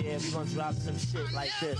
Yeah, we gonna drop some shit like this.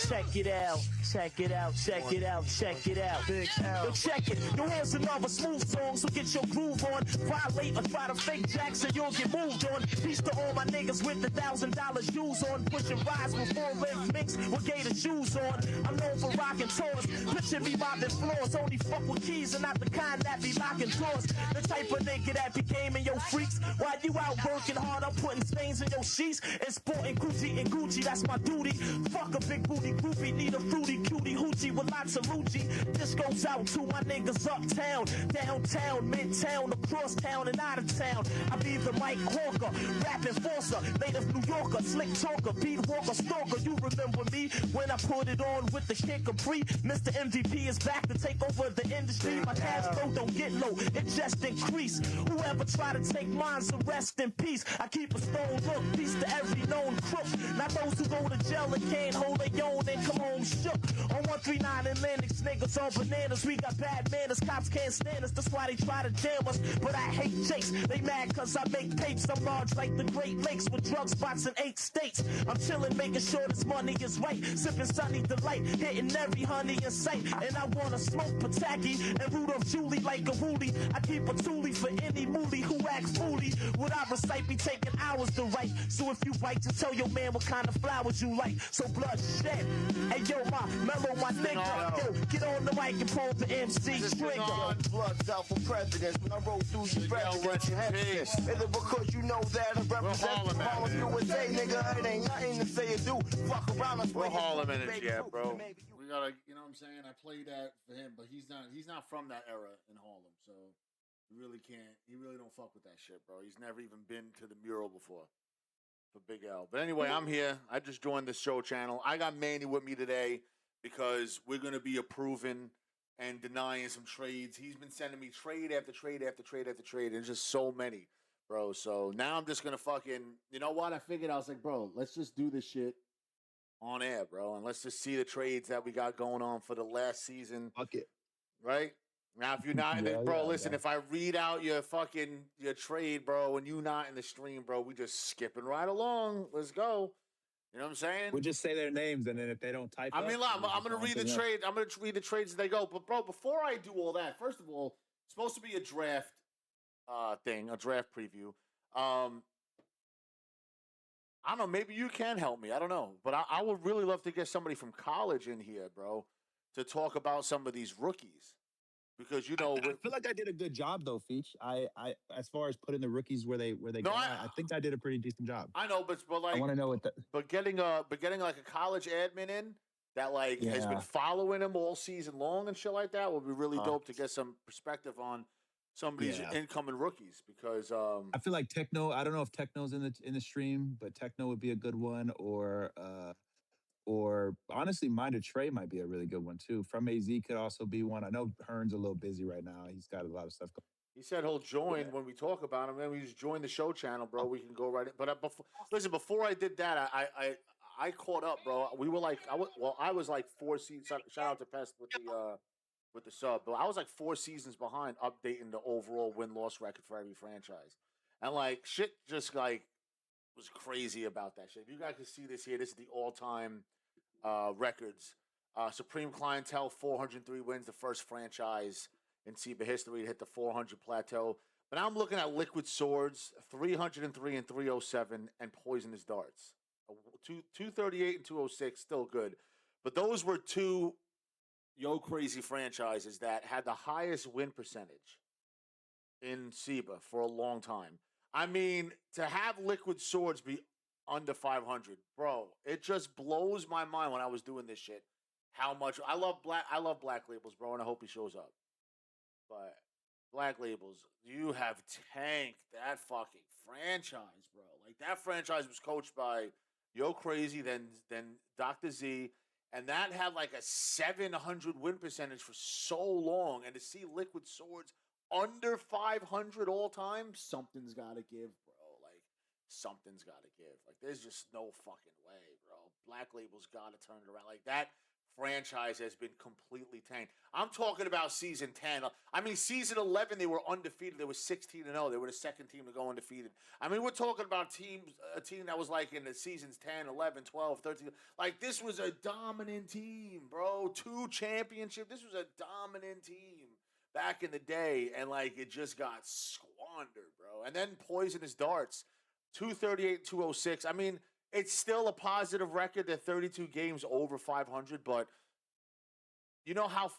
Check it out, check it out, check it out, check it out. Big L. Yo, check it. Yo, here's another smooth song, so get your groove on. Violate or try to fake jacks and you'll get moved on. Peace to all my niggas with the $1,000 shoes on. Pushing rides with full-length mix with gator shoes on. I'm known for rocking tours. Picture me mopping floors. Only fuck with keys and not the kind that be locking doors. The type of nigga that be gaming your freaks. While you out working hard, I'm putting stains in your sheets. And sporting Gucci and Gucci, that's my duty. Fuck a big booty groupie, need a fruity cutie hoochie with lots of Lucci. This goes out to my niggas uptown, downtown, midtown, across town and out of town. I be the Mike Hawker, rap enforcer, native New Yorker, slick talker, beat walker, stalker. You remember me when I put it on with the Kid Capri. Mr. MVP is back to take over the industry. My cash flow don't get low, it just increase. Whoever try to take mine, so rest in peace. I keep a stone look, peace to every known crook. Not those who go to jail and can't hold their own and come home shook. On 139 in Lennox, niggas all bananas. We got bad manners, cops can't stand us. That's why they try to jam us. But I hate jakes, they mad cause I make tapes. I'm large like the Great Lakes with drug spots in 8 states. I'm chillin', making sure this money is right. Sipping Sunny Delight, hitting every honey in sight. And I wanna smoke Pataki and Rudolph Julie like a woolly. I keep a toolie for any moolie who act fooly. What I recite be taking hours to write. So if you write, just tell your man what kind of flowers you like. So blood shed. Hey yo, my mellow, my nigga. Yo, get on the mic and pull the MC trigger. Blood out for presidents. When I roll through the presidents, is it because you know that I represent Harlem, USA, nigga? It ain't nothing to say or do. Fuck around us. We're Harlem energy, yeah, bro. We gotta, you know what I'm saying? I play that for him, but he's not from that era in Harlem, so he really can't. He really don't fuck with that shit, bro. He's never even been to the mural before for Big L. But anyway, I'm here. I just joined the show channel. I got Manny with me today because we're gonna be approving and denying some trades. He's been sending me trade after trade after trade after trade. There's just so many, bro. So now I'm just gonna fucking, you know what? I figured, I was like, bro, let's just do this shit on air, bro, and let's just see the trades that we got going on for the last season. Fuck it. Right? Now, if you're not, listen, if I read out your trade, bro, and you not in the stream, bro, we just skipping right along. Let's go. You know what I'm saying? We'll just say their names, and then if they don't type, I mean, I'm going to read the trade. I'm going to read the trades as they go. But bro, before I do all that, first of all, it's supposed to be a draft thing, a draft preview. I don't know. Maybe you can help me. I don't know, but I would really love to get somebody from college in here, bro, to talk about some of these rookies. Because I feel like I did a good job though, Feach. I as far as putting the rookies where they go, I think I did a pretty decent job. I know, but like I want to know what but getting like a college admin in that has been following him all season long and shit like that would be really dope to get some perspective on some of these incoming rookies. Because I feel like Techno. I don't know if Techno's in the stream, but Techno would be a good one, or honestly, Minded Trey might be a really good one too. From AZ could also be one. I know Hearn's a little busy right now. He's got a lot of stuff going. He said he'll join when we talk about him. Then we just join the show channel, bro. We can go right in. But before I did that, I caught up, bro. We were like, I was like 4 seasons. Shout out to Pest with the sub, but I was like 4 seasons behind updating the overall win-loss record for every franchise, and like shit just like was crazy about that shit. If you guys can see this here, this is the all-time records. Supreme Clientele, 403 wins, the first franchise in SIBA history to hit the 400 plateau. But now I'm looking at Liquid Swords, 303 and 307, and Poisonous Darts, 238 and 206, still good. But those were two crazy franchises that had the highest win percentage in SIBA for a long time. I mean, to have Liquid Swords be under 500, bro, it just blows my mind when I was doing this shit. How much I love Black Labels, bro, and I hope he shows up. But Black Labels, you have tanked that fucking franchise, bro. Like that franchise was coached by Yo Crazy, then Dr. Z, and that had like a 700 win percentage for so long. And to see Liquid Swords under 500 all time, something's got to give, bro. Like, something's got to give. Like, there's just no fucking way, bro. Black Label's got to turn it around. Like, that franchise has been completely tanked. I'm talking about season 10. I mean, season 11, they wwere undefeated. They were 16-0. They were the second team to go undefeated. I mean, we're talking about a team that was like in the seasons 10, 11, 12, 13. Like, this was a dominant team, bro. 2 championships. This was a dominant team back in the day. And, like, it just got squandered, bro. And then Poisonous Darts, 238, 206. I mean, it's still a positive record. They're 32 games over 500, but you know how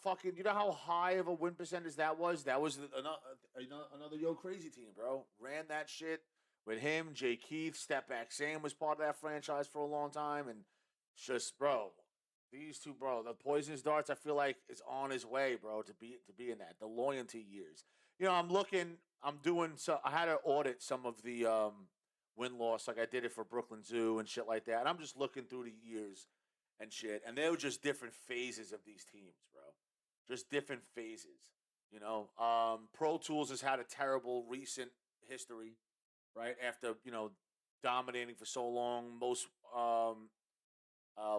high of a win percentage that was? That was another Yo Crazy team, bro. Ran that shit with him, Jay Keith, Step Back Sam was part of that franchise for a long time, and it's just, bro, these two, bro, the Poisonous Darts, I feel like is on his way, bro, to be in that. The loyalty years. You know, I had to audit some of the win-loss, like I did it for Brooklyn Zoo and shit like that. And I'm just looking through the years and shit, and they were just different phases of these teams, bro. Just different phases, you know. Pro Tools has had a terrible recent history, right? After, you know, dominating for so long, most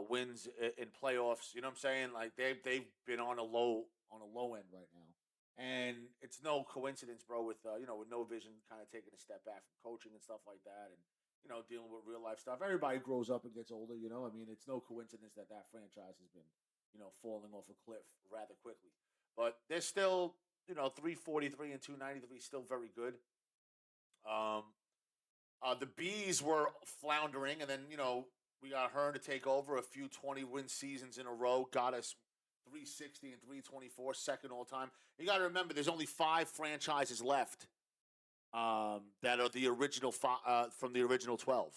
wins in playoffs. You know what I'm saying? Like they've been on a low end right now. And it's no coincidence, bro, with with No Vision kind of taking a step back from coaching and stuff like that, and dealing with real life stuff. Everybody grows up and gets older, you know. I mean, it's no coincidence that franchise has been, falling off a cliff rather quickly. But they're still, 343 and 293, still very good. The Bees were floundering, and then we got Hearn to take over a few 20-win seasons in a row, got us 360 and 324, second all time. You got to remember, there's only 5 franchises left that are the original from the original 12.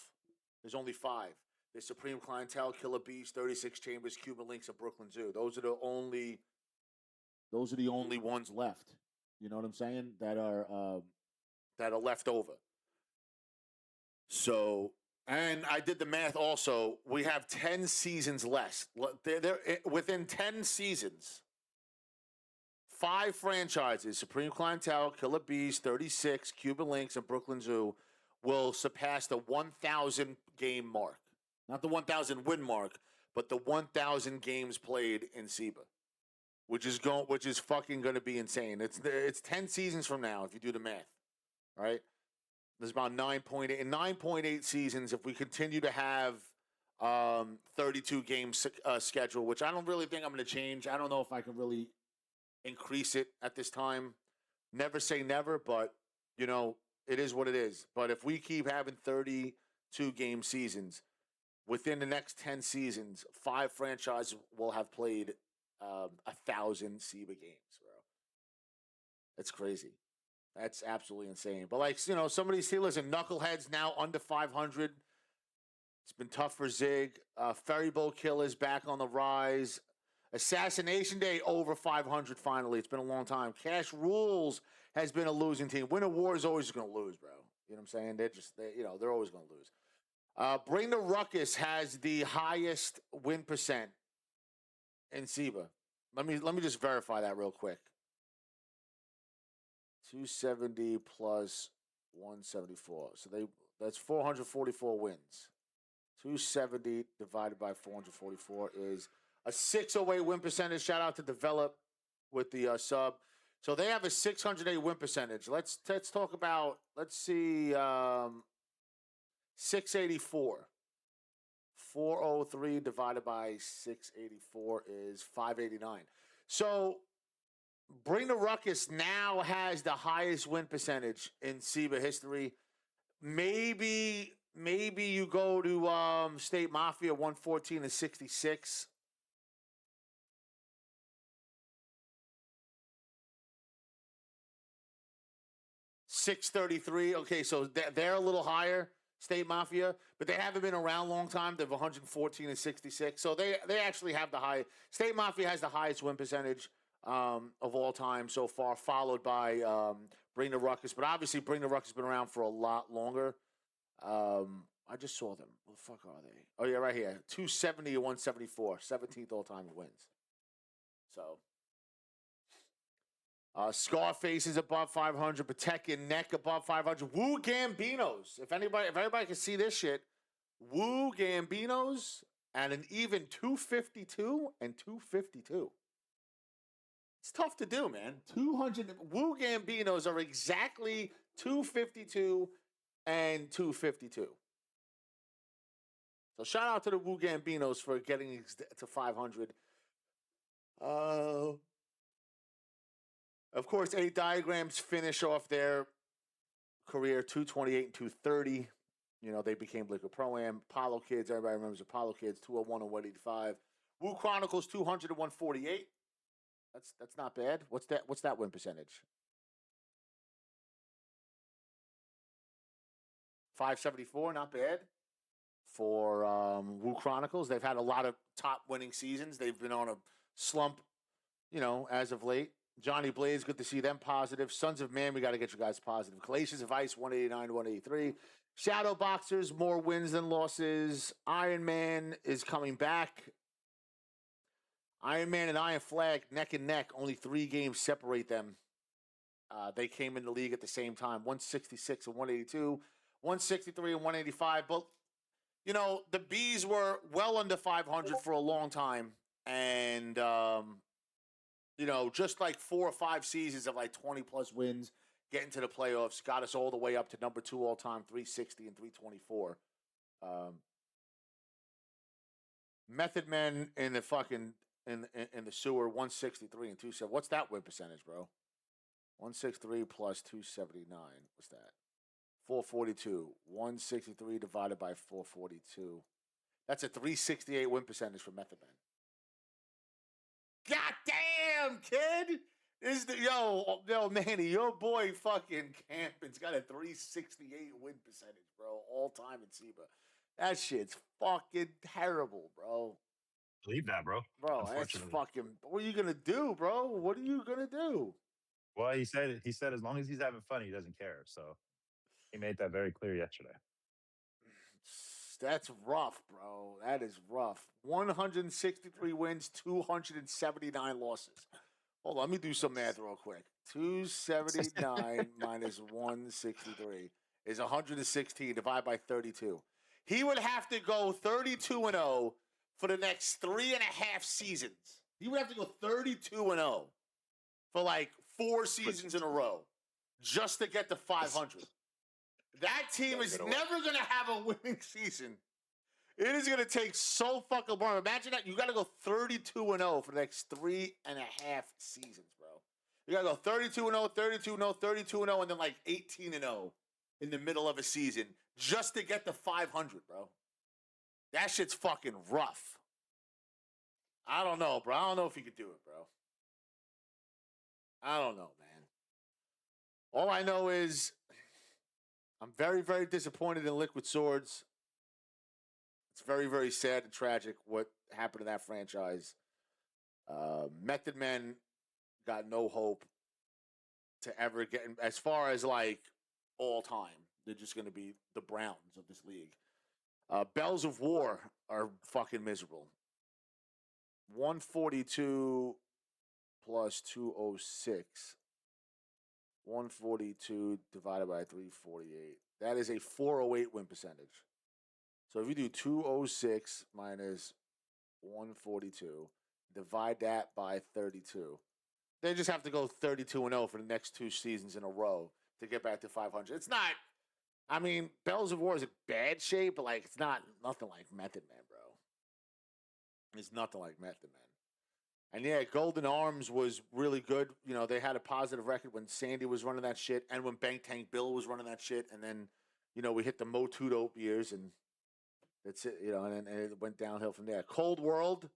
There's only 5. There's Supreme Clientele, Killer Bees, 36 Chambers, Cuban Links, and Brooklyn Zoo. Those are the only ones left. You know what I'm saying? That are left over. So, and I did the math also. We have 10 seasons less. They're within 10 seasons. 5 franchises, Supreme Clientele, Killer Bees, 36, Cuban Links, and Brooklyn Zoo, will surpass the 1,000 game mark. Not the 1,000 win mark, but the 1,000 games played in SIBA, which is fucking going to be insane. It's 10 seasons from now if you do the math, right? There's about 9.8 seasons if we continue to have 32 game schedule, which I don't really think I'm going to change. I don't know if I can really increase it at this time. Never say never, but it is what it is. But if we keep having 32 game seasons, within the next 10 seasons, 5 franchises will have played 1,000 SIBA games, bro. That's crazy. That's absolutely insane. But some of these Steelers and knuckleheads now under 500. It's been tough for Zig. Ferry Boat Killers back on the rise. Assassination Day over 500 finally. It's been a long time. Cash Rules has been a losing team. Winter War is always going to lose, bro. You know what I'm saying? They're always going to lose. Bring the Ruckus has the highest win percent in SIBA. Let me just verify that real quick. 270 plus 174. So that's 444 wins. 270 divided by 444 is a 608 win percentage. Shout out to Develop with the sub. So they have a 608 win percentage. Let's talk about, let's see, 684. 403 divided by 684 is 589. So Bring the Ruckus now has the highest win percentage in SIBA history. Maybe you go to State Mafia 114 and 66. $633. Okay, so they're a little higher, State Mafia, but they haven't been around a long time. They're 114 and 66. So they actually have the high. State Mafia has the highest win percentage of all time so far, followed by Bring the Ruckus. But obviously, Bring the Ruckus has been around for a lot longer. I just saw them. What the fuck are they? Oh, yeah, right here. 270 and 174. 17th all-time wins. So, Scarface is above 500. Patek and Neck above 500. Woo Gambinos. If everybody can see this shit, Woo Gambinos and an even 252 and 252. It's tough to do, man. 200 Wu Gambinos are exactly 252 and 252. So shout out to the Wu Gambinos for getting to 500. Of course, 8 Diagrams finish off their career 228 and 230. You know, they became Liquid Pro-Am. Apollo Kids, everybody remembers Apollo Kids, 201 and 185. Wu Chronicles, 200 and 148. That's not bad. What's that win percentage? 574, not bad. For Wu Chronicles, they've had a lot of top winning seasons. They've been on a slump, you know, as of late. Johnny Blaze, good to see them positive. Sons of Man, we got to get you guys positive. Glaciers of Ice, 189 to 183. Shadow Boxers, more wins than losses. Iron Man is coming back. Iron Man and Iron Flag, neck and neck. Only 3 games separate them. They came in the league at the same time. 166 and 182. 163 and 185. But, you know, the Bees were well under 500 for a long time. And, you know, just like 4 or 5 seasons of like 20-plus wins, getting to the playoffs, got us all the way up to number 2 all-time, 360 and 324. Method Men in the fucking in the sewer, 163 and 270. What's that win percentage, bro? 163 plus 279. What's that? 442. 163 divided by 442. That's a 368 win percentage for Method Man. God damn, kid! Yo, Manny, your boy fucking Campin's got a 368 win percentage, bro. All time in SIBA. That shit's fucking terrible, bro. Believe that, bro. Bro, that's fucking. What are you gonna do, bro? What are you gonna do? Well, he said as long as he's having fun, he doesn't care. So he made that very clear yesterday. That's rough, bro. That is rough. 163 wins, 279 losses. Hold on, let me do some math real quick. 279 minus 163 is 116 divided by 32. He would have to go 32-0 for the next 3.5 seasons. He would have to go 32-0 for like 4 seasons in a row just to get to 500. That team is never going to have a winning season. It is going to take so fucking long. Imagine that. You got to go 32-0 for the next 3.5 seasons, bro. You got to go 32-0, 32-0, 32-0, and then like 18-0 in the middle of a season just to get to 500, bro. That shit's fucking rough. I don't know, bro. I don't know if he could do it, bro. I don't know, man. All I know is I'm very, very disappointed in Liquid Swords. It's very, very sad and tragic what happened to that franchise. Method Men got no hope to ever get, as far as like all time. They're just going to be the Browns of this league. Bells of War are fucking miserable. 142 plus 206. 142 divided by 348. That is a 408 win percentage. So if you do 206 minus 142, divide that by 32, they just have to go 32-0 for the next 2 seasons in a row to get back to 500. It's not, I mean, Bells of War is in bad shape, but like it's nothing like Method Man, bro. It's nothing like Method Man. And yeah, Golden Arms was really good. You know, they had a positive record when Sandy was running that shit and when Bang Tank Bill was running that shit. And then, you know, we hit the Motu Dope years and that's it, you know, and it went downhill from there. Cold World,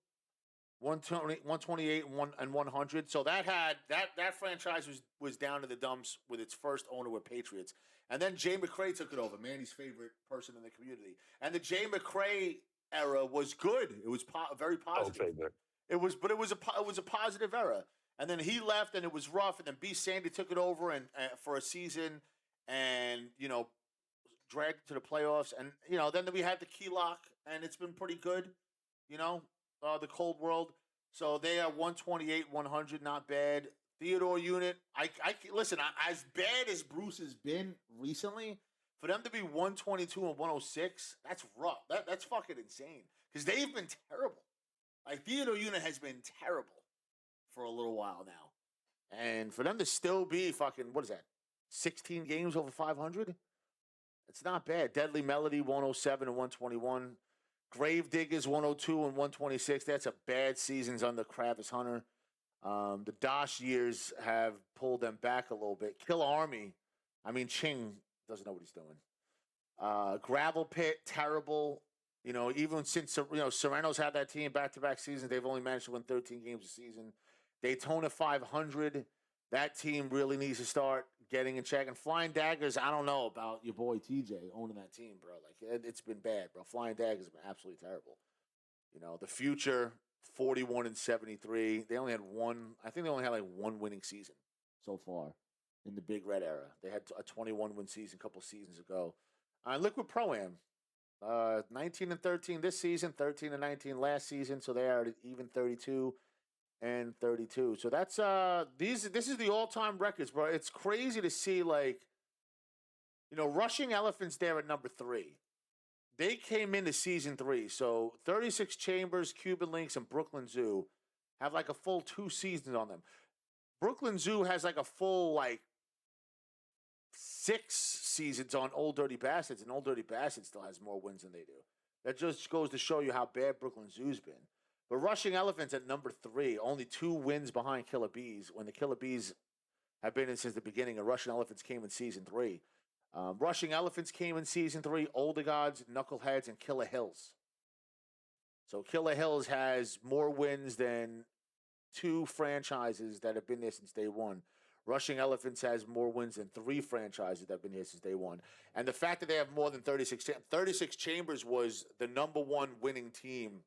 128 and 100. So that franchise was down to the dumps with its first owner with Patriots. And then Jay McRae took it over, Manny's favorite person in the community. And the Jay McRae era was good. It was very positive. Oh, it was a positive era. And then he left, and it was rough. And then B. Sandy took it over and for a season, and you know, dragged to the playoffs. And you know, then we had the Key Lock, and it's been pretty good. You know, the Cold World. So they are 128, 100, not bad. Theodore Unit. I listen. As bad as Bruce has been recently, For them to be 122 and 106, that's rough. That's fucking insane. Because they've been terrible. Like, Theodore Unit has been terrible for a little while now. And for them to still be fucking, what is that, 16 games over 500? It's not bad. Deadly Melody, 107 and 121. Gravediggers, 102 and 126. That's a bad seasons under Kravis Hunter. The Dosh years have pulled them back a little bit. Kill Army, Ching doesn't know what he's doing. Gravel Pit, terrible. Even since Sereno's had that team back-to-back seasons, they've only managed to win 13 games a season. Daytona 500, that team really needs to start getting in check. And Flying Daggers, I don't know about your boy TJ owning that team, bro. Like, it's been bad, bro. Flying Daggers have been absolutely terrible. The Future, 41 and 73. They only had one. I think they only had like one winning season so far in the Big Red era. They had a 21-win season a couple seasons ago. Liquid Pro-Am, 19 and 13 this season, 13 and 19 last season. So they are even 32 and 32. So that's this is the all-time records, bro. It's crazy to see, like, Rushing Elephants there at number 3. They came into season 3. So 36 Chambers, Cuban Links, and Brooklyn Zoo have like a full 2 seasons on them. Brooklyn Zoo has like a full 6 seasons on Old Dirty Bastards, and Old Dirty Bastards still has more wins than they do. That just goes to show you how bad Brooklyn Zoo's been. But Rushing Elephants at number 3, only 2 wins behind Killer Bees, when the Killer Bees have been in since the beginning, and Rushing Elephants came in season 3. Rushing Elephants came in season 3, Older Gods, Knuckleheads, and Killer Hills. So Killer Hills has more wins than 2 franchises that have been there since day one. Rushing Elephants has more wins than 3 franchises that have been here since day one. And the fact that they have more than 36 Chambers was the number 1 winning team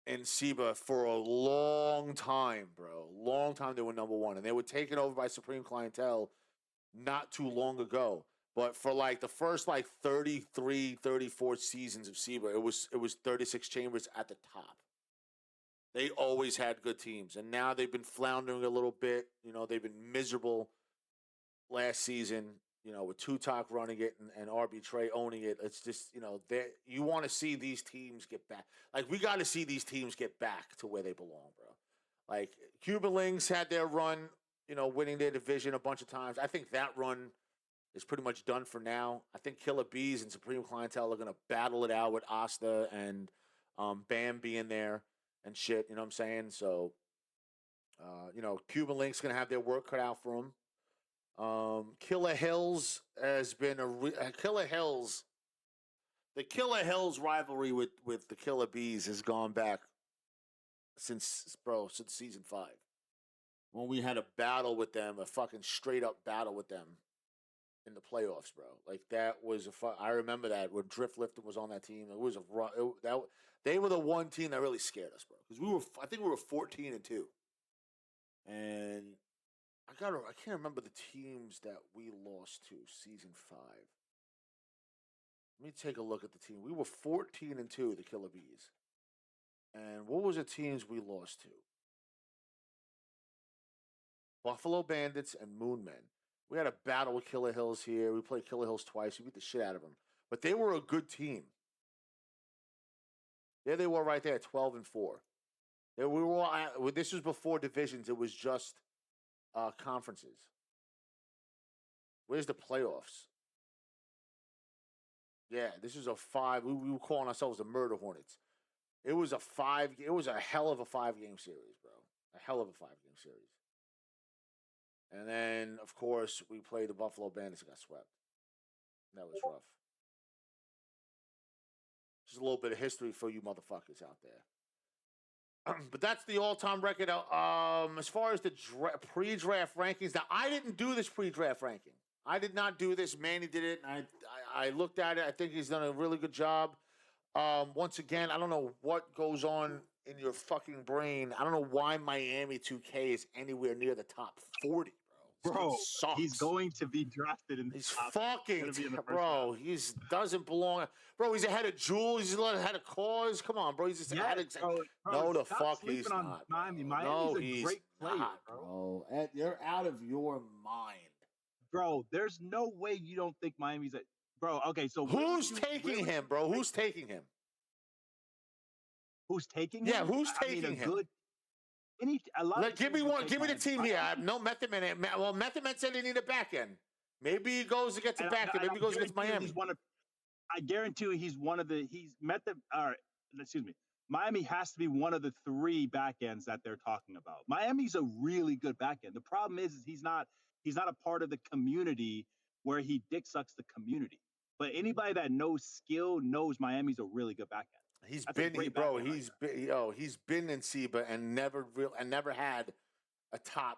in SIBA for a long time, bro. Long time they were number 1. And they were taken over by Supreme Clientele not too long ago. But for like the first 33, 34 seasons of SIBA, it was 36 Chambers at the top. They always had good teams, and now they've been floundering a little bit. They've been miserable last season, with Tutok running it and RB Trey owning it. It's just, you want to see these teams get back. Like, we got to see these teams get back to where they belong, bro. Like, Cuban Links had their run, winning their division a bunch of times. I think that run is pretty much done for now. I think Killer Bees and Supreme Clientele are going to battle it out with Asta and Bam being there and shit, you know what I'm saying? So, Cuban Link's going to have their work cut out for them. Killer Hills has been Killer Hills. The Killer Hills rivalry with the Killer Bees has gone back since season 5. When we had a battle with them, a fucking straight up battle with them in the playoffs, bro. Like, that was I remember that when Drift Lifting was on that team. It was they were the one team that really scared us, bro. Because I think we were 14 and 2, and I can't remember the teams that we lost to season 5. Let me take a look at the team. We were 14 and 2, the Killer Bees, and what was the teams we lost to? Buffalo Bandits and Moonmen. We had a battle with Killer Hills here. We played Killer Hills twice. We beat the shit out of them. But they were a good team. There they were right there, 12 and 4. This was before divisions. It was just conferences. Where's the playoffs? Yeah, this was a 5. We were calling ourselves the Murder Hornets. It was a 5. It was a hell of a 5-game series, bro. A hell of a 5-game series. And then, of course, we played the Buffalo Bandits and got swept. That was rough. Just a little bit of history for you motherfuckers out there. But that's the all-time record. As far as the pre-draft rankings, now I didn't do this pre-draft ranking. I did not do this. Manny did it. And I looked at it. I think he's done a really good job. Once again, I don't know what goes on in your fucking brain. I don't know why Miami 2K is anywhere near the top 40. Bro, he's going to be drafted in the top. Fucking bro. He doesn't belong. Bro, he's ahead of Jules. He's ahead of Cause. Come on, bro. He's just ahead of. Bro, no, the fuck he's not. Miami. No, he's a great player, not, bro. You're out of your mind. bro, there's no way you don't think Miami's a bro. Okay, so who's taking him, bro? Who's taking him? Who's taking Yeah, him? who's I mean, taking him? a lot of Give me teams would one. take Give me the Miami. team here. I have no Method Man. Well, Method Man said they need a back end. Maybe he goes to get to back end. Maybe he goes against Miami. I guarantee you he's one of the excuse me. Miami has to be one of the 3 back ends that they're talking about. Miami's a really good back end. The problem is he's not a part of the community where he dick sucks the community. But anybody that knows skill knows Miami's a really good back end. He's been in SIBA and never had a top.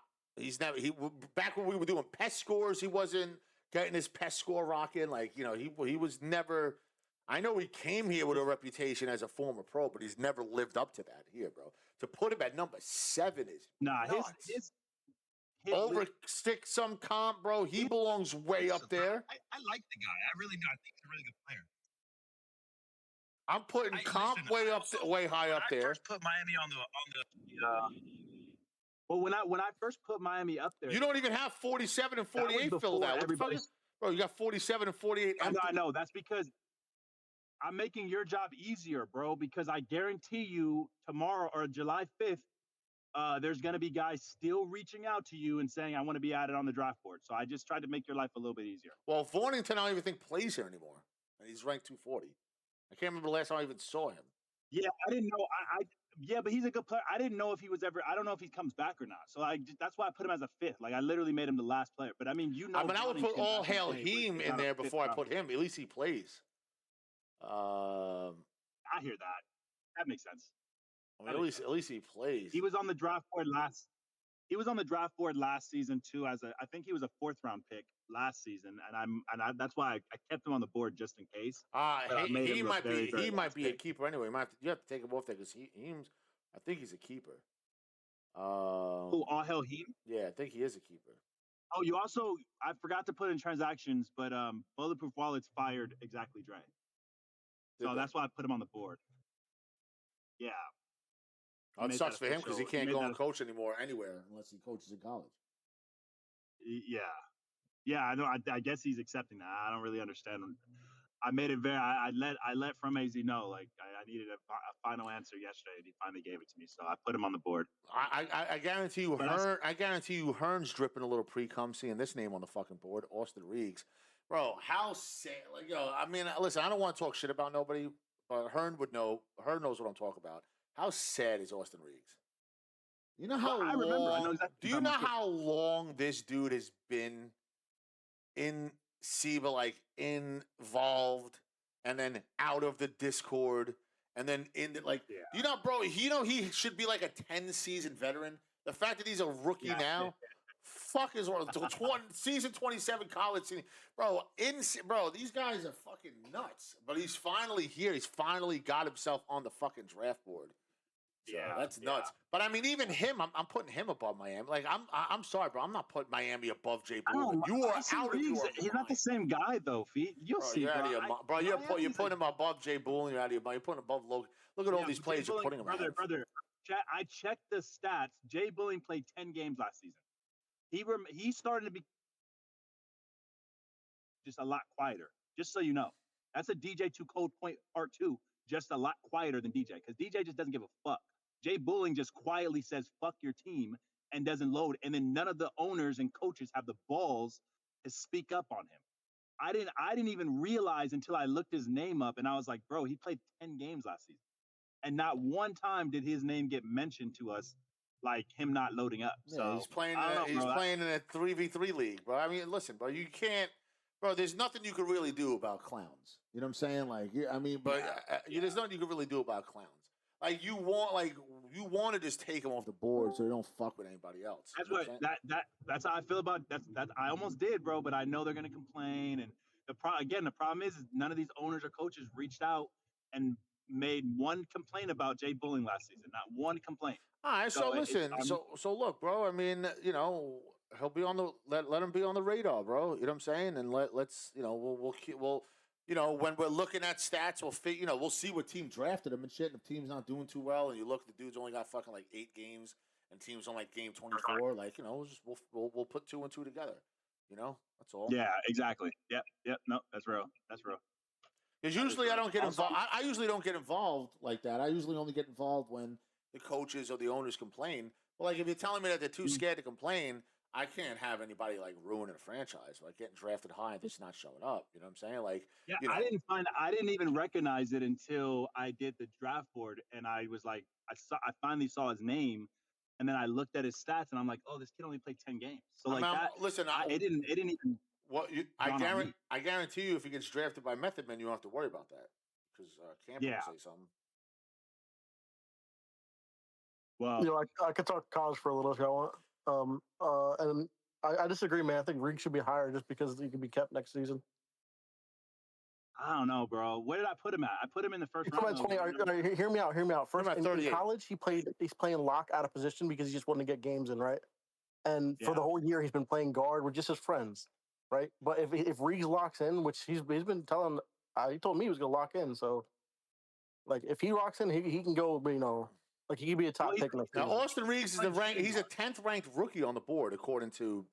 Back when we were doing PES scores, he wasn't getting his PES score rocking. Like, you know, he was never. I know he came here with a reputation as a former pro, but he's never lived up to that here, bro. To put him at number 7 is nuts. his over stick some comp, bro. He belongs way up there. I like the guy. I really do. I think he's a really good player. I'm putting comp way high up there. I first put Miami on the well, when I first put Miami up there, you don't even have 47 and 48 filled out. Bro, you got 47 and 48 empty. I know. That's because I'm making your job easier, bro, because I guarantee you tomorrow or July 5th, there's going to be guys still reaching out to you and saying, I want to be added on the draft board. So I just tried to make your life a little bit easier. Well, Vornington, I don't even think plays here anymore. And he's ranked 240. I can't remember the last time I even saw him. Yeah, I didn't know. Yeah, but he's a good player. I didn't know if he was ever. I don't know if he comes back or not. So that's why I put him as a 5th. Like I literally made him the last player. But I mean, I would put All Hail Heem in there before I put him. At least he plays. I hear that. That makes sense. I mean, at least he plays. He was on the draft board last. He was on the draft board last season too. I think he was a 4th round pick last season, and that's why I kept him on the board just in case. He might be a keeper anyway. You have to take him off there because I think he's a keeper. All Hail Heem? Yeah, I think he is a keeper. Oh, I forgot to put in transactions, but Bulletproof Wallets fired Exactly Dre. So that's why I put him on the board. Yeah. It sucks for him because he can't go and coach anymore anywhere unless he coaches in college. Yeah. Yeah, I know. I guess he's accepting that. I don't really understand. I made it very. I let From AZ know like I needed a final answer yesterday, and he finally gave it to me. So I put him on the board. I guarantee you, I guarantee you, Hearn's dripping a little pre-cum seeing this name on the fucking board, Austin Reeves, bro. How sad? Like, yo, I mean, listen, I don't want to talk shit about nobody, but Hearn would know. Hearn knows what I'm talking about. How sad is Austin Reeves? You know how I remember. I know exactly. Do you know how long this dude has been in SIBA, like involved, and then out of the Discord, and then in the, like, you know, bro, he should be like a 10-season veteran. The fact that he's a rookie now, fuck his world. Season 27 college season, bro. These guys are fucking nuts. But he's finally here. He's finally got himself on the fucking draft board. So that's nuts. But I mean, even him, I'm putting him above Miami. Like I'm sorry, bro. I'm not putting Miami above Jay Bullen. You are out of your mind. He's not the same guy though, Feet. You'll see, you're out of your mind. Bro, you're putting him above Jay Bullen. You're out of your mind. You're putting him above Logan. Look at all these players you're putting him above. Brother, I checked the stats. Jay Bullen played 10 games last season. He started to be just a lot quieter. Just so you know, that's a DJ Too Cold point part 2. Just a lot quieter than DJ because DJ just doesn't give a fuck. Jay Bulling just quietly says "fuck your team" and doesn't load, and then none of the owners and coaches have the balls to speak up on him. I didn't even realize until I looked his name up, and I was like, bro, he played 10 games last season, and not one time did his name get mentioned to us, like him not loading up. Yeah, so he's playing in a 3v3 league, bro. I mean, listen, bro, you can't. Bro, there's nothing you could really do about clowns. You know what I'm saying? Like, I mean, but there's nothing you could really do about clowns. Like you want to just take them off the board so they don't fuck with anybody else. That's how I feel about that. I almost did, bro, but I know they're gonna complain. And the problem is none of these owners or coaches reached out and made one complaint about Jay Bulling last season. Not one complaint. All right, so listen, so look, bro. I mean, you know, he'll be on the let him be on the radar, bro. You know what I'm saying? And let's you know we'll you know, when we're looking at stats, we'll see what team drafted him and shit. And if team's not doing too well, and you look, the dude's only got fucking like 8 games, and team's on like game 24, like, you know, we'll put 2 and 2 together. You know, that's all. Yeah, exactly. Yep. No, that's real. That's real. Because usually I don't get involved. I usually don't get involved like that. I usually only get involved when the coaches or the owners complain. But like if you're telling me that they're too scared to complain, I can't have anybody like ruining a franchise, like getting drafted high and just not showing up. You know what I'm saying? Like, yeah, you know, I didn't even recognize it until I did the draft board, and I was like, I finally saw his name, and then I looked at his stats, and I'm like, oh, this kid only played 10 games. So like that, listen, it didn't even. I guarantee you, if he gets drafted by Method Man, you don't have to worry about that because Camp will say something. Well, I could talk college for a little if y'all want. And I disagree, man. I think Reek should be higher just because he can be kept next season. I don't know, bro. Where did I put him at? I put him in the first round. 20, hear me out. First, in college, he's playing lock out of position because he just wanted to get games in, right? And for the whole year, he's been playing guard with just his friends, right? But if Reeves locks in, which he's been telling, he told me he was going to lock in. So, like, if he locks in, he can go, like he could be a top pick next now, season. Austin Reeves is he's a 10th ranked rookie on the board according to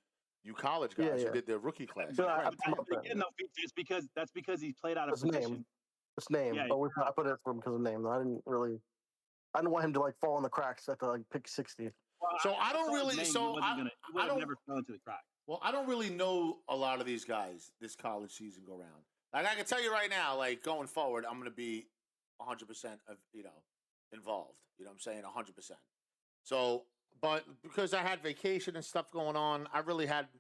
you college guys who did their rookie class. Again, it's because he played out of position. His name. Yeah, I put it for him because of name. I didn't want him to like fall in the cracks at the like pick 60. Well, so I don't really. Name, so I don't never fell into the crack. Well, I don't really know a lot of these guys this college season go round. Like I can tell you right now, like going forward, I'm going to be 100% of involved. You know what I'm saying? 100%. So, but because I had vacation and stuff going on, I really hadn't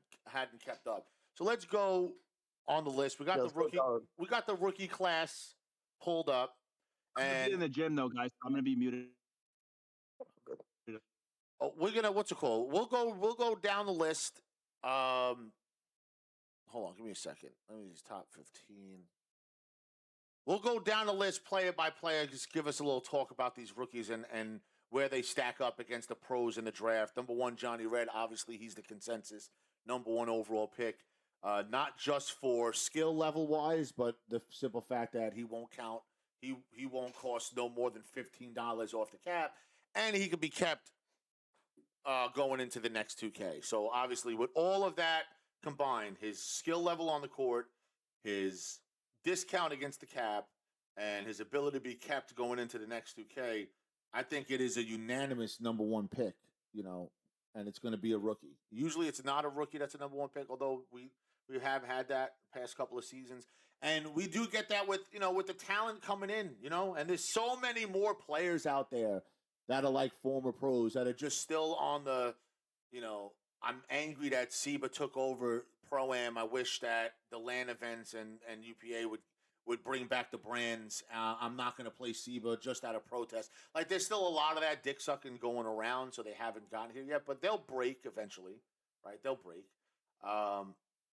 kept up. So let's go on the list. We got the rookie. We got the rookie class pulled up. And in the gym though, guys, I'm gonna be muted. Oh, we're gonna what's it called? We'll go down the list. Hold on, give me a second. Let me just top 15. We'll go down the list player by player. Just give us a little talk about these rookies and where they stack up against the pros in the draft. Number 1, Johnny Red. Obviously, he's the consensus number 1 overall pick. Not just for skill level wise, but the simple fact that he won't count. He won't cost no more than $15 off the cap, and he could be kept going into the next 2K. So obviously, with all of that combined, his skill level on the court, his discount against the cap, and his ability to be kept going into the next 2K, I think it is a unanimous number 1 pick, and it's going to be a rookie. Usually it's not a rookie that's a number 1 pick, although we have had that past couple of seasons. And we do get that with the talent coming in, and there's so many more players out there that are like former pros that are just still on the, I'm angry that SIBA took over Pro-Am. I wish that the LAN events and UPA would bring back the brands. I'm not going to play SIBA just out of protest. Like, there's still a lot of that dick sucking going around, so they haven't gotten here yet, but they'll break eventually, right? They'll break.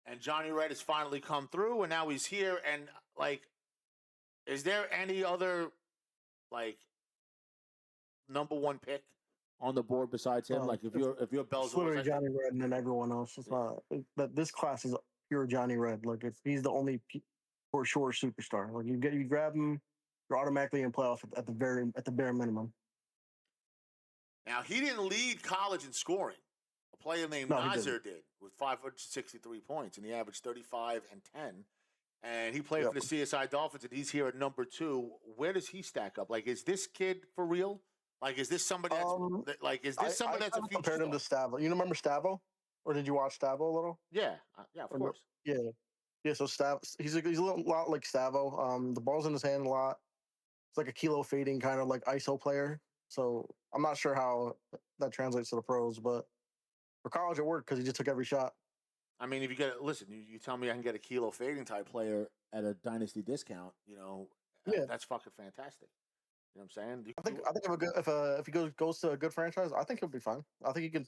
And Johnny Red has finally come through, and now he's here. And, like, is there any other, like, number 1 pick on the board besides him? Like, if you're Bell's, literally Johnny Red and then everyone else. It's not. But this class is pure Johnny Red. Like, if he's the only for sure superstar, like you grab him, you're automatically in playoff at the bare minimum. Now he didn't lead college in scoring. A player named Nazir did with 563 points, and he averaged 35 and 10. And he played for the CSI Dolphins, and he's here at number 2. Where does he stack up? Like, is this kid for real? Like, is this somebody that's somebody that's a future compared him to Stavo. You remember Stavo? Or did you watch Stavo a little? Yeah, of course. Yeah. So Stavo, he's a lot like Stavo. The ball's in his hand a lot. It's like a kilo fading kind of like ISO player. So I'm not sure how that translates to the pros, but for college it worked because he just took every shot. I mean, if you tell me I can get a kilo fading type player at a dynasty discount, that's fucking fantastic. You know what I'm saying? I think if he goes to a good franchise, I think he'll be fine. I think he can.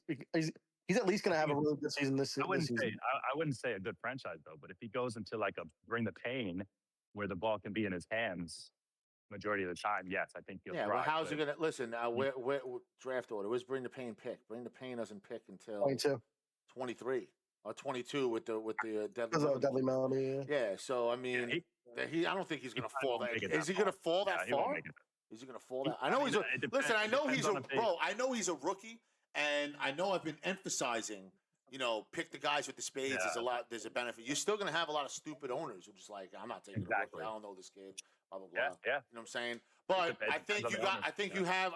He's at least going to have a really good season this season. I wouldn't say a good franchise though, but if he goes into like a bring the pain where the ball can be in his hands majority of the time, yes, I think he'll thrive. Well, how's he going to listen? Where draft order? Where's Bring the Pain pick? Bring the Pain doesn't pick until 23 or 22 with the Deadly Melody. Yeah, so I mean, I don't think he's going to fall that. Is he going to fall that far? Is he going to fall that? I know I know he's a rookie, and I know I've been emphasizing pick the guys with the spades. There's a benefit. You're still going to have a lot of stupid owners who just like, I'm not taking a rookie. I don't know this kid. Blah blah blah. Yeah. You know what I'm saying? But I think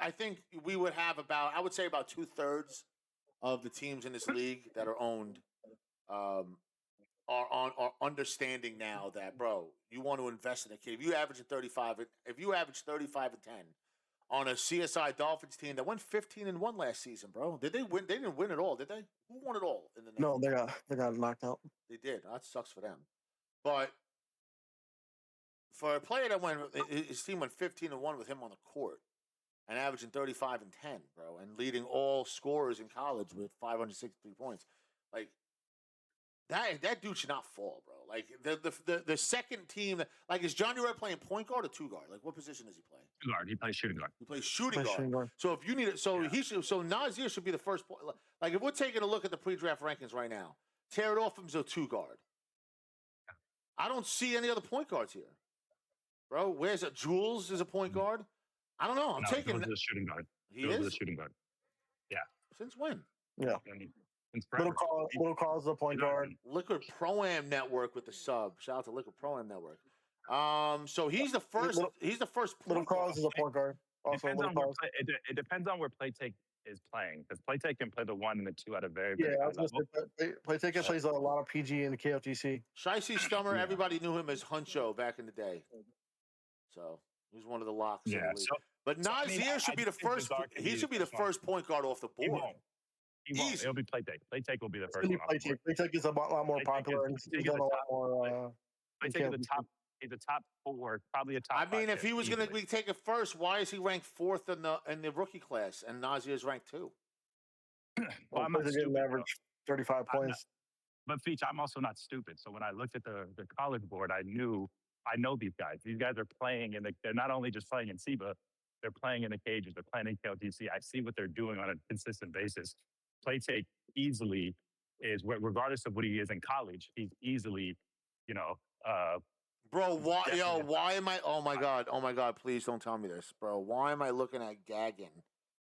I think we would have I would say about 2/3 of the teams in this league that are owned are understanding now that, bro, you want to invest in a kid. If you average 35 and 10 on a CSI Dolphins team that went 15-1 last season, bro. Did they win? They didn't win it all, did they? Who won it all in the next No, they got knocked out. They did. That sucks for them. But for a player that his team went 15-1 with him on the court and averaging 35 and 10, bro, and leading all scorers in college with 563 points, like that dude should not fall, bro. Like the second team, like, is Johnny Red playing point guard or two guard? Like, what position does he play? Two guard. He plays shooting guard. He plays shooting guard. So if you need it, so Nazir should be the first point. Like, if we're taking a look at the pre-draft rankings right now, tear it off him as a two guard. I don't see any other point guards here, bro. Where's it? Jules is a point guard. I don't know. I'm taking the shooting guard. He is the shooting guard. Yeah. Since when? Yeah. Little Carl's the point guard. Liquid Pro-Am Network with the sub. Shout out to Liquid Pro-Am Network. So he's the first. He's the first. Little Carl's is a point guard. Also, it depends on where Playtake is playing, because Playtake can play the 1 and the 2 at a very high level. Playtake plays a lot of PG in the KFTC. Shicey Stummer, everybody knew him as Huncho back in the day. So he's one of the locks. Yeah. But Nazir should be the first. He should be the first point guard off the board. He won't. It'll be Playtake. Playtake will be the first one. Playtake is a lot more popular. He's done a lot more. Playtake is the top. He's a top 4, probably a top. I mean, if he was going to be taken first, why is he ranked 4th in the rookie class and Nazir is ranked 2? Well, I'm not stupid, average 35 points. But Feach, I'm also not stupid. So when I looked at the college board, I know these guys. These guys are playing, and they're not only just playing in SIBA, they're playing in the cages. They're playing in KLTC. I see what they're doing on a consistent basis. Playtake easily is, regardless of what he is in college, he's easily, bro, why am I? Oh my god! Please don't tell me this, bro. Why am I looking at Gagan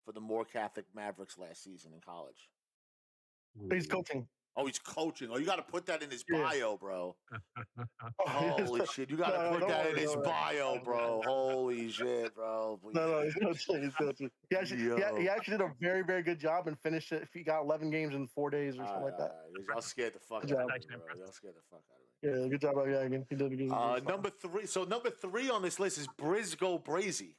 for the More Catholic Mavericks last season in college? He's coaching. Oh, he's coaching. Oh, you got to put that in his bio, bro. Holy shit, you got to put that in his bio, bro. Holy shit, bro. Please. No, he's coaching. He actually did a very, very good job and finished it. If he got 11 games in 4 days or something like that. Y'all scared the fuck out of me, bro. Y'all scared the fuck out of me. Yeah, good job by Gagan. He did a good job. Number 3. So number 3 on this list is Briscoe Brazy.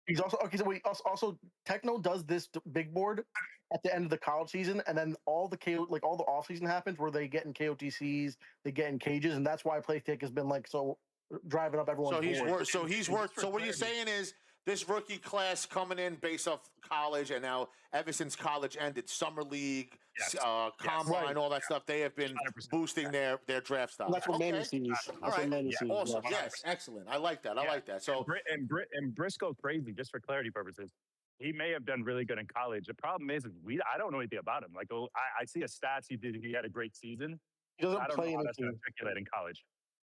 He's also okay. So also Techno does this big board at the end of the college season, and then all the off season happens where they get in KOTCs, they get in cages, and that's why Playtake has been driving up everyone's board. So what you're saying is this rookie class coming in based off college, and now ever since college ended, summer league, combine, all that stuff, they have been 100%. Boosting their draft stock. That's what Manny sees. All right, awesome. Yes, excellent. I like that. I like that. So and Briscoe Crazy, just for clarity purposes, he may have done really good in college. The problem is I don't know anything about him. Like, I see his stats. He had a great season. He doesn't play know how that's articulate in college.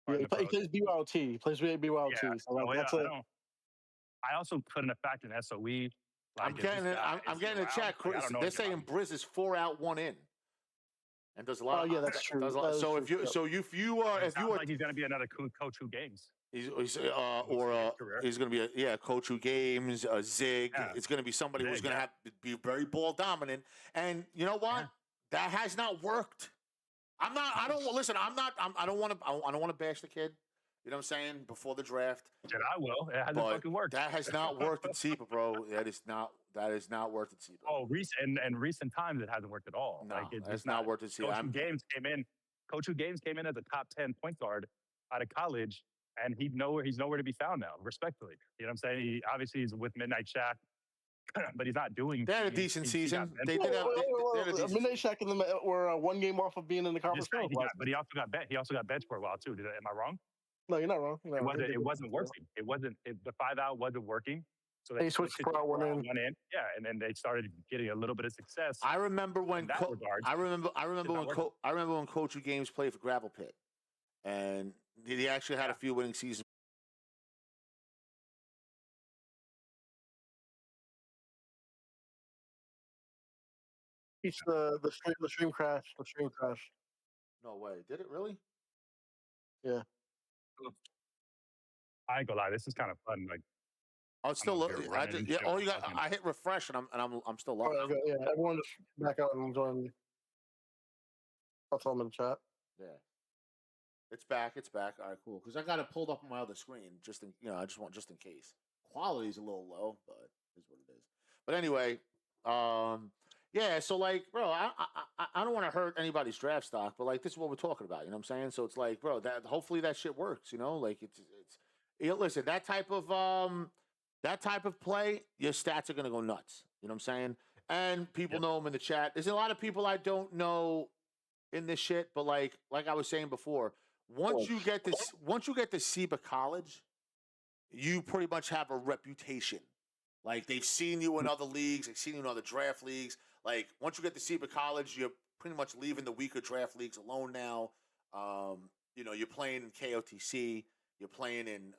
Yeah, he plays BYOT. He plays BYOT. Yeah. So I also put in a fact in SOE. I'm getting a chat. They're saying Briz is 4 out, 1 in, and does a lot. Oh yeah, that's true. If you are like he's going to be another coach who games. He's going to be a coach who games a Zig. Yeah. It's going to be somebody who's going to have to be very ball dominant. And you know what? That has not worked. I don't want to bash the kid. You know what I'm saying? Before the draft. And I will. It hasn't fucking worked. That has not worked in SIBA, bro. That is not worked in SIBA. Oh, recent times it hasn't worked at all. No, it's not worked in SIBA. Coach who games came in as a top 10 point guard out of college, and he's nowhere to be found now, respectfully. You know what I'm saying? He's with Midnight Shack, but he's not doing. They had a decent season. They did have Midnight Shack and them were 1 game off of being in the conference final. But he also got benched for a while too. Am I wrong? No, you're not wrong. It wasn't working. The 5 out wasn't working. So they switched to 1 in. Yeah, and then they started getting a little bit of success. I remember when Coach Who Games played for Gravel Pit, and he actually had a few winning seasons. It's the stream crash. The stream crash. No way. Did it really? Yeah. I ain't gonna lie. This is kind of fun. Like, I was still. I just and shit Oh, while you got. talking. I hit refresh and I'm still Oh, live. okay, yeah. Everyone just back out and enjoy me. I'll tell them in the chat. Yeah. It's back. It's back. All right, cool. Because I got it pulled up on my other screen, just in I just want just in case. Quality's a little low, but is what it is. But anyway, yeah. So like, bro, I don't want to hurt anybody's draft stock, but like, this is what we're talking about. You know what I'm saying? So it's like, bro, that hopefully that shit works. You know, like listen, that type of play, your stats are gonna go nuts. You know what I'm saying? And people know him in the chat. There's a lot of people I don't know in this shit, but like I was saying before, once you get to SIBA college, you pretty much have a reputation. Like they've seen you in other leagues, they've seen you in other draft leagues. Like once you get to SIBA college, you're pretty much leaving the weaker draft leagues alone now. You're playing in KOTC, you're playing in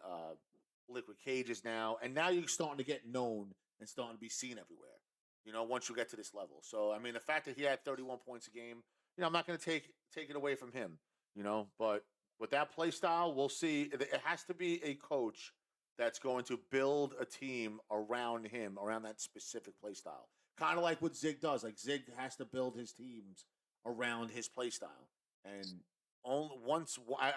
liquid cages now, and now you're starting to get known and starting to be seen everywhere. Once you get to this level. So I mean, the fact that he had 31 points a game, I'm not going to take it away from him. But with that play style, we'll see. It has to be a coach that's going to build a team around him, around that specific play style. Kind of like what Zig does. Like Zig has to build his teams around his play style. And I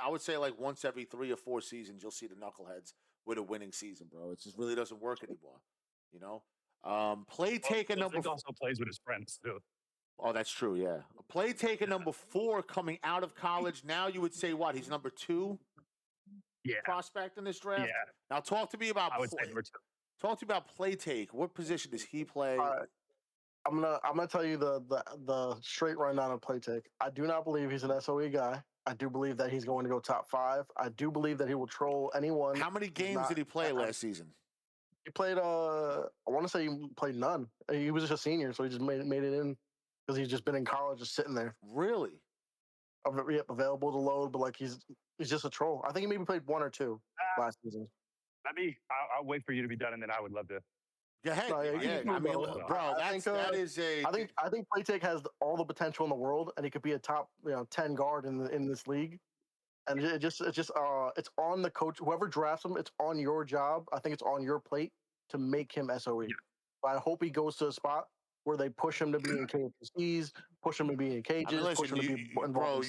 would say like once every 3 or 4 seasons, you'll see the knuckleheads with a winning season, bro. It just really doesn't work anymore. Play taker number. Zig also plays with his friends too. Oh, that's true. Yeah, play taker number 4 coming out of college. Now you would say what? He's number 2. Yeah. Prospect in this draft. Yeah. Now talk to me about. I would say number 2. Talk to me about play take. What position does he play? All right. I'm gonna tell you the straight rundown of play take. I do not believe he's an SOE guy. I do believe that he's going to go top 5. I do believe that he will troll anyone. How many games did he play last season? He played. I want to say he played none. He was just a senior, so he just made it in because he's just been in college, just sitting there. Really? Available to load, but like he's just a troll. I think he maybe played 1 or 2 last season. I'll wait for you to be done, and then I would love to. Go ahead. I mean, bro, I think Playtake has all the potential in the world, and he could be a top 10 guard in this league. And it's on the coach. Whoever drafts him, it's on your job. I think it's on your plate to make him SOE. Yeah. But I hope he goes to a spot where they push him to be in KFCs, push him to be in cages, push him to be involved. Bro,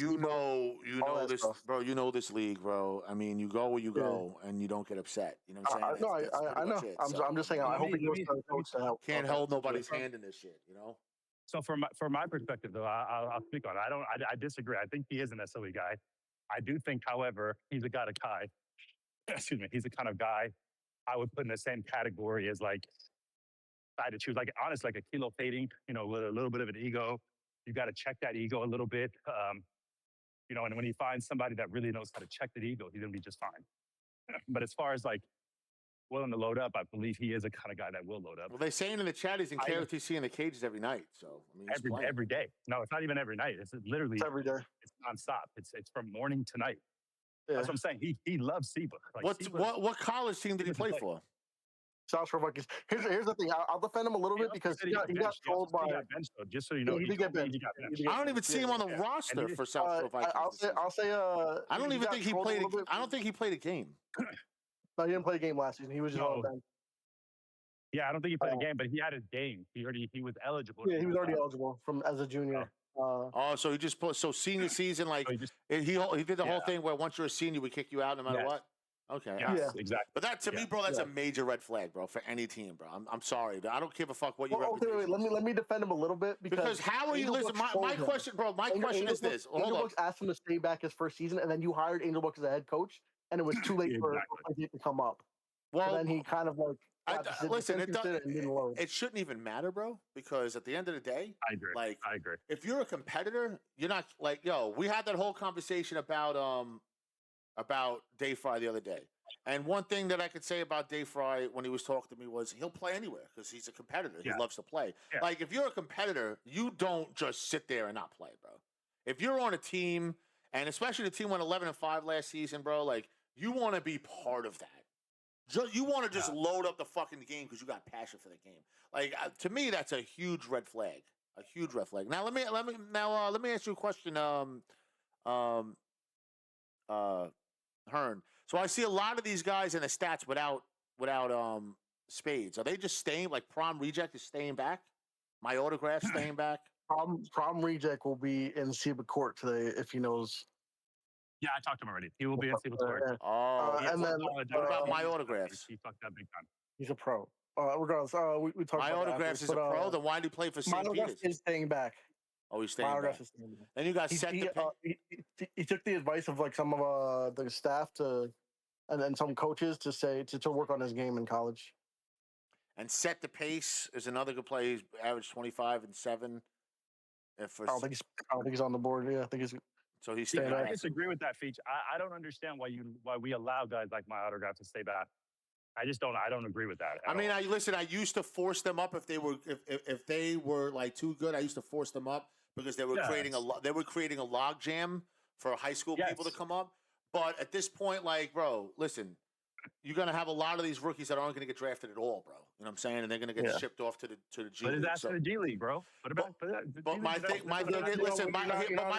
you know this, stuff. Bro. You know this league, bro. I mean, you go where you go, and you don't get upset. You know what I'm saying? I know. I'm just saying. I hope he goes to the coach to help. Can't hold nobody's hand in this shit. So from my perspective, though, I'll speak on it. I disagree. I think he is an SOE guy. I do think, however, he's a kind of guy. Excuse me. He's the kind of guy I would put in the same category as like. I had to choose, like, honest, like a kilo fading, with a little bit of an ego. You got to check that ego a little bit. And when he finds somebody that really knows how to check that ego, he's going to be just fine. But as far as like willing to load up, I believe he is a kind of guy that will load up. Well, they're saying in the chat he's in KOTC in the cages every night. So, I mean, every day. No, it's not even every night. It's literally every day. It's nonstop. It's from morning to night. Yeah. That's what I'm saying. He loves SIBA. Like, what college team did he play for? South Shore Vikings. Here's the thing. I'll defend him a little bit because he got trolled by. Just so you know, he did get benched. I don't even see him on the roster for South Shore Vikings. I'll say. I don't even think he played. I don't think he played a game. No, he didn't play a game last season. He was just on the bench. Yeah, I don't think he played a game, but he had his game. He was eligible. Yeah, he was already eligible as a junior. So he just put senior season like he did the whole thing where once you're a senior we kick you out no matter what. Okay. Yes, exactly. But that to me, bro, that's a major red flag, bro, for any team, bro. I'm sorry. I don't give a fuck what you wait, let me defend him a little bit because how are you listen? My question, bro. My question is this. Angel Books asked him to stay back his first season, and then you hired Angel Books as a head coach, and it was too late for him to come up. Well, so then he kind of like listen. It shouldn't even matter, bro, because at the end of the day, I agree. Like, I agree. If you're a competitor, you're not like we had that whole conversation about Dave Fry the other day. And one thing that I could say about Dave Fry when he was talking to me was he'll play anywhere because he's a competitor. He loves to play. Yeah. Like, if you're a competitor, you don't just sit there and not play, bro. If you're on a team, and especially the team went 11-5 last season, bro, like, you want to be part of that. You want to just load up the fucking game because you got passion for the game. Like, to me, that's a huge red flag. A huge red flag. Now let me ask you a question. Hearn. So I see a lot of these guys in the stats without spades. Are they just staying like prom reject is staying back? My autograph staying back. Prom reject will be in SIBA court today if he knows. Yeah, I talked to him already. He will be in SIBA court. Oh, and then what about my autographs? He fucked up big time. He's a pro. Regardless, we talked my about autographs is a pro. Then why did he play for St. Peter's? Is staying back. Oh, he's staying back. Then you got he took the advice of like some of the staff and then some coaches to say to work on his game in college. And set the pace is another good play. He's averaged 25 and 7. I don't think he's on the board. Yeah, I think he's. So he's staying back. I disagree with that, Feach. I don't understand why we allow guys like my autograph to stay back. I just don't. I don't agree with that. I mean, I used to force them up if they were like too good. I used to force them up because they were creating a log jam for high school people to come up. But at this point, like, bro, listen, you're gonna have a lot of these rookies that aren't gonna get drafted at all, bro. You know what I'm saying? And they're gonna get shipped off to the G League. But that's the G League, bro. But my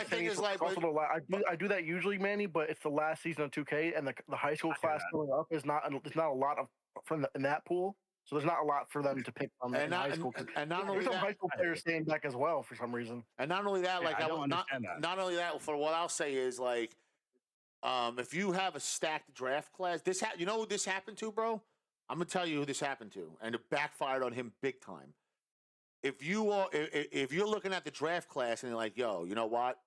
thing is like, I do that usually, Manny. But it's the last season of 2K, and the high school class going up is not a lot of in that pool. So there's not a lot for them to pick from in high school. And not only there's some high school players staying back as well for some reason. And not only that, like not only that, for what I'll say is like, if you have a stacked draft class, you know who this happened to, bro? I'm gonna tell you who this happened to, and it backfired on him big time. If you're looking at the draft class and you're like, yo, you know what?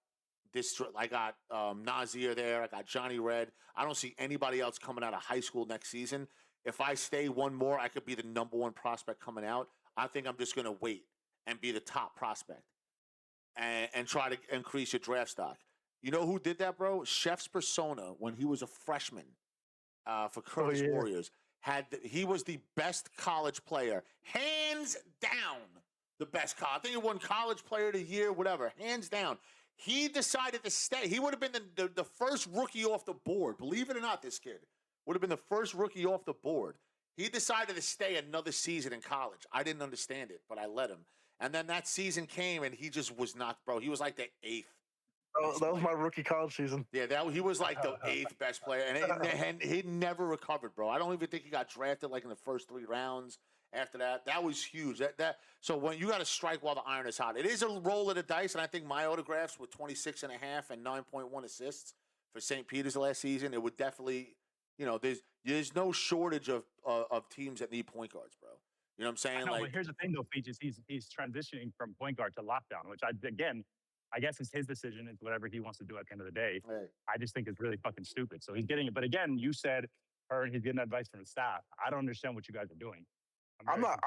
I got Nazir there, I got Johnny Red. I don't see anybody else coming out of high school next season. If I stay one more, I could be the number one prospect coming out. I think I'm just gonna wait and be the top prospect and try to increase your draft stock. You know who did that, bro? Chef's Persona, when he was a freshman for Curtis Warriors, he was the best college player, hands down, the best college. I think he won College Player of the Year, whatever, hands down. He decided to stay. He would have been the first rookie off the board. Believe it or not, this kid would have been the first rookie off the board. He decided to stay another season in college. I didn't understand it, but I let him. And then that season came, and he just was not, bro. He was like the 8th. Oh, that was my rookie college season. Yeah, he was like the 8th best player, and he never recovered, bro. I don't even think he got drafted like in the first 3 rounds. After that was huge. So when you got to strike while the iron is hot, it is a roll of the dice, and I think my autographs with 26.5 and 9.1 assists for St. Peter's last season, it would definitely, you know, there's no shortage of teams that need point guards, bro. You know what I'm saying? But here's the thing, though, Peaches. He's transitioning from point guard to lockdown, which I guess it's his decision. It's whatever he wants to do at the end of the day. Right. I just think it's really fucking stupid. So he's getting it. But again, you said he's getting advice from the staff. I don't understand what you guys are doing. I'm not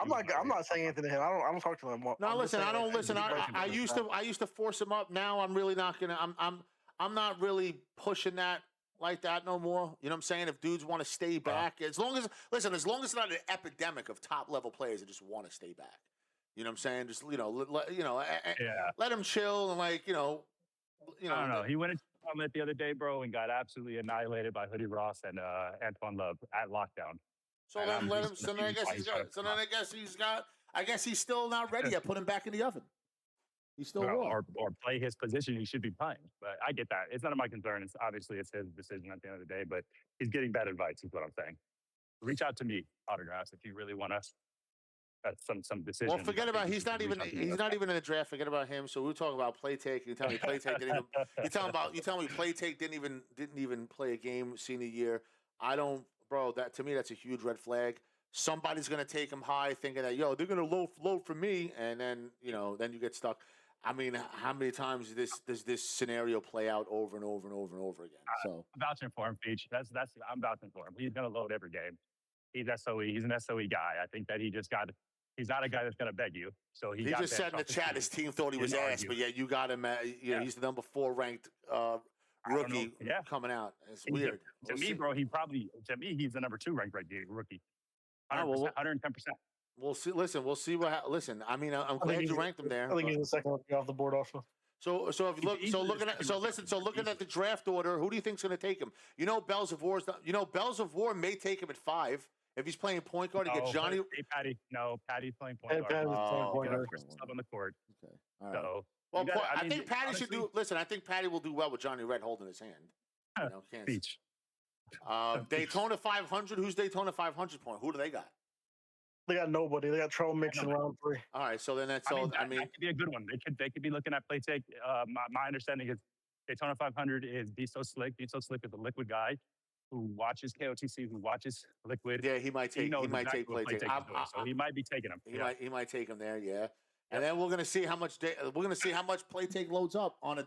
saying anything to him. I don't talk to him. No, listen. I don't listen. I used to force him up. Now I'm really not gonna. I'm not really pushing that like that no more. You know what I'm saying? If dudes want to stay back, as long as it's not an epidemic of top level players that just want to stay back. You know what I'm saying? Just let him chill and I don't know. He went into the tournament the other day, bro, and got absolutely annihilated by Hoodie Ross and Antoine Love at lockdown. So then let him. So then I guess he's still not ready yet. Put him back in the oven. He's still raw. Or play his position he should be playing. But I get that. It's none of my concern. It's his decision at the end of the day. But he's getting bad advice. Is what I'm saying. Reach out to me, autographs, if you really want us. That's some decision. Well, forget about he's not even in the draft. Forget about him. So we're talking about play take. You tell me play take didn't even. You tell me play take didn't even play a game senior year. I don't, bro. That to me that's a huge red flag. Somebody's gonna take him high, thinking that they're gonna load for me, and then you get stuck. I mean, how many times does this scenario play out over and over and over and over again? So I'm vouching for him, Peach. I'm vouching for him. He's gonna load every game. He's SOE. He's an SOE guy. I think that he's not a guy that's gonna beg you. So he just said in the chat his team thought he was ass, but yet you got him at he's the number 4 ranked rookie coming out. It's weird. To me, bro, he's the number 2 ranked rookie. 110%. We'll see. Listen, we'll see listen. I mean, I'm glad you ranked him there. I think he's the second rookie off the board also. So looking at the draft order, who do you think's going to take him? Belzevore may take him at 5. If he's playing point guard, he gets Johnny. Hey, Patty. No, Patty's playing point guard. Patty's playing point guard. Sub on the court. Okay. All right. So, well, I think Patty should do. Listen, I think Patty will do well with Johnny Red holding his hand. You know, Beach. Daytona 500. Who's Daytona 500 point? Who do they got? They got nobody. They got Trell Mix in round 3. All right, so then that's all. That could be a good one. They could be looking at play take. My understanding is Daytona 500 is Be So Slick. Be So Slick is a liquid guy who watches KOTC, who watches Liquid. Yeah, he might take play take. So he might be taking him. He might take him there. Yeah, and then we're gonna see how much play take loads up on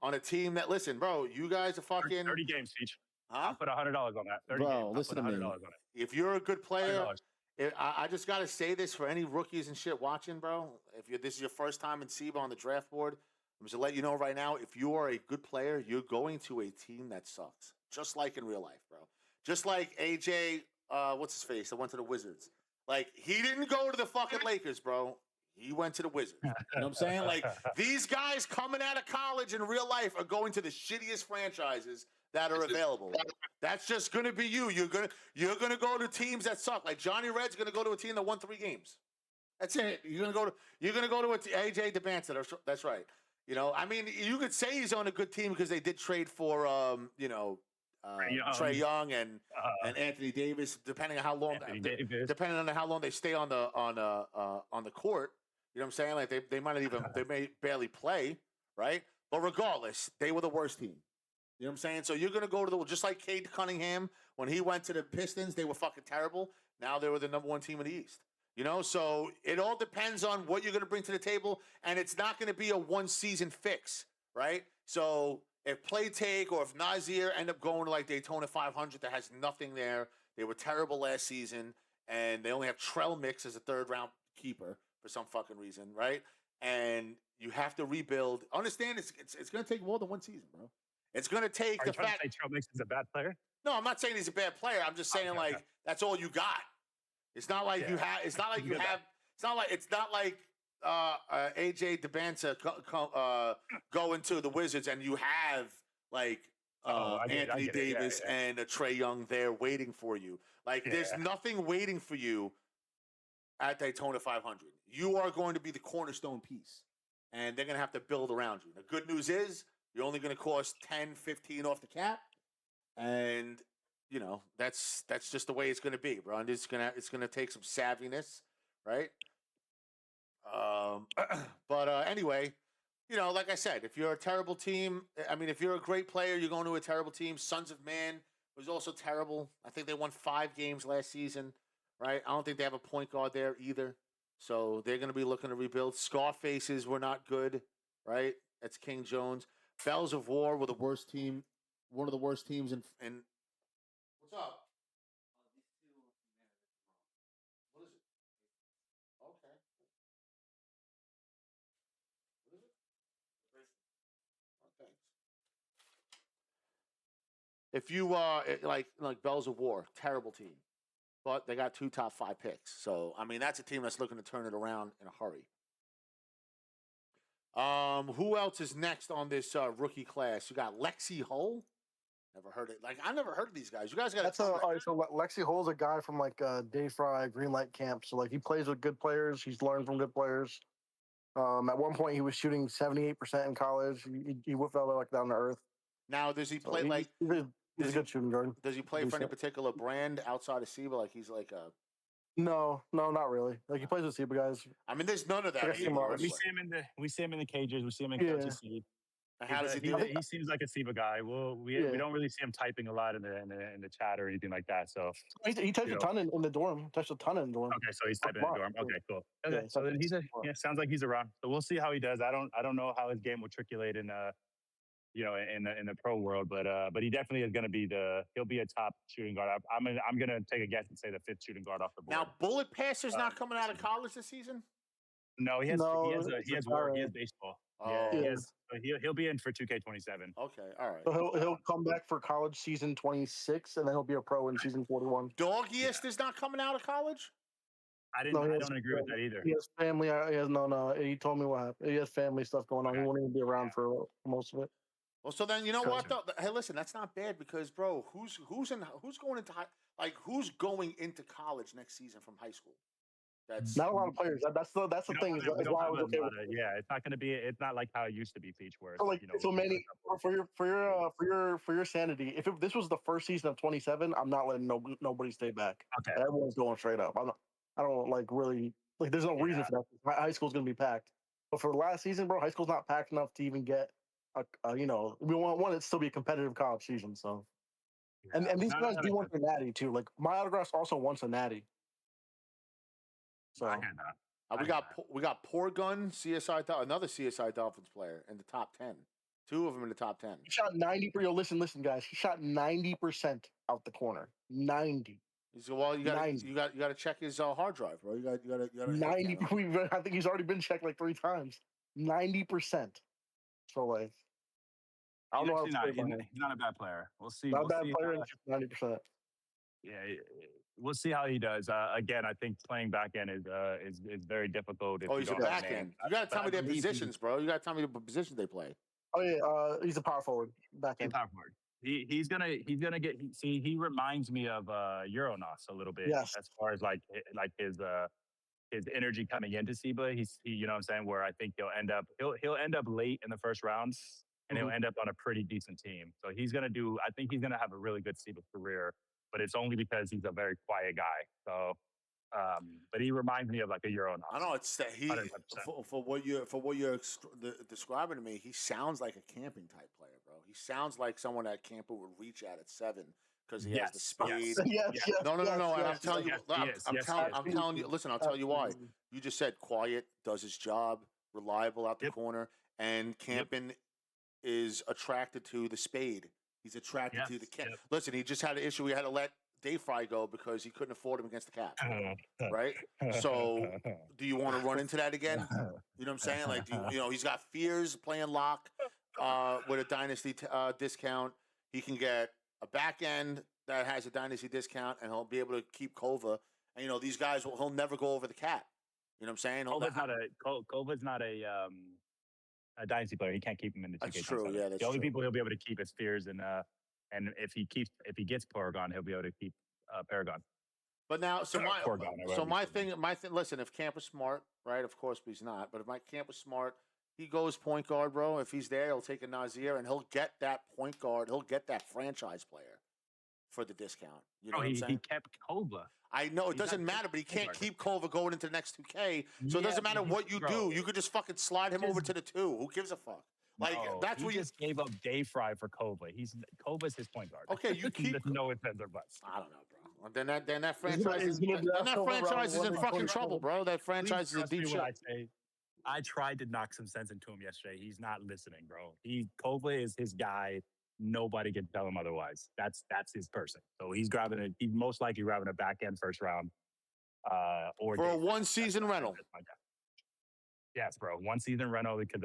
a team that. Listen, bro, you guys are fucking 30 games each. Huh? I'll put $100 on that. 30 bro, games. listen to me. If you're a good player, I just gotta say this for any rookies and shit watching, bro. If this is your first time in SIBA on the draft board, I'm just gonna let you know right now. If you are a good player, you're going to a team that sucks. Just like in real life, bro. Just like AJ, what's his face? that went to the Wizards. Like, he didn't go to the fucking Lakers, bro. He went to the Wizards. You know what I'm saying? Like, these guys coming out of college in real life are going to the shittiest franchises that are available. That's just gonna be you. You're gonna go to teams that suck. Like Johnny Red's gonna go to a team that won 3 games. That's it. You're gonna go to AJ DeBanza. That's right. You know, I mean, you could say he's on a good team because they did trade for, Trey Young and Anthony Davis, depending on how long they stay on the court. You know what I'm saying? Like they may barely play, right? But regardless, they were the worst team. You know what I'm saying? So you're gonna go to just like Cade Cunningham when he went to the Pistons, they were fucking terrible. Now they were the number 1 team in the East. You know, so it all depends on what you're going to bring to the table, and it's not going to be a 1-season fix, right? So if play take or if Nazir end up going to like Daytona 500 that has nothing there, they were terrible last season, and they only have Trell Mix as a 3rd-round keeper for some fucking reason, right? And you have to rebuild. Understand, it's going to take more than 1 season, bro. It's going to take the fact. To say Trell Mix is a bad player? No, I'm not saying he's a bad player. I'm just saying that's all you got. It's not like you have. It's not like you have. It's not like AJ DeBanza go into the Wizards and you have like Anthony Davis and a Trey Young there waiting for you. Like there's nothing waiting for you at Daytona 500. You are going to be the cornerstone piece, and they're going to have to build around you. The good news is you're only going to cost 10, 15 off the cap, and you know, that's just the way it's going to be, bro. And it's gonna take some savviness, right? But anyway, you know, like I said, if you're a terrible team, if you're a great player, you're going to a terrible team. Sons of Man was also terrible. I think they won 5 games last season, right? I don't think they have a point guard there either. So they're going to be looking to rebuild. Scarfaces were not good, right? That's King Jones. Bells of War were the worst team, one of the worst teams in what's up? What is it? Okay. What is it? Oh, thanks. If you like Bells of War, terrible team, but they got 2 top 5 picks. So I mean, that's a team that's looking to turn it around in a hurry. Who else is next on this rookie class? You got Lexi Hull. Never heard it. Like I never heard of these guys. You guys got. So Lexi Hull's a guy from like Day Fry Greenlight Camp. So like he plays with good players. He's learned from good players. At one point he was shooting 78% in college. He fell like down to earth. Now does he play He's a good shooting guard. Does he play for any particular brand outside of SIBA? Like he's like a. No, not really. Like he plays with SIBA guys. I mean, there's none of that. We see him in the cages. We see him in KOTC. How does he do it? He seems like a SIBA guy. We don't really see him typing a lot in the chat or anything like that. So he types a ton in the dorm. Types a ton in the dorm. Okay, so he's typing in the dorm. Okay, cool. Okay, so then sounds like he's around. So we'll see how he does. I don't know how his game will triculate in in the pro world, but he definitely is going to be he'll be a top shooting guard. I'm going to take a guess and say the 5th shooting guard off the board. Now, Bullet Passer's not coming out of college this season? No, he has baseball. He'll be in for 2K27. Okay, all right. So he'll come back for college season 26, and then he'll be a pro in season 41. Doggiest is not coming out of college? I don't agree with that either. He has family. He told me what happened. He has family stuff going on. He won't even be around for most of it. Well, so then you know what though? Hey, listen, that's not bad because, bro, who's going into who's going into college next season from high school? That's not a lot of players. That's the thing. Is why I was okay with it. Yeah, it's not going to be. It's not like how it used to be, Peach, where So, like, so Manny, for your sanity, if this was the first season of 27, I'm not letting nobody stay back. Okay. Everyone's going straight up. I don't like really like. There's no reason for that. High school's going to be packed. But for the last season, bro, high school's not packed enough to even get we want it to still be a competitive college season. So, and these guys do want the natty too. Like my autographs also wants a natty. So we got Poor Gun, another CSI Dolphins player in the top 10. Two of them in the top 10. He shot 90%. Listen, guys. He shot 90% out the corner. 90. So, well, you got to check his hard drive, bro. You got to 90. I think he's already been checked like 3 times. 90%. So like, I don't know. He's not a bad player. We'll see. Not a bad player. 90%. Yeah, we'll see how he does. Again, I think playing back end is very difficult. He's a back end. You got to tell me their positions, bro. You got to tell me the positions they play. Oh yeah, he's a power forward. Back end. Power forward. He's gonna get. See, he reminds me of Euronos a little bit. Yes. As far as like his energy coming into SIBA. You know what I'm saying, where I think he'll end up late in the first rounds and he'll end up on a pretty decent team. So I think he's gonna have a really good SIBA career, but it's only because he's a very quiet guy. So but he reminds me of like a Euronos. I know it's that he for what you're describing to me, he sounds like a camping type player, bro. He sounds like someone that camper would reach at 7 because he has the speed. Yes. No. And I'm telling you, I'm telling you. Listen, I'll tell you why. You just said quiet, does his job, reliable out the corner, and camping is attracted to the spade. He's attracted to the camp. Listen, he just had an issue. We had to let Dave Fry go because he couldn't afford him against the cap, right? So, do you want to run into that again? You know what I'm saying? Like, he's got fears playing lock with a dynasty discount. He can get a back end that has a dynasty discount, and he'll be able to keep Kova. And these guys he'll never go over the cap. You know what I'm saying? Kova's not a dynasty player. He can't keep him in the 2K. That's true. Yeah, that's the only true. people he'll be able to keep is Fears and if he gets Paragon, he'll be able to keep Paragon. But now, my thing. Listen, if Camp is smart, right? Of course, he's not. But if my Camp is smart, he goes point guard, bro. If he's there, he'll take a Nazir and he'll get that point guard. He'll get that franchise player for the discount. You know what I'm saying? He kept Kova. I know it doesn't matter, but he can't keep Kova going into the next 2K. So it doesn't matter what you do. You could just fucking slide him over to the 2. Who gives a fuck? Like that's what he just gave up Dave Fry for Kova. Kova's his point guard. Okay, you keep no ifs or buts. I don't know, bro. Then that franchise is in fucking trouble, bro. That franchise is in deep shit. I tried to knock some sense into him yesterday. He's not listening, bro. Kova is his guy. Nobody can tell him otherwise. That's his person. So he's most likely grabbing a back end first round. Or for a 1 season rental. Yes, bro. 1 season rental because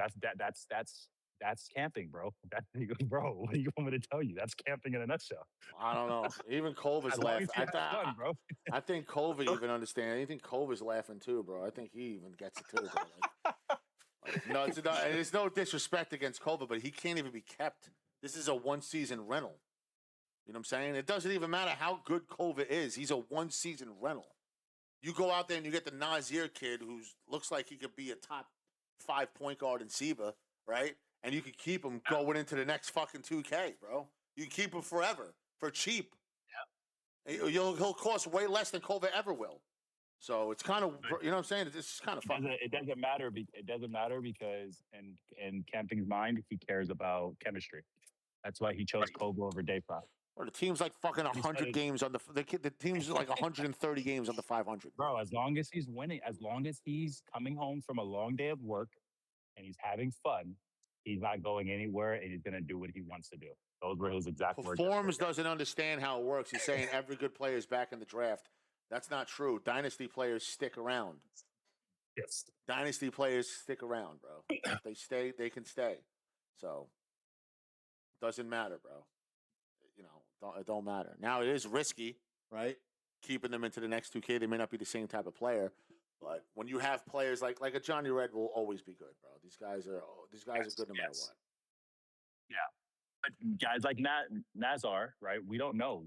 that's camping, bro. Bro, what do you want me to tell you? That's camping in a nutshell. I don't know. Even Kova's laughing. I think Kova even understands. I think Kova's laughing too, bro. I think he even gets it too, bro. It's no disrespect against Kova, but he can't even be kept. This is a 1 season rental. You know what I'm saying? It doesn't even matter how good Kova is. He's a 1 season rental. You go out there and you get the Nazir kid who looks like he could be a top 5 point guard in SIBA, right? And you can keep him going into the next fucking 2K, bro. You can keep him forever for cheap. Yeah. He'll cost way less than Kova ever will. So it's kind of, you know what I'm saying? It's kind of fun. It doesn't matter. It doesn't matter because in Camping's mind, he cares about chemistry. That's why he chose Kova over Dave Fry. Or the team's like fucking 100 games on the team's like 130 games on the 500. Bro, as long as he's winning, as long as he's coming home from a long day of work and he's having fun, he's not going anywhere and he's going to do what he wants to do. Those were his exact words. Forms doesn't understand how it works. He's saying every good player is back in the draft. That's not true. Dynasty players stick around. Yes. Dynasty players stick around, bro. If they stay, they can stay. So, doesn't matter, bro. It don't matter. Now, it is risky, right? Keeping them into the next 2K. They may not be the same type of player. But when you have players like a Johnny Red will always be good, bro. These guys are good no matter what. Yeah. But guys like Nazar, right? We don't know.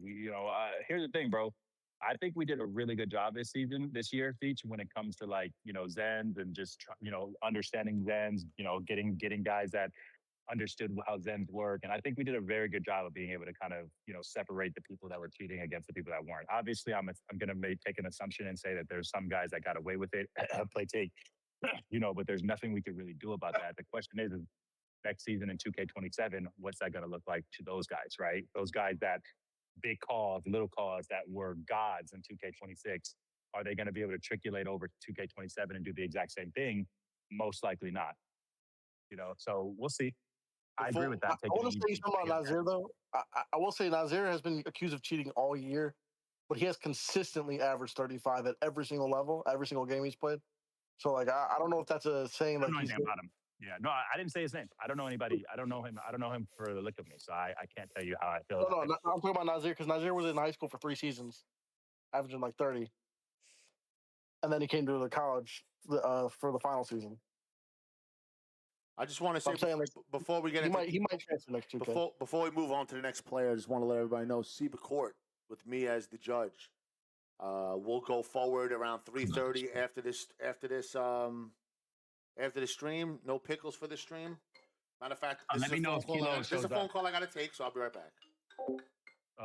Here's the thing, bro. I think we did a really good job this year, Feach, when it comes to like Zens and just understanding Zens. Getting guys that understood how Zens work, and I think we did a very good job of being able to kind of separate the people that were cheating against the people that weren't. Obviously, I'm going to take an assumption and say that there's some guys that got away with it, play take, but there's nothing we could really do about that. The question is next season in 2K27, what's that going to look like to those guys, right? Those guys that big calls, little calls that were gods in 2K26, are they going to be able to triculate over 2K27 and do the exact same thing? Most likely not. So we'll see. I agree with that. I want to say something about Nazir, though. I will say Nazir has been accused of cheating all year, but he has consistently averaged 35 at every single level, every single game he's played. So, like, I don't know if that's a saying. I don't know anything about him. Yeah, no, I didn't say his name. I don't know anybody. I don't know him. I don't know him for the look of me, so I can't tell you how I feel. No, I'm talking about Nazir because Nazir was in high school for 3 seasons, averaging like 30, and then he came to the college for the final season. I just want to say before we get he might transfer next 2K. Before we move on to the next player, I just want to let everybody know SIBA Court with me as the judge. We'll go forward around 3:30 after this stream. No pickles for the stream. Matter of fact, let me know if Kilo shows up. There's a phone call I got to take, so I'll be right back.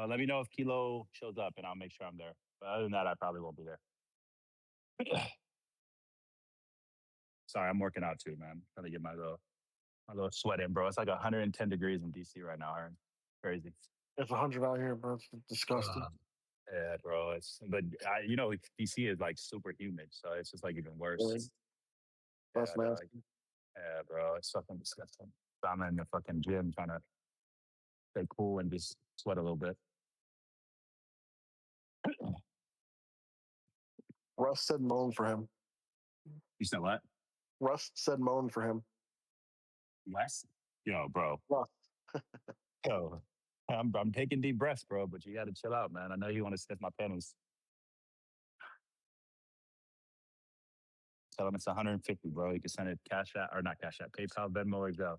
Let me know if Kilo shows up, and I'll make sure I'm there. But other than that, I probably won't be there. Sorry, I'm working out too, man. Trying to get my little sweat in, bro. It's like 110 degrees in DC right now, Aaron. Crazy. It's 100 out here, bro. It's disgusting. Yeah, bro. DC is like super humid, so it's just like even worse. Really? That's nasty. Yeah, bro. It's fucking disgusting. So I'm in the fucking gym trying to stay cool and just sweat a little bit. Russ said moan for him. You said what? Russ said moan for him. Wes? Yo, bro. Russ. Yo, I'm taking deep breaths, bro, but you got to chill out, man. I know you want to sniff my panties. Tell him it's 150, bro. You can send it Cash App, or not Cash App, PayPal, Venmo, or Zelle.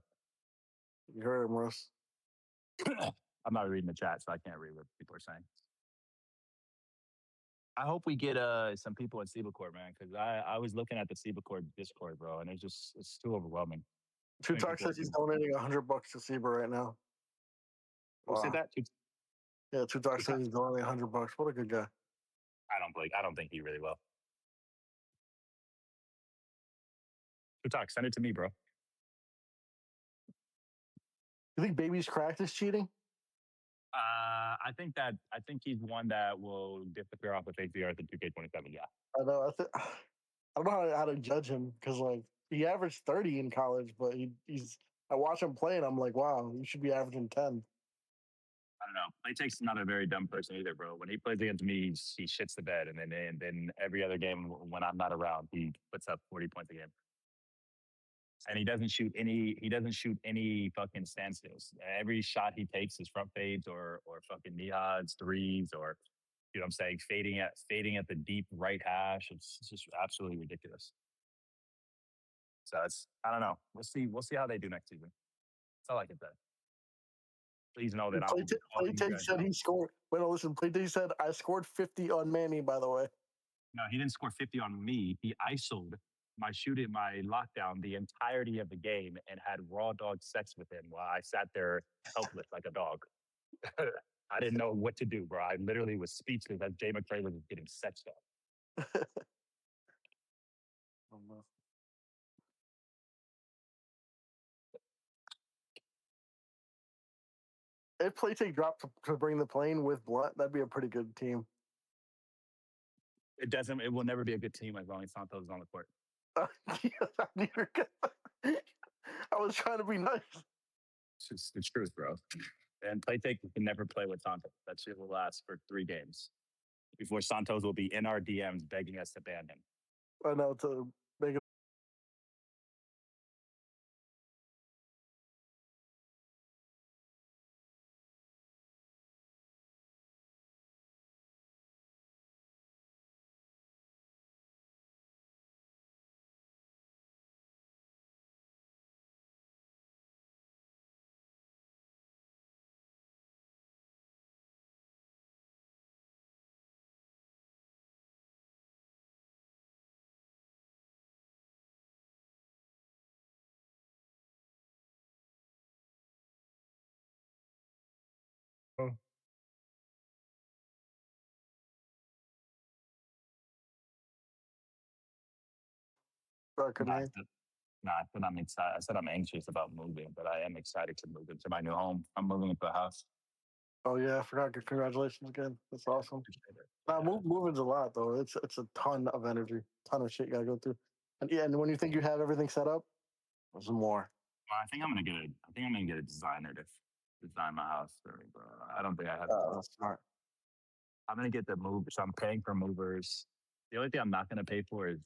You heard him, Russ. I'm not reading the chat, so I can't read what people are saying. I hope we get some people at SIBA Court, man, because I was looking at the SIBA Court Discord, bro, and it's too overwhelming. Two Talk says he's donating $100 to SIBA right now. Who said that? Yeah, Two Talk says he's donating $100. What a good guy. I don't think he really will. Two Talk, send it to me, bro. You think Baby's Cracked is cheating? I think he's one that will disappear off of ACR to 2K27. Yeah, I know. I don't know how to judge him because like he averaged 30 in college, but he's. I watch him play and I'm like, wow, you should be averaging 10. I don't know. Playtake's not a very dumb person either, bro. When he plays against me, he shits the bed, and then every other game when I'm not around, he puts up 40 points a game. And he doesn't shoot any fucking standstills. Every shot he takes is front fades or fucking knee odds, threes, or what I'm saying, fading at the deep right hash. It's just absolutely ridiculous. So I don't know. We'll see how they do next season. That's all I can say. Please know that Playtake said he scored. Wait, no, listen. Playtake said I scored 50 on Manny. By the way, no, he didn't score 50 on me. He ISO'd my lockdown the entirety of the game and had raw dog sex with him while I sat there helpless like a dog. I didn't know what to do, bro. I literally was speechless as Jay McCray was getting sexed up. If Playtake dropped to bring the plane with Blunt, that'd be a pretty good team. It will never be a good team as long as Santos is on the court. I was trying to be nice. It's just the truth, bro. And Playtake can never play with Santos. That shit will last for 3 games before Santos will be in our DMs begging us to ban him. I know, to make it I said I'm excited. I said I'm anxious about moving, but I am excited to move into my new home. I'm moving into a house. Oh yeah, I forgot. Congratulations again. That's awesome. Moving's a lot though. It's a ton of energy, ton of shit you gotta go through. And yeah, and when you think you have everything set up, there's more. Well, I think I'm gonna get a designer to design my house for me, bro. I don't think I have. That's smart. I'm gonna get the movers. So I'm paying for movers. The only thing I'm not gonna pay for is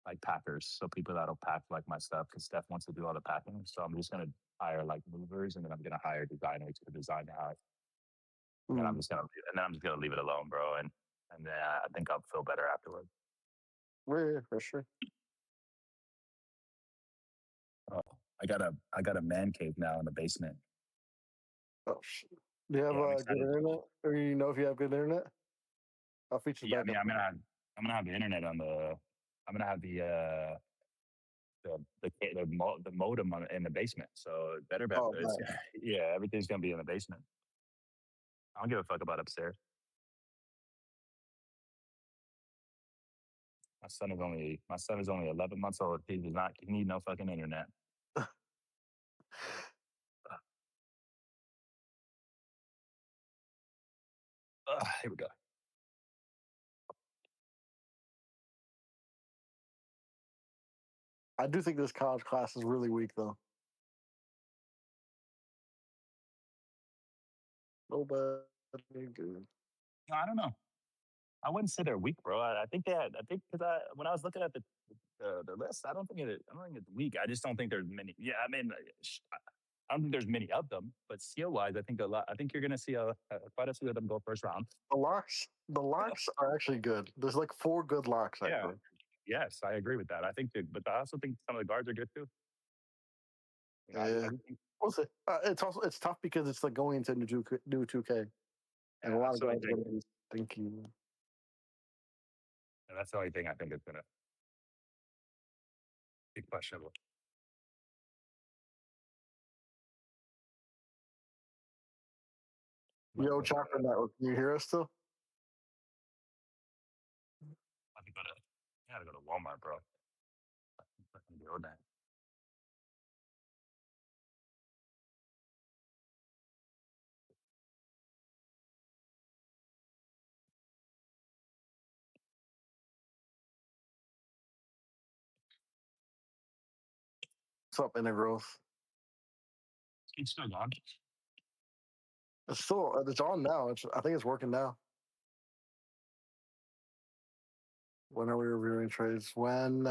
like packers. So people that'll pack like my stuff because Steph wants to do all the packing. So I'm just gonna hire like movers, and then I'm gonna hire designers to design the house. And then I'm just gonna leave it alone, bro. And then I think I'll feel better afterwards. Yeah, for sure. Oh, I got a man cave now in the basement. Oh shit. Do you have good internet? Or you know if you have good internet? I'll feature Yeah, back up. I'm gonna have the internet on the. I'm gonna have the modem in the basement. So better bet. Nice. Yeah, everything's gonna be in the basement. I don't give a fuck about upstairs. My son is only 11 months old. He need no fucking internet. Here we go. I do think this college class is really weak though. Nobody good. No, I don't know. I wouldn't say they're weak, bro. I think because when I was looking at the list, I don't think it's weak. I just don't think there's many. Yeah, I mean, I don't think there's many of them, but skill wise, I think a lot. I think you're going to see quite a few of them go first round. The locks are actually good. There's like 4 good locks. Yeah. Yes, I agree with that. But I also think some of the guards are good too. You know, Yeah. It's tough because it's like going into new 2K, and a lot of guys are going to be stinky. And that's the only thing I think is going to be questionable. Yo, Chopper Network, can you hear us still? I gotta go to Walmart, bro. Fucking do that. What's up, Intergrowth? It's still on. It's on now. I think it's working now. When are we reviewing trades? When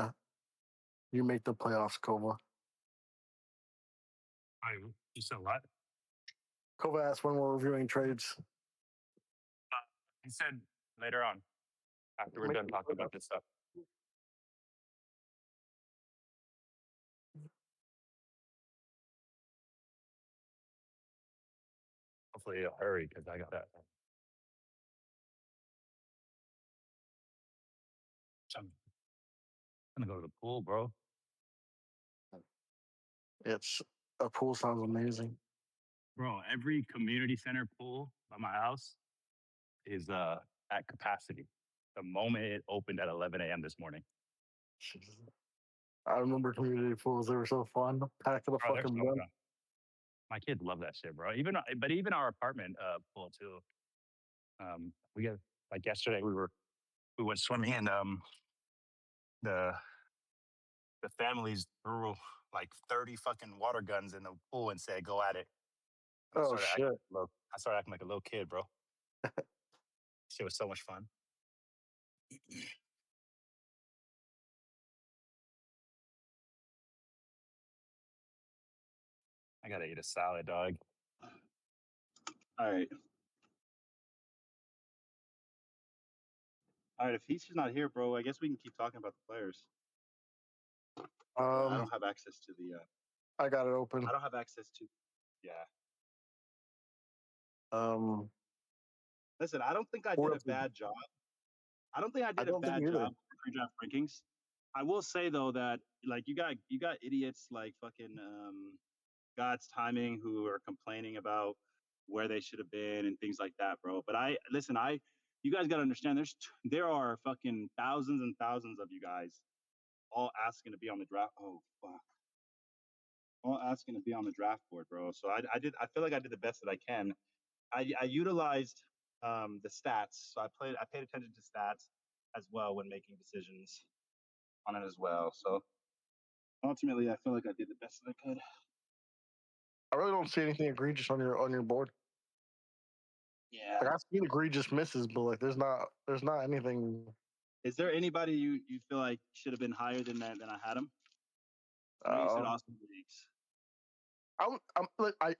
you make the playoffs, Kova. You still alive? Kova asked when we're reviewing trades. He said later on, after we're done talking about this stuff. Hopefully he'll hurry because I got that. I'm gonna go to the pool, bro. A pool sounds amazing. Bro, every community center pool by my house is at capacity. The moment it opened at 11 a.m. this morning. I remember community pools; they were so fun. Packed to the fucking brim. My kids love that shit, bro. Even our apartment pool too. We get like yesterday we went swimming and the families threw like 30 fucking water guns in the pool and said, "Go at it." Oh shit! I started acting like a little kid, bro. Shit was so much fun. I gotta eat a salad, dog. All right. If he's not here, bro, I guess we can keep talking about the players. I don't have access to the. I got it open. I don't have access to. Yeah. Listen, I don't think I did a bad job. I don't think I did a bad job with pre-draft rankings. I will say though that like you got idiots like fucking God's timing who are complaining about where they should have been and things like that, bro. But you guys got to understand there are fucking thousands and thousands of you guys all asking to be on the draft. Oh fuck. All asking to be on the draft board, bro. So I feel like I did the best that I can. I utilized the stats. So I paid attention to stats as well when making decisions on it as well. So ultimately, I feel like I did the best that I could. I really don't see anything egregious on your board. Yeah, like, I see egregious misses, but like there's not anything. Is there anybody you feel like should have been higher than that than I had him? I know you said Austin Reeves.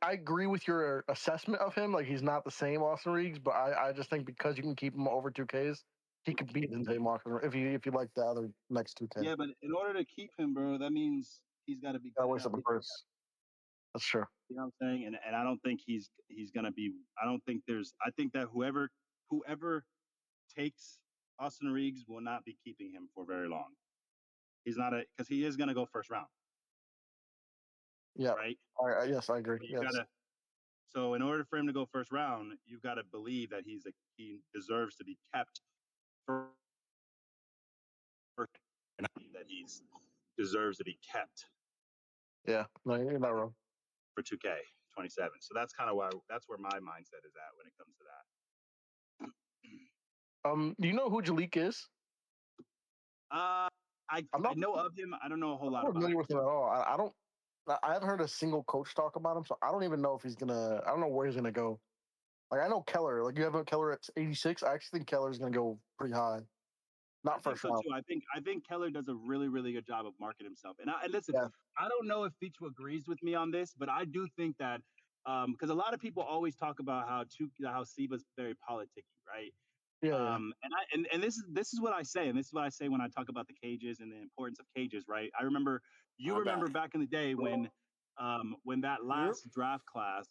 I agree with your assessment of him. Like he's not the same Austin Reeves, but I just think because you can keep him over 2Ks, he could beat the same Austin if you like the other next 2K. Yeah, but in order to keep him, bro, that means he's got to be. Gotta waste up a first. That's true. You know what I'm saying? And I don't think he's gonna be. I don't think there's. I think that whoever takes Austin Reeves will not be keeping him for very long. He's not because he is gonna go first round. Yeah. Right. Yes, I agree. You gotta. So in order for him to go first round, you've got to believe that he deserves to be kept for that he deserves to be kept. Yeah, no, you're not wrong. For 2K27. So that's kind of where my mindset is at when it comes to that. Do you know who Jalik is? I know of him. I don't know a whole lot about him. I'm not familiar with him at all. I haven't heard a single coach talk about him, so I don't even know if he's gonna. I don't know where he's gonna go. Like I know Keller. Like you have Keller at 86. I actually think Keller's gonna go pretty high. Not first round. Too. I think Keller does a really, really good job of marketing himself. And listen, I don't know if Feature agrees with me on this, but I do think that because a lot of people always talk about how SIBA's very politicky, right? Yeah. And this is what I say, and this is what I say when I talk about the cages and the importance of cages, right? I remember back in the day when that last draft class,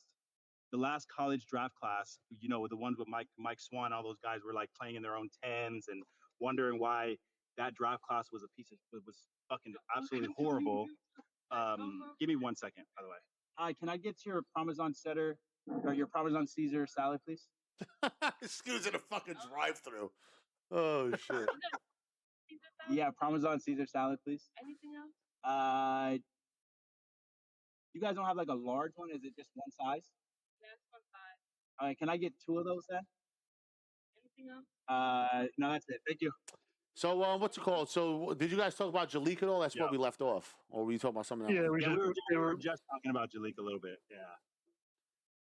the last college draft class, you know, the ones with Mike Swan, all those guys were like playing in their own tens and wondering why that draft class was was fucking absolutely horrible. Give me 1 second, by the way. Hi, can I get your Parmesan Cheddar or your Parmesan Caesar salad, please? Excuse in a fucking drive-through. Oh shit. Yeah, Parmesan Caesar salad, please. Anything else? You guys don't have like a large one? Is it just one size? Yeah, it's one size. All right, can I get 2 of those then? Anything else? No, that's it. Thank you. So, what's it called? So, did you guys talk about Jalik at all? That's where we left off, or were you talking about something else? Yeah, we were just talking about Jalik a little bit. Yeah.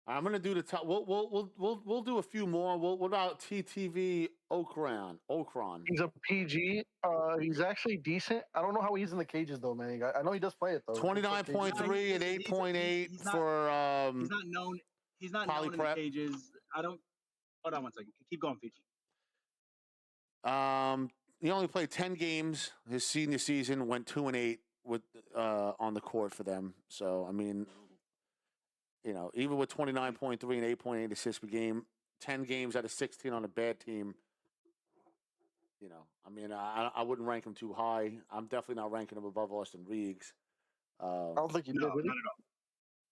I'm gonna do the top. We'll do a few more. What about TTV Okran? He's a PG. He's actually decent. I don't know how he's in the cages though, man. I know he does play it though. 29.3 and 8.8 for. He's not known. He's not known in the cages. I don't. Hold on 1 second. Keep going, Feature. He only played 10 games his senior season. Went 2-8 with on the court for them. So I mean, you know, even with 29.3 and 8.8 assists per game, 10 games out of 16 on a bad team. You know, I mean, I wouldn't rank him too high. I'm definitely not ranking him above Austin Reeves. I don't think you did, not at all.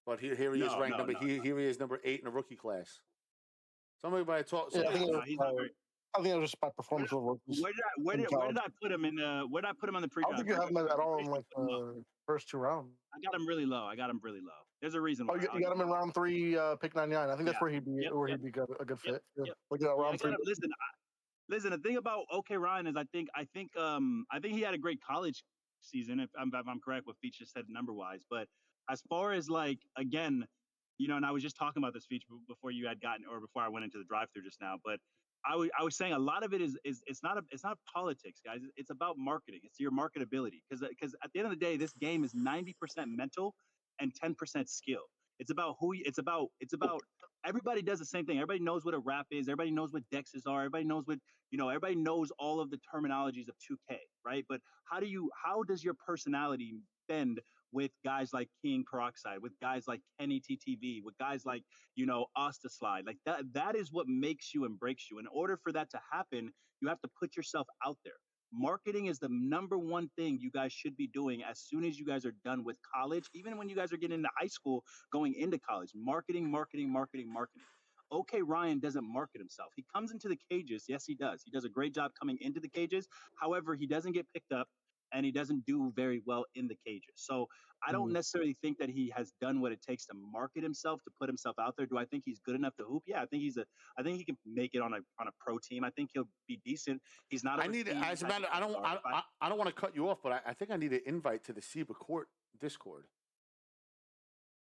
But here he is ranked here he is number 8 in the rookie class. Somebody by talk. Yeah, I think it was just by performance over. Where did I put him in the? Where did I put him on the pre-draft? I don't think you have him at all in like the first 2 rounds. I got him really low. There's a reason why. You got him in round 3, pick 99. I think that's where he'd be. He'd be a good fit. Look at round 3. Listen. The thing about OK Ryan is I think he had a great college season. If I'm correct, what Feature said number wise, but as far as like again, you know, and I was just talking about this Feature before you had gotten or before I went into the drive-through just now, but. I was saying a lot of it is it's not politics, guys. It's about marketing. It's your marketability because at the end of the day, this game is 90% mental and 10% skill. It's about it's about everybody does the same thing. Everybody knows what a rap is. Everybody knows what dexes are. Everybody knows everybody knows all of the terminologies of 2K, right? But how does your personality bend with guys like King Peroxide, with guys like Kenny TTV, with guys like, Ostaslide? Like that is what makes you and breaks you. In order for that to happen, you have to put yourself out there. Marketing is the number one thing you guys should be doing as soon as you guys are done with college, even when you guys are getting into high school, going into college. Marketing. OK Ryan doesn't market himself. He comes into the cages. Yes, he does. He does a great job coming into the cages. However, he doesn't get picked up. and he doesn't do very well in the cages. So I don't necessarily think that he has done what it takes to market himself, to put himself out there. Do I think he's good enough to hoop? Yeah, I think he can make it on a pro team. I think he'll be decent. He's not. As a matter, I don't want to cut you off, but I think I need an invite to the SIBA Court Discord.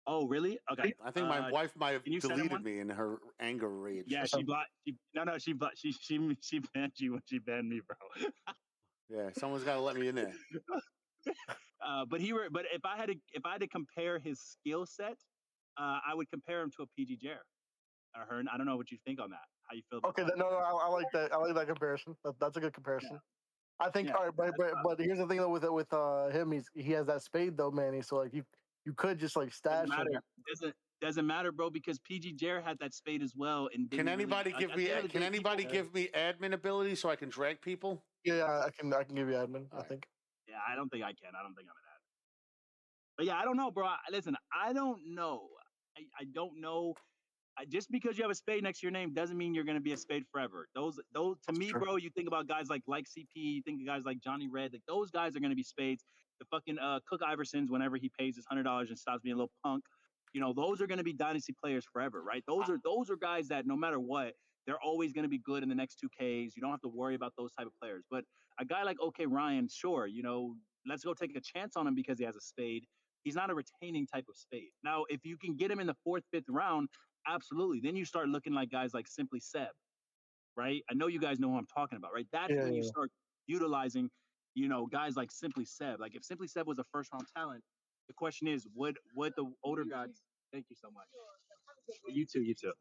Oh, really? Okay. I think my wife might have deleted me in her anger rage. Yeah, she banned you when she banned me, bro. Yeah, someone's got to let me in there. But if I had to compare his skill set, I would compare him to a PG Jer. Hearn, I don't know what you think on that. How you feel about that? No, I like that. I like that comparison. That's a good comparison. Yeah. I think. Yeah, all right, but here's the thing though with him, he has that spade though, Manny. So like you could just like stash him. Doesn't matter, bro, because PG Jer had that spade as well. And can anybody give me admin ability so I can drag people? Yeah, I can give you admin. I think. Yeah, I don't think I can. I don't think I'm an admin. But yeah, I don't know, bro. Listen, I don't know. I don't know. Just because you have a spade next to your name doesn't mean you're going to be a spade forever. Those to me, bro, you think about guys like CP, you think of guys like Johnny Red, like those guys are going to be spades. The fucking Cook Iversons, whenever he pays his $100 and stops being a little punk, those are going to be dynasty players forever, right? Those are guys that no matter what, they're always going to be good in the next 2Ks. You don't have to worry about those type of players. But a guy like OK Ryan, sure, let's go take a chance on him because he has a spade. He's not a retaining type of spade. Now, if you can get him in the 4th, 5th round, absolutely. Then you start looking like guys like Simply Seb, right? I know you guys know who I'm talking about, right? That's when you start utilizing, guys like Simply Seb. Like if Simply Seb was a 1st-round talent, the question is, would the older gods? Thank you so much. You too.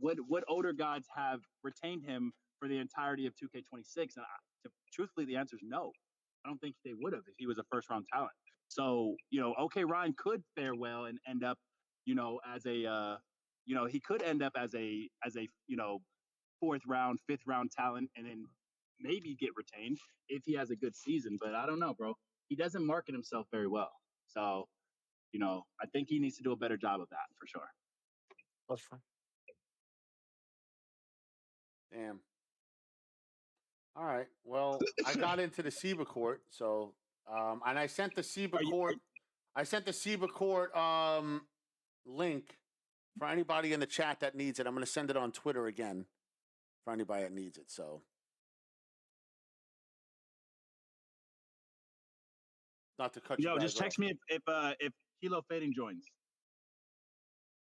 Would older gods have retained him for the entirety of 2K26? And truthfully, the answer is no. I don't think they would have if he was a 1st-round talent. So OK Ryan could fare well and end up, as a he could end up as a 4th round, 5th round talent, and then maybe get retained if he has a good season. But I don't know, bro. He doesn't market himself very well. So, I think he needs to do a better job of that for sure. That's fine. Damn. All right. Well, I got into the SIBA court, so and I sent the SIBA court. I sent the SIBA court link for anybody in the chat that needs it. I'm going to send it on Twitter again for anybody that needs it. So, not to cut you. Just text me if Kilo Fading joins.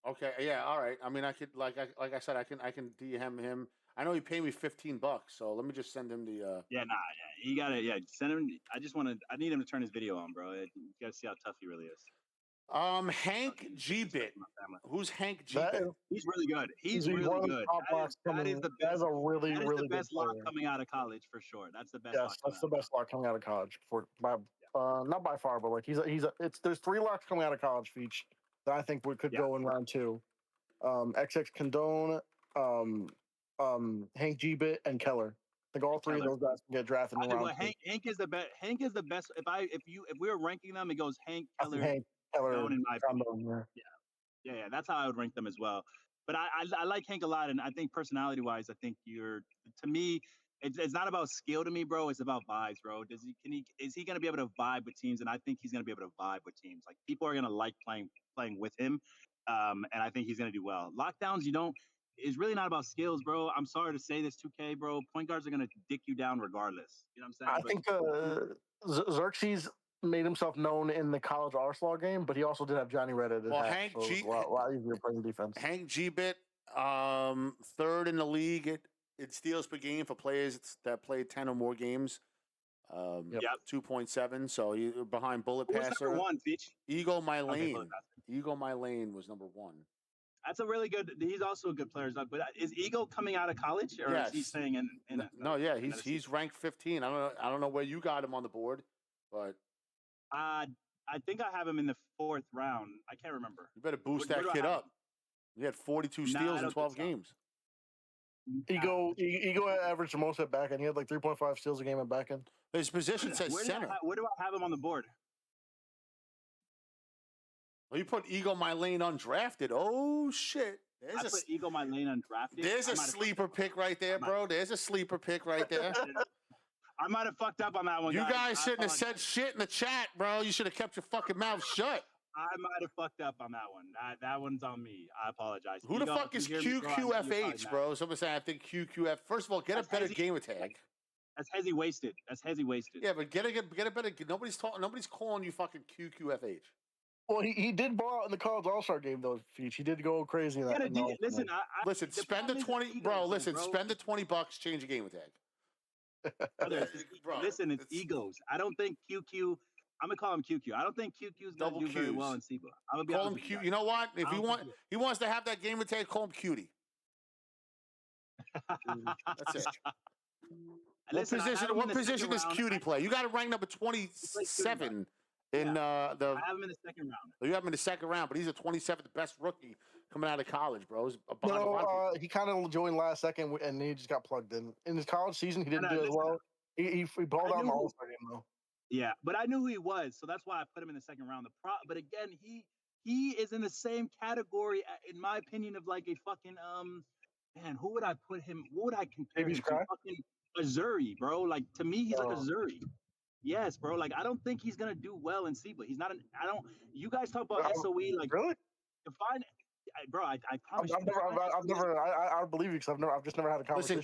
Okay. Yeah. All right. I mean, I could like I said, I can DM him. I know he paid me $15, so let me just send him the. You gotta send him. I need him to turn his video on, bro. You gotta see how tough he really is. Hank G-Bit. Who's Hank G-Bit? He's really good. He's really good. That is the best. That's a really the best lock coming out of college for sure. That's the best. Yes, that's the best lock coming out of college not by far, but like there's 3 locks coming out of college for each that I think could go in round 2. XX Condone, Hank G-Bit, and Keller. I think all 3 of those guys can get drafted in round 2. Hank is the best. Hank is the best. If we were ranking them, it goes Hank, Keller, in my opinion. Yeah. That's how I would rank them as well. But I like Hank a lot, and I think personality wise, I think to me, it's not about skill to me, bro. It's about vibes, bro. Is he going to be able to vibe with teams? And I think he's going to be able to vibe with teams. Like people are going to like playing with him, and I think he's going to do well. Lockdowns, it's really not about skills, bro. I'm sorry to say this, 2K, bro. Point guards are going to dick you down regardless. You know what I'm saying? I think Xerxes made himself known in the college Arsenal game, but he also did have Johnny Red at his Hank so it was a lot easier playing defense. Hank G-Bit, 3rd in the league in steals per game for players that played 10 or more games. 2.7. So he behind Bullet Passer. Number 1, Peach? Ego Mylane. Ego Mylane was number 1. That's a really good. He's also a good player. But is Ego coming out of college, or is he staying in? No, he's ranked 15. I don't know where you got him on the board, but I think I have him in the 4th round. I can't remember. You better boost that kid up. He had 42 steals in 12 games. Ego averaged the most at back end. He had like 3.5 steals a game at back end. His position says center. Where do I have him on the board? Well, you put Ego Mylane undrafted. Oh shit! I put Ego Mylane undrafted. There's a sleeper pick right there, bro. There's a sleeper pick right there. I might have fucked up on that one. You guys shouldn't have said shit in the chat, bro. You should have kept your fucking mouth shut. I might have fucked up on that one. That one's on me. I apologize. Who the fuck is QQFH, bro? Somebody say I think QQF. First of all, get a better gamer tag. That's Hezzy wasted. That's Hezzy wasted. Yeah, but get a better. Nobody's calling you fucking QQFH. Well, he did ball out in the college all-star game though, Feach. He did go crazy in that. Listen, spend the 20, bro. Listen, spend the $20, change a gamer tag. Listen, it's egos. I don't think QQ. I'm gonna call him QQ. I don't think QQ is gonna do very well in SIBA. I'm gonna be call him Q. You know what? If he wants to have that gamer tag, call him Cutie. That's it. What position does Cutie play? You got to rank number 27 in the. I have him in the second round. You have him in the second round, but he's the 27th best rookie coming out of college, bro. He kind of joined last second, and he just got plugged in. In his college season, he didn't do as well. He balled out in the All-Star game though. Yeah, but I knew who he was, so that's why I put him in the second round. But again, he is in the same category, in my opinion, of like a fucking man. Who would I put him? What would I compare him to? Fucking Azuri, bro. Like to me, he's like Azuri. Yes, bro. Like I don't think he's gonna do well in SIBA. He's not. You guys talk about SOE, like really? Define. Bro, I promise. I believe you because I've just never had a conversation.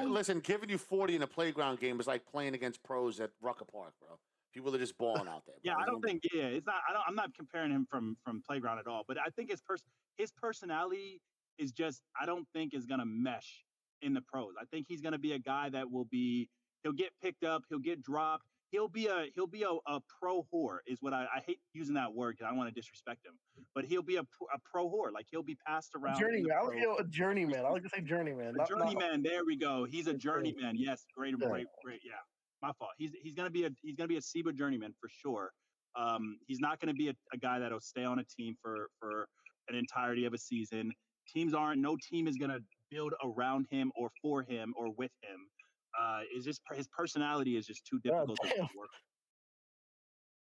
Listen, giving you 40 in a playground game is like playing against pros at Rucker Park, bro. People are just balling out there. Bro. Yeah, I don't think. Yeah, it's not. I'm not comparing him from playground at all. But I think his personality is just. I don't think is gonna mesh in the pros. I think he's gonna be a guy that will be. He'll get picked up. He'll get dropped. He'll be a pro whore is what I hate using that word because I don't want to disrespect him, but he'll be a pro whore. Like he'll be passed around. Journeyman. I like a journeyman. I like to say journeyman. Journeyman. There we go. He's a journeyman. Yes. Great. Yeah. Yeah. My fault. He's gonna be a SIBA journeyman for sure. He's not gonna be a guy that'll stay on a team for an entirety of a season. No team is gonna build around him or for him or with him. Is just his personality is just too difficult to work.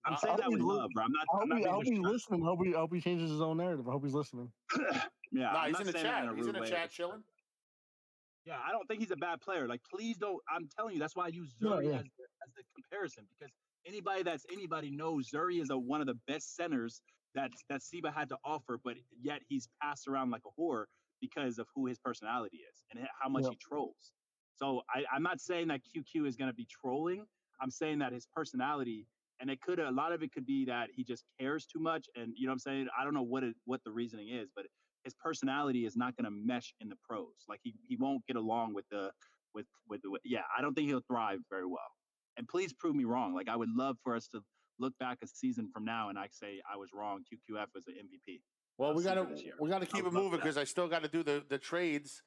I'm saying that with love, bro. I hope he's listening. I hope he changes his own narrative. I hope he's listening. Yeah, nah, he's in the chat. He's in the chat chilling. Yeah, I don't think he's a bad player. Like, please don't. I'm telling you, that's why I use Zuri as the comparison because anybody knows Zuri is one of the best centers that SIBA had to offer, but yet he's passed around like a whore because of who his personality is and how much he trolls. So I'm not saying that QQ is going to be trolling. I'm saying that his personality, and a lot of it could be that he just cares too much. And you know what I'm saying? I don't know what the reasoning is, but his personality is not going to mesh in the pros. Like he won't get along with I don't think he'll thrive very well. And please prove me wrong. Like I would love for us to look back a season from now and I say I was wrong. QQF was the MVP. Well, we gotta keep it moving because I still got to do the trades.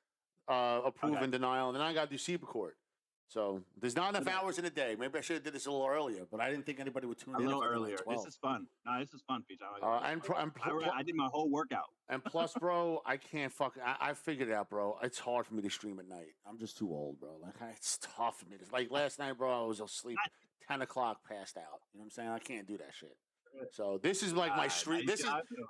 Approve and denial, and then I got to do SIBA court. So there's not enough hours in a day. Maybe I should have did this a little earlier, but I didn't think anybody would tune in. A little earlier. This is fun. No, this is fun, Peach. I did my whole workout. And plus, bro, I can't I figured it out, bro. It's hard for me to stream at night. I'm just too old, bro. Like it's tough for me. Like last night, bro, I was asleep 10 o'clock, passed out. You know what I'm saying? I can't do that shit. So this is like my stream.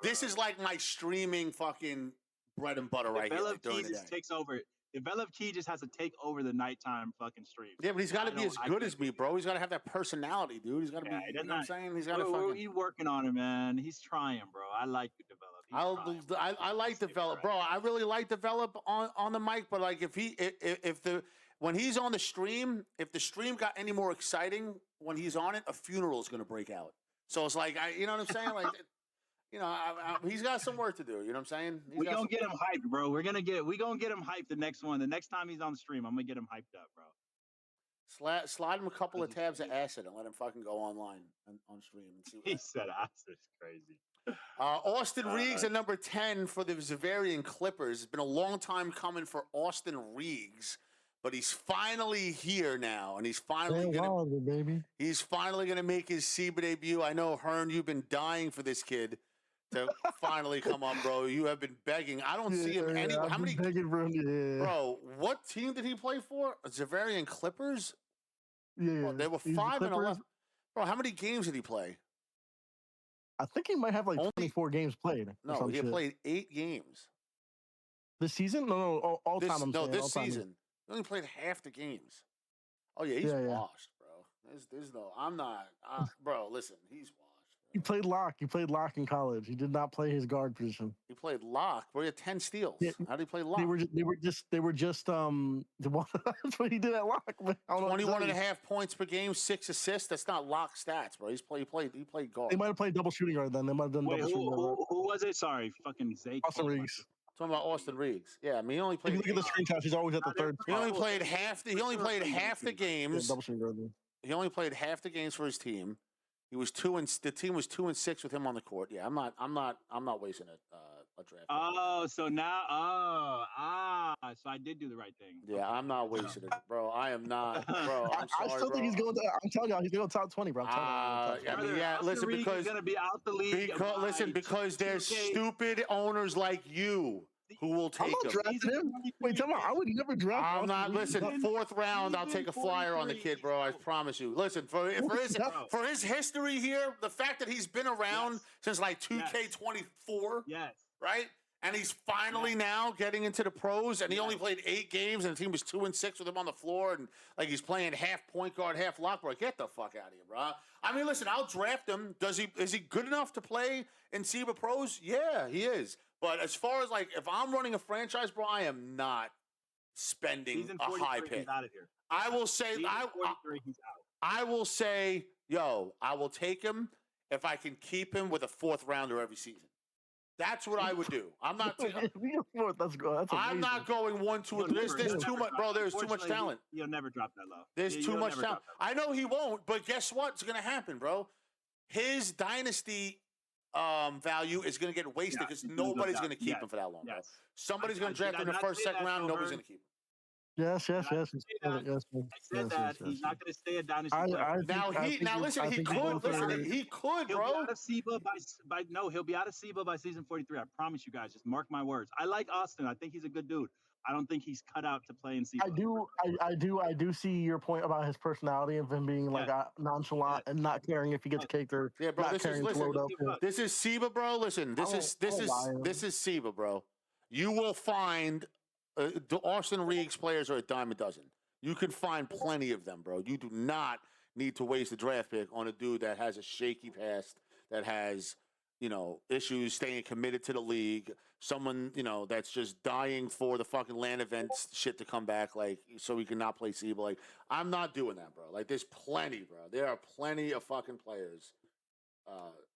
This is like my streaming fucking bread and butter right here. Like during the day. Takes over. Develop Key just has to take over the nighttime fucking stream. Yeah, but he's got to be as good as me, bro. He's got to have that personality, dude. He's got to be. You know what I'm saying? He's got to. He's working on it, man. He's trying, bro. I like Develop. I like Develop, bro. I really like Develop on the mic, but like when he's on the stream, if the stream got any more exciting when he's on it, a funeral is going to break out. So it's like you know what I'm saying, like. You know, he's got some work to do. You know what I'm saying? We're gonna get him hyped, bro. We're gonna get him hyped the next one. The next time he's on the stream, I'm gonna get him hyped up, bro. Slide him a couple of tabs of acid and let him fucking go online on stream and see. He said acid is crazy. Austin Reeves at number 10 for the Zavarian Clippers. It's been a long time coming for Austin Reeves, but he's finally here now, and he's finally he's finally gonna make his SIBA debut. I know, Hearn, you've been dying for this kid to finally come up, bro. You have been begging. I don't see him anywhere. How many? Bro, what team did he play for? Zavarian Clippers? Yeah. Well, they were 5-11. Bro, how many games did he play? I think he might have like 24 games played. No, he played 8 games. This season? No, all time. This season. He only played half the games. Oh yeah, he's washed, bro. There's no. I'm not, bro. Listen, he's washed. He played lock. He played lock in college. He did not play his guard position. He played lock. Bro, he had 10 steals. Yeah, How did he play lock? They were just that's what he did at lock. 21.5 points per game, 6 assists. That's not lock stats, bro. He played guard. They might have played double shooting guard then. They might have done double shooting guard. Who was it? Sorry, fucking Zay. Austin Reeves. Talking about Austin Reeves. Yeah, I mean, he only played. If you look at the screenshots, he's always at the third. He only played half the games. Yeah, double shooting guard. He only played half the games for his team. He was the team was 2-6 with him on the court. Yeah, I'm not wasting a draft. Oh, so now, so I did do the right thing. Yeah, I'm not wasting it, bro. I am not, bro. I'm sorry, I still think he's going to. I'm telling you, he's going to top 20, bro. Listen, because going to be out the league. Because there's stupid owners like you who will take him. I'm not drafting him. Wait, tell me, I would never draft him. I'm not. Listen, 4th round, I'll take a flyer on the kid, bro. I promise you. Listen, for his history here, the fact that he's been around since like 2K24, right? And he's finally now getting into the pros, and he only played 8 games, and the team was 2-6 with him on the floor, and like he's playing half point guard, half lock, bro. Get the fuck out of here, bro. I mean, listen, I'll draft him. Is he good enough to play in SIBA pros? Yeah, he is. But as far as like, if I'm running a franchise, bro, I am not spending a high pick. I will say, I will say, yo, I will take him if I can keep him with a 4th rounder every season. That's what I would do. I'm not. I'm not going 1, 2, or 3. There's too much, bro. There's too much talent. You'll never drop that low. There's too much talent. I know he won't, but guess what's going to happen, bro? His dynasty value is going to get wasted because nobody's going to keep him for that long, bro. Somebody's going to draft him in the 1st, 2nd round. And nobody's going to keep him. Yes. I said that he's not going to stay a dynasty player. Listen, he could, bro. He'll be out of SIBA he'll be out of SIBA by season 43. I promise you guys. Just mark my words. I like Austin. I think he's a good dude. I don't think he's cut out to play in SIBA. I do see your point about his personality of him being like nonchalant and not caring if he gets caked or not caring to load up. This is SIBA, bro. Listen, this is SIBA, bro. You will find the Austin Reeves players are a dime a dozen. You can find plenty of them, bro. You do not need to waste a draft pick on a dude that has a shaky past, that has, issues staying committed to the league. Someone, that's just dying for the fucking land events shit to come back, like, so he can not play SIBA. Like, I'm not doing that, bro. Like, there's plenty, bro. There are plenty of fucking players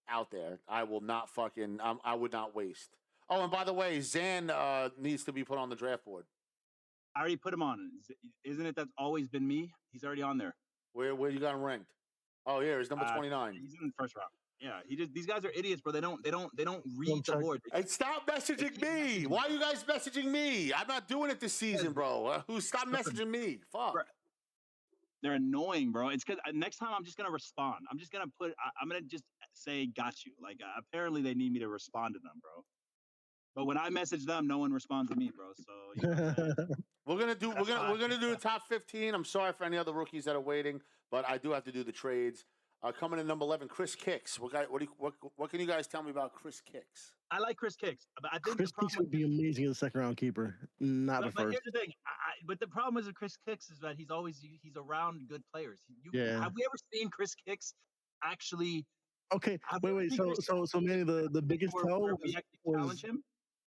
out there. I will not fucking, I would not waste. Oh, and by the way, Zan needs to be put on the draft board. I already put him on. Isn't it that's always been me? He's already on there. Where you got him ranked? Oh, yeah, he's number 29. He's in the 1st round. Yeah, these guys are idiots, bro. They don't read the board. Hey, stop messaging me. Why are you guys messaging me? I'm not doing it this season, bro. Stop messaging me. Fuck. Bro, they're annoying, bro. It's because next time I'm just gonna respond. I'm just gonna I'm gonna just say got you. Like apparently they need me to respond to them, bro. But when I message them, no one responds to me, bro. So we're gonna do the top 15. I'm sorry for any other rookies that are waiting, but I do have to do the trades. Coming in number 11, Chris Kicks. What can you guys tell me about Chris Kicks? I like Chris Kicks, but I think Chris Kicks would be amazing as a 2nd round keeper, not the 1st. But here's the thing. But the problem with Chris Kicks is that he's around good players. Have we ever seen Chris Kicks actually? Okay, wait. So Manny, the biggest tell was him.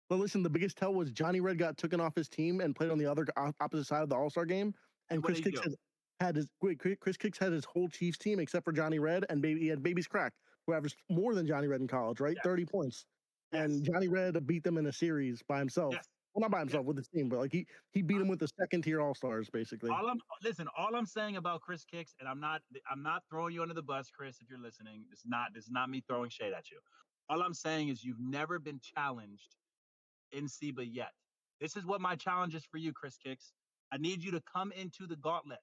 Well, listen, the biggest tell was Johnny Red got taken off his team and played on the other opposite side of the All-Star game, and Chris Kicks had his whole Chiefs team except for Johnny Red, and he had Baby's Crack, who averaged more than Johnny Red in college, right? 30 points. Yes. And Johnny Red beat them in a series by himself. Yes. Well, not by himself, with his team, but like he beat him with the 2nd-tier All-Stars, basically. All I'm saying about Chris Kicks, and I'm not throwing you under the bus, Chris, if you're listening. This is not me throwing shade at you. All I'm saying is you've never been challenged in SIBA yet. This is what my challenge is for you, Chris Kicks. I need you to come into the gauntlet.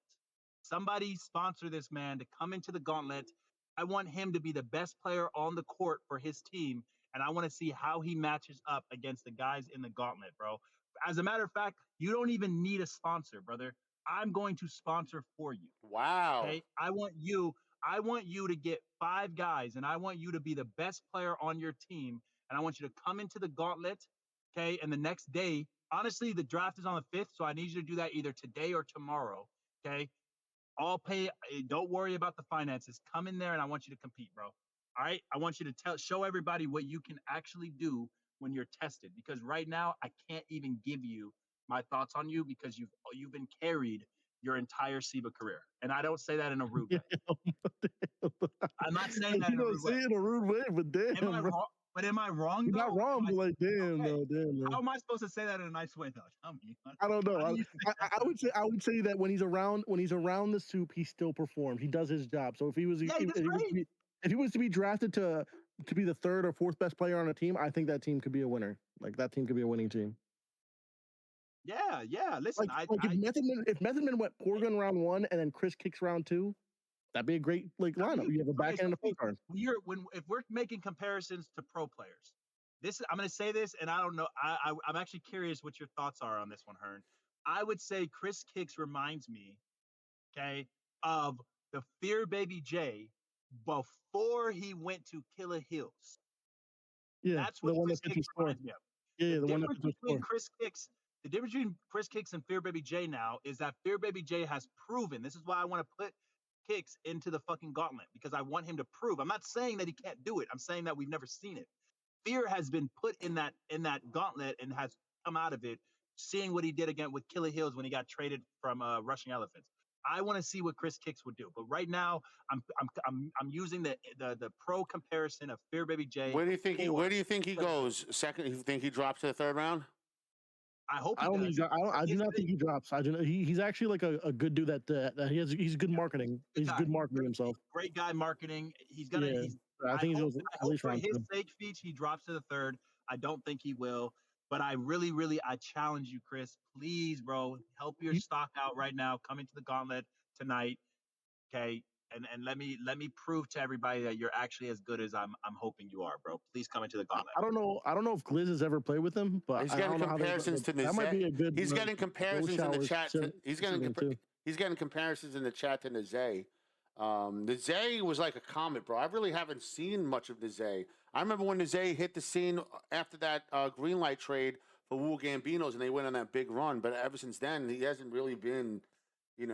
Somebody sponsor this man to come into the gauntlet. I want him to be the best player on the court for his team, and I want to see how he matches up against the guys in the gauntlet, bro. As a matter of fact, you don't even need a sponsor, brother. I'm going to sponsor for you. Wow. Okay? I want you to get 5 guys, and I want you to be the best player on your team, and I want you to come into the gauntlet, okay? And the next day, honestly, the draft is on the 5th, so I need you to do that either today or tomorrow, okay? All pay. Don't worry about the finances. Come in there and I want you to compete, bro. All right. I want you to show everybody what you can actually do when you're tested. Because right now I can't even give you my thoughts on you because you've been carried your entire SIBA career. And I don't say that in a rude way. I'm not saying that in a rude way. Say it in a rude way, but damn, am I bro. wrong? But am I wrong? You're not wrong, but like, damn, okay. damn. How am I supposed to say that in a nice way, though? Tell me. I don't know. I would say that when he's around the soup, he still performs. He does his job. So if he was if he was to be drafted to be the third or fourth best player on a team, I think that team could be a winner. Like that team could be a winning team. Yeah. Listen, if Method Man went Porgon round 1 and then Chris Kicks round 2, that'd be a great lineup. You have a back end and a front card. If we're making comparisons to pro players, I'm going to say this, and I don't know. I'm actually curious what your thoughts are on this one, Hearn. I would say Chris Kicks reminds me, okay, of the Fear Baby J before he went to Killer Hills. Yeah, that's what Chris Kicks reminds me of. Yeah, the difference between Chris Kicks and Fear Baby J now is that Fear Baby J has proven. This is why I want to put Kicks into the fucking gauntlet, because I want him to prove. I'm not saying that he can't do it. I'm saying that we've never seen it. Fear has been put in that gauntlet and has come out of it, seeing what he did again with Killer Hills when he got traded from Rushing Elephants. I want to see what Chris Kicks would do, but right now I'm using the pro comparison of Fear Baby J. Where do you think he goes? Second, you think he drops to the third round? I hope. I do not think he drops. He's actually like a good dude that he's good marketing. He's good marketing himself. Great guy marketing. He's gonna. Yeah. I think he's at least for round his 2. sake, Feach, he drops to the third. I don't think he will, but I really I challenge you, Chris. Please, bro, help your stock out right now. Come into the gauntlet tonight, okay? And let me prove to everybody that you're actually as good as I'm hoping you are, bro. Please come into the gauntlet. I don't know if Gliz has ever played with him, but he's getting comparisons to that might be a good. He's getting comparisons in the chat. He's getting comparisons in the chat to Nazay. Nazay was like a comet, bro. I really haven't seen much of Nazay. I remember when Nazay hit the scene after that green light trade for Wu Gambinos, and they went on that big run. But ever since then, he hasn't really been, he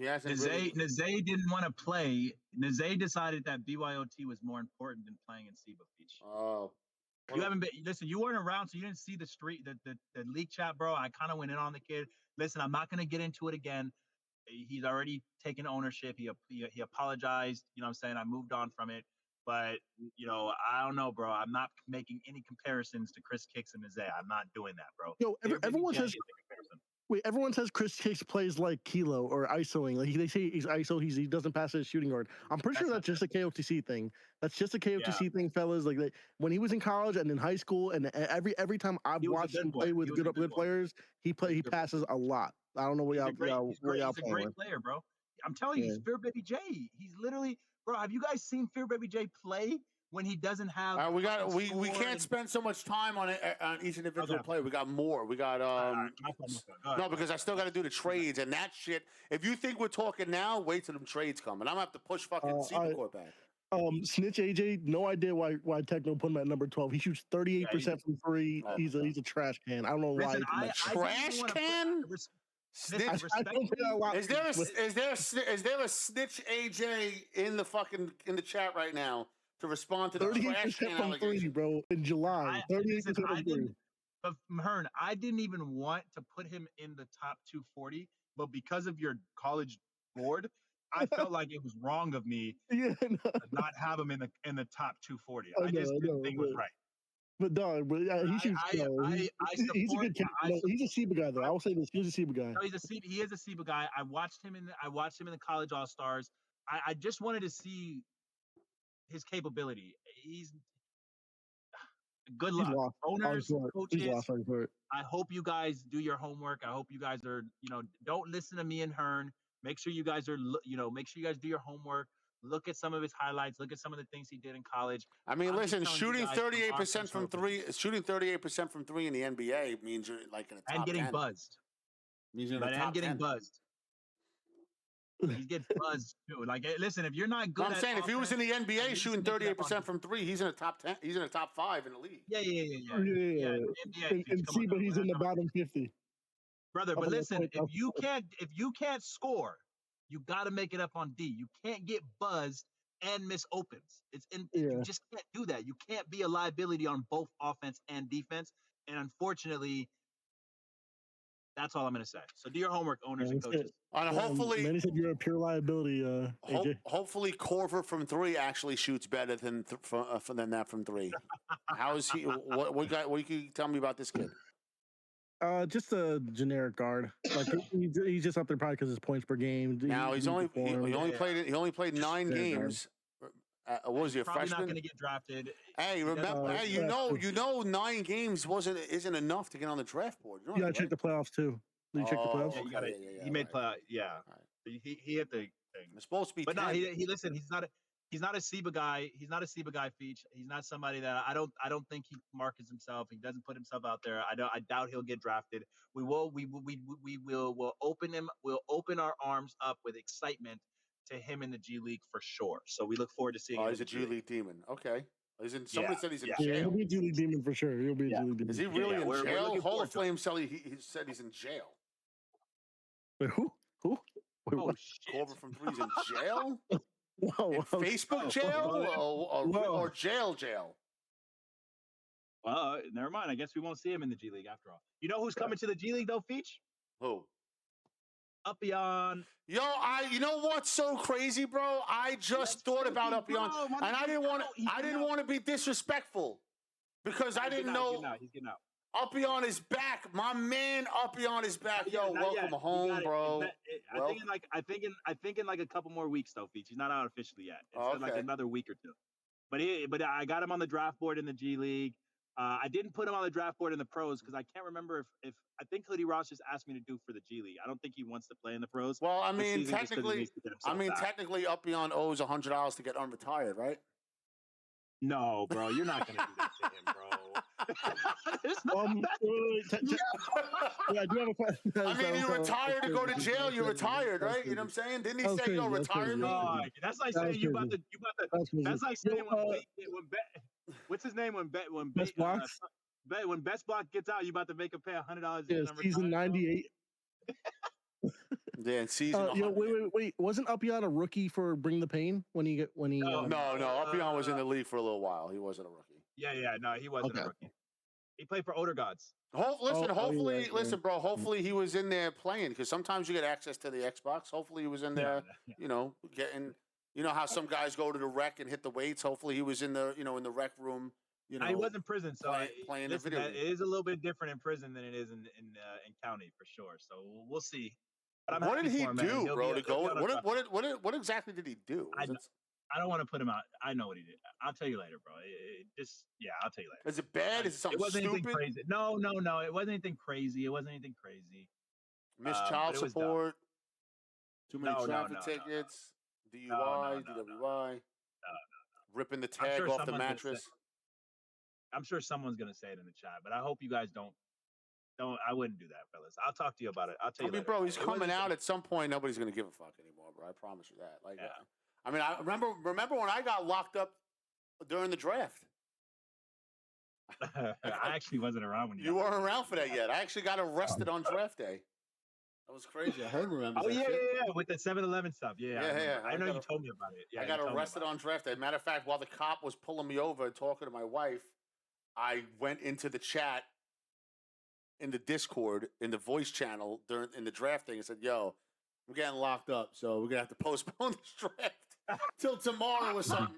hasn't. Nazay didn't want to play. Nazay decided that BYOT was more important than playing in SIBA Beach. Oh. You haven't been. Listen, you weren't around, so you didn't see the leak chat, bro. I kind of went in on the kid. Listen, I'm not going to get into it again. He's already taken ownership. He apologized. You know what I'm saying? I moved on from it. But, I don't know, bro. I'm not making any comparisons to Chris Kicks and Nazay. I'm not doing that, bro. Yo, everyone says Chris Kicks plays like Kilo or ISOing. Like they say he's ISO, he doesn't pass his shooting guard. I'm pretty sure that's just a KOTC thing. That's just a KOTC thing, fellas. Like when he was in college and in high school, and every time I've watched him play with good players, he passes a lot. I don't know where y'all He's a great player, bro. I'm telling you, he's Fear Baby J. He's literally, bro. Have you guys seen Fear Baby J play when he doesn't have? We can't spend so much time on each individual player. We got more. We got no, because I still got to do the trades and that shit. If you think we're talking now, wait till them trades come, and I'm gonna have to push fucking Seacourt back. Snitch AJ, no idea why Techno put him at number 12. He shoots 38% from 3. He's a trash can. I don't know why. Trash can. Snitch. Is there a snitch AJ in the chat right now to respond to the trash can from 3, bro? In July, 38% from 3. But Hearn, I didn't even want to put him in the top 240, but because of your college board, I felt like it was wrong of me to not have him in the top 240. I just didn't think it was right. But dog, he shoots. He's a good cat. He's a SIBA guy, though. I will say this: he's a SIBA guy. No, he is a SIBA guy. I watched him in the college All Stars. I just wanted to see his capability. He's good luck, owners, coaches. I hope you guys do your homework. I hope you guys are, don't listen to me and Hearn. Make sure you guys are, make sure you guys do your homework. Look at some of his highlights. Look at some of the things he did in college. I mean, listen, shooting 38% from 3, shooting 38% from 3 in the NBA means you're like in a top 10. And getting buzzed. Means you're in the top 10. Buzzed. He gets buzzed too. Like, listen, if you're not good, I'm saying if he was in the NBA shooting 38% from 3, he's in the top 10. He's in the top 5 in the league. Yeah. And SIBA, he's in the bottom 50. Brother, but listen, if you can't score, You got to make it up on D. You can't get buzzed and miss opens. You just can't do that. You can't be a liability on both offense and defense. And unfortunately, that's all I'm going to say. So do your homework, owners and coaches. And hopefully, Manny said you're a pure liability, AJ. Hopefully, Corver from 3 actually shoots better than that from 3. How is he? What can you tell me about this kid? Just a generic guard. Like he's just up there probably because his points per game. Now he only played 9 games. What was he, a probably freshman? Not going to get drafted. Hey, remember? You know, 9 games isn't enough to get on the draft board. You gotta check the playoffs too. Did you check the playoffs? Yeah, he made playoffs. Yeah, right. He hit the thing. It's supposed to be. But 10. No, he listen. He's not a SIBA guy. He's not a SIBA guy, Feach. He's not somebody that I don't think he markets himself. He doesn't put himself out there. I doubt he'll get drafted. We will open him. We'll open our arms up with excitement to him in the G League for sure. So we look forward to seeing him. He's a G League demon. Okay. Somebody said he's in jail. jail. He'll be a G League demon for sure. He'll be a G League demon. Is he really in jail? Hall of Fame said he said he's in jail. Wait, who? Wait, what? Corver from 3's in jail? Whoa, in Facebook jail or jail? Well, never mind. I guess we won't see him in the G League after all. You know who's coming to the G League though, Feach? Who? Uppion. Yo, you know what's so crazy, bro? I just thought about Uppion, and I didn't want to be disrespectful because I didn't know. He's getting out. Uppion is back, my man. Uppion is back. Yo, welcome home, bro. I think in like a couple more weeks though, Feach. He's not out officially yet. It's like another week or two. But I got him on the draft board in the G League. I didn't put him on the draft board in the pros because I can't remember if I think Hoodie Ross just asked me to do for the G League. I don't think he wants to play in the pros. Well, I mean, technically, Uppion owes $100 to get unretired, right? No, bro, you're not gonna do that to him, bro. I do have a question. I mean, you retired to go to jail. You're retired, right? You know what I'm saying? Didn't he say, "Yo, retire me"? That's like saying you about to. That's like saying when what's his name? When Best Block? When Best Block gets out, you about to make him pay $100. Yeah, season 98. Yeah, season. Wait. Wasn't Uppion a rookie for Bring the Pain when he? No. Uppion was in the league for a little while. He wasn't a rookie. Yeah. No, he wasn't a rookie. He played for Older Gods. Listen, bro. Hopefully he was in there playing because sometimes you get access to the Xbox. Hopefully he was in there. You know, getting. You know how some guys go to the rec and hit the weights. Hopefully he was in the in the rec room. You know, he was in prison, so playing the video. It is a little bit different in prison than it is in county for sure. So we'll see. But what did he do, bro? To go? What exactly did he do? I don't want to put him out. I know what he did. I'll tell you later, bro. I'll tell you later. Is it bad? Is it something stupid? Anything crazy. No. It wasn't anything crazy. Missed child support. Too many traffic tickets. DUI, DWI. No. Ripping the tag off the mattress. I'm sure someone's gonna say it in the chat, but I hope you guys don't. I wouldn't do that, fellas. I'll talk to you about it. I'll tell you. I mean, bro, he's coming out at some point. Nobody's gonna give a fuck anymore, bro. I promise you that. Like, I mean, I remember when I got locked up during the draft. I actually wasn't around when you weren't around for that yet. I actually got arrested on draft day. That was crazy. I remember. Oh yeah, with the 7-Eleven stuff. Yeah. I know you told me about it. Yeah, I got arrested on draft day. Matter of fact, while the cop was pulling me over and talking to my wife, I went into the chat in the Discord in the voice channel in the draft thing and said, "Yo, we're getting locked up, so we're gonna have to postpone this draft till tomorrow or something."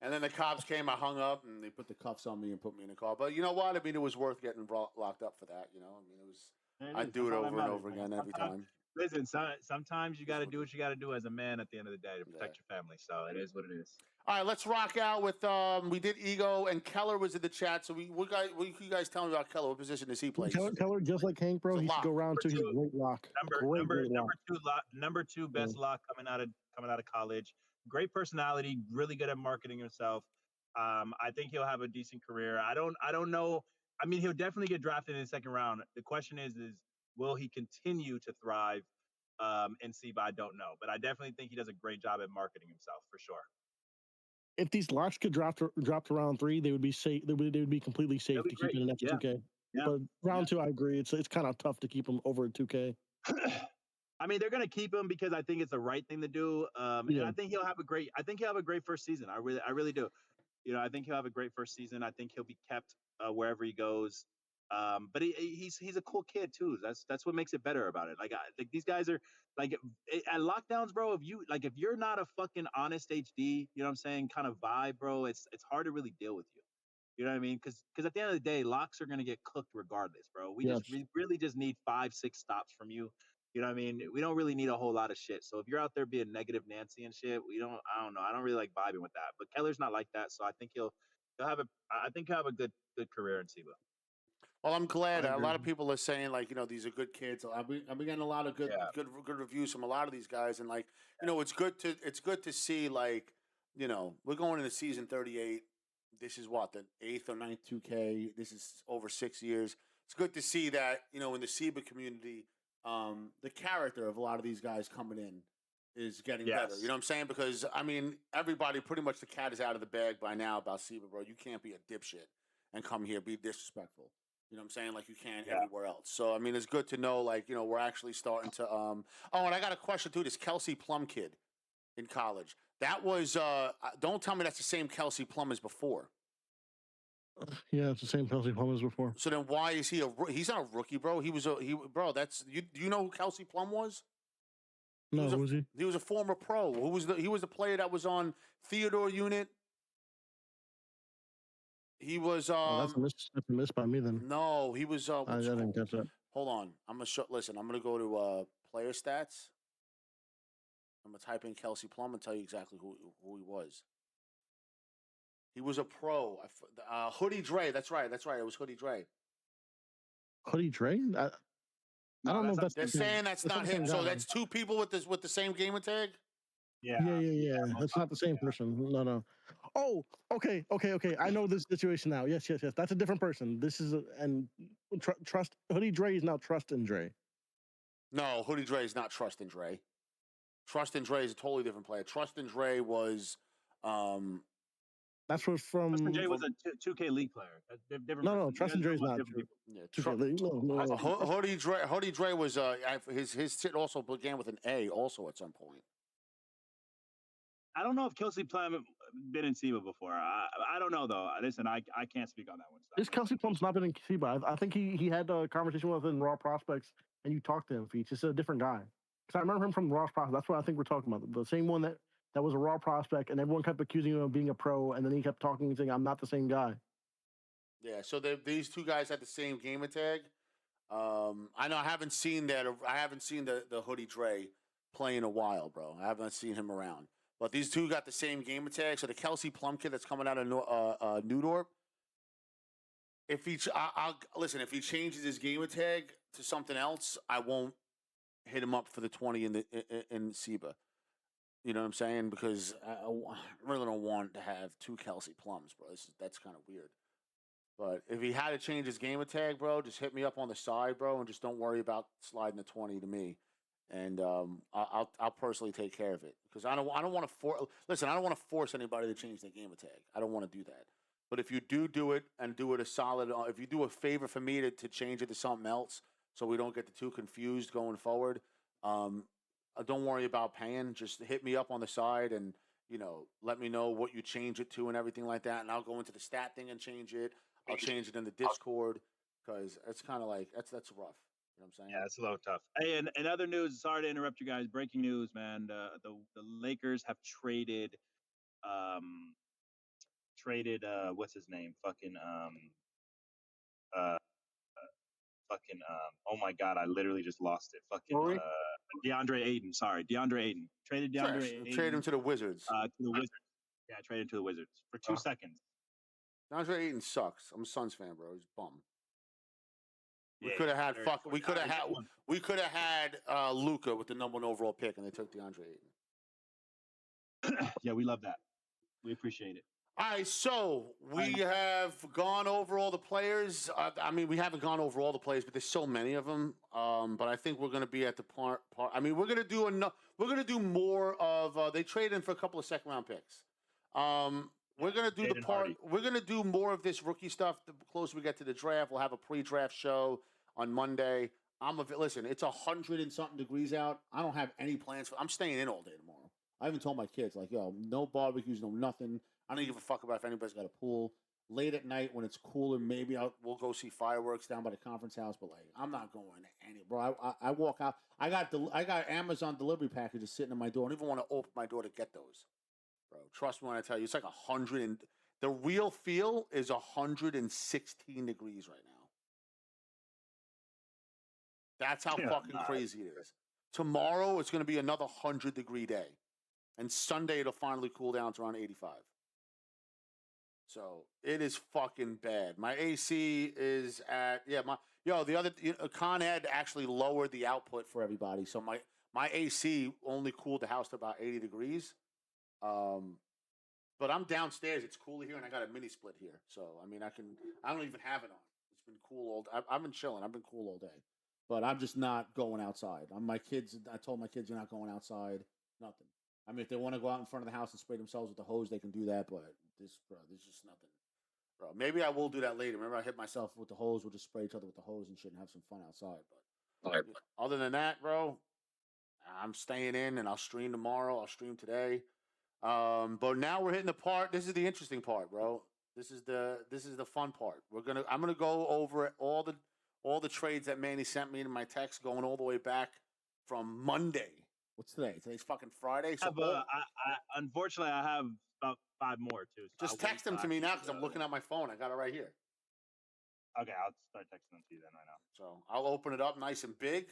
And then the cops came. I hung up and they put the cuffs on me and put me in the car. But you know what? I mean, it was worth getting locked up for that. You know, I mean, it was. I'd do it over and over again every time. Listen, sometimes you got to do what you got to do as a man at the end of the day to protect your family. So it is what it is. All right, let's rock out with. We did Ego and Keller was in the chat. So what you guys tell me about Keller? What position does he play? Keller, just like Hank, bro. He should go round 2. He's a great lock. Number two best lock coming out of college. Great personality, really good at marketing himself. I think he'll have a decent career. I don't know. I mean, he'll definitely get drafted in the second round. The question is will he continue to thrive in SIBA? I don't know, but I definitely think he does a great job at marketing himself for sure. If these locks could drop to round 3, they would be safe. They would be completely safe to keep in an F2K. Yeah. But round 2, I agree. It's kind of tough to keep them over a 2K. I mean, they're going to keep him because I think it's the right thing to do. And I think he'll have a great first season. I really do. I think he'll have a great first season. I think he'll be kept wherever he goes. But he's a cool kid too. That's what makes it better about it. Like these guys are like at lockdowns, bro. If you're not a fucking honest HD, you know what I'm saying, kind of vibe, bro. It's hard to really deal with you. You know what I mean? Because at the end of the day, locks are gonna get cooked regardless, bro. We really just need 5-6 stops from you. You know what I mean? We don't really need a whole lot of shit. So if you're out there being negative Nancy and shit, I don't know. I don't really like vibing with that. But Keller's not like that, so I think he'll have a good career in SIBA. Well, I'm glad. A lot of people are saying like, these are good kids. I've been getting a lot of good reviews from a lot of these guys, and like, it's good to see like, we're going into season 38. This is what, the 8th or 9th 2K. This is over 6 years. It's good to see that, in the SIBA community, the character of a lot of these guys coming in is getting better. You know what I'm saying? Because, I mean, everybody, pretty much the cat is out of the bag by now about SIBA, bro. You can't be a dipshit and come here, be disrespectful. You know what I'm saying? Like you can everywhere else. So, I mean, it's good to know, like, we're actually starting to, oh, and I got a question, too. This Kelsey Plum kid in college. That was, don't tell me that's the same Kelsey Plum as before. Yeah, it's the same Kelsey Plum as before. So then why is he's not a rookie, bro. He was do you know who Kelsey Plum was? No, who was he? He was a former pro. He was the player that was on Theodore Unit. He was that's a miss by me then. No, he was I didn't catch that. Hold on. I'm gonna go to player stats. I'm gonna type in Kelsey Plum and tell you exactly who he was. He was a pro. Hoodie Dre. That's right. It was Hoodie Dre. Hoodie Dre? I don't know if that's. They're saying that's not him. So that's two people with the same gamer tag. Yeah. That's not the same person. No. Oh, okay. I know this situation now. Yes. That's a different person. This is Trust Hoodie Dre is now Trust and Dre. No, Hoodie Dre is not Trust and Dre. Trust and Dre is a totally different player. Trust and Dre was. That's what from. Trust and Dre was a 2K League player. No. Trust and Dre is not. Yeah, Hoodie Dre was his shit also began with an A also at some point. I don't know if Kelsey Plum been in SIBA before. I don't know though. Listen, I can't speak on that one. This Kelsey Plum's not been in SIBA. I think he had a conversation with in Raw Prospects, and you talked to him. He's just a different guy. Because I remember him from Raw Prospects. That's what I think we're talking about. The same one that was a Raw prospect, and everyone kept accusing him of being a pro, and then he kept talking and saying, "I'm not the same guy." Yeah. So these two guys had the same gamer tag. I know I haven't seen that. I haven't seen the Hoodie Dre play in a while, bro. I haven't seen him around. But these two got the same gamer tag. So the Kelsey Plum kid that's coming out of Newdorp, if he changes his gamer tag to something else, I won't hit him up for the 20 in SIBA. You know what I'm saying? Because I really don't want to have two Kelsey Plums, bro. That's kind of weird. But if he had to change his gamer tag, bro, just hit me up on the side, bro, and just don't worry about sliding the 20 to me. And I'll personally take care of it because I don't want to force. Listen, I don't want to force anybody to change their gamer tag. I don't want to do that. But if you do it and do it a solid, if you do a favor for me to change it to something else, so we don't get the two confused going forward, don't worry about paying. Just hit me up on the side and let me know what you change it to and everything like that, and I'll go into the stat thing and change it. I'll change it in the Discord because it's kind of like that's rough. You know what I'm saying? Yeah, it's a little tough. Hey, and other news. Sorry to interrupt you guys. Breaking news, man. The Lakers have traded what's his name? Oh my God, I literally just lost it. DeAndre Ayton. Sorry, DeAndre Ayton. Traded DeAndre Ayton. Trade him to the Wizards. To the Wizards. Yeah, traded to the Wizards for 2 seconds. DeAndre Ayton sucks. I'm a Suns fan, bro. He's bum. We could have had Luka with the number 1 overall pick, and they took DeAndre Ayton. Yeah, we love that. We appreciate it. All right, so we have gone over all the players. I mean, we haven't gone over all the players, but there's so many of them. But I think we're going to be at the part. I mean, we're going to do enough. We're going to do more of. They traded in for a couple of second-round picks. We're going to do the part. We're going to do more of this rookie stuff the closer we get to the draft. We'll have a pre-draft show on Monday. Listen, it's 100 and something degrees out. I don't have any plans. I'm staying in all day tomorrow. I even told my kids, like, yo, no barbecues, no nothing. I don't give a fuck about if anybody's got a pool. Late at night when it's cooler, maybe we'll go see fireworks down by the conference house. But like, I'm not going any, bro. I walk out. I got Amazon delivery packages sitting at my door. I don't even want to open my door to get those, bro. Trust me when I tell you, it's like 100 and the real feel is 116 degrees right now. That's how fucking crazy it is. Tomorrow it's going to be another 100-degree day, and Sunday it'll finally cool down to around 85. So it is fucking bad. My AC is at Con Ed actually lowered the output for everybody, so my AC only cooled the house to about 80 degrees. But I'm downstairs. It's cooler here, and I got a mini split here. So I mean, I don't even have it on. It's been cool I've been chilling. I've been cool all day, but I'm just not going outside. I told my kids you're not going outside. Nothing. I mean, if they want to go out in front of the house and spray themselves with the hose, they can do that. But there's just nothing. Bro, maybe I will do that later. Remember, I hit myself with the hose. We'll just spray each other with the hose and shit and have some fun outside. But other than that, bro, I'm staying in and I'll stream tomorrow. I'll stream today. But now we're hitting the part. This is the interesting part, bro. This is the fun part. I'm gonna go over all the trades that Manny sent me in my text, going all the way back from Monday. What's today? Today's fucking Friday. So unfortunately, I have about 5 more too. So just text them to me now because I'm looking at my phone. I got it right here. Okay, I'll start texting them to you then right now. So I'll open it up nice and big.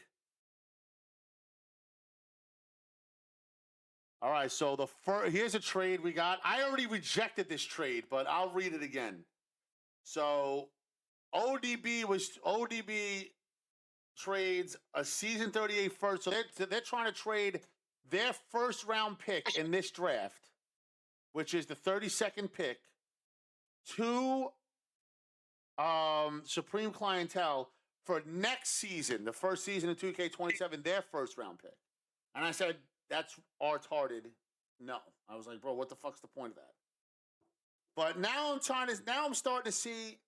All right, so here's a trade we got. I already rejected this trade, but I'll read it again. So ODB trades a season 38 first. So they're trying to trade their first round pick in this draft, which is the 32nd pick, to Supreme Clientele for next season, the first season of 2K27, their first round pick. And I said, that's retarded. No. I was like, bro, what the fuck's the point of that? But now I'm starting to see,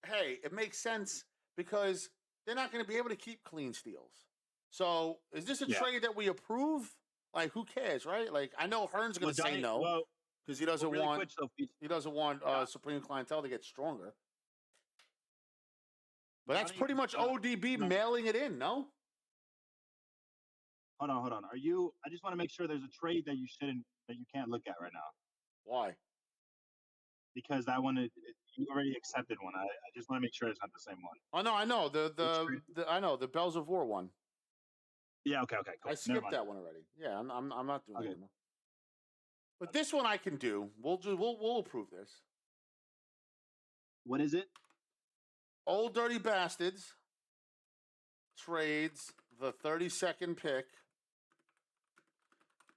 hey, it makes sense because they're not going to be able to keep clean steals. So is this a trade that we approve? Like, who cares, right? Like, I know Hearn's going to say no because he doesn't want Supreme Clientele to get stronger. But that's pretty much ODB mailing it in, no? Hold on. I just want to make sure there's a trade that you can't look at right now. Why? Because you already accepted one. I just want to make sure it's not the same one. Oh no, I know the Bells of War one. Yeah, okay, cool. I skipped that one already. Yeah, I'm not doing it anymore. But this one I can do. We'll approve this. What is it? Old Dirty Bastards trades the 32nd pick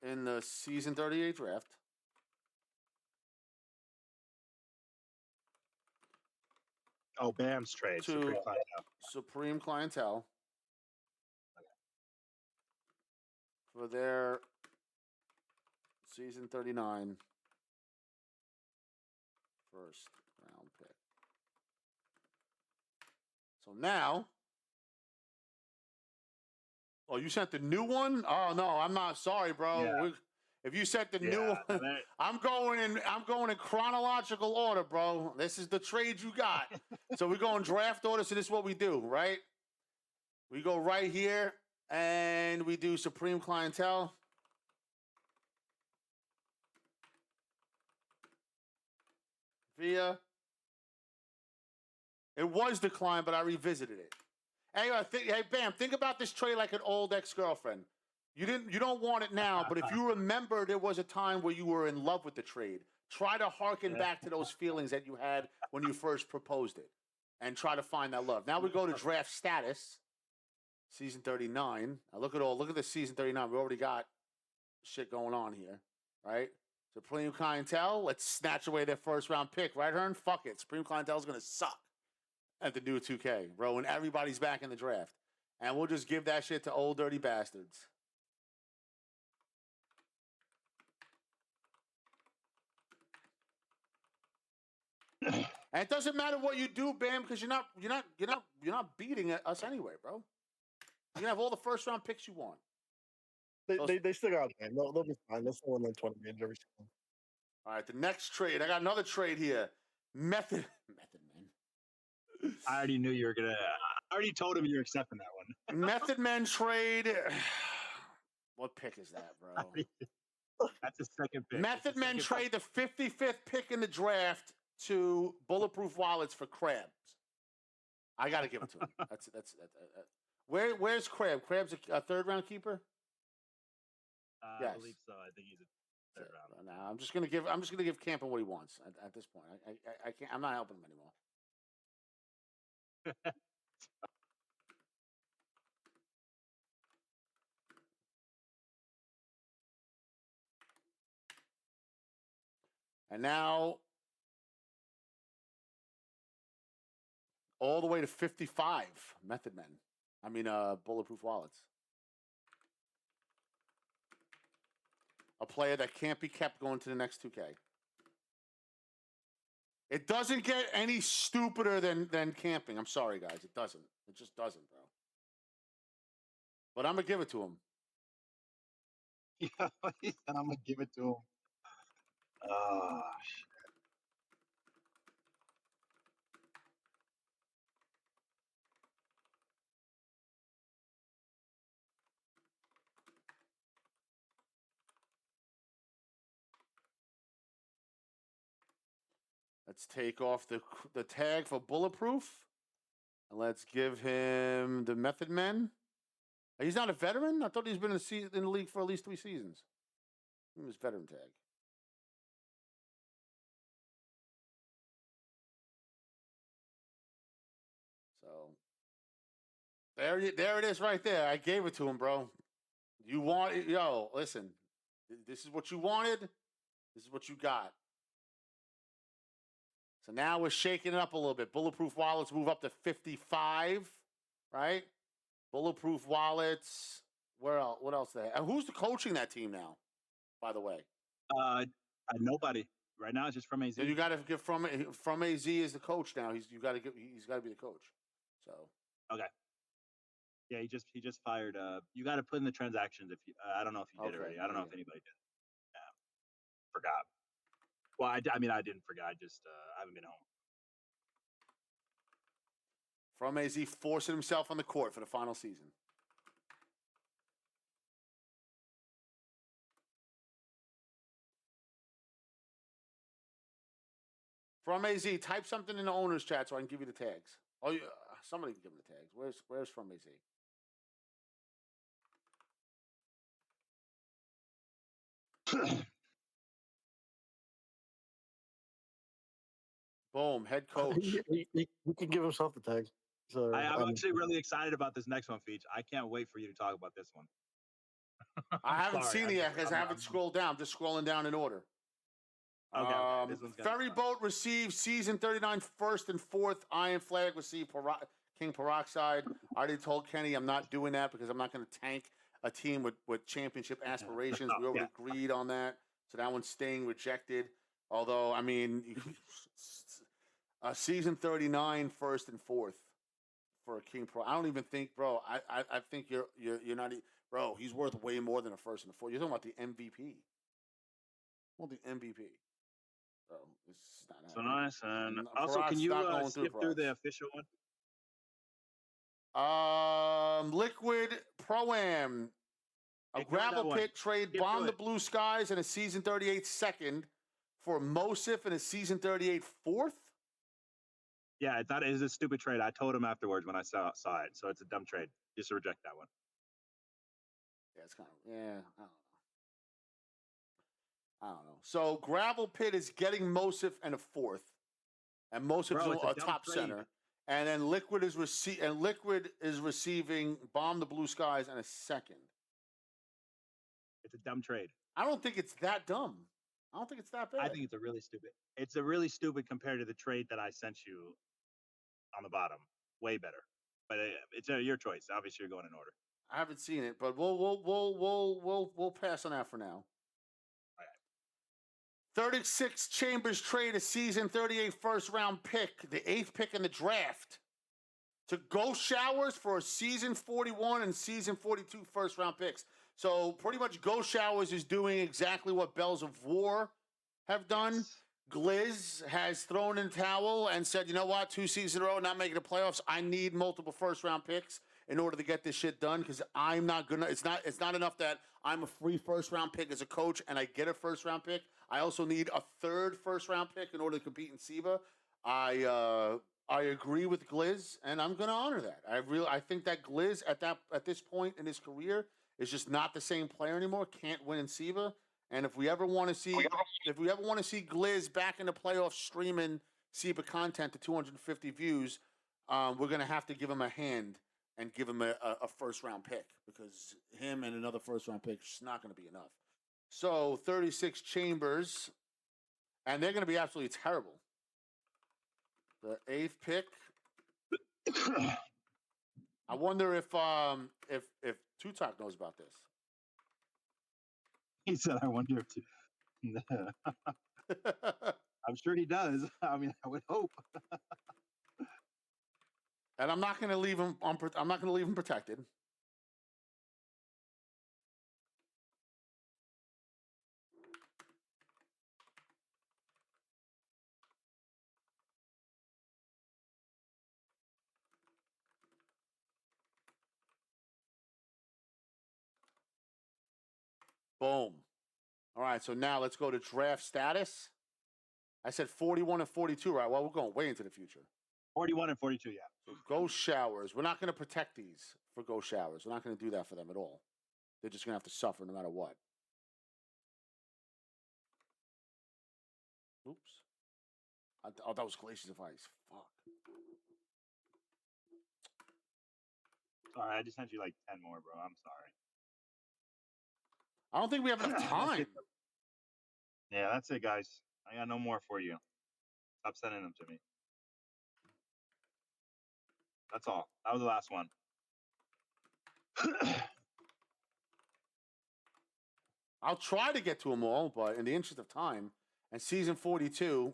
in the season 38 draft Oh, Bam's trade. to Supreme Clientele for their season 39 first round pick. So now, oh, you sent the new one? Oh no, I'm not sorry, bro. Yeah. If you sent the new one, I'm going in chronological order, bro. This is the trade you got. So we're going draft order. So this is what we do, right? We go right here and we do Supreme Clientele. Via. It was declined, but I revisited it. Anyway, hey, Bam, think about this trade like an old ex-girlfriend. You don't want it now, but if you remember there was a time where you were in love with the trade, try to harken back to those feelings that you had when you first proposed it and try to find that love. Now we go to draft status, season 39. Now look at the season 39. We already got shit going on here, right? Supreme Clientele, let's snatch away their first round pick, right, Hearn? Fuck it. Supreme Clientele is going to suck at the new 2K, bro, when everybody's back in the draft. And we'll just give that shit to Old Dirty Bastards. And it doesn't matter what you do, Bam, because you're not beating us anyway, bro. You can have all the first round picks you want. They still got it, man. They'll be fine. They'll still win like 20 games every season. All right, the next trade. I got another trade here. Method Man. I already knew you were gonna. I already told him you're accepting that one. Method Man trade. What pick is that, bro? That's a second pick. Method Men trade the 55th pick in the draft to Bulletproof Wallets for Krabs. I got to give it to him. That's where's Crab? Crab's a third round keeper. Yes. I believe so. I think he's a third round. No, I'm just gonna give Camper what he wants at this point. I can't. I'm not helping him anymore. And now, all the way to 55, Method Men. I mean, Bulletproof Wallets. A player that can't be kept going to the next 2K. It doesn't get any stupider than camping. I'm sorry, guys. It doesn't. It just doesn't, bro. But I'm going to give it to him. Yeah, he said I'm going to give it to him. Oh, shit. Let's take off the tag for Bulletproof. And let's give him the Method Men. He's not a veteran? I thought he's been in the league for at least 3 seasons. Give him his veteran tag. So, there it is right there. I gave it to him, bro. You want it? Yo, listen. This is what you wanted. This is what you got. So now we're shaking it up a little bit. Bulletproof Wallets move up to 55, right? Bulletproof Wallets. Where else? What else? And who's coaching that team now? By the way, nobody. Right now, it's just from AZ. So you got to get from AZ is the coach now. He's got to be the coach. So okay. Yeah, he just fired. You got to put in the transactions if you. I don't know if you did already. I don't know if anybody did. Yeah, forgot. Well, I mean, I didn't forget. I just I haven't been home. From AZ forcing himself on the court for the final season. From AZ, type something in the owner's chat so I can give you the tags. Oh, somebody can give him the tags. Where's From AZ? Boom, head coach. He can give himself the tag. So I'm actually really excited about this next one, Feach. I can't wait for you to talk about this one. I haven't seen it yet because I haven't scrolled down. I'm just scrolling down in order. Okay. Ferry Boat received season 39 first and fourth. Iron Flag received King Peroxide. I already told Kenny I'm not doing that because I'm not going to tank a team with championship aspirations. We already agreed on that. So that one's staying rejected. Although, I mean, season 39 first and fourth for a King Pro. I don't even think, bro. I think you're not, bro. He's worth way more than a first and a fourth. You're talking about the MVP. Well, the MVP. So it's not so nice. And also, can you skip through the official one? Liquid Pro-Am. A gravel pit trade Bomb the Blue Skies and a season 38 second for Mosif and a season 38 fourth. Yeah, it's a stupid trade. I told him afterwards when I saw it. So it's a dumb trade. Just reject that one. Yeah, it's kind of, I don't know. So Gravel Pit is getting Mosif and a fourth. And Mosif is a top trade. Center. And then Liquid is receiving Bomb the Blue Skies and a second. It's a dumb trade. I don't think it's that dumb. I don't think it's that bad. I think it's really stupid. It's a really stupid compared to the trade that I sent you on the bottom. Way better. But it's your choice. Obviously, you're going in order. I haven't seen it, but we'll pass on that for now. All right. 36 Chambers trade a season 38 first round pick, the 8th pick in the draft, to Go Showers for a season 41 and season 42 first-round picks. So pretty much Go Showers is doing exactly what Bells of War have done. Yes. Gliz has thrown in the towel and said, you know what, 2 seasons in a row, not making the playoffs. I need multiple first-round picks in order to get this shit done because I'm not gonna. It's not enough that I'm a free first-round pick as a coach and I get a first-round pick. I also need a third first-round pick in order to compete in SIBA. I agree with Gliz, and I'm gonna honor that. I think that Gliz at this point in his career is just not the same player anymore. Can't win in SIBA. And if we ever want to see Gliz back in the playoffs streaming SIBA content to 250 views, we're gonna have to give him a hand and give him a first round pick because him and another first round pick is just not gonna be enough. So 36 chambers, and they're gonna be absolutely terrible. The 8th pick. I wonder if Tutak knows about this. He said, I wonder if I'm sure he does. I mean, I would hope. And I'm not going to leave him I'm not going to leave him protected. Boom. All right, so now let's go to draft status. I said 41 and 42, right? Well, we're going way into the future. 41 and 42, yeah. So Go Showers. We're not going to protect these for Go Showers. We're not going to do that for them at all. They're just going to have to suffer no matter what. Oops. Oh, that was Glaciers of Ice. Fuck. Sorry, I just sent you like 10 more, bro. I'm sorry. I don't think we have enough time. Yeah, that's it, guys. I got no more for you. Stop sending them to me. That's all. That was the last one. I'll try to get to them all, but in the interest of time, and season 42,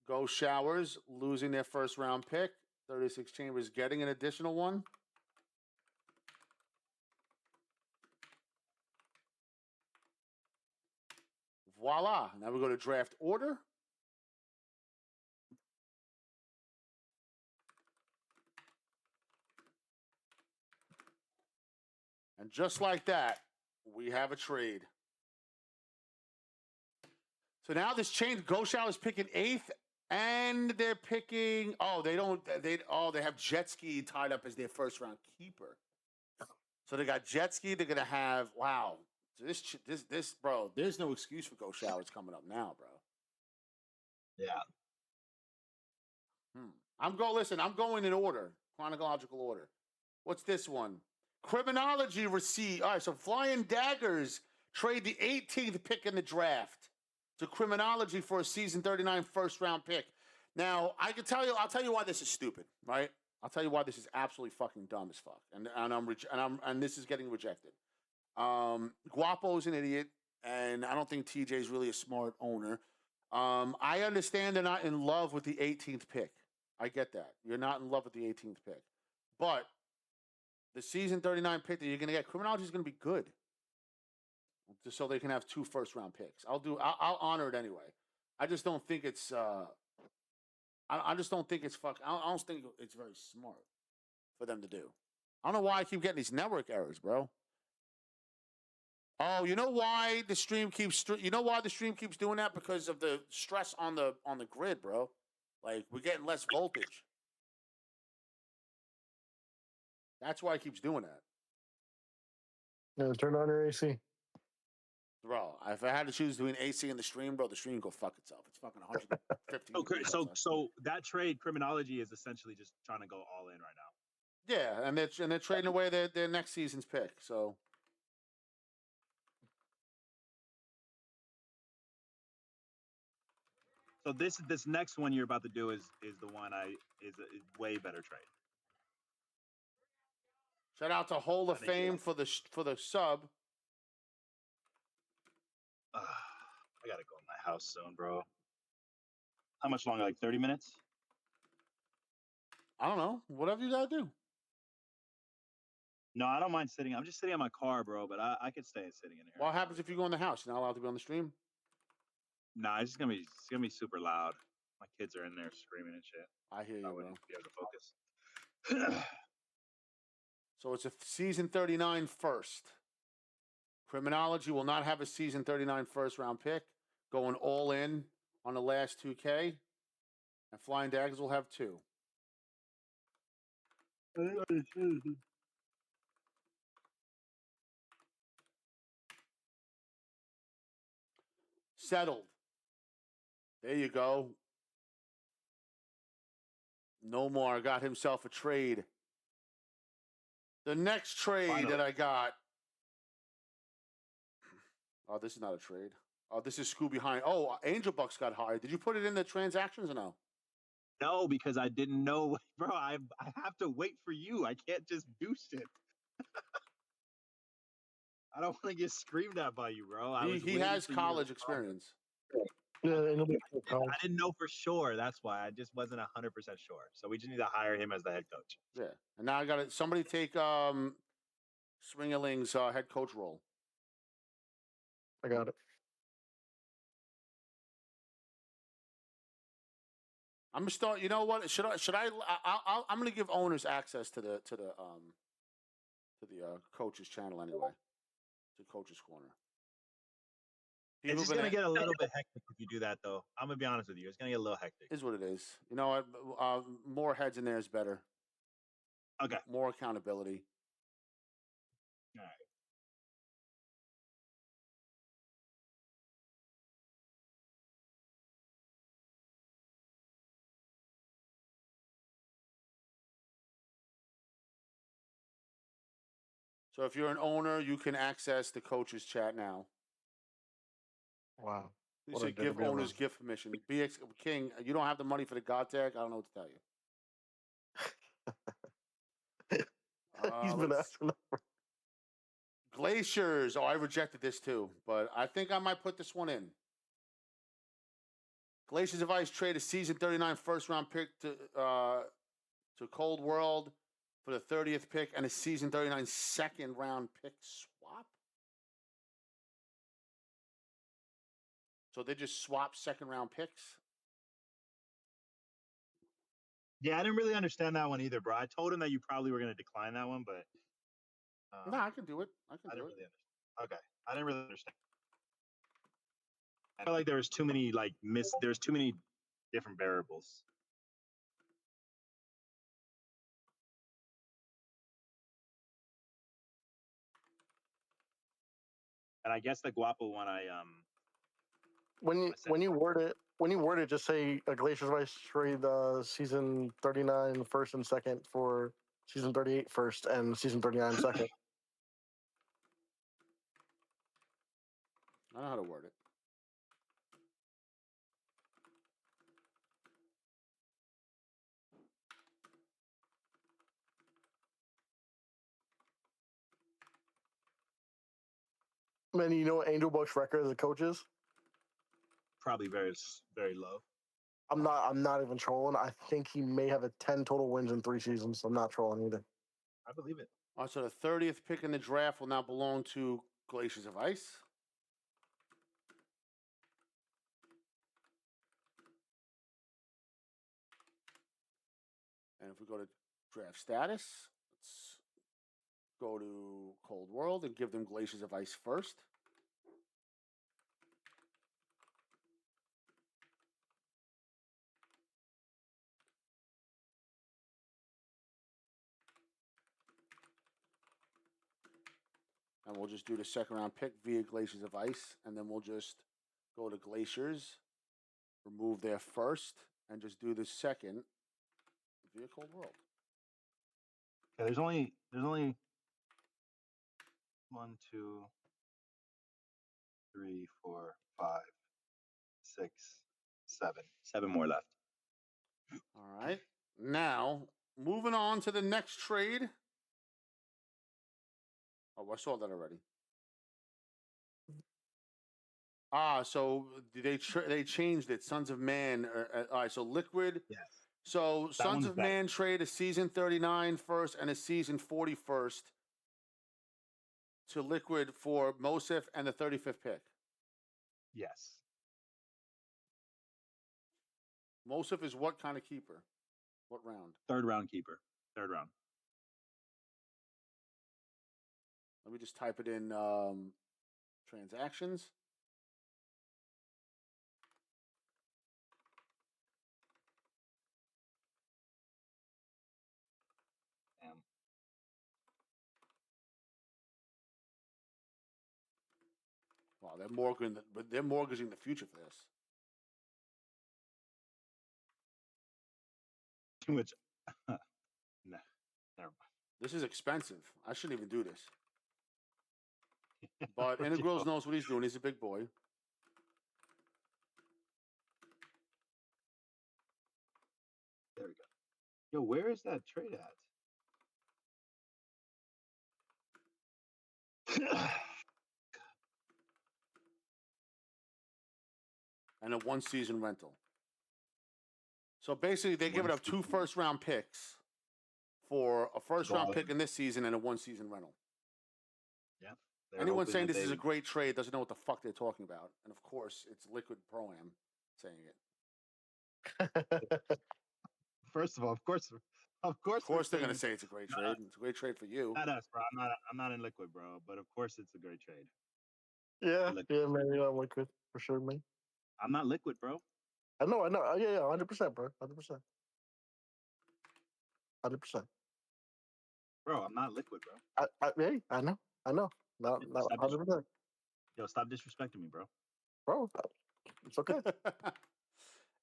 Go Showers losing their first round pick. 36 Chambers getting an additional one. Voila. Now we go to draft order. And just like that, we have a trade. So now this change. Go Showers picking 8th, and they're picking. They have Jet Ski tied up as their first round keeper. So they got Jet Ski. They're gonna have So this bro. There's no excuse for Go Showers coming up now, bro. Yeah. I'm going in order, chronological order. What's this one? Criminology receipt. All right, so Flying Daggers trade the 18th pick in the draft to Criminology for a season 39 first round pick. Now, I'll tell you why this is stupid, right? I'll tell you why this is absolutely fucking dumb as fuck. And this is getting rejected. Guapo's an idiot, and I don't think TJ's really a smart owner. I understand they're not in love with the 18th pick. I get that. You're not in love with the 18th pick. But the season 39 pick that you're going to get, Criminology is going to be good. Just so they can have 2 first-round picks. I'll honor it anyway. I just don't think it's I just don't think it's I don't think it's very smart for them to do. I don't know why I keep getting these network errors, bro. Oh, you know why the stream keeps doing that? Because of the stress on the grid, bro. Like, we're getting less voltage. That's why it keeps doing that. No, turn on your AC. Bro, if I had to choose between AC and the stream, bro, the stream go fuck itself. It's fucking 150. Okay, so that trade, Criminology, is essentially just trying to go all in right now. Yeah, and they're trading away their next season's pick. So this next one you're about to do is the one is a way better trade. Shout out to Hall of Fame for the sub. I gotta go in my house soon, bro. How much longer? Like 30 minutes? I don't know. Whatever you gotta do. No, I don't mind sitting. I'm just sitting in my car, bro. But I could stay sitting in here. What happens if you go in the house? You're not allowed to be on the stream? Nah, it's gonna be super loud. My kids are in there screaming and shit. I hear you, I bro. wouldn't be able to focus. So it's a season 39 first. Criminology will not have a season 39 first round pick. Going all in on the last 2K. And Flying Daggers will have 2. Settled. There you go. No more. Got himself a trade. The next trade that I got. Oh, this is not a trade. Oh, this is Scooby Behind. Oh, Angel Bucks got hired. Did you put it in the transactions or no? No, because I didn't know, bro. I have to wait for you. I can't just do shit. I don't want to get screamed at by you, bro. He has college experience. Yeah, I didn't know for sure. That's why I just wasn't 100% sure. So we just need to hire him as the head coach. Yeah, and now I got to somebody take Swingerling's head coach role. I got it. I'm gonna start. You know what? Should I? I'm gonna give owners access to the coach's channel anyway, to Coach's Corner. It's just gonna get a little bit hectic if you do that, though. I'm gonna be honest with you. It's gonna get a little hectic. Is what it is. You know what? More heads in there is better. Okay. More accountability. All right. So if you're an owner, you can access the coach's chat now. Wow. You should give owners gift permission. BX King, you don't have the money for the God tag. I don't know what to tell you. He's been asking. Glaciers. Oh, I rejected this too, but I think I might put this one in. Glaciers of Ice trade a season 39 first round pick to Cold World for the 30th pick and a season 39 second round pick swap. So they just swap second round picks. Yeah, I didn't really understand that one either, bro. I told him that you probably were going to decline that one, but no, I can do it. I didn't really understand. Okay, I didn't really understand. I felt like there was too many there's too many different variables. And I guess the Guapo one, when you word it, just say Glaciers Vice trade season 39 first and second for season 38 first and season 39 second. I know how to word it. Man, you know what Angel Buck's record as a coach is? Probably very, very low. I'm not even trolling. I think he may have 10 total wins in 3 seasons. I'm not trolling either. I believe it. All right, so the 30th pick in the draft will now belong to Glaciers of Ice. And if we go to draft status, let's go to Cold World and give them Glaciers of Ice first. And we'll just do the second round pick via Glaciers of Ice. And then we'll just go to Glaciers, remove their first, and just do the second via Cold World. Okay, there's only 1, 2, 3, 4, 5, 6, 7. 7 more left. All right. Now, moving on to the next trade. Oh, I saw that already. So they changed it. Sons of Man. All right, so Liquid. Yes. So Sons of Man trade a season 39 first and a season 40 first to Liquid for Mosif and the 35th pick. Yes. Mosif is what kind of keeper? What round? Third round keeper. Third round. Let me just type it in transactions. Damn. Wow, they're mortgaging the future for this. Too much. No, never mind. This is expensive. I shouldn't even do this. But Integrals knows what he's doing. He's a big boy. There we go. Yo, where is that trade at? And a 1-season rental. So basically, they're giving up 2 first-round picks for a first-round pick in this season and a 1-season rental. Yeah. Anyone saying this is a great trade doesn't know what the fuck they're talking about. And of course, it's Liquid Pro-Am saying it. First of all, of course they're going to say it's a great trade. It's a great trade for you. Not us, bro. I'm not in Liquid, bro. But of course, it's a great trade. Yeah, man. I'm Liquid for sure, man. I'm not Liquid, bro. I know. Yeah, 100%, bro. 100%. 100%. Bro, I'm not Liquid, bro. I know. Not 100%. Yo, stop disrespecting me, bro. Bro, it's okay.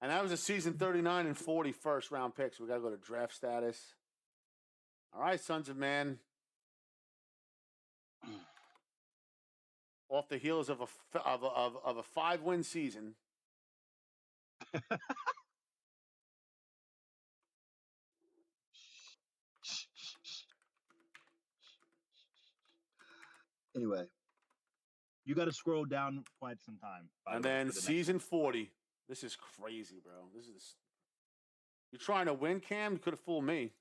And that was a season 39 and 40 first-round picks. We got to go to draft status. All right, Sons of Man. Off the heels of a 5-win season. Anyway, you got to scroll down quite some time. And then season 40. This is crazy, bro. You're trying to win, Cam? You could have fooled me.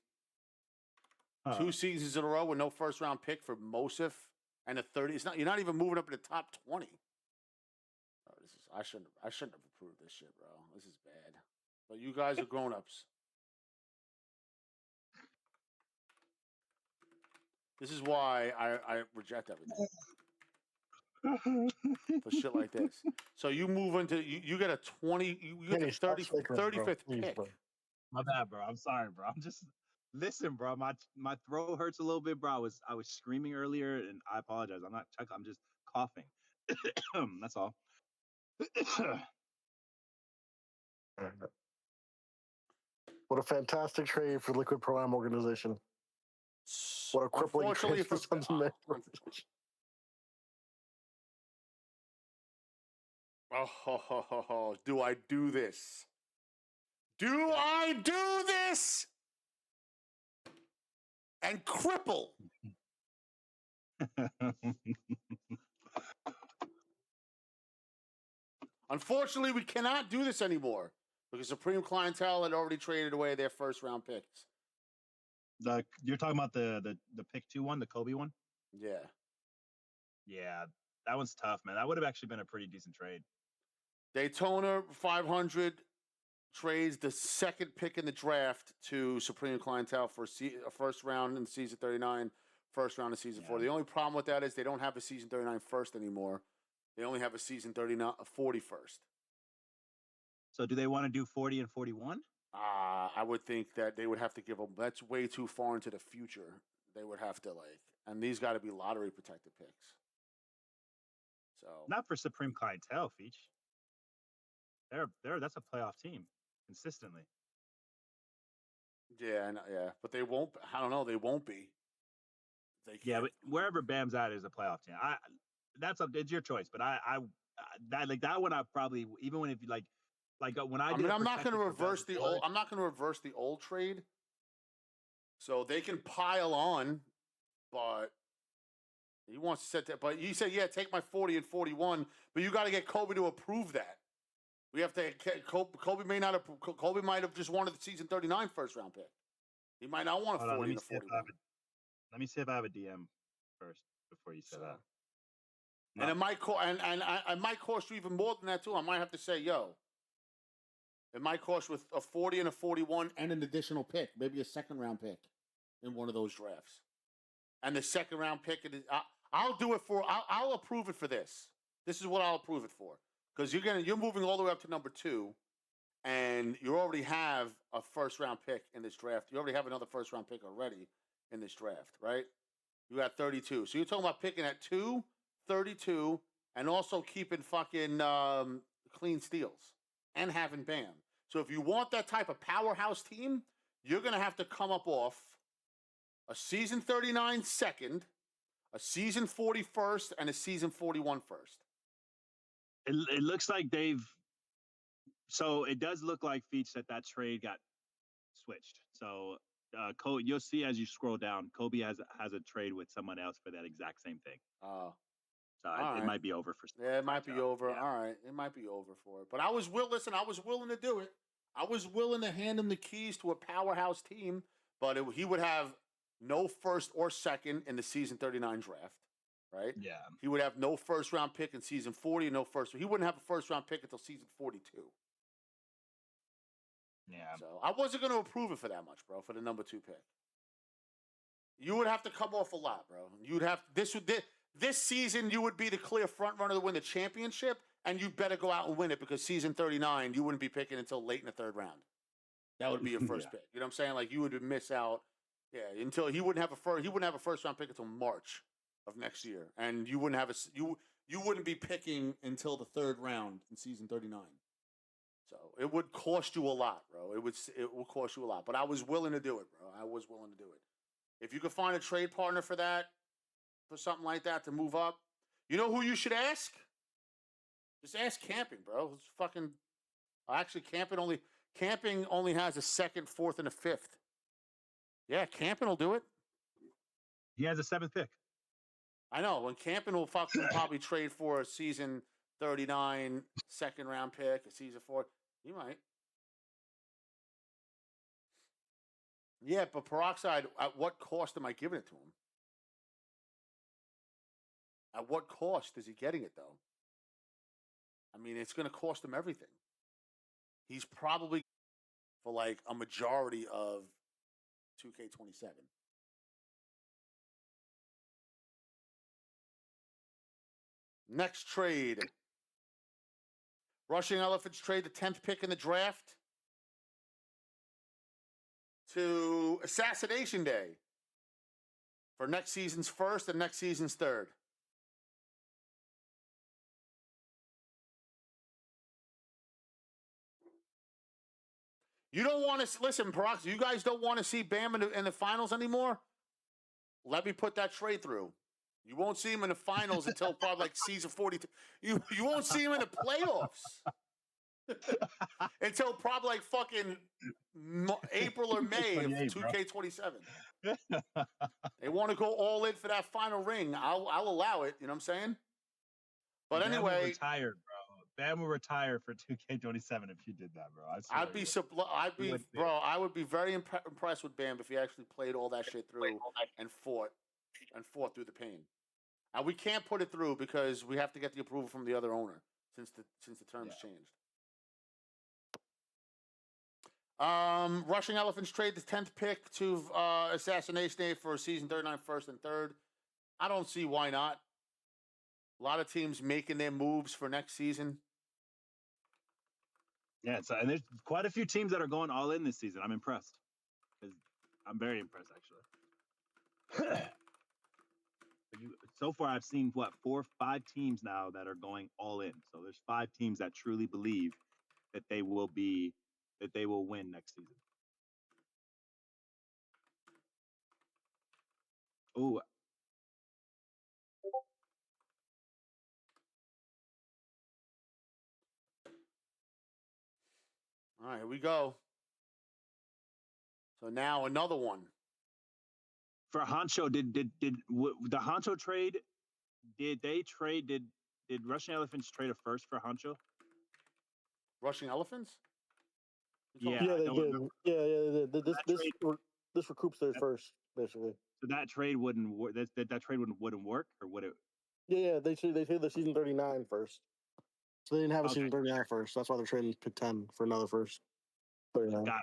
2 seasons in a row with no first-round pick for Mosif and a 30. You're not even moving up in the top 20. Oh, I shouldn't have approved this shit, bro. This is bad. But you guys are grown-ups. This is why I reject everything. For shit like this. So you move into you get a 20 you get a 35th pick. My bad, bro. I'm sorry, bro. I'm just listen, bro. My throat hurts a little bit, bro. I was screaming earlier and I apologize. I'm not chuckling, I'm just coughing. That's all. What a fantastic trade for Liquid Pro-Am organization. What a crippling trade for Sons of Man organization. Oh, do I do this? Do I do this? And cripple. Unfortunately, we cannot do this anymore because Supreme Clientele had already traded away their first-round picks. You're talking about the pick 2 one, the Kobe one? Yeah. Yeah, that one's tough, man. That would have actually been a pretty decent trade. Daytona 500 trades the 2nd pick in the draft to Supreme Clientele for a first round in season 39, first round in season 40. The only problem with that is they don't have a season 39 first anymore. They only have a season 40 first. So do they want to do 40 and 41? I would think that they would have to give them. That's way too far into the future. They would have to and these got to be lottery protected picks. So not for Supreme Clientele, Feach. That's a playoff team consistently. Yeah, but they won't. I don't know. They won't be. But wherever Bam's at is a playoff team. It's your choice, but that one I probably even when if you like when I did. I'm not going to reverse the old. I'm not going to reverse the old trade. So they can pile on, but he wants to set that. But he said, "Yeah, take my 40 and 41," but you got to get Kobe to approve that. We have to. Kobe may not have. Kobe might have just wanted the season 39 first round pick. He might not want a 40 and a 41. Let me see if I have a DM first before you say that. No. And it might it might cost you even more than that too. I might have to say, yo, it might cost with a 40 and a 41 and an additional pick, maybe a second round pick in one of those drafts. And the second round pick, I'll do it for. I'll approve it for this. This is what I'll approve it for, because you're moving all the way up to number 2, and you already have a first round pick in this draft. You already have another first round pick already in this draft, right? You got 32. So you're talking about picking at 2, 32, and also keeping fucking clean steals and having Bam. So if you want that type of powerhouse team, you're going to have to come up off a season 39 second, a season 40 first, and a season 41 first. It looks like they've. So it does look like, Feach, that trade got switched. So you'll see as you scroll down, Kobe has a trade with someone else for that exact same thing. So it might be over for. Yeah, it might be over. Yeah. All right, it might be over for it. But I was willing to do it. I was willing to hand him the keys to a powerhouse team, but he would have no first or second in the season 39 draft, right? Yeah. He would have no first round pick in season 40, no first. He wouldn't have a first round pick until season 42. Yeah. So I wasn't going to approve it for that much, bro, for the number 2 pick. You would have to come off a lot, bro. You'd have this season you would be the clear front runner to win the championship, and you better go out and win it, because season 39 you wouldn't be picking until late in the 3rd round. That would be your first pick. You know what I'm saying? Like, you would miss out. Yeah, until he wouldn't have a first round pick until March of next year, and you wouldn't have you wouldn't be picking until the 3rd round in season 39. So it would cost you a lot, bro. It would cost you a lot. But I was willing to do it, bro. I was willing to do it. If you could find a trade partner for that, for something like that to move up, you know who you should ask? Just ask Camping, bro. It's fucking. Actually, Camping only has a 2nd, 4th, and a 5th. Yeah, Camping will do it. He has a 7th pick. I know. When Camping will fucking probably trade for a season 39 second round pick, a season 4. He might. Yeah, but Peroxide, at what cost am I giving it to him? At what cost is he getting it, though? I mean, it's going to cost him everything. He's probably for like a majority of 2K27. Next trade. Rushing Elephants trade the 10th pick in the draft to Assassination Day for next season's 1st and next season's 3rd. You don't want to listen, Parox. You guys don't want to see Bam in the finals anymore? Let me put that trade through. You won't see him in the finals until probably like season 42. You won't see him in the playoffs until probably like fucking April or May of 2K27. They want to go all in for that final ring. I'll allow it. You know what I'm saying? But Bam anyway, will retire, bro. Bam will retire for 2K27 if you did that, bro. I would be very impressed with Bam if he actually played all that shit through and fought through the pain. And we can't put it through because we have to get the approval from the other owner since the terms changed. Rushing Elephants trade the 10th pick to Assassination Day for season 39 1st and 3rd. I don't see why not. A lot of teams making their moves for next season. Yeah, and there's quite a few teams that are going all in this season. I'm impressed. I'm very impressed, actually. So far, I've seen 4 or 5 teams now that are going all in. So there's 5 teams that truly believe that they will win next season. Oh. All right, here we go. So now another one. For Honcho, did the Honcho trade? Did Russian Elephants trade a first for Honcho? Rushing Elephants? Yeah, they did. Yeah, they did. This recoups their first, basically. So that trade wouldn't work. That trade wouldn't work, or would it? Yeah, they say the season 39 first. So they didn't have a season 39 first. That's why they're trading pick 10 for another first. 39. Gotcha.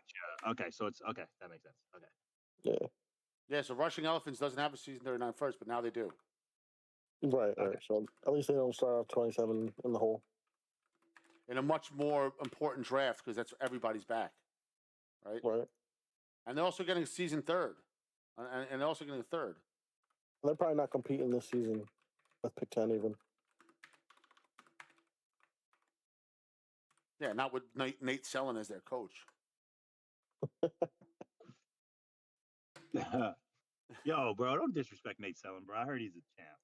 Okay, so it's okay. That makes sense. Okay. Yeah. Yeah, so Rushing Elephants doesn't have a season 39 first, but now they do. Right. So at least they don't start off 27 in the hole. In a much more important draft because that's everybody's back, right? Right. And they're also getting a season third, and they're also getting a third. They're probably not competing this season with pick 10 even. Yeah, not with Nate Sellon as their coach. Yo, bro, don't disrespect Nate Sellon, bro. I heard he's a champ.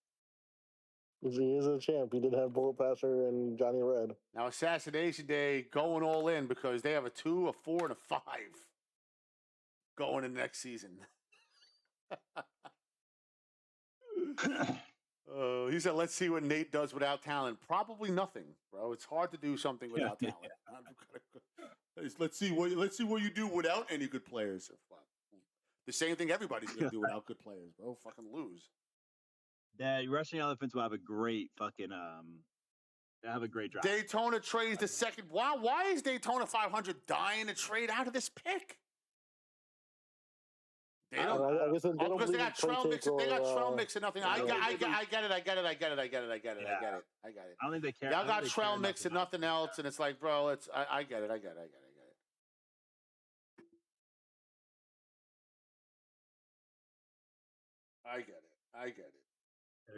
He is a champ. He did have Bullet Passer and Johnny Red. Now, Assassination Day going all in because they have a 2, a 4, and a 5 going in next season. He said, let's see what Nate does without talent. Probably nothing, bro. It's hard to do something without talent. Let's see what you do without any good players. The same thing everybody's going to do without good players, bro. Fucking lose. The Rushing Elephants will have a great fucking have a great draft. Daytona trades the second. Wow, why is Daytona 500 dying to trade out of this pick? They don't. Because they got trail mix. They got trail mix and nothing. I get it. I get it. I don't think they care. Y'all got trail mix and nothing else, and it's like, bro, it's. I get it. I get it.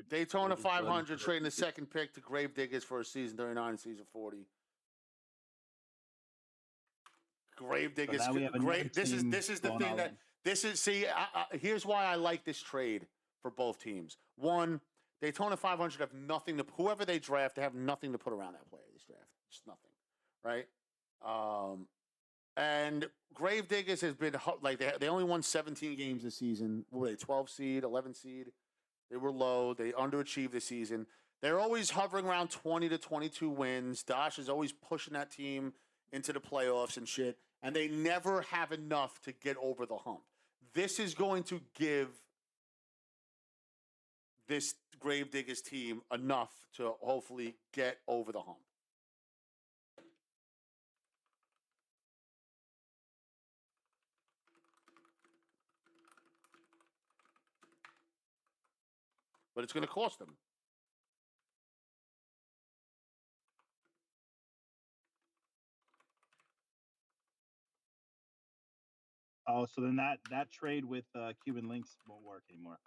Daytona 500 trading the second pick to Gravediggers for a season 39 and season 40. Gravediggers. This is the thing that this is. See, here's why I like this trade for both teams. One, Daytona 500 have nothing to. Whoever they draft, they have nothing to put around that player. This draft, just nothing, right? And Gravediggers has been like they only won 17 games this season. What were they? 12 seed, 11 seed. They were low. They underachieved this season. They're always hovering around 20 to 22 wins. Dash is always pushing that team into the playoffs and shit. And they never have enough to get over the hump. This is going to give this Gravediggers team enough to hopefully get over the hump. But it's going to cost them. Oh, so then that trade with Cuban Links won't work anymore.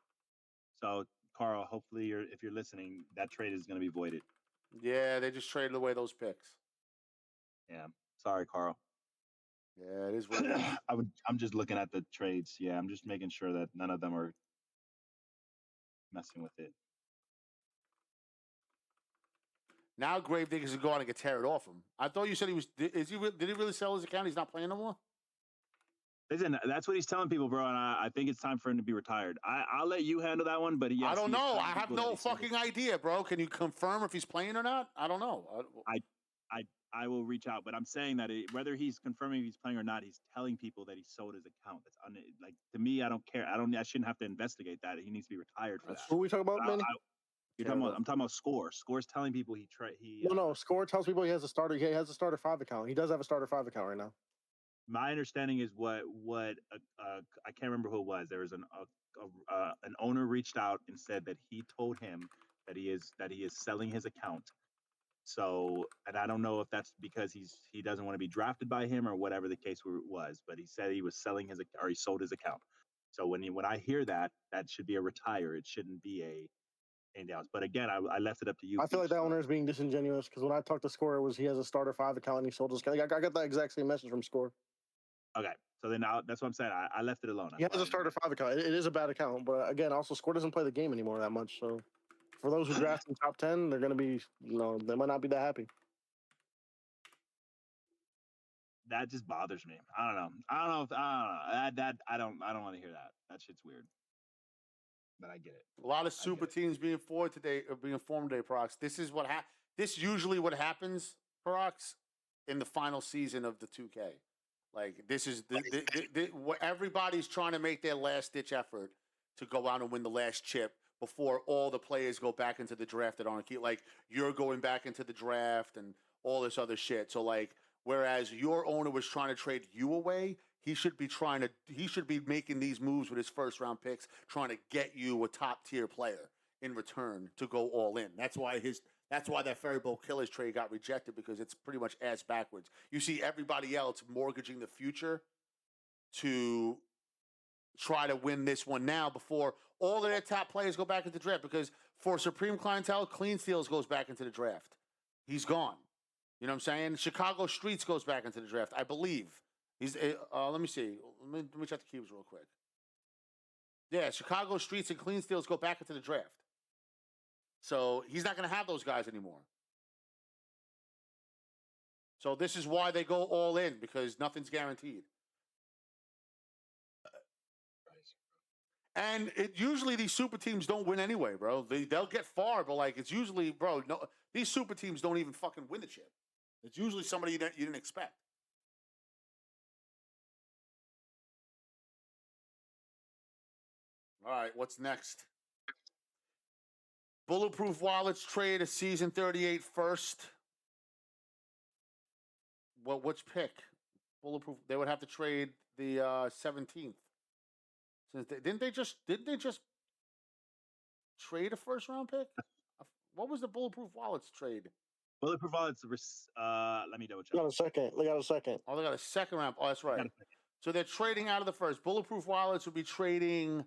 So, Carl, hopefully if you're listening, that trade is going to be voided. Yeah, they just traded away those picks. Yeah, sorry, Carl. Yeah, it is what it is. I'm just looking at the trades. Yeah, I'm just making sure that none of them are messing with it. Now Gravediggers is going to tear it off him. I thought you said he was. Did he really sell his account? He's not playing no more. Listen, that's what he's telling people, bro, and I think it's time for him to be retired. I'll let you handle that one, but yes, I don't know. I have no fucking idea, bro. Can you confirm if he's playing or not? I don't know. I will reach out, but I'm saying that whether he's confirming if he's playing or not, he's telling people that he sold his account. That's like, to me, I don't care. I shouldn't have to investigate that. He needs to be retired for that. Who are we talking about, man? I'm talking about Score. Score's telling people No. Score tells people he has a starter. He has a starter 5 account. He does have a starter 5 account right now. My understanding is what I can't remember who it was. There was an owner reached out and said that he told him that he is selling his account. So, and I don't know if that's because he doesn't want to be drafted by him or whatever the case was, but he said he was selling he sold his account. So when I hear that should be a retire. It shouldn't be anything else. But again, I left it up to you. I feel like that owner is being disingenuous because when I talked to Score, it was he has a starter 5 account and he sold his account. I got that exact same message from Score. Okay, so then that's what I'm saying. I left it alone. He has a starter 5 account. It is a bad account, but again, also Score doesn't play the game anymore that much. So for those who draft in top 10, they're going to be, they might not be that happy. That just bothers me. I don't know. That I don't want to hear that. That shit's weird. But I get it. A lot of super teams being formed today, Prox. This is this usually what happens, Prox. in the final season of the 2K. Like this is what everybody's trying to make their last ditch effort to go out and win the last chip before all the players go back into the draft that aren't key. Like you're going back into the draft and all this other shit. So like, whereas your owner was trying to trade you away, he should be making these moves with his first round picks, trying to get you a top tier player in return to go all in. That's why that Ferry Bowl Killers trade got rejected, because it's pretty much ass backwards. You see everybody else mortgaging the future to try to win this one now before all of their top players go back into the draft, because for Supreme Clientele, Clean Steals goes back into the draft. He's gone. You know what I'm saying? Chicago Streets goes back into the draft, I believe. He's let me see. Let me check the cubes real quick. Yeah, Chicago Streets and Clean Steals go back into the draft. So he's not going to have those guys anymore. So this is why they go all in, because nothing's guaranteed. And usually these super teams don't win anyway, bro. They'll get far, but like it's usually, bro, no, these super teams don't even fucking win the chip. It's usually somebody you didn't expect. All right, what's next? Bulletproof Wallets trade a season 38 first. Well, which pick? Bulletproof. They would have to trade the 17th. Since didn't they just trade a first round pick? What was the Bulletproof Wallets trade? Bulletproof Wallets. Let me double check. They got a second. Oh, they got a second round. Oh, that's right. So they're trading out of the first. Bulletproof Wallets would be trading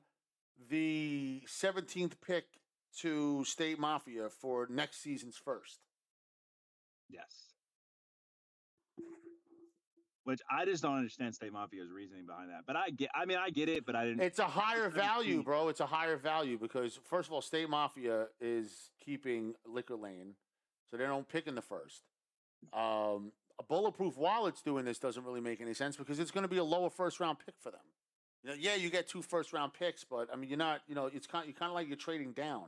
the 17th pick to State Mafia for next season's first. Yes. Which I just don't understand State Mafia's reasoning behind that. But I get it, but I didn't. It's a higher value, bro. It's a higher value because, first of all, State Mafia is keeping Liquor Lane, so they don't pick in the first. A Bulletproof Wallets doing this doesn't really make any sense because it's going to be a lower first round pick for them. You know, yeah, you get 2 first round picks, but I mean, you're not. You know, you're kind of like you're trading down.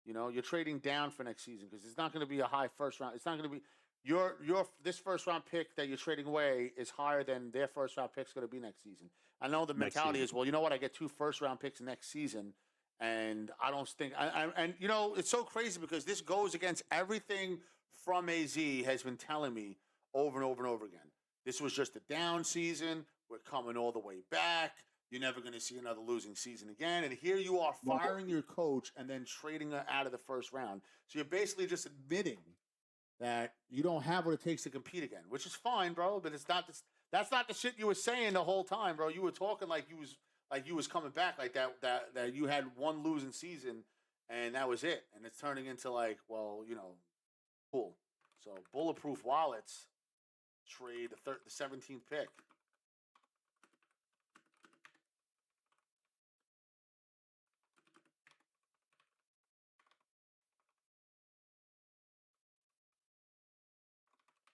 You know, you're trading down for next season because it's not going to be a high first round. It's not going to be this first round pick that you're trading away is higher than their first round pick's going to be next season. I know the mentality is, well, you know what? I get 2 first round picks next season, and I don't think. And you know, it's so crazy because this goes against everything from AZ has been telling me over and over and over again. This was just a down season. We're coming all the way back. You're never going to see another losing season again. And here you are firing your coach and then trading her out of the first round. So you're basically just admitting that you don't have what it takes to compete again, which is fine, bro. But it's not this. That's not the shit you were saying the whole time, bro. You were talking like you was coming back, like that you had one losing season and that was it. And it's turning into like, well, you know, cool. So Bulletproof Wallets trade the 17th pick.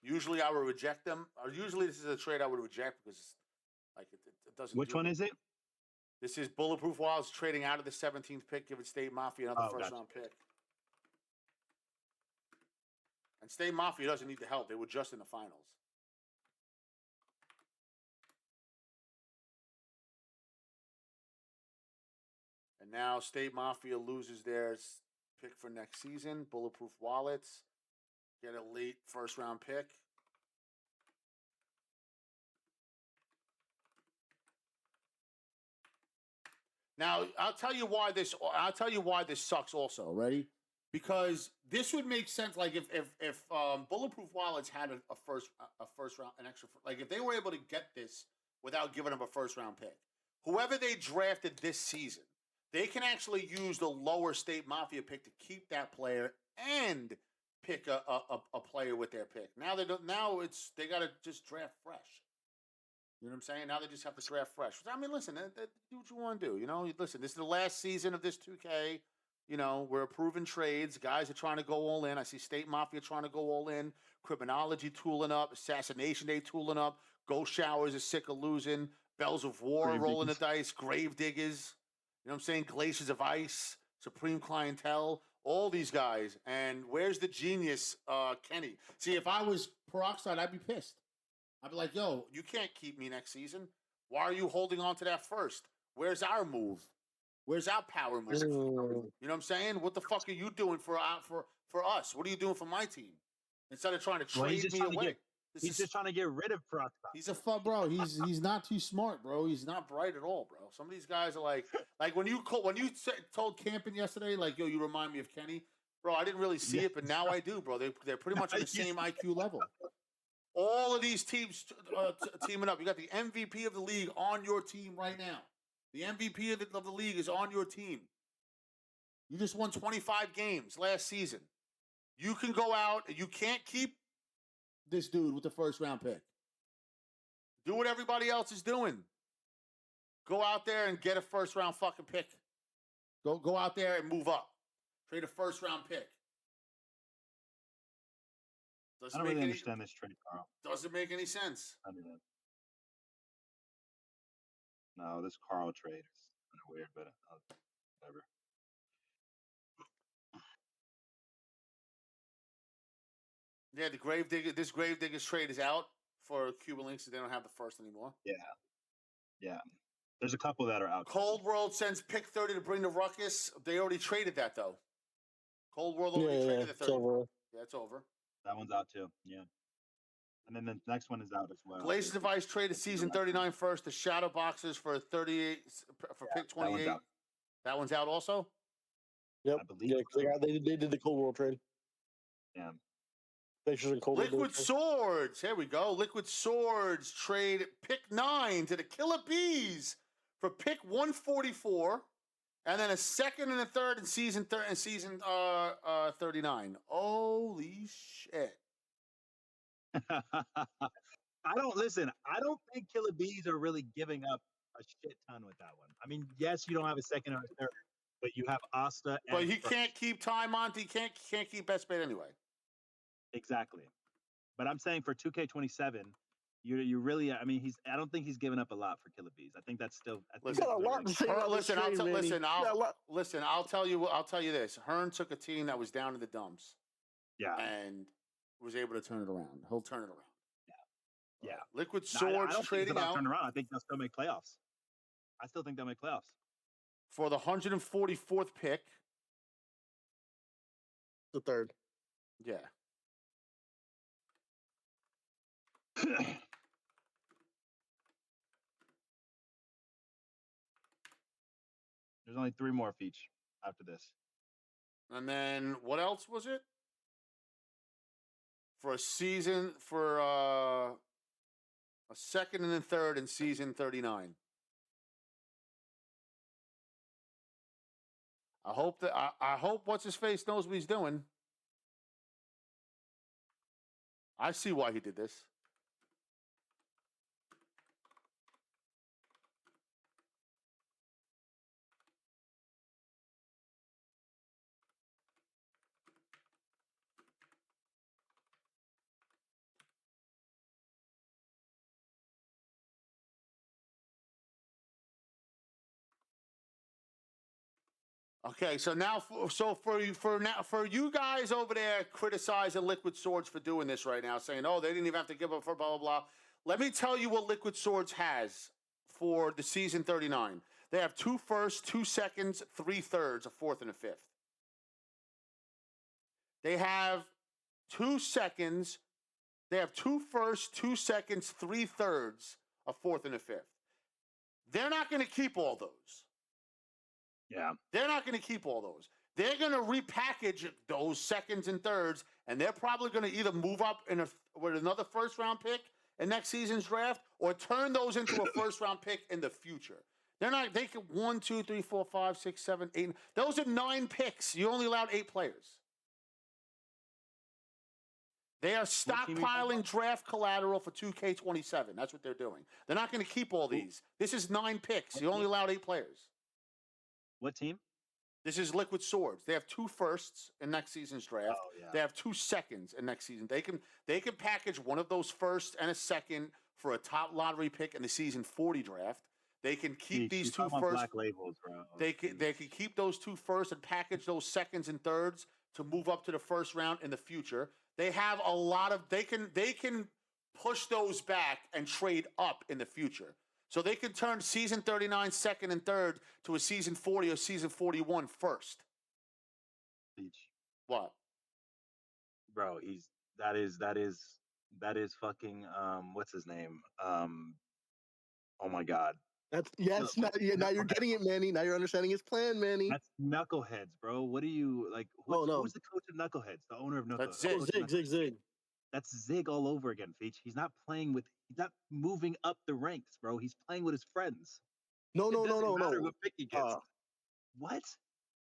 Usually I would reject them. Or usually this is a trade I would reject because like it doesn't. Which one is it? This is Bulletproof Wallets trading out of the 17th pick, giving State Mafia another first round pick. And State Mafia doesn't need the help. They were just in the finals. And now State Mafia loses their pick for next season. Bulletproof Wallets get a late first round pick. Now I'll tell you why this sucks. Also, ready? Because this would make sense. Like if Bulletproof Wallets had a first round, an extra, like if they were able to get this without giving them a first round pick, whoever they drafted this season, they can actually use the lower State Mafia pick to keep that player and pick a player with their pick. Now they don't. Now they got to just draft fresh. You know what I'm saying? Now they just have to draft fresh. I mean, listen, do what you want to do. You know, listen. This is the last season of this 2K. You know, we're approving trades. Guys are trying to go all in. I see State Mafia trying to go all in. Criminology tooling up. Assassination Day tooling up. Ghost Showers is sick of losing. Bells of War rolling the dice. Grave Diggers. You know what I'm saying? Glaciers of Ice. Supreme Clientele. All these guys. And where's the genius, Kenny? See, if I was peroxide, I'd be pissed. I'd be like, yo, you can't keep me next season. Why are you holding on to that first? Where's our move? Where's our power move? You know what I'm saying? What the fuck are you doing for us? What are you doing for my team? Instead of trying to trade me away. He's just trying to get rid of peroxide. He's a fuck, bro. He's not too smart, bro. He's not bright at all, bro. Some of these guys are like when you told Campen yesterday, like, yo, you remind me of Kenny, bro. I didn't really see it, but now I do, bro. They're pretty much on the same IQ level. All of these teams teaming up. You got the MVP of the league on your team right now. The MVP of the league is on your team. You just won 25 games last season. You can go out. You can't keep this dude with the first round pick. Do what everybody else is doing. Go out there and get a first round fucking pick. Go out there and move up. Trade a first round pick. I don't really understand this trade, Carl. Doesn't make any sense. I mean, no, this Carl trade is kind of weird, but whatever. Yeah, this Gravediggers trade is out for Cuban Links, so they don't have the first anymore. Yeah. There's a couple that are out. Cold World sends pick 30 to bring the Ruckus. They already traded that, though. Cold World already traded the 30. Yeah, it's over. That one's out, too. Yeah. And then the next one is out as well. Glacier Device traded season 39 first. The Shadow Boxers for 38 for pick 28. That one's out also? Yep. They did the Cold World trade. Yeah. Liquid Swords. Here we go. Liquid Swords trade pick 9 to the Killer Bees for pick 144, and then a second and a third in season 39. Holy shit! I don't think Killer Bees are really giving up a shit ton with that one. I mean, yes, you don't have a second or a third, but you have Asta. But he can't keep Ty Monty. Can't keep Best Bet anyway. Exactly. But I'm saying for 2K27, you really, I mean, I don't think he's given up a lot for Killer Bees. I think that's still. Listen, I'll tell you this. Hearn took a team that was down in the dumps. Yeah. And was able to turn it around. He'll turn it around. Yeah. Liquid Swords trading out. Turn around. I think they'll still make playoffs. I still think they'll make playoffs. For the 144th pick. The third. Yeah. There's only 3 more features after this. And then what else was it? For a season, for a second and a third in season 39. I hope what's his face knows what he's doing. I see why he did this. Okay, so now, for you guys over there criticizing Liquid Swords for doing this right now, saying, oh, they didn't even have to give up for blah, blah, blah. Let me tell you what Liquid Swords has for the season 39. They have 2 firsts, 2 seconds, 3 thirds, a fourth, and a fifth. They have 2 seconds. They have 2 firsts, 2 seconds, 3 thirds, a fourth, and a fifth. They're not going to keep all those. Yeah. They're not going to keep all those. They're going to repackage those seconds and thirds, and they're probably going to either move up with another first-round pick in next season's draft or turn those into a first-round pick in the future. They can 1, 2, 3, 4, 5, 6, 7, 8. Those are 9 picks. You only allowed 8 players. They are stockpiling draft collateral for 2K27. That's what they're doing. They're not going to keep all these. This is 9 picks. You only allowed 8 players. What team? This is Liquid Swords. They have 2 firsts in next season's draft. Oh, yeah. They have 2 seconds in next season. They can package one of those firsts and a second for a top lottery pick in the season 40 draft. They can keep these 2 firsts. Black labels, bro. They can keep those 2 firsts and package those seconds and thirds to move up to the first round in the future. They have a lot of they can push those back and trade up in the future. So they can turn season 39 second and third to a season 40 or season 41 first. Beach. What? Bro, that is fucking what's his name? Oh my god. That's yes. Now you're getting it, Manny. Now you're understanding his plan, Manny. That's Knuckleheads, bro. What are you like? Who's the coach of Knuckleheads? The owner of Knuckleheads. That's Zig. That's Zig all over again, Feach. He's not moving up the ranks, bro. He's playing with his friends. No. What pick he gets. What?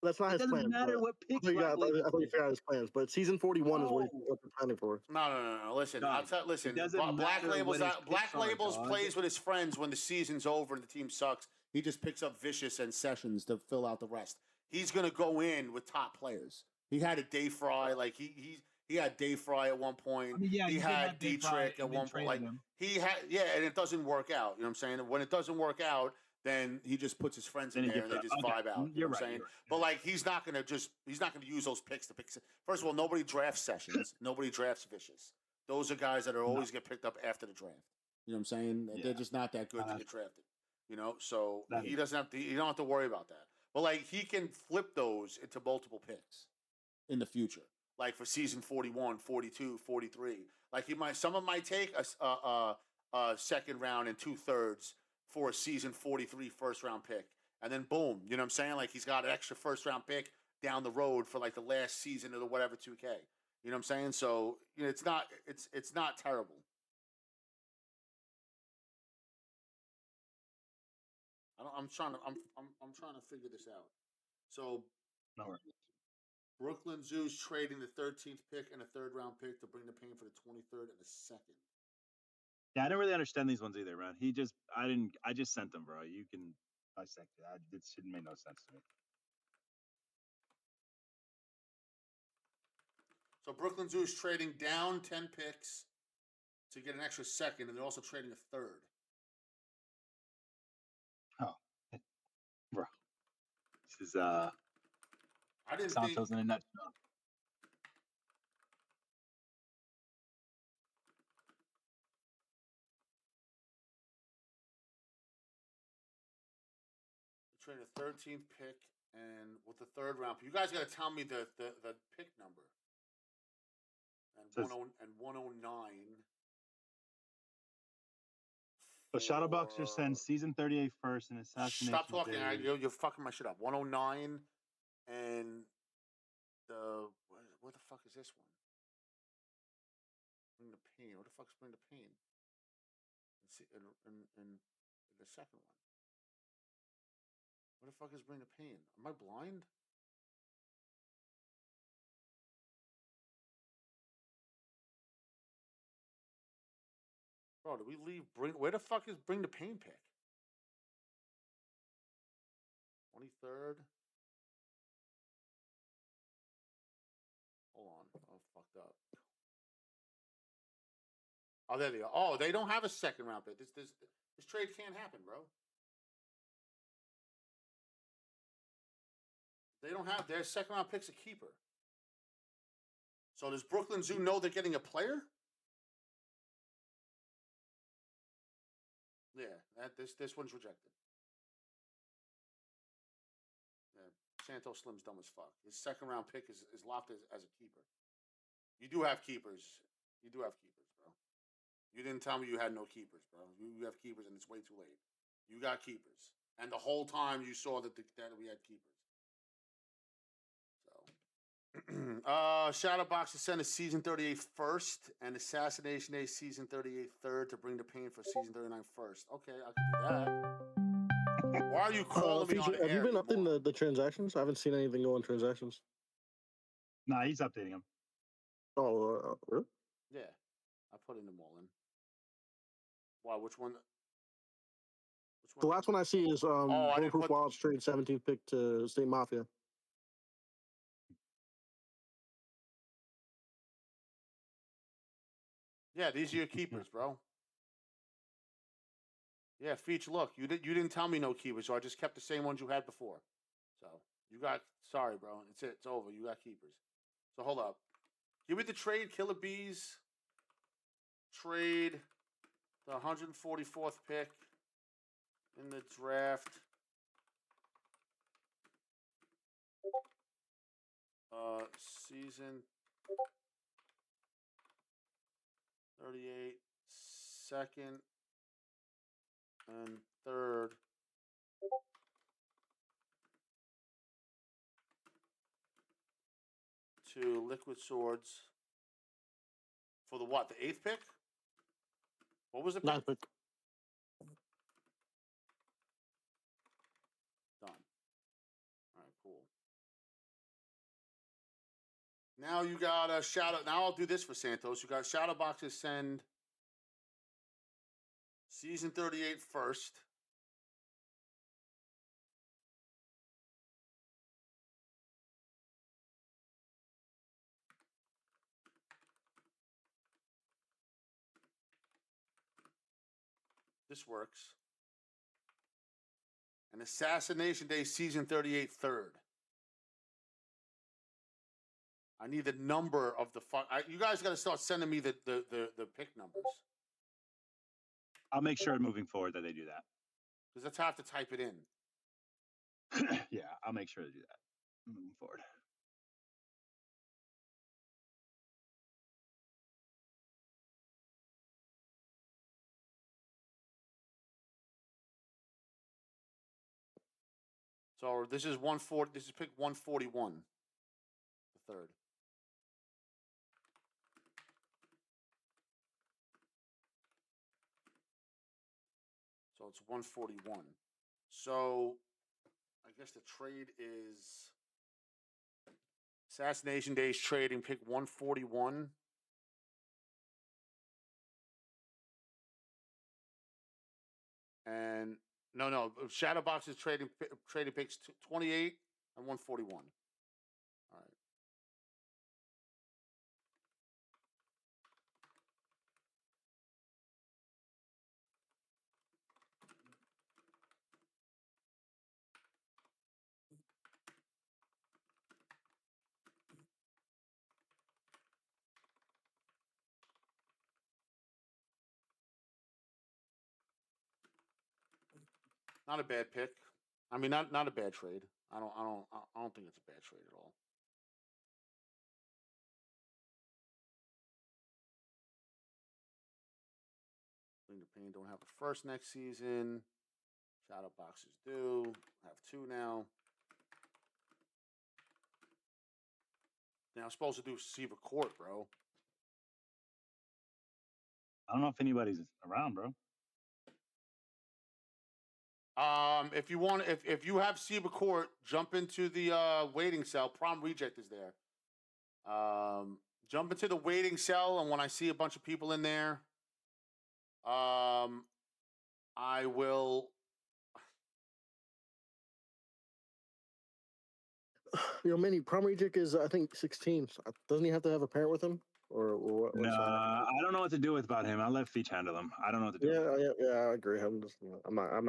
That's not his plan. It doesn't matter what pick. I thought you figured out his plans, but season 41 is what they're planning for. No. Listen, listen. Black Labels plays with his friends when the season's over and the team sucks. He just picks up Vicious and Sessions to fill out the rest. He's gonna go in with top players. He had a Day Fry, like he had Day Fry at one point. I mean, yeah, he had Dietrich at one point. Like he had, and it doesn't work out. You know what I'm saying? When it doesn't work out, then he just puts his friends in there and they just vibe out. You know what I'm saying? Right. But like he's not gonna use those picks to pick. First of all, nobody drafts Sessions. Nobody drafts Vicious. Those are guys that are always get picked up after the draft. You know what I'm saying? Yeah. They're just not that good to get drafted. You know, so he doesn't have to. You don't have to worry about that. But like he can flip those into multiple picks in the future. Like for season 41, 42, 43. Like someone might take a second round and 2/3 for a season 43 first round pick. And then boom, you know what I'm saying? Like he's got an extra first round pick down the road for like the last season of the whatever 2K. You know what I'm saying? So, you know, it's not terrible. I'm trying to figure this out. So no worries. Brooklyn Zoo's trading the 13th pick and a third round pick to bring the pain for the 23rd and the second. Yeah, I don't really understand these ones either, man. I just sent them, bro. You can dissect it. It shouldn't make no sense to me. So Brooklyn Zoo's trading down 10 picks to get an extra second, and they're also trading a third. Oh, bro. This is I didn't Santos think... in a nutshell. Trade a 13th pick and with the third round. You guys got to tell me the pick number. And 109. So Shadowboxer sends season 38 first and Assassination. Stop talking. You're fucking my shit up. 109 and where the fuck is this one? Bring the pain. What the fuck's bring the pain? And the second one. What the fuck is bring the pain? Am I blind? Bro, did we leave where the fuck is bring the pain pick? 23rd. Hold on. Oh, fucked up. Oh, there they are. Oh, they don't have a second round pick. This trade can't happen, bro. They don't have their second round pick's a keeper. So does Brooklyn Zoo know they're getting a player? Yeah, this one's rejected. Yeah, Santos Slim's dumb as fuck. His second round pick is locked as a keeper. You do have keepers. You do have keepers, bro. You didn't tell me you had no keepers, bro. You have keepers, and it's way too late. You got keepers, and the whole time you saw that we had keepers. Shadowbox to send a season 38 first and Assassination Day season 38 third to bring the pain for season 39 first. Okay, I can do that. Why are you calling me on Have you been updating the transactions? I haven't seen anything go on transactions. Nah, he's updating them. Oh, really? Yeah, I put them all in. Why? Which one? The last one I see is Bulletproof Wild's trade 17th pick to State Mafia. Yeah, these are your keepers, bro. Yeah, Feach, look, you didn't tell me no keepers, so I just kept the same ones you had before. So you got sorry, bro. It's over. You got keepers. So hold up. Give me the trade, Killer Bees. Trade the 144th pick in the draft. Season 38, second and third. To Liquid Swords. For the what? The 8th pick? What was the pick? 9th pick. Done. All right, cool. Now you got a shout out. Now I'll do this for Santos. You got shout out boxes. Send season 38 first. This works. And Assassination Day season 38 third. I need the number of the you guys got to start sending me the pick numbers. I'll make sure moving forward that they do that. Because that's how I have to type it in. Yeah, I'll make sure to do that moving forward. So this is 140. This is pick 141. The third. So it's 141. So I guess the trade is Assassination Day's trading pick 141. And no, Shadowbox is trading picks 28 and 141. All right. Not a bad pick. I mean, not a bad trade. I don't think it's a bad trade at all. Bring the Pain don't have a first next season. Shadow boxes do have 2 now. Now I'm supposed to do SIBA Court, bro. I don't know if anybody's around, bro. If you want, if you have SIBA Court, jump into the waiting cell. Prom Reject is there. Jump into the waiting cell, and when I see a bunch of people in there, I will. Manny, Prom Reject is I think 16. Doesn't he have to have a parent with him, or what? No, I don't know what to do about him. I'll let Feach handle him. I don't know what to do. Yeah, I agree. I'm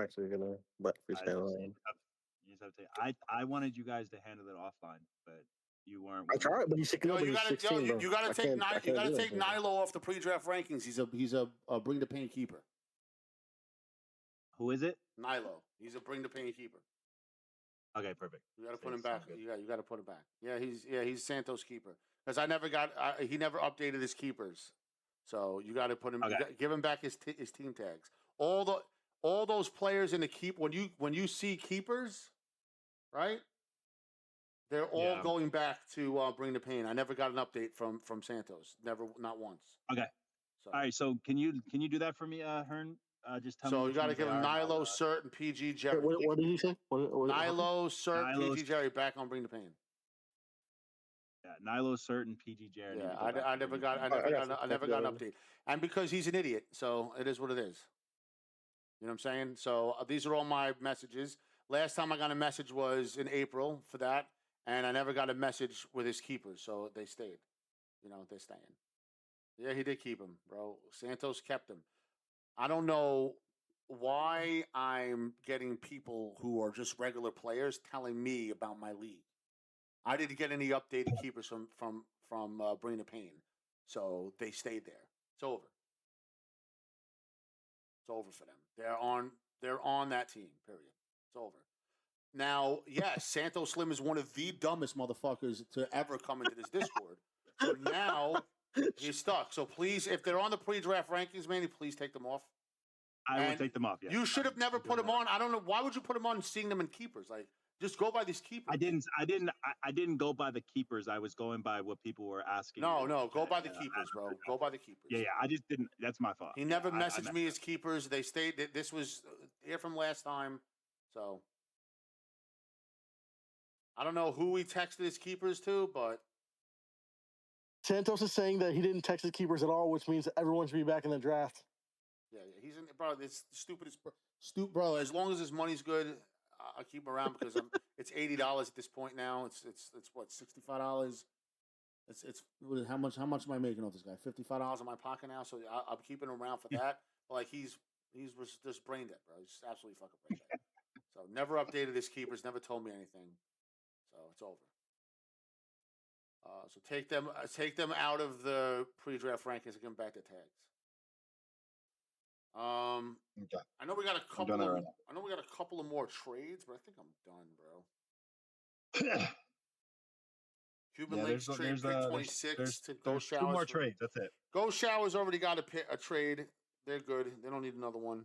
actually gonna let Feach handle him. You just have to. I wanted you guys to handle it offline, but you weren't. I tried, but he's 16. You gotta take Nilo off the pre-draft rankings. He's a bring the pain keeper. Who is it? Nilo. He's a bring the pain keeper. Okay, perfect. You got to put him back. You got to put him back. Yeah, he's Santos keeper because I never got. He never updated his keepers, so you got to put him. Okay. Give him back his team tags. All those players in the keep when you see keepers, right? They're all going back to bring the pain. I never got an update from Santos. Never, not once. Okay. So. All right. So can you do that for me, Hearn? Just tell me. So you got to give him Nilo, Cert, and PG Jerry. What did you say? Nilo, Cert, PG Jerry back on Bring the Pain. Yeah, Nilo, Cert, and PG Jerry. Yeah, I never got an update, and because he's an idiot, so it is what it is. You know what I'm saying? So these are all my messages. Last time I got a message was in April for that, and I never got a message with his keepers, so they stayed. You know, they're staying. Yeah, he did keep him, bro. Santos kept him. I don't know why I'm getting people who are just regular players telling me about my league. I didn't get any updated keepers from from Bring the Pain. So they stayed there. It's over. It's over for them. They're on that team, period. It's over. Now, yes, Santo Slim is one of the dumbest motherfuckers to ever come into this Discord. So now he's stuck. So please, if they're on the pre-draft rankings, Manny, please take them off. I will take them off. Yeah. You should have never put them on. I don't know why would you put them on seeing them in keepers. Like, just go by these keepers. I didn't go by the keepers. I was going by what people were asking. No, go by the keepers, bro. Go by the keepers. Yeah. I just didn't. That's my fault. He never messaged me as keepers. They stayed. This was here from last time. So I don't know who he texted his keepers to, but Santos is saying that he didn't text his keepers at all, which means everyone should be back in the draft. Yeah, he's in. Bro, it's the stupidest. Bro, as long as his money's good, I'll keep him around because it's $80 at this point now. It's what, $65. It's how much am I making off this guy? $55 in my pocket now, so I'm keeping him around for that. But like he's just brain dead, bro. He's absolutely fucking brain dead. So never updated his keepers, never told me anything. So it's over. So take them out of the pre-draft rankings and give them back to tags. Okay. I know we got a couple. Right, I know we got a couple of more trades, but I think I'm done, bro. Cuban Links trade pick 26 to Go Showers. 2 more trades. That's it. Go Showers already got a trade. They're good. They don't need another one.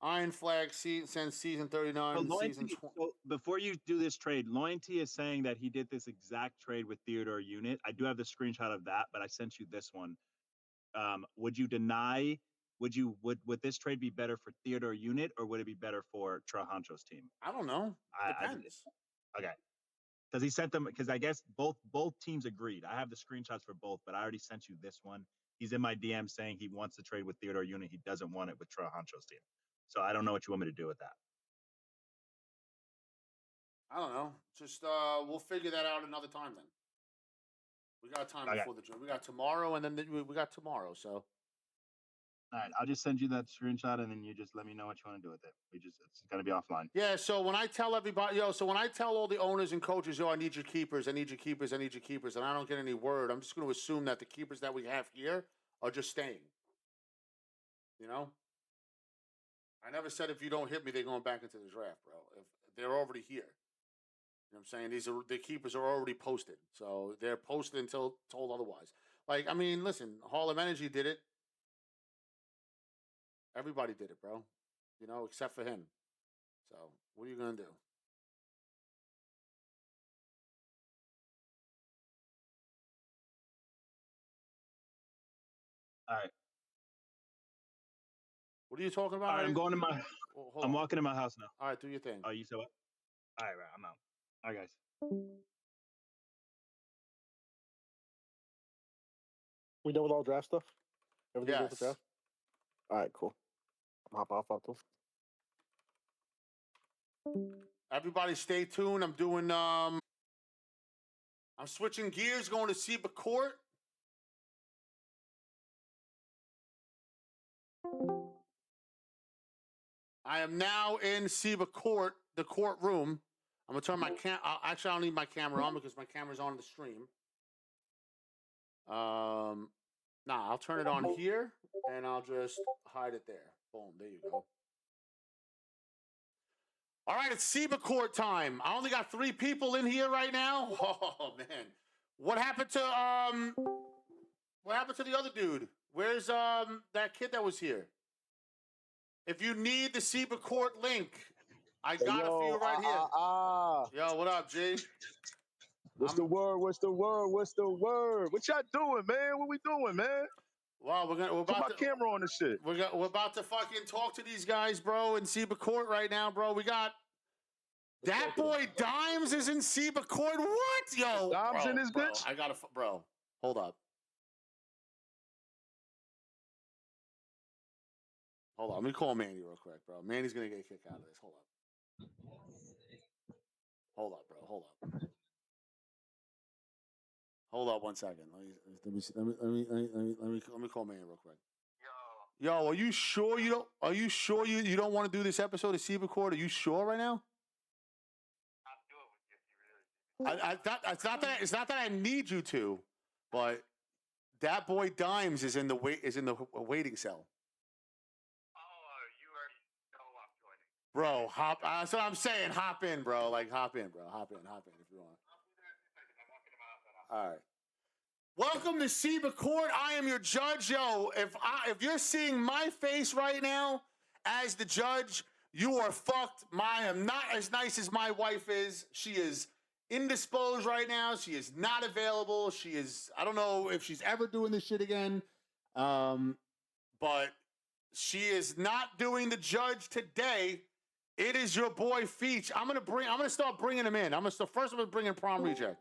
Iron Flag sends season 39. Season 20. So before you do this trade, Loyalty is saying that he did this exact trade with Theodore Unit. I do have the screenshot of that, but I sent you this one. Would you deny? Would this trade be better for Theodore Unit or would it be better for Trahancho's team? I don't know. Depends. Okay. Because he sent them. Because I guess both teams agreed. I have the screenshots for both, but I already sent you this one. He's in my DM saying he wants to trade with Theodore Unit. He doesn't want it with Trahancho's team. So I don't know what you want me to do with that. I don't know. Just we'll figure that out another time then. We got time before the trade. We got tomorrow, and then we got tomorrow. So. All right, I'll just send you that screenshot, and then you just let me know what you want to do with it. It's gonna be offline. Yeah. So when I tell everybody, when I tell all the owners and coaches, I need your keepers, I need your keepers, I need your keepers, and I don't get any word, I'm just going to assume that the keepers that we have here are just staying. You know. I never said if you don't hit me, they're going back into the draft, bro. If they're already here. You know what I'm saying? The keepers are already posted. So they're posted until told otherwise. Like, I mean, listen, Hall of Energy did it. Everybody did it, bro. You know, except for him. So what are you going to do? All right. What are you talking about? All right, I'm going to my. I'm walking in my house now. All right, do your thing. Oh, you said what? All right, I'm out. All right, guys. We done with all draft stuff? Everything good with Yes. draft? All right, cool. I'm hop off after. Everybody stay tuned. I'm doing I'm switching gears, going to SIBA court. I am now in SIBA court, the courtroom. I'm gonna turn my actually I don't need my camera on because my camera's on the stream. I'll turn it on here and I'll just hide it there. Boom, there you go. All right, it's SIBA court time. I only got 3 people in here right now. Oh man, what happened to the other dude? Where's that kid that was here? If you need the SIBA court link, I got it for you right here. Yo, what up, G? What's the word? What's the word? What's the word? What y'all doing, man? What we doing, man? Wow, we're about put my camera on this shit. We're about to fucking talk to these guys, bro, in SIBA court right now, bro. We got that boy Dimes is in SIBA court. What, yo? Dimes in his bitch. I gotta, bro. Hold up. Hold on. Let me call Manny real quick, bro. Manny's gonna get a kick out of this. Hold up. Hold up, bro. Hold up. Hold up 1 second. Let me call Manny real quick. Yo, are you sure you don't? Are you sure you don't want to do this episode of SIBA Court? Are you sure right now? I'll do it with you. It's not that I need you to. But that boy Dimes is in the waiting cell. Bro, hop. That's what I'm saying. Hop in, bro. Like, hop in, bro. Hop in if you want. All right. Welcome to SIBA Court. I am your judge. Yo, if you're seeing my face right now as the judge, you are fucked. I am not as nice as my wife is. She is indisposed right now. She is not available. She is, I don't know if she's ever doing this shit again. But she is not doing the judge today. It is your boy Feach. I'm gonna start bringing him in. First I'm gonna bring in Prom Reject.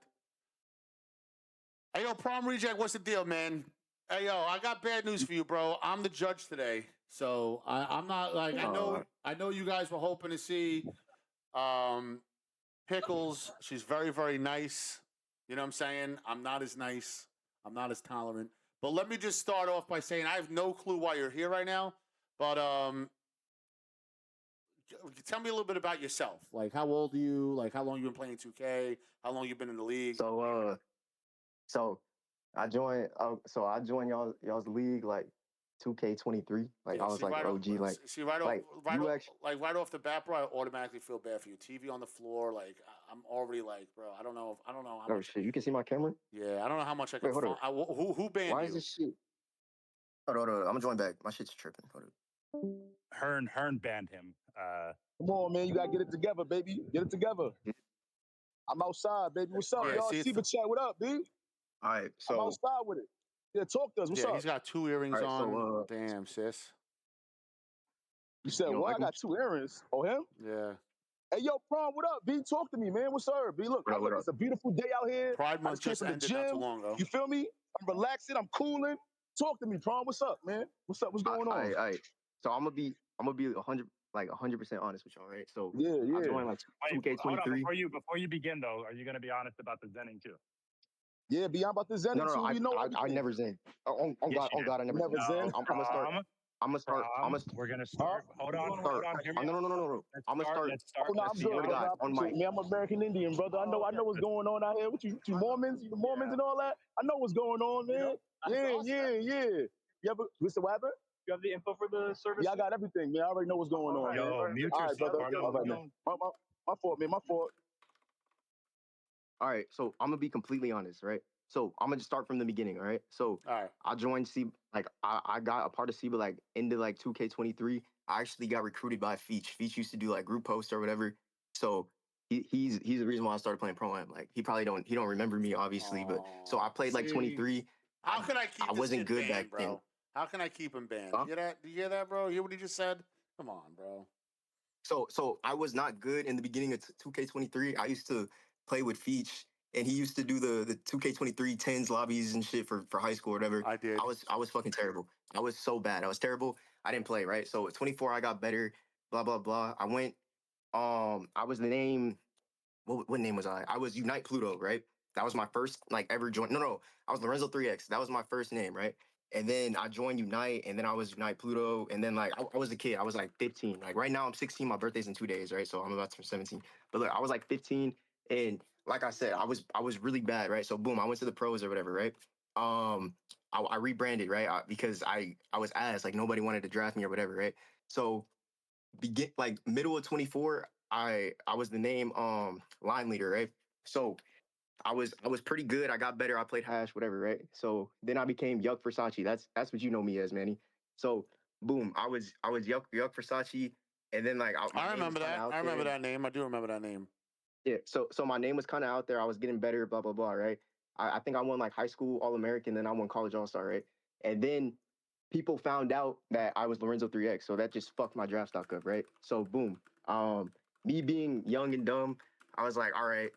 Hey yo, Prom Reject, what's the deal, man? Hey yo, I got bad news for you, bro. I'm the judge today, so I'm not like I know you guys were hoping to see Pickles. She's very, very nice. You know what I'm saying? I'm not as nice. I'm not as tolerant. But let me just start off by saying I have no clue why you're here right now. But tell me a little bit about yourself. Like, how old are you? Like, how long you been playing 2K? How long you been in the league? So I joined. I joined y'all's league like 2K23. Like Yeah, I was like right OG. Right off the bat, bro, I automatically feel bad for you. TV on the floor, like I'm already like, bro, I don't know how much. Shit, you can see my camera. Yeah, I don't know how much I can. Wait, hold on. Who banned you? Why is this shit? Hold on. I'm gonna join back. My shit's tripping. Hold on. Hearn banned him. Come on, man. You gotta get it together, baby. Get it together. I'm outside, baby. What's up, y'all? SIBA chat. What up, B? All right, so I'm outside with it. Yeah, talk to us. What's up? He's got 2 earrings on. Damn, sis. You said what? I got 2 earrings. Oh, him? Yeah. Hey, yo, Prom, what up, B? Talk to me, man. What's up, B? Look, it's a beautiful day out here. Pride Month just ended not too long ago. You feel me? I'm relaxing. I'm cooling. Talk to me, Prom. What's up, man? What's up? What's going on? All right. So I'm gonna be 100% honest with y'all, right? So yeah. I joined like 2K23. Hold on, before you begin though, are you gonna be honest about the Zenning too? Yeah, be I'm about to Zen. No, I never Zen. On God, I never Zen. I'm gonna start. We're gonna start. Hold on. No. I'm gonna start. Oh, no, I'm good, brother. On my. Me, I'm American Indian, brother. I know what's going on out here. What you Mormons? You Mormons and all that? I know what's going on, man. Yeah. You ever? Listen, what happened? You have the info for the service? Yeah, I got everything, man. I already know what's going on. Yo, mute all right, yourself. brother. All right, man. My fault, man. My fault. All right, so I'm gonna be completely honest, right? So I'm gonna just start from the beginning, all right? So I joined SIBA, like I got a part of SIBA like into like 2K23. I actually got recruited by Feach. Feach used to do like group posts or whatever. So he's the reason why I started playing Pro Am. Like he don't remember me obviously, but so I played like 23. How can I keep? I wasn't good banned, back bro? then. How can I keep him banned? Huh? Do you hear that, bro? You hear what he just said? Come on, bro. So I was not good in the beginning of 2K23. I used to play with Feach, and he used to do the 2K23 10s lobbies and shit for high school or whatever. I did. I was fucking terrible. I was so bad. I was terrible. I didn't play, right? So at 24, I got better, blah, blah, blah. I went, I was the name, what name was I? I was Unite Pluto, right? That was my first, like, ever join. No, I was Lorenzo 3X. That was my first name, right? And then I joined Unite, and then I was Unite Pluto, and then, like, I was a kid. I was, like, 15. Like, right now I'm 16. My birthday's in 2 days, right? So I'm about to turn 17. But, look, I was, like, 15, and like I said, I was really bad, right? So, boom, I went to the pros or whatever, right? I rebranded, right? Because I was ass. Like, nobody wanted to draft me or whatever, right? So, middle of 24, I was the name line leader, right? So I was pretty good. I got better. I played hash, whatever, right? So then I became Yuck Versace. That's what you know me as, Manny. So boom, I was Yuck Versace, and then like I remember that. I remember that name. I do remember that name. Yeah. So my name was kind of out there. I was getting better, blah blah blah, right? I think I won like high school All-American, then I won college All-Star, right? And then people found out that I was Lorenzo 3X, so that just fucked my draft stock up, right? So boom, me being young and dumb, I was like, all right,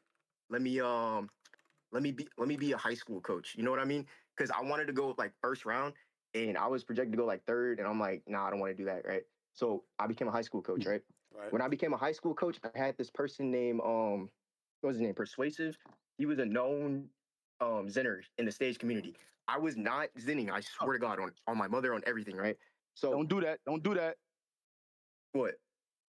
let me be a high school coach. You know what I mean? Because I wanted to go like first round, and I was projected to go like third, and I'm like, nah, I don't want to do that, right? So I became a high school coach, right? When I became a high school coach, I had this person named what was his name? Persuasive. He was a known zenner in the stage community. I was not zenning. I swear to God, on my mother, on everything, right? So don't do that. Don't do that. What?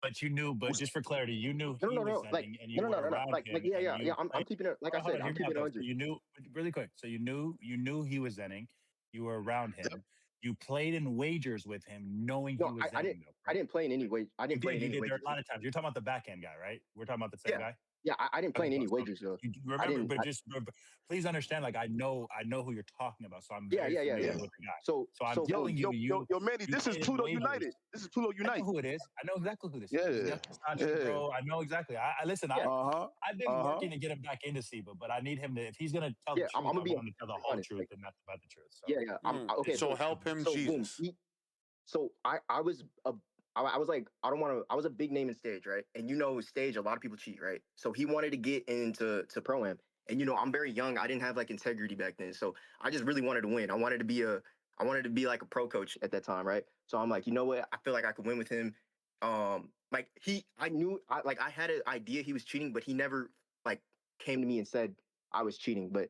But you knew, but just for clarity, you knew No, he no, was no. Like zenning, and you no, no, were no, no, no. around Like him, yeah, and yeah, yeah. you. I'm keeping it. Like I Hold said, on, I'm hear me keeping out it though. So 100. you knew, really quick. So you knew he was zenning. You were around him. You played in wagers with him, knowing he No, was I didn't. zenning, though, I correct? didn't play in any way. I You didn't play did. in You any did there a wagers. lot of times. You're talking about the back end guy, right? We're talking about the same Yeah, guy. yeah. I didn't play Okay, in any cool. So wagers though. you I remember, didn't. but just please understand, like I know who you're talking about, so I'm Yeah, very yeah, yeah, familiar yeah. with the guy. So, So I'm so Yo, boom. telling you, yo, yo, yo, Manny, you this is played in Pluto wagers. United. This is Pluto I know Unite. who it is. I know exactly who this is. This is Yeah, Yuck Versace, yeah. bro. I know exactly. I listen. Yeah, I've been working to get him back into SIBA, but I need him to. If he's gonna tell the yeah. I'm truth, gonna I be want him to tell the whole honest. truth Like, and not about the truth. So yeah, yeah. Okay. So help him, So boom. Jesus. So I was I was like, I don't want to. I was a big name in stage, right? And stage. A lot of people cheat, right? So he wanted to get into pro am, and I'm very young. I didn't have like integrity back then, so I just really wanted to win. I wanted to be like a pro coach at that time, right? So I'm like, you know what? I feel like I could win with him. Like I knew, I had an idea he was cheating, but he never like came to me and said I was cheating, but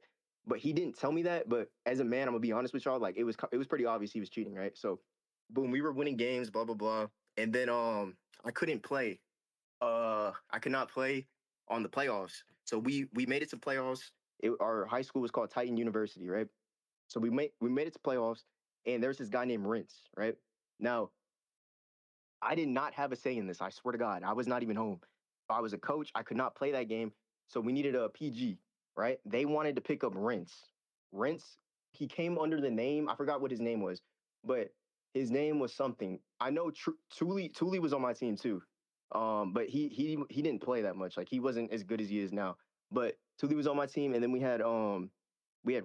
he didn't tell me that. But as a man, I'm gonna be honest with y'all. Like it was pretty obvious he was cheating, right? So, boom, we were winning games, blah blah blah, and then I couldn't play. I could not play on the playoffs. So we made it to playoffs. Our high school was called Titan University, right? So we made it to playoffs, and there's this guy named Rince, right? Now, I did not have a say in this. I swear to God, I was not even home. I was a coach. I could not play that game, so we needed a PG, right? They wanted to pick up Rince. Rince, he came under the name. I forgot what his name was, but his name was something. I know Thule was on my team too, but he didn't play that much. Like he wasn't as good as he is now. But Thule was on my team, and then we had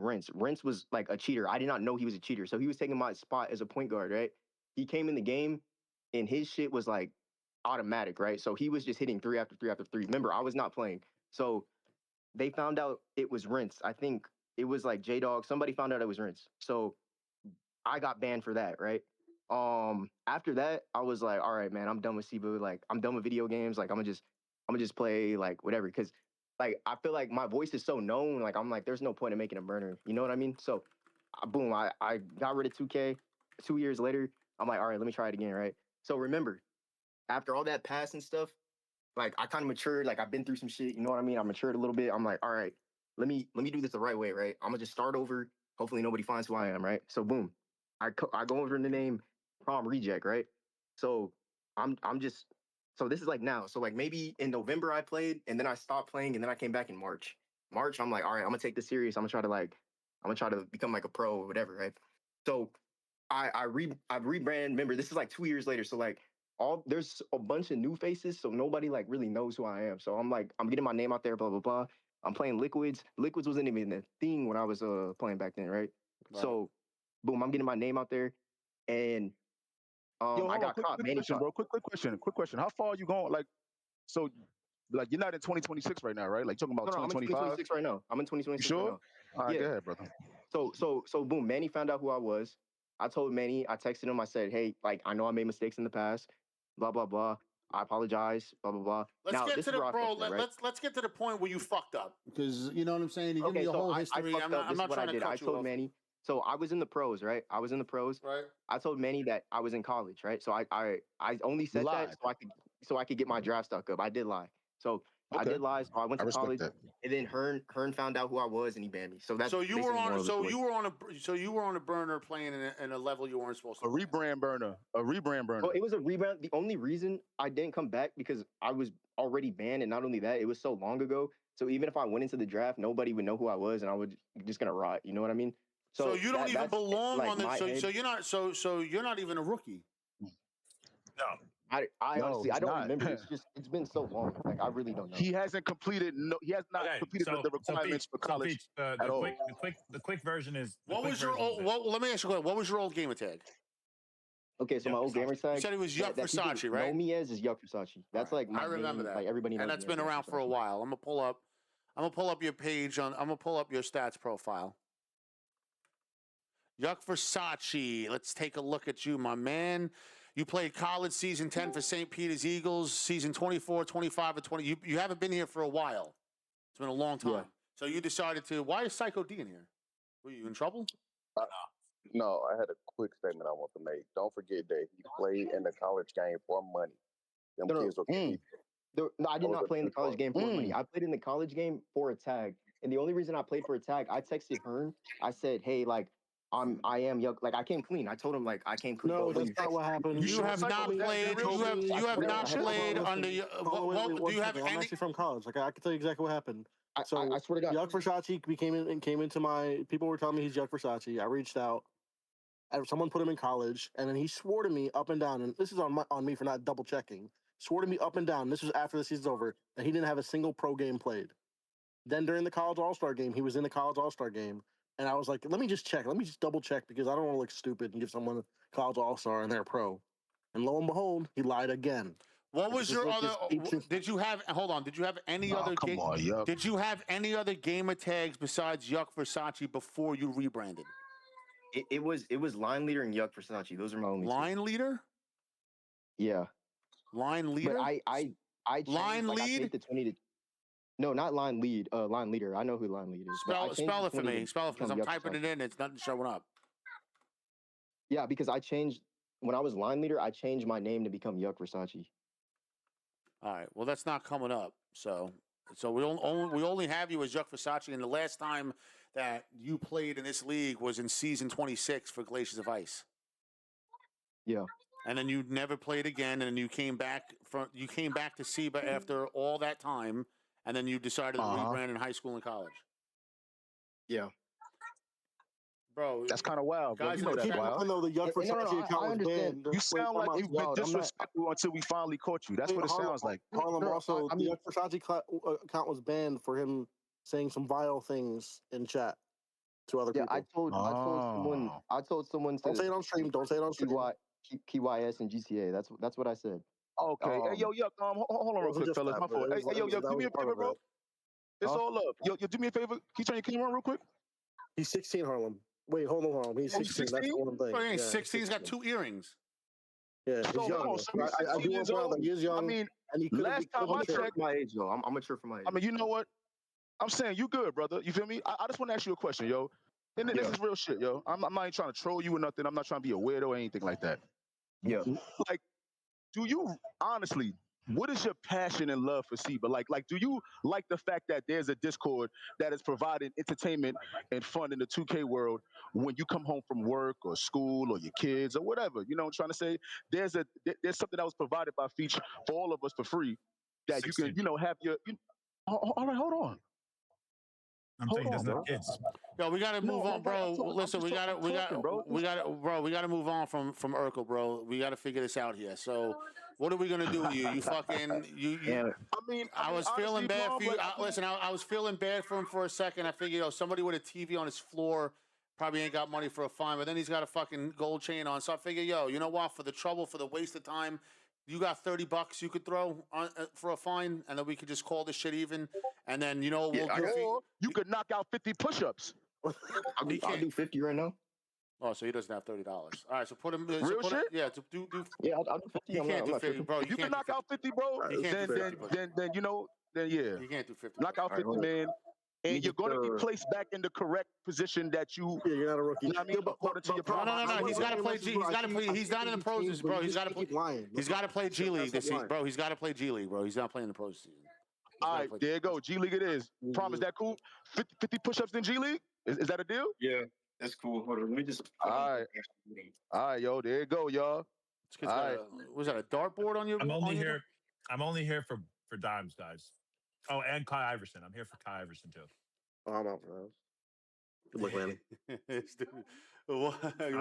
Rince. Rince was like a cheater. I did not know he was a cheater, so he was taking my spot as a point guard, right? He came in the game and his shit was like automatic, right? So he was just hitting three after three after three. Remember, I was not playing. So they found out it was Rince. I think it was like J Dog. Somebody found out it was Rince. So I got banned for that, right? After that, I was like, all right, man, I'm done with SIBA. Like, I'm done with video games. Like, I'm gonna just play like whatever. Cause like I feel like my voice is so known. Like, I'm like, there's no point in making a burner. You know what I mean? So boom, I got rid of 2K. 2 years later, I'm like, all right, let me try it again, right? So remember, after all that pass and stuff, like I kind of matured. Like I've been through some shit. You know what I mean? I matured a little bit. I'm like, all right, let me do this the right way, right? I'm gonna just start over. Hopefully nobody finds who I am, right? So boom, I go over the name Prom Reject, right? So I'm just so this is like now. So like maybe in November I played and then I stopped playing and then I came back in March. March, I'm like, all right, I'm gonna take this serious. I'm gonna try to become like a pro or whatever, right? So I've rebranded. Remember, this is like 2 years later. So like there's a bunch of new faces, so nobody like really knows who I am. So I'm like, I'm getting my name out there, blah blah blah. I'm playing Liquids. Liquids wasn't even a thing when I was playing back then, right? So boom, I'm getting my name out there, and Yo, I got quick caught. question, bro. Quick question. How far are you going? Like, so, like, you're not in 2026 right now, right? Like, talking about No, I'm in 2025. 2026 right now. I'm in You 2026 right sure? now. All right, Yeah. go ahead, brother. So boom, Manny found out who I was. I told Manny, I texted him, I said, hey, like I know I made mistakes in the past, blah blah blah. I apologize, blah blah blah. Let's get to the bro. Let's get to the point where you fucked up, because you know what I'm saying. You give me your whole history. I'm not trying to cut you off. I told Manny. So I was in the pros, right? I was in the pros. Right. I told Manny that I was in college, right? So I only said that so I could get my draft stock up. I did lie. So I did lie. So I went to college, and then Hearn found out who I was, and he banned me. So that's you were on a burner playing in a level you weren't supposed to. A rebrand burner. Oh, it was a rebrand. The only reason I didn't come back because I was already banned, and not only that, it was so long ago. So even if I went into the draft, nobody would know who I was, and I would just gonna rot. You know what I mean? So you don't even belong like on the. So you're not even a rookie. No. I honestly I don't remember. It's been so long. Like I really don't know. He hasn't completed. He has not completed the requirements for college at all. The quick version is. What was your old? Let me ask you a question. What was your old gamer tag? Okay, so my old gamer tag. You said it was Yuck Versace, right? Know me as is Yuck Versace. That's like my I remember that. Like everybody knows. And that's been around for a while. I'm gonna pull up your page I'm gonna pull up your stats profile. Yuck Versace. Let's take a look at you, my man. You played college season 10 for St. Peter's Eagles, season 24, 25, and 20. You haven't been here for a while. It's been a long time. Yeah. So you decided to. Why is Psycho D in here? Were you in trouble? No, I had a quick statement I want to make. Don't forget that he played in the college game for money. Them No, kids were getting no, I did was not a play in the good college call. game for money. I played in the college game for a tag. And the only reason I played for a tag, I texted Hearn. I said, hey, like, I am young. Like, I came clean. I told him, like, I came clean. No, that's not what happened. You have not played. You have not played under. Do you have I'm any? actually from college. Like I can tell you exactly what happened. So I swear to God, Yuck Versace came into my. People were telling me he's Yuck Versace. I reached out. And someone put him in college, and then he swore to me up and down. And this is on me for not double checking. Swore to me up and down. This was after the season's over that he didn't have a single pro game played. Then during the college All-Star game, he was in the college All-Star game. And I was like, let me just check. Let me just double check because I don't want to look stupid and give someone a college All-Star and they're pro. And lo and behold, he lied again. What was your other? Did you have? Hold on. Did you have any other? Did you have any other gamer tags besides Yuck Versace before you rebranded? It was line leader and Yuck Versace. Those are my only line leader. Yeah, line leader. But I changed, line like, lead. I paid the 20 to. No, not line lead. Line leader. I know who line lead is. Spell it for me. Spell it because I'm typing it in. It's nothing showing up. Yeah, because I changed when I was line leader. I changed my name to become Yuck Versace. All right. Well, that's not coming up. So we only have you as Yuck Versace, and the last time that you played in this league was in season 26 for Glaciers of Ice. Yeah. And then you never played again, and then you came back to SIBA after all that time, and then you decided to rebrand in high school and college. Yeah. Bro, that's kind of wild, bro. Guys, You know that's wild. Even though the Yuck Versace account was banned. You sound like you've been disrespectful until we finally caught you. That's what it sounds like. Harlem, also, the Yuck Versace account was banned for him saying some vile things in chat to other people. I told someone. Don't say it on stream. Don't say it on stream. KYS and GCA. That's what I said. Okay. Hey, yo, Yuck. Hold on real quick, fellas. My fault. Hey, yo, do me a favor, bro. It's all up. Yo, do me a favor. Can you turn your camera on real quick? He's 16, Harlem. Wait, hold on. He's 16. That's the one thing. Oh, he's 16. He's got 2 earrings. Yeah, he's young. I do want to point out that he is young. I mean, and he last time I checked, my age, though. I'm mature for my age. I mean, you know what? I'm saying you good, brother. You feel me? I just want to ask you a question, yo. And this is real shit, yo. I'm not even trying to troll you or nothing. I'm not trying to be a weirdo or anything like that. Yeah. Like, do you honestly? What is your passion and love for SIBA? Like, do you like the fact that there's a Discord that is providing entertainment and fun in the 2K world when you come home from work or school or your kids or whatever? You know what I'm trying to say? There's something that was provided by Feature for all of us for free that 16. You can, have your. All right, hold on. I'm saying there's no kids. Yo, we gotta move on, bro. Listen, we gotta move on from Urkel, bro. We gotta figure this out here. So, what are we gonna do with you? You fucking you. I was feeling bad for you. Listen, I was feeling bad for him for a second. I figured, somebody with a TV on his floor probably ain't got money for a fine, but then he's got a fucking gold chain on. So I figured, you know what? For the trouble, for the waste of time. You got $30 you could throw on, for a fine, and then we could just call this shit even. And then we'll do. Or you could knock out 50 push-ups. I'll do 50 right now. Oh, so he doesn't have $30. All right, so put him. Real shit? Yeah, to do. Yeah, I'll do 50. You can't do 50, bro. You can knock out 50, bro. Then yeah. You can't do 50. Knock out 50, man. And you're going to be placed back in the correct position that you. Yeah, you're not a rookie. You know what I mean? According to your problem. No. He's got to play G. He's not in the pros season, bro. He's got to play. He's got to play G League this season, bro. He's got to play G League, bro. He's not playing the pro season. All right, there you go. G League it is. Promise that cool? 50 push-ups in G League? Is that a deal? Yeah, that's cool. Hold on, let me just. All right, yo, there you go, y'all. All right. Was that a dartboard on your? I'm only here for dimes, guys. Oh, and Kai Iverson. I'm here for Kai Iverson too. Oh, I'm out for those. Good luck, Lanny.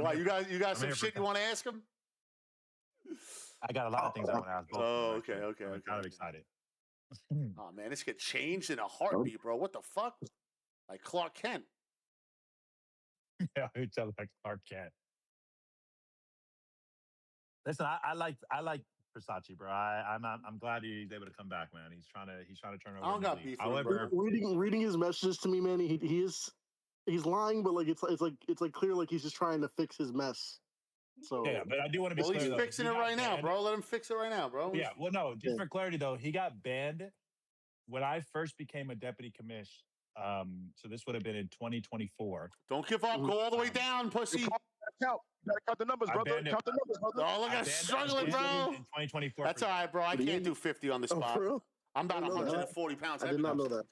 Why you got some shit you want to ask him? I got a lot of things I want to ask. Okay. I'm kind of excited. Oh man, this get changed in a heartbeat, bro. What the fuck? Like Clark Kent. Yeah, it's like Clark Kent. Listen, I like Versace, bro. I'm glad he's able to come back, man. He's trying to turn over. I don't got beef. However, reading his messages to me, man, he's lying, but like it's like clear like he's just trying to fix his mess. So yeah, but I do want to be clear. He's fixing it right now, bro. Let him fix it right now, bro. Yeah, well, no, just for clarity though, he got banned when I first became a deputy commish. So this would have been in 2024. Don't give up. Go all the way down, pussy. count. You gotta count the numbers, brother. Count the numbers, brother. Oh, look at us struggling, bro. In 2024. That's all right, bro. I can't do 50 on the Oh, spot. for real? I'm about 140 pounds. I did not know that.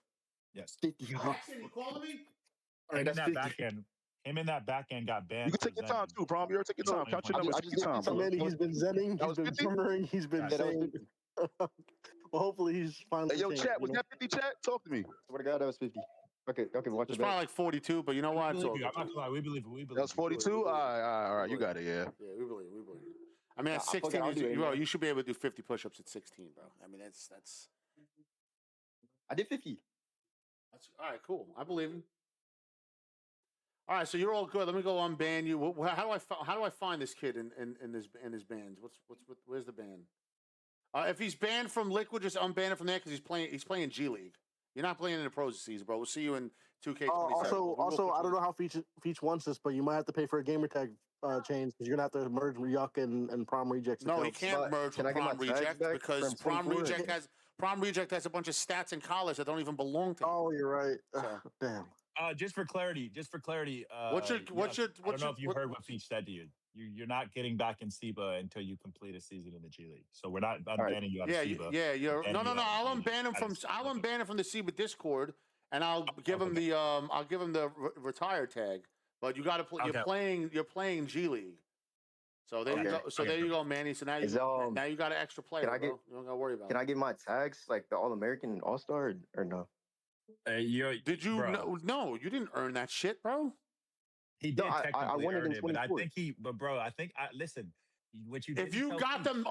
Yes. Jackson, you calling me? All right, that's 50. Him in that back end got banned. You can take your time too, Prom. You take your time. Count your numbers. Take your time, So bro. he's been zenning, he's been murmuring, he's been saying. Well, hopefully he's finally. Hey, yo, chat. Was that 50, chat? Talk to me. Swear to God, that was 50. Okay, watch It's probably like 42, but you know what? I'm not gonna lie. We believe it. That was 42? All right. You got it, yeah. Yeah, we believe it. I mean, at 16, you should be able to do 50 push-ups at 16, bro. I mean, that's. I did 50. That's all right. Cool. I believe you. All right, so you're all good. Let me go unban you. How do I find this kid in his bands? Where's the ban? If he's banned from Liquid, just unban him from there because he's playing G League. You're not playing in the pros this season, bro. We'll see you in 2K27. Also, I don't know how Feach wants this, but you might have to pay for a gamer tag change because you're gonna have to merge Yuck and Prom Rejects. No, he can't merge with Prom Reject because Prom Reject has a bunch of stats and collars that don't even belong to him. Oh, you're right. So. Damn. Just for clarity. What's your? I don't know if you heard what Feach said to you. You're not getting back in SIBA until you complete a season in the G League. So we're not unbanning you out of SIBA. No. I'll unban him from the SIBA Discord, and I'll give him the retire tag. But you got to play. You're playing G League. So there you go. So there you go, Manny. So now you got an extra player. You don't got to worry about it. Can I get my tags like the All American and All Star or no? Did you? No, you didn't earn that shit, bro. He did technically earn it, but I think listen. What you if you got them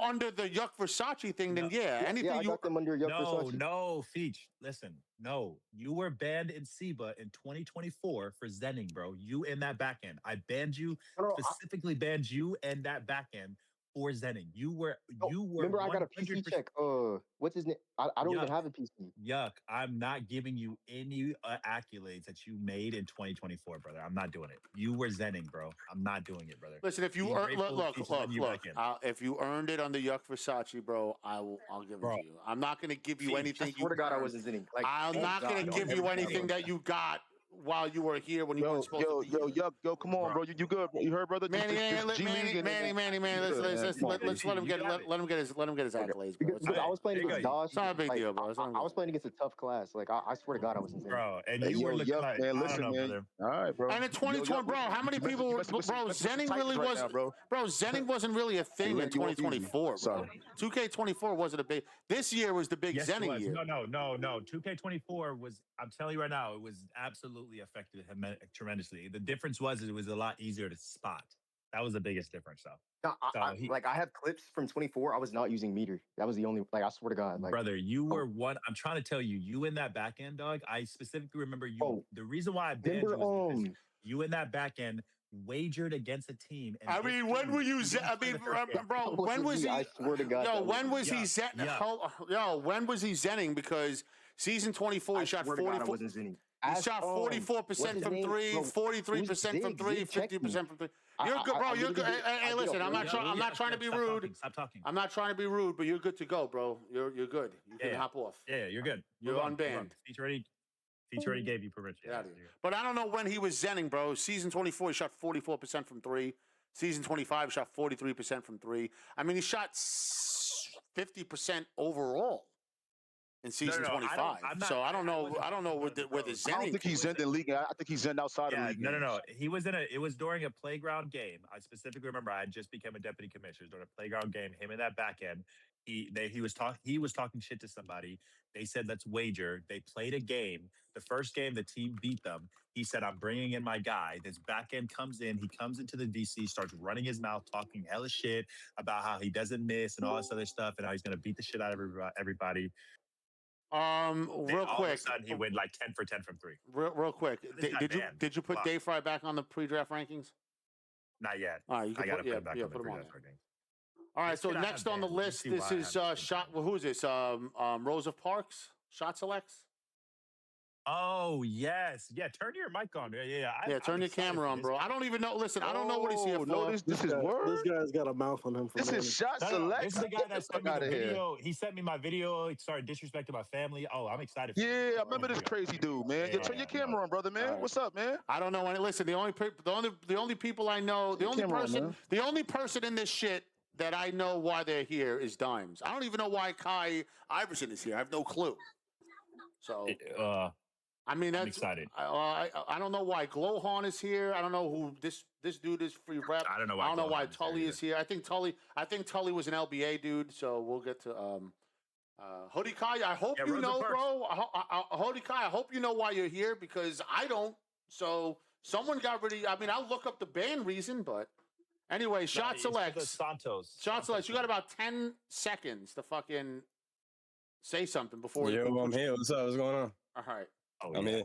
under the Yuck Versace thing, then anything I got them under Yuck Versace. No, Feach. Listen, no, you were banned in SIBA in 2024 for Zenning, bro. You in that back end. I banned you specifically. Banned you and that back end for Zenning. You were. Remember, I got a PC check. What's his name? I don't even have a PC. Yuck! I'm not giving you any accolades that you made in 2024, brother. I'm not doing it. You were Zenning, bro. I'm not doing it, brother. Listen, if you look. If you earned it on the Yuck Versace, bro, I'll give it to you. I'm not going to give you anything. I swear to God, I wasn't Zenning. I'm not going to give you anything that you got while you were here when you weren't supposed to be here. Yo, come on, bro. You good? You heard, brother? Manny. Let's let him get his accolades, bro. Because I was playing against DOS. It's not a big deal, bro. I was playing against a tough class. Like I swear to God, I wasn't Zenning. Bro, and you were looking like, man. Listen, man. All right, bro. And in 2020, bro, how many people? Bro, Zenning really was. Bro, Zenning wasn't really a thing in 2024, bro. 2K24 wasn't a big. This year was the big Zenning year. No. 2K24 was. I'm telling you right now, it was absolutely affected him tremendously. The difference was it was a lot easier to spot. That was the biggest difference, though. No, I have clips from 24. I was not using meter. That was the only. Like I swear to God, brother, you were one. I'm trying to tell you, you in that back end, dog. I specifically remember you. The reason why I banned you was because you in that back end wagered against a team. And when were you? Bro, when was he? I swear to God. Yo, when was he zenning? Yo, when was he zenning? Because season 24, he shot 44. He shot 44% from three, 43% from three, 50% from three. You're good, bro. You're good. Hey, listen, I'm not trying to be rude. Stop talking. I'm not trying to be rude, but you're good to go, bro. You're good. You can hop off. Yeah, you're good. You're unbanned. Feach already gave you permission. But I don't know when he was zenning, bro. Season 24, he shot 44% from three. Season 25, he shot 43% from three. I mean, he shot 50% overall in season 25. I don't know where the zenning. I don't think he's zenning in league. I think he's zenning outside of the league. No. He was it was during a playground game. I specifically remember I had just became a deputy commissioner during a playground game. Him in that back end. He was talking shit to somebody. They said, let's wager. They played a game. The first game, the team beat them. He said, I'm bringing in my guy. This back end comes in. He comes into the DC, starts running his mouth, talking hella shit about how he doesn't miss and all this other stuff and how he's going to beat the shit out of everybody. Real quick. All of a sudden, he went like 10 for 10 from three. Real quick. Did you put Dave Fry back on the pre-draft rankings? Not yet. All right, I got to put him back on the pre-draft rankings. All right, so next on the list, this is shot. Well, who is this? Rosa Parks, shot selects. Oh yes, yeah. Turn your mic on. Yeah. Turn your camera on, bro. I don't even know. Listen, I don't know what he's here for. No, this is guy, word. This guy's got a mouth on him from This is shot select. This is the guy that sent me the here. video. He sent me my video. He started disrespecting my family. Oh, I'm excited for I remember this crazy dude, man. Yo, turn your camera on, brother, man. What's up, man? I don't know when. Listen, the only people I know, the only person in this shit that I know why they're here is Dimes. I don't even know why Kai Iverson is here. I have no clue. So, I mean, that's I'm excited. I don't know why Glowhorn is here. I don't know who this dude is. Free rep. I don't know why Tully is here. I think Tully was an LBA dude. So we'll get to Hody Kai. I hope you know, bro. Hody Kai. I hope you know why you're here because I don't. So someone got ready. I mean, I'll look up the ban reason, but anyway, shot select. Santos. Shot select. You got about 10 seconds to fucking say something before. Yo, I'm here. What's up? What's going on? All right. I'm here.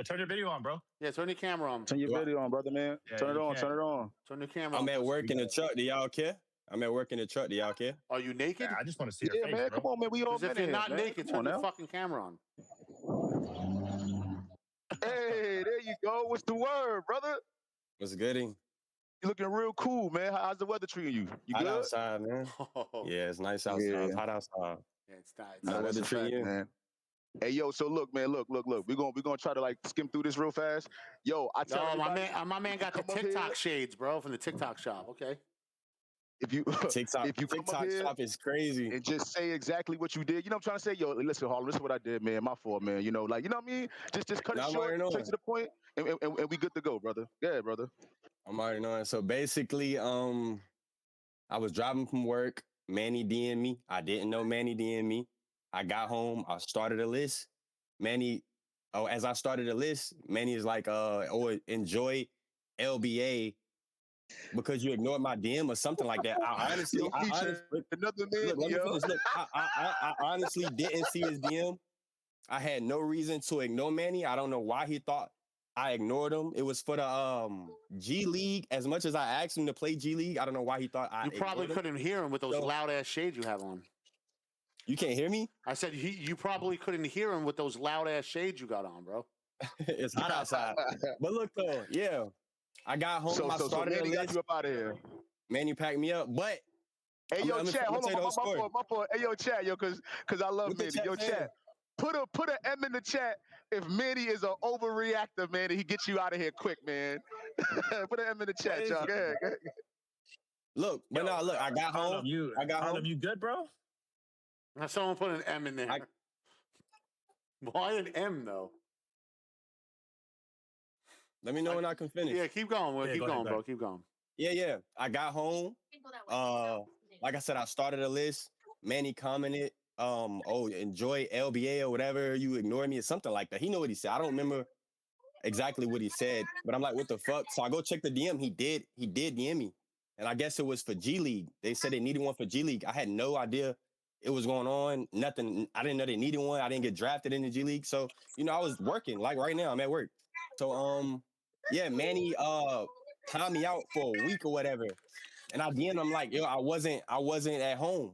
Turn your video on, bro. Yeah, turn your camera on. Turn your video on, brother, man. Turn it on. Turn it on. Turn the camera on. I'm at work in the truck. Do y'all care? I'm at work in the truck. Do y'all care? Are you naked? I just want to see your face, man. bro. Come on, man. We all if you're not naked, turn your fucking camera on. Hey, there you go. What's the word, brother? What's gooding? You looking real cool, man. How's the weather treating you? You hot good? outside, man. Yeah, it's nice outside. Yeah. It's hot outside. Yeah, it's not. How's the weather treating you? Man. Hey, yo, so look, man, look. We're gonna try to like skim through this real fast. Yo, I tell everybody, my man got the TikTok shades, bro, from the TikTok shop. Okay. If you TikTok shop is crazy. And just say exactly what you did. You know what I'm trying to say? Yo, listen, Harlem, this is what I did, man. My fault, man. You know, like, you know what I mean? Just cut it short, straight to the point, and we good to go, brother. Yeah, brother. I'm already knowing. So basically, I was driving from work. Manny DM'd me. I didn't know Manny DM'd me. I got home. I started a list. As I started a list, Manny is like, enjoy LBA because you ignored my DM or something like that. I honestly didn't see his DM. I had no reason to ignore Manny. I don't know why he thought I ignored him. It was for the G League. As much as I asked him to play G League, I don't know why he thought I. You probably couldn't hear him with those loud ass shades you have on. You can't hear me? I said you probably couldn't hear him with those loud ass shades you got on, bro. It's hot outside. But look though, yeah. I got home. I started Manny got you up out of here. Manny packed me up, but hey, yo, chat. Hold on, my fault. Hey, yo, chat, yo, because I love Manny. Yo, chat. Put an M in the chat if Manny is an overreactor, man, and he gets you out of here quick, man. Put an M in the chat, y'all. Go ahead. Look, but now look, I got home. I got home. You good, bro? Now someone put an M in there. Why an M though? Let me know when I can finish. Yeah, keep going. Keep going, bro. Keep going. Yeah. I got home. Like I said, I started a list. Manny commented, enjoy LBA or whatever. You ignored me or something like that. He knew what he said. I don't remember exactly what he said, but I'm like, what the fuck? So I go check the DM. He did DM me. And I guess it was for G League. They said they needed one for G League. I had no idea it was going on. Nothing. I didn't know they needed one. I didn't get drafted in the G League. So, I was working. Like right now, I'm at work. So, yeah, Manny timed me out for a week or whatever. And I DM'd him like, yo, I wasn't at home.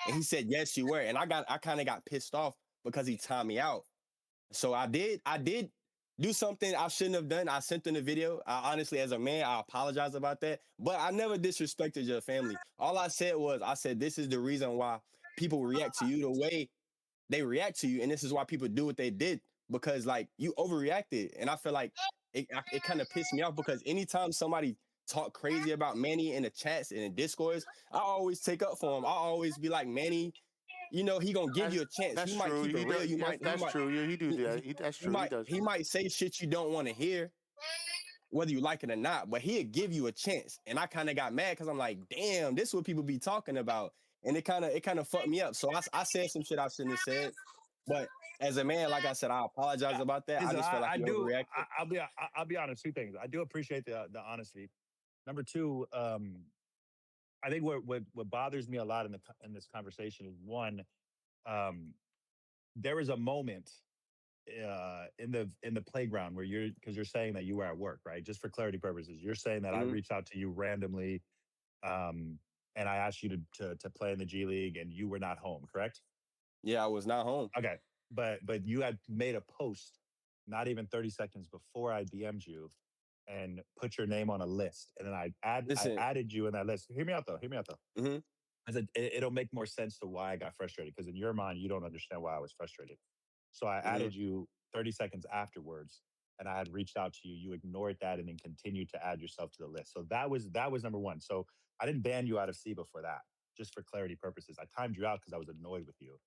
And he said, yes, you were. And I kind of got pissed off because he timed me out. So I did do something I shouldn't have done. I sent him the video. I honestly, as a man, I apologize about that. But I never disrespected your family. All I said was, this is the reason why people react to you the way they react to you. And this is why people do what they did. Because, like, you overreacted. And I feel like it kind of pissed me off because anytime somebody talk crazy about Manny in the chats and in Discords, I always take up for him. I always be like, Manny, he gonna give you a chance. That's he might true. keep it real. That's true. Yeah, he do that. That's true. He does. He might say shit you don't want to hear, whether you like it or not. But he'll give you a chance. And I kind of got mad because I'm like, damn, this is what people be talking about, and it kind of fucked me up. So I said some shit I shouldn't have said. But as a man, like I said, I apologize about that. I just feel like you overreacted. I'll be honest. Two things. I do appreciate the honesty. Number two, I think what bothers me a lot in this conversation is one, there was a moment in the playground where you're saying that you were at work, right? Just for clarity purposes, you're saying that I reached out to you randomly, and I asked you to play in the G League, and you were not home, correct? Yeah, I was not home. Okay, but you had made a post not even 30 seconds before I DM'd you and put your name on a list. And then I added you in that list. Hear me out though. Mm-hmm. I said, it'll make more sense to why I got frustrated. Because in your mind, you don't understand why I was frustrated. So I added you 30 seconds afterwards, and I had reached out to you. You ignored that and then continued to add yourself to the list. So that was number one. So I didn't ban you out of SIBA for that, just for clarity purposes. I timed you out because I was annoyed with you.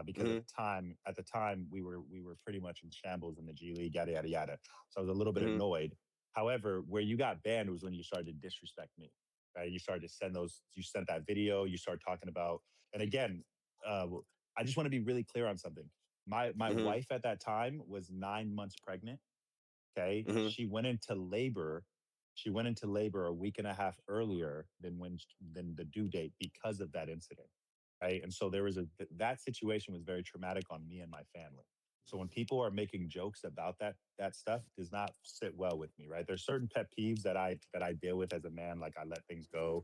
Because at the time we were pretty much in shambles in the G League, yada yada yada. So I was a little bit annoyed. However, where you got banned was when you started to disrespect me. Right? You started to sent that video. You started talking about, and again, I just want to be really clear on something. My wife at that time was 9 months pregnant. Okay. She went into labor. She went into labor a week and a half earlier than the due date because of that incident. Right. And so there was that situation was very traumatic on me and my family. So when people are making jokes about that stuff does not sit well with me. Right. There's certain pet peeves that I deal with as a man. Like I let things go.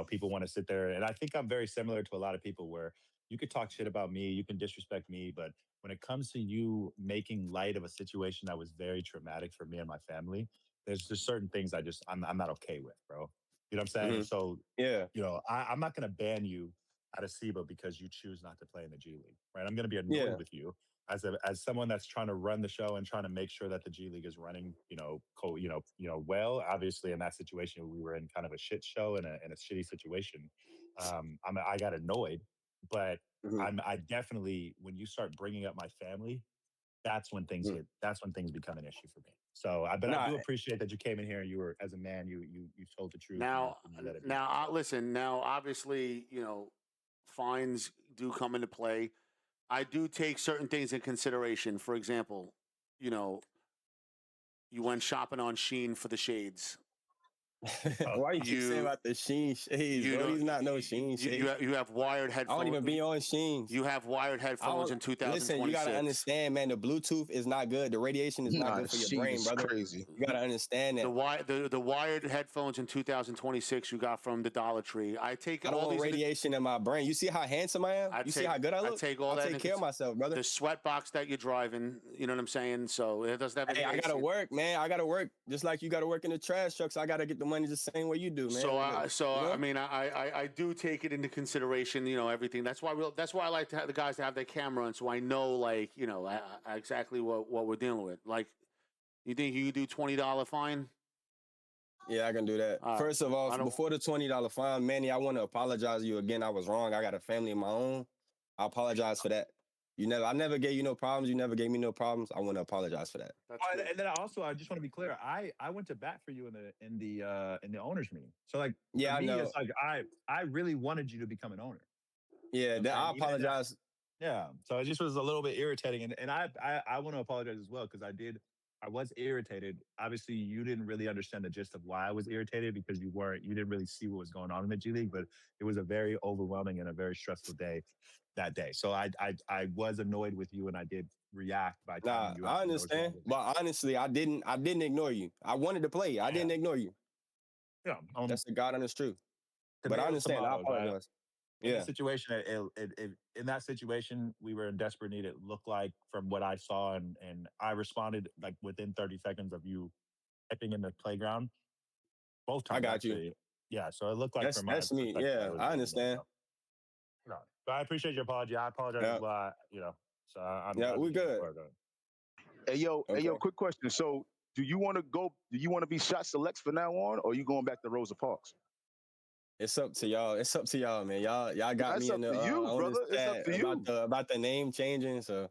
People want to sit there. And I think I'm very similar to a lot of people where you could talk shit about me, you can disrespect me, but when it comes to you making light of a situation that was very traumatic for me and my family, there's just certain things I'm not okay with, bro. You know what I'm saying? And so, yeah, I'm not going to ban you out of SIBA because you choose not to play in the G League, right? I'm going to be annoyed with you as someone that's trying to run the show and trying to make sure that the G League is running, well. Obviously, in that situation, we were in kind of a shit show and a shitty situation. I got annoyed, but I definitely, when you start bringing up my family, that's when things become an issue for me. So, I do appreciate that you came in here and you were, as a man, you told the truth. Now, and you let it be. listen. Now, obviously, fines do come into play. I do take certain things in consideration. For example, you went shopping on Shein for the shades. Why you keep saying about the Sheen shades, bro? These not no Sheen shades. You have wired headphones. I don't even be on Sheens. You have wired headphones in 2026. Listen, you gotta understand, man. The Bluetooth is not good. The radiation is not good for your brain, brother. Crazy. You gotta understand that. The wired headphones in 2026 you got from the Dollar Tree. I don't want radiation in my brain. You see how handsome I am? You see how good I look? I take all that. Take care of myself, brother. The sweat box that you're driving, you know what I'm saying? So it doesn't have any. I gotta work, man. I gotta work just like you gotta work in the trash trucks. I gotta get the money the same way you do, man. I mean, I do take it into consideration, everything. That's why I like to have the guys to have their camera on, so I know, like, exactly what we're dealing with. Like, you think you can do $20 fine? Yeah, I can do that. First of all, before the $20 fine, Manny, I want to apologize to you again. I was wrong. I got a family of my own. I apologize for that. I never gave you no problems. You never gave me no problems. I want to apologize for that. And then I just want to be clear. I went to bat for you in the owners meeting. So like, yeah, for me, I know. It's like I really wanted you to become an owner. Yeah, I apologize. Yeah, so it just was a little bit irritating, and I want to apologize as well because I was irritated. Obviously, you didn't really understand the gist of why I was irritated because you didn't really see what was going on in the G League, but it was a very overwhelming and a very stressful day that day. So I was annoyed with you and I did react by telling you. I understand, but honestly, I didn't ignore you. I wanted to play. I didn't ignore you. Yeah, that's the God honest truth. But I understand. I apologize. In that situation, we were in desperate need. It looked like from what I saw, and I responded like within 30 seconds of you typing in the playground. Both times, I got actually. you. Yeah, so it looked like that's me. Yeah, I understand. But I appreciate your apology. I apologize as well. So I'm we good. Hey yo, quick question. So do you want to be shot selects from now on, or are you going back to Rosa Parks? It's up to y'all. It's up to y'all, man. Y'all got me in the brother. It's up to you about the name changing. So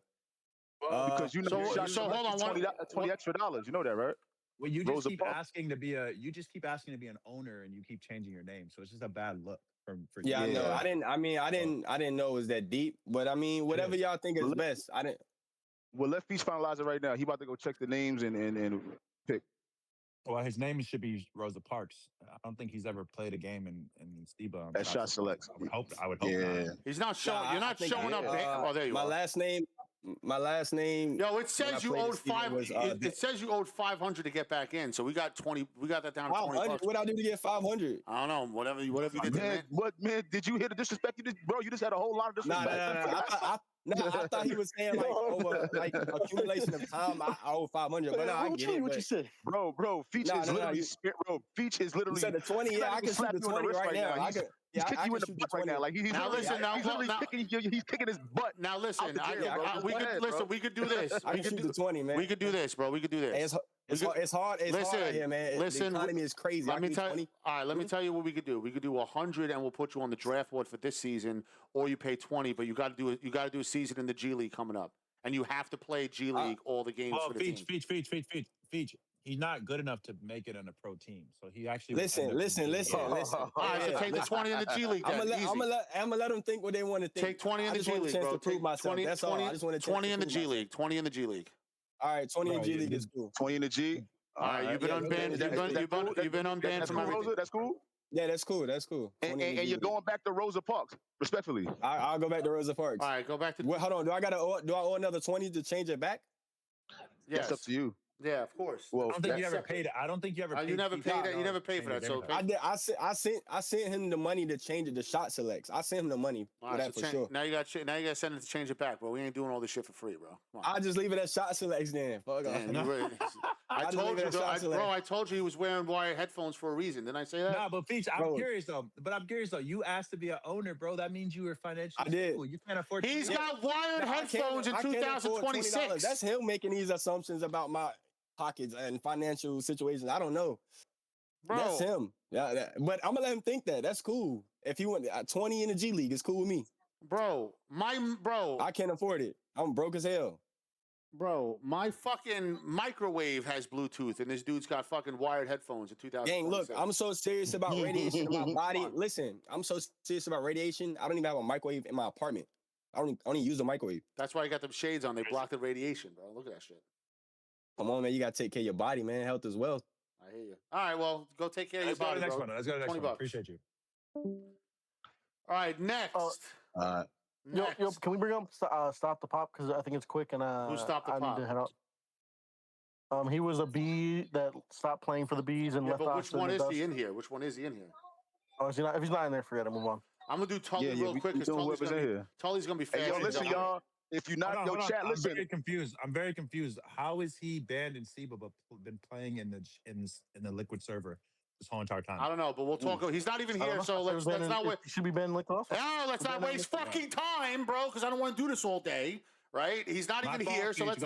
because you know, so hold on, $20 extra. You know that, right? Well, you just keep asking to be an owner, and you keep changing your name. So it's just a bad look for you. Yeah, I know. I didn't know it was that deep. But I mean, whatever y'all think is best. I didn't. Well, let Feast finalize it right now. He about to go check the names and pick. Well, his name should be Rosa Parks. I don't think he's ever played a game in SIBA. At Shot Selects. I would hope not. He's not showing. You're not showing up. Oh, there you are. My last name. Yo, it says you owed it says you owed 500 to get back in. So we got 20. We got that down to 20 bucks. What I do to get 500? I don't know. Whatever you did, man. What, man? Did you hear the disrespect? You just had a whole lot of disrespect. Nah. Nah, I thought he was saying like over like accumulation of time. I owe 500, but I get it. What But you said, bro. Feach is literally bro. Feach is you literally. said the 20. He's not Yeah, I even can shoot slapping the you on the 20 wrist right right now. now. He's kicking I you can in the shoot the butt right 20. now. Like he's Now literally, listen, he's literally kicking. He's kicking his butt. Now out listen, the jail, we Go could ahead, listen. bro. We could do this. I We can could shoot do the 20, man. We could do this, bro. We could do Hey, this. it's hard. It's hard out here, man. Listen, the economy is crazy. Let me do tell 20. All right, let me tell you what we could do. We could do 100, and we'll put you on the draft board for this season, or you pay 20, but you got to do a season in the G League coming up, and you have to play G League all the games for the team. Feach. He's not good enough to make it on a pro team, so he actually listen. All right, so take the 20 in the G League. I'm gonna let them think what they want to think. Take 20 in the I just G want a League, chance bro. to prove myself. 20, That's all. I just want a chance 20 to in the prove G myself. League. 20 in the G League. All right, 20 in G League is cool. 20 in the G. All right, you've been unbanned. You've been unbanned from everything. That's cool. Yeah, that's cool. And you're going back to Rosa Parks, respectfully. I'll go back to Rosa Parks. All right, go back to. Hold on. Do I owe another 20 to change it back? Yes. That's up to you. Yeah, of course. Well, I don't think you ever paid it. I don't think you ever. You never paid that. You never paid for that. So I did. I sent him the money to change it to shot selects. I sent him the money for that for sure. Now you got to send it to change it back, bro. We ain't doing all this shit for free, bro. I just leave it at shot selects then. Fuck off. I told you, bro. I told you he was wearing wired headphones for a reason. Didn't I say that? Nah, but Feach, I'm curious though. You asked to be an owner, bro. That means you were financially stable. You can't afford. He's got wired headphones in 2026. That's him making these assumptions about my pockets and financial situations. I don't know. Bro. That's him. Yeah, but I'm gonna let him think that. That's cool. If he went 20 in the G League, it's cool with me. Bro, I can't afford it. I'm broke as hell. Bro, my fucking microwave has Bluetooth, and this dude's got fucking wired headphones in 2000. Gang, look, I'm so serious about radiation in my body. Listen, I'm so serious about radiation. I don't even have a microwave in my apartment. I only use the microwave. That's why you got them shades on. They block the radiation, bro. Look at that shit. Come on, man. You got to take care of your body, man. Health is wealth. I hear you. All right, well, go take care of your body, Let's go to bro. the next one. Let's go to the next one. $20. Appreciate you. All right, next. Yo, can we bring up Stop the Pop? Because I think it's quick and Who stopped the pop? need to head out. He was a bee that stopped playing for the Bees and left. But which one is he in here? Which one is he in here? Oh, is he not? If he's not in there, forget it. Move on. I'm gonna do Tully real quick because Tully's gonna be fast. Hey, yo, listen, y'all. If you're not, chat. Listen. I'm very confused. How is he banned in SIBA but been playing in the Liquid server this whole entire time? I don't know, but we'll talk. He's not even here, so let's not wait. Should be banned Liquid off. No, let's not waste fucking time, bro. Because I don't want to do this all day. Right? He's not even here, so let's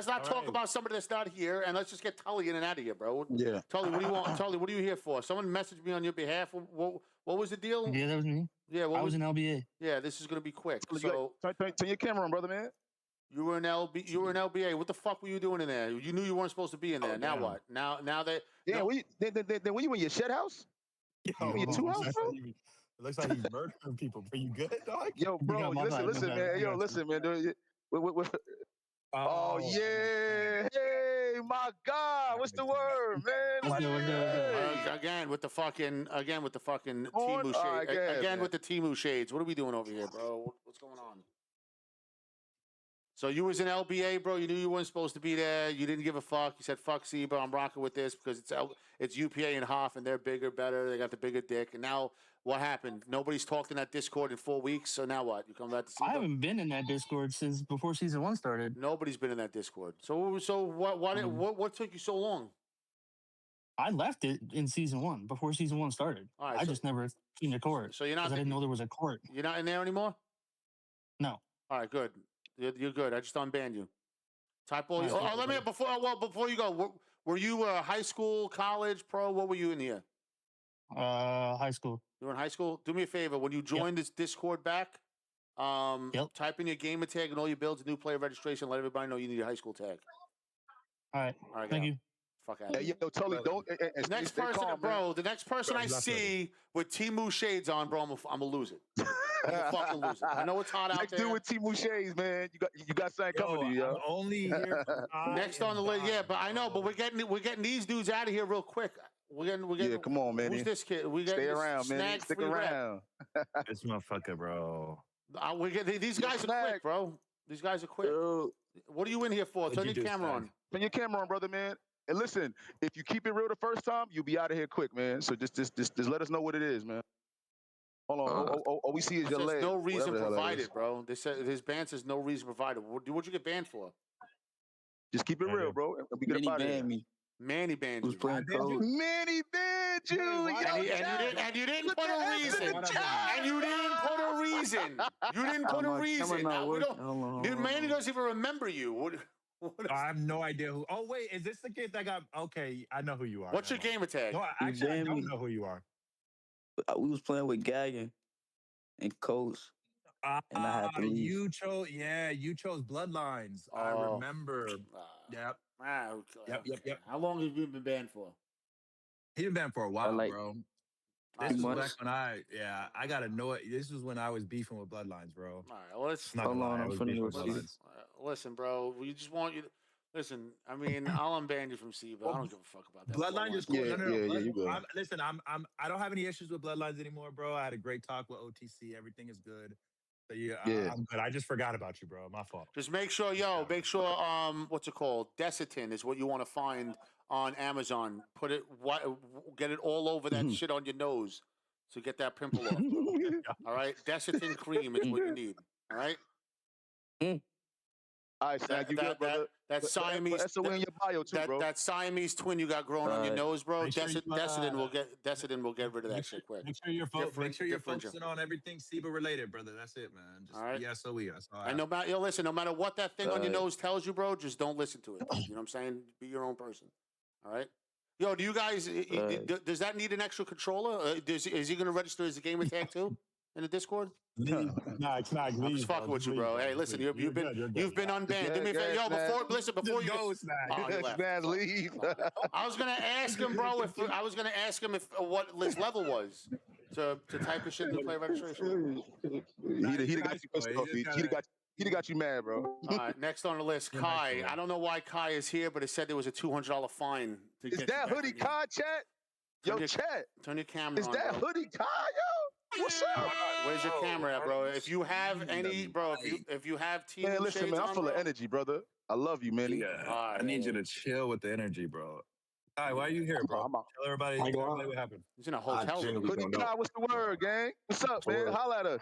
not talk about somebody that's not here, and let's just get Tully in and out of here, bro. Yeah. Tully, what do you want? Tully, what are you here for? Someone messaged me on your behalf. What was the deal? Yeah, that was me. Yeah, I was in LBA. Yeah, this is gonna be quick. So turn your camera on, brother, man. You were in LBA. What the fuck were you doing in there? You knew you weren't supposed to be in there. Now what? Now that then when you in your shed house? Yo, your two house, bro? It looks like he's murdering people. Are you good, dog? Yo, bro, listen, man. Yo, listen, man. Oh yeah! Hey, my God! What's the word, man? Again with the fucking Temu shades. Again with the Temu shades. What are we doing over here, bro? What's going on? So you was in LBA, bro. You knew you weren't supposed to be there. You didn't give a fuck. You said, "Fuck SIBA, I'm rocking with this because it's UPA and Hoff, and they're bigger, better. They got the bigger dick." And now what happened? Nobody's talked in that Discord in 4 weeks. So now what? You come back to SIBA? I haven't been in that Discord since before season 1 started. Nobody's been in that Discord. So what took you so long? I left it in season 1 before season 1 started. All right, I just never seen the court. So you're not? I didn't know there was a court. You're not in there anymore? No. All right, good. You're good. I just unbanned you. Type all. Let me before you go. Were you high school, college, pro? What were you in here? High school. You were in high school. Do me a favor. When you join this Discord back, type in your gamer tag and all your builds, new player registration. Let everybody know you need your high school tag. All right. Thank you. Fuck out. Yo, Tully, don't. Next person, bro. The next person I see with Temu shades on, bro, I'm gonna lose it. I'm gonna fucking lose it. I know it's hot out Next there. dude with Temu shades, man. You got something coming to you, yo. I'm only here for next on the list. Yeah, but I know, but we're getting these dudes out of here real quick. We're getting. Yeah, come on, man. Who's this kid? Stay around, man. Stick around. This motherfucker, bro. These guys are quick, bro. These guys are quick. Yo. What are you in here for? Turn your camera on. Turn your camera on, brother, man. And listen, if you keep it real the first time, you'll be out of here quick, man. So just let us know what it is, man. Hold on. All we see is It your says leg. no reason whatever the hell that provided, is. bro. This says his ban says no reason provided. What'd you get banned for? Just keep it real, bro. And we get Manny up out of here. banned me. Manny banned Who's you. playing code? Manny banned you. And you didn't put a reason. And you didn't put a reason. You didn't put a my camera reason. not We working. don't. Hold Dude, on. Manny doesn't even remember you. I have no idea who. Oh wait, is this the kid that got? Okay, I know who you are. What's your gamer tag? No, He actually, I banned don't me. know who you are. We was playing with Gagan and Coast, and I had to leave. You chose. Yeah, you chose Bloodlines. I remember. Yep. Yep. How long have you been banned for? He's been banned for a while, like bro. 2 This was months. back when I got to know it. This was when I was beefing with Bloodlines, bro. All right, well, let's Not gonna lie, I was beefing with Bloodlines. Listen, bro, we just want you to listen. I mean, I'll unban you from SIBA. I don't give a fuck about that. Bloodline is cool. Yeah, No. you good. Listen, I don't have any issues with Bloodlines anymore, bro. I had a great talk with OTC. Everything is good. So I'm good. I just forgot about you, bro. My fault. Just make sure, what's it called? Desitin is what you want to find on Amazon. Put it, get it all over that shit on your nose to get that pimple off. All right, Desitin cream is what you need. All right. All right, Snag, you good, brother? That Siamese. That's in your bio too, bro. That Siamese twin you got growing on your nose, bro. Desitin will get rid of that shit quick. Make sure you're focusing on everything SIBA related, brother. That's it, man. Just all right. SOE. That's all. And no matter what that thing on your nose tells you, bro, just don't listen to it. You know what I'm saying? Be your own person. All right. Yo, do you guys? Does that need an extra controller? Is he going to register as a gamer tag too in the Discord? Nah, it's not. I'm just fucking with you, bro. Hey, listen, you've been unbanned. Do me a favor, before you go, Snag, leave. I was gonna ask him, bro. If what his level was to type of shit to play registration. He got you pissed off. He got you mad, bro. All right, next on the list, Kai. I don't know why Kai is here, but it said there was a $200 fine. Is that hoodie Kai, chat? Yo, chat. Turn your camera on. Is that hoodie Kai, yo? What's up? Where's your camera at, bro? If you have any, bro, if you have team man, listen, shades man, I'm full of bro. energy, brother. I love you, man. Yeah, I need you to chill with the energy, bro. Hi, why are you here, bro? Tell everybody what happened. He's in a hotel room. Hoodie Kai, what's the word, gang? What's up, man? Holla at us.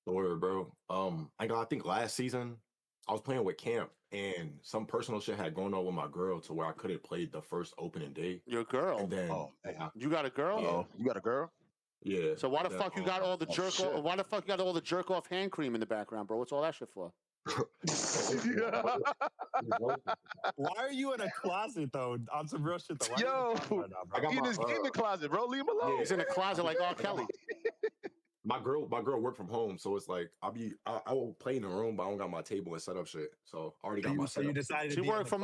The word, bro. I think last season I was playing with Camp, and some personal shit had going on with my girl to where I couldn't play the first opening day. Your girl? And then you got a girl? Oh, you got a girl? Yeah. So why the fuck you got all the jerk off? Why the fuck you got all the jerk off hand cream in the background, bro? What's all that shit for? Why are you in a closet though? On some real shit though. Yo, he in his gaming closet, bro. Leave him alone. Yeah, he's in a closet like R. Kelly. My girl work from home, so it's like I will play in the room, but I don't got my table and set up shit. So I already got my. So you decided she worked from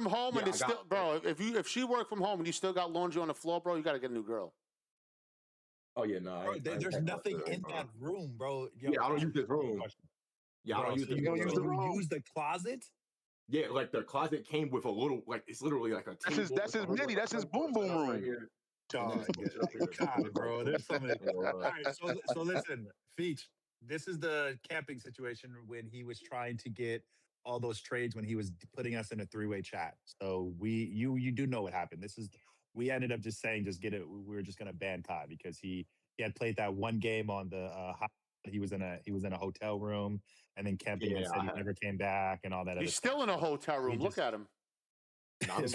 home, and it's still, bro. If she worked from home and you still got laundry on the floor, bro, you got to get a new girl. Oh yeah, no. There's nothing in that room, bro. Yo, yeah, I don't use this room. Yeah, I don't use this room. You use the closet? Yeah, like the closet came with a little, like it's literally like a table. That's his mini. That's his boom boom room. Right here. God, bro. There's so many. All right, so listen, Feech, this is the camping situation when he was trying to get all those trades when he was putting us in a three-way chat. So you do know what happened. We ended up just saying just get it. We were just gonna ban Kai because he had played that one game on the he was in a hotel room and then camping and said he never came back and all that. He's still in a hotel room. Look at him.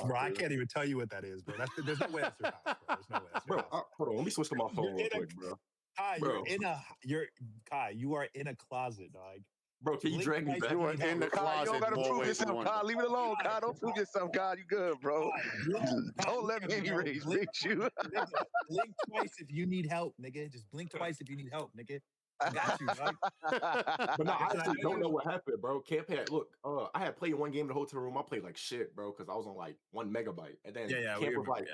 Bro, I can't even tell you what that is, bro. There's no way that's your house, bro. There's no way that's your house. Hold on, let me switch to my phone real quick, bro. Kai, you are in a closet, dog. Bro, can you drag me back? You are in the closet. You don't gotta prove yourself, Kai. Leave it alone, Kai. Don't prove yourself, Kai. You good, bro. Don't let me rage you. Blink twice if you need help, nigga. Just blink twice if you need help, nigga. I got you, dog. But no, I actually don't know what happened, bro. Camp had I had played one game in the hotel room. I played like shit, bro, because I was on like 1 megabyte. And then Camp was like,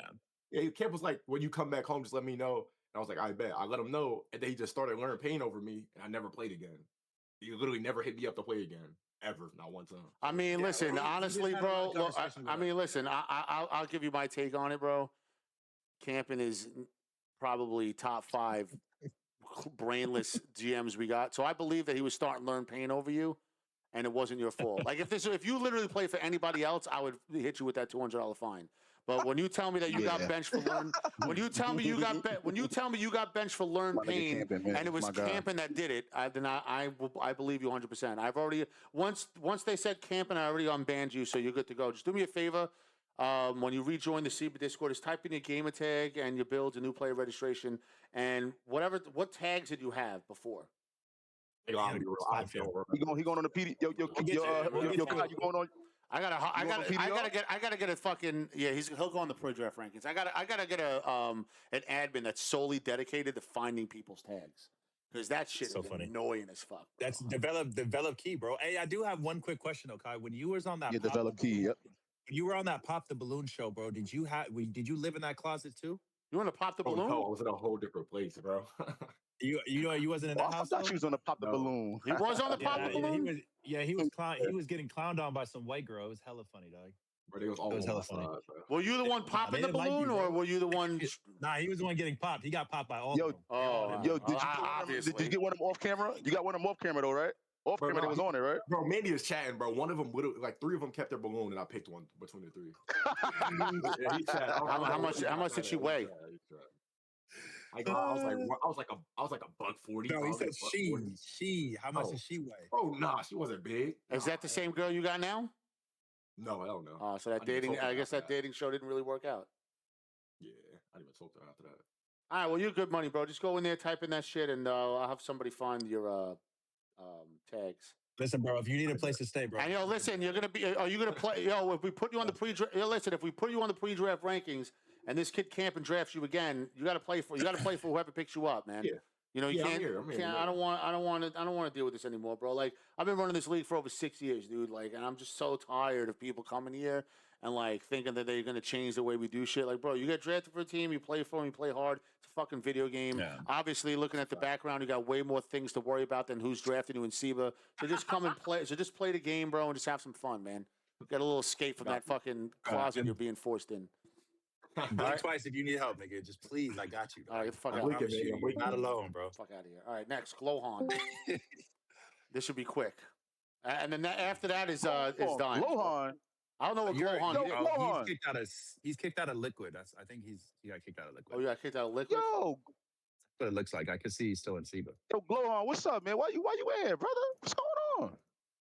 Camp was like, when you come back home, just let me know. And I was like, I bet. I let him know, and then he just started learning pain over me, and I never played again. He literally never hit me up to play again, ever, not one time. I mean, listen, honestly, bro. Look, I mean, listen. I'll give you my take on it, bro. Camping is probably top 5 brainless GMs we got. So I believe that he was starting to learn pain over you, and it wasn't your fault. Like if you literally play for anybody else, I would hit you with that $200 fine. But when you tell me that you got benched for learn, when you tell me you got benched for learn My nigga pain, Camping, man. and it was My God. Camping that did it, I believe you 100%. I've already once they said Camping, I already unbanned you, so you're good to go. Just do me a favor. When you rejoin the SIBA Discord, just type in your gamer tag and your builds and new player registration and what tags did you have before? He going on the PD. Yo, Kai, you going on? I gotta get a fucking he'll go on the pro draft rankings. I gotta get an admin that's solely dedicated to finding people's tags because that shit so is funny. Annoying as fuck. Bro. That's develop key, bro. Hey, I do have one quick question though, Kai. When you was on that develop key, yep. When you were on that Pop the Balloon show, bro, did you live in that closet too? You want to pop the balloon? No, I was in a whole different place, bro. You wasn't in that house. I thought you was on the Pop the Balloon. He was on the Pop the Balloon. He was getting clowned on by some white girl. It was hella funny, dog. But it was all hella funny. Were you the one popping the balloon, or were you the one? Nah, he was the one getting popped. He got popped by all of them. Did you get one of them off camera? You got one of them off camera though, right? Off camera, they was on it, right? Bro, Mandy was chatting, bro. One of them, like 3 of them kept their balloon, and I picked one between the 3. Yeah, he chatted. How much did she weigh? I was like a $140. No, he said she. How much did she weigh? Oh, nah, she wasn't big. Is that the same girl you got now? No, I don't know. Oh, so that dating show didn't really work out. Yeah, I didn't even talk to her after that. All right, well, you're good money, bro. Just go in there, type in that shit, and I'll have somebody find your tags. Listen, bro, if you need a place to stay, bro. And listen, are you gonna play? If we put you on the pre-draft, if we put you on the pre-draft rankings, and this kid Camping drafts you again, you got to play for whoever picks you up, man. Yeah. You know, you can't. I don't want to deal with this anymore, bro. Like, I've been running this league for over 6 years, dude. Like, and I'm just so tired of people coming here and like thinking that they're gonna change the way we do shit. Like, bro, you get drafted for a team, you play for them, you play hard. It's a fucking video game. Yeah. Obviously, looking at the background, you got way more things to worry about than who's drafting you in SIBA. So just come and play. So just play the game, bro, and just have some fun, man. Get a little escape from that fucking closet you're being forced in. Blink twice if you need help, nigga. Just please, I got you. All right, get the fuck out. You're not alone, bro. Fuck out of here. All right, next, Glowhorn. This should be quick. And then after that is done. Glowhorn. I don't know what Glowhorn. He's kicked out of Liquid. I think he got kicked out of Liquid. Oh, you got kicked out of Liquid? Yo. That's what it looks like. I can see he's still in SIBA. Yo, Glowhorn, what's up, man? Why you in, brother? What's going on?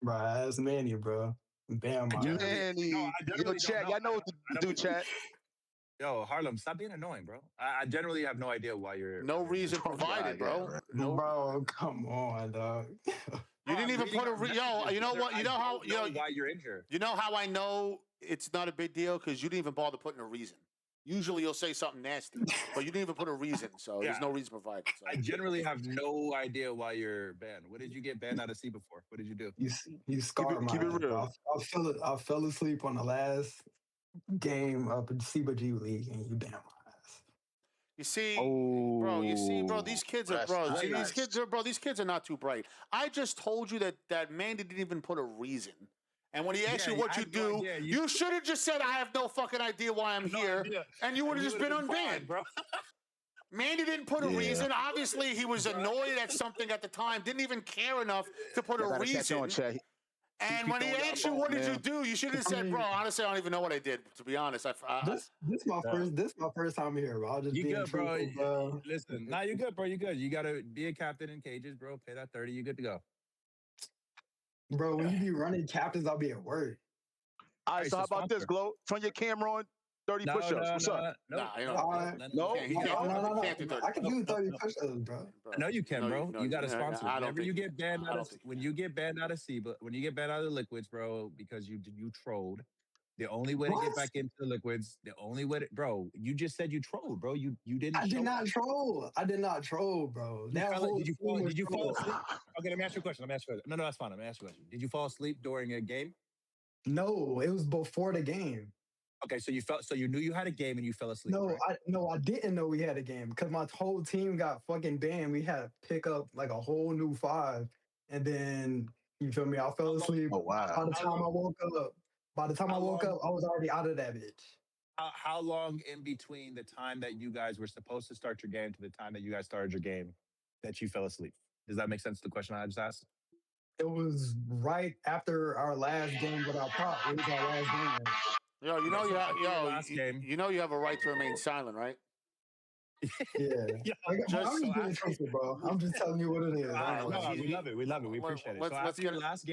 Bro, that's Manny, bro. Bam, Manny. Yo, chat. Y'all know what to do, chat. Yo, Harlem, stop being annoying, bro. I generally have no idea why you're. No reason provided, bro. No, bro, come on, dog. You didn't even put a you know what? You know how why you're in here. You know how I know it's not a big deal because you didn't even bother putting a reason. Usually you'll say something nasty, but you didn't even put a reason, so there's no reason provided. So. I generally have no idea why you're banned. What did you get banned out of SIBA for? What did you do? You scarred my ass, bro. I fell asleep on the last game of the SIBA G League, and you banned my ass. You see, bro, these kids are, these kids are not too bright. I just told you that Mandy didn't even put a reason. And when he asked you what you do, you should have just said, I have no fucking idea why I'm here. And you would have just been unbanned, bro. Mandy didn't put a reason. Obviously, he was annoyed at something at the time, didn't even care enough to put a reason. And when he asked you, what did you do? You should have said, bro, honestly, I don't even know what I did, to be honest. This my first time here, bro. I'll just be good, bro. Listen, you're good, bro. You're good. You got to be a captain in cages, bro. Pay that 30. You're good to go. Bro, when you be running captains, I'll be at work. All right, so how about this, Glow? Turn your camera on. 30 push-ups. What's up? No. He can't do 30. I can do 30 push-ups, bro. No, you can, bro. You got a sponsor. Whenever you get banned out of when you get banned out of SIBA, when you get banned out of the liquids, bro, because you trolled. The only way to get back into the liquids, bro, you just said you trolled, bro. You didn't. I did not troll. I did not troll, bro. Did you fall asleep? Okay, let me ask you a question. No, that's fine. Let me ask you a question. Did you fall asleep during a game? No, it was before the game. Okay, so you knew you had a game and you fell asleep. No, right? I didn't know we had a game because my whole team got fucking banned. We had to pick up like a whole new 5, and then you feel me? I fell asleep. Oh wow! By the time I woke up, I was already out of that bitch. How long in between the time that you guys were supposed to start your game to the time that you guys started your game that you fell asleep? Does that make sense to the question I just asked? It was right after our last game without Pop. It was our last game. Yo, you know you have, last game. you know you have a right to remain silent, right? Yeah. I'm just being truthful, bro. I'm just telling you what it is. No, we love it. We love it. We appreciate it. So after your last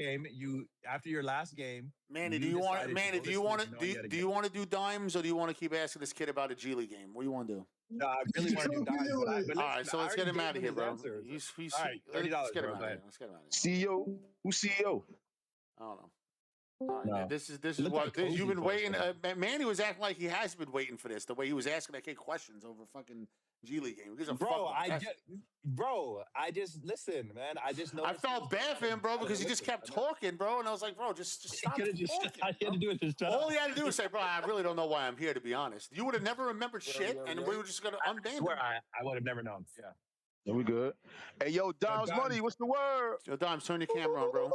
game, Manny, do you want to do dimes or do you want to keep asking this kid about a G League game? What do you want to do? No, I really want to do dimes. But all right, so let's get him out of here, bro. He's all right. $30, let's get him bro. out of here. Let's get him out of CEO? here. Who's CEO? I don't know. All right, No. this is what you've been waiting. Manny was acting like he has been waiting for this. The way he was asking that kid questions over fucking G League game. I just listen, man. I just know. I felt bad for him, bro, because he just kept talking, bro, and I was like, bro, just stop talking. All he had to do is just all he had to do was say, bro, I really don't know why I'm here, to be honest. You would have never remembered shit, and we were just gonna unban him. I would have never known. Yeah. We good. Hey, yo, Dom's money. What's the word? Yo, Doms, turn your camera on, bro.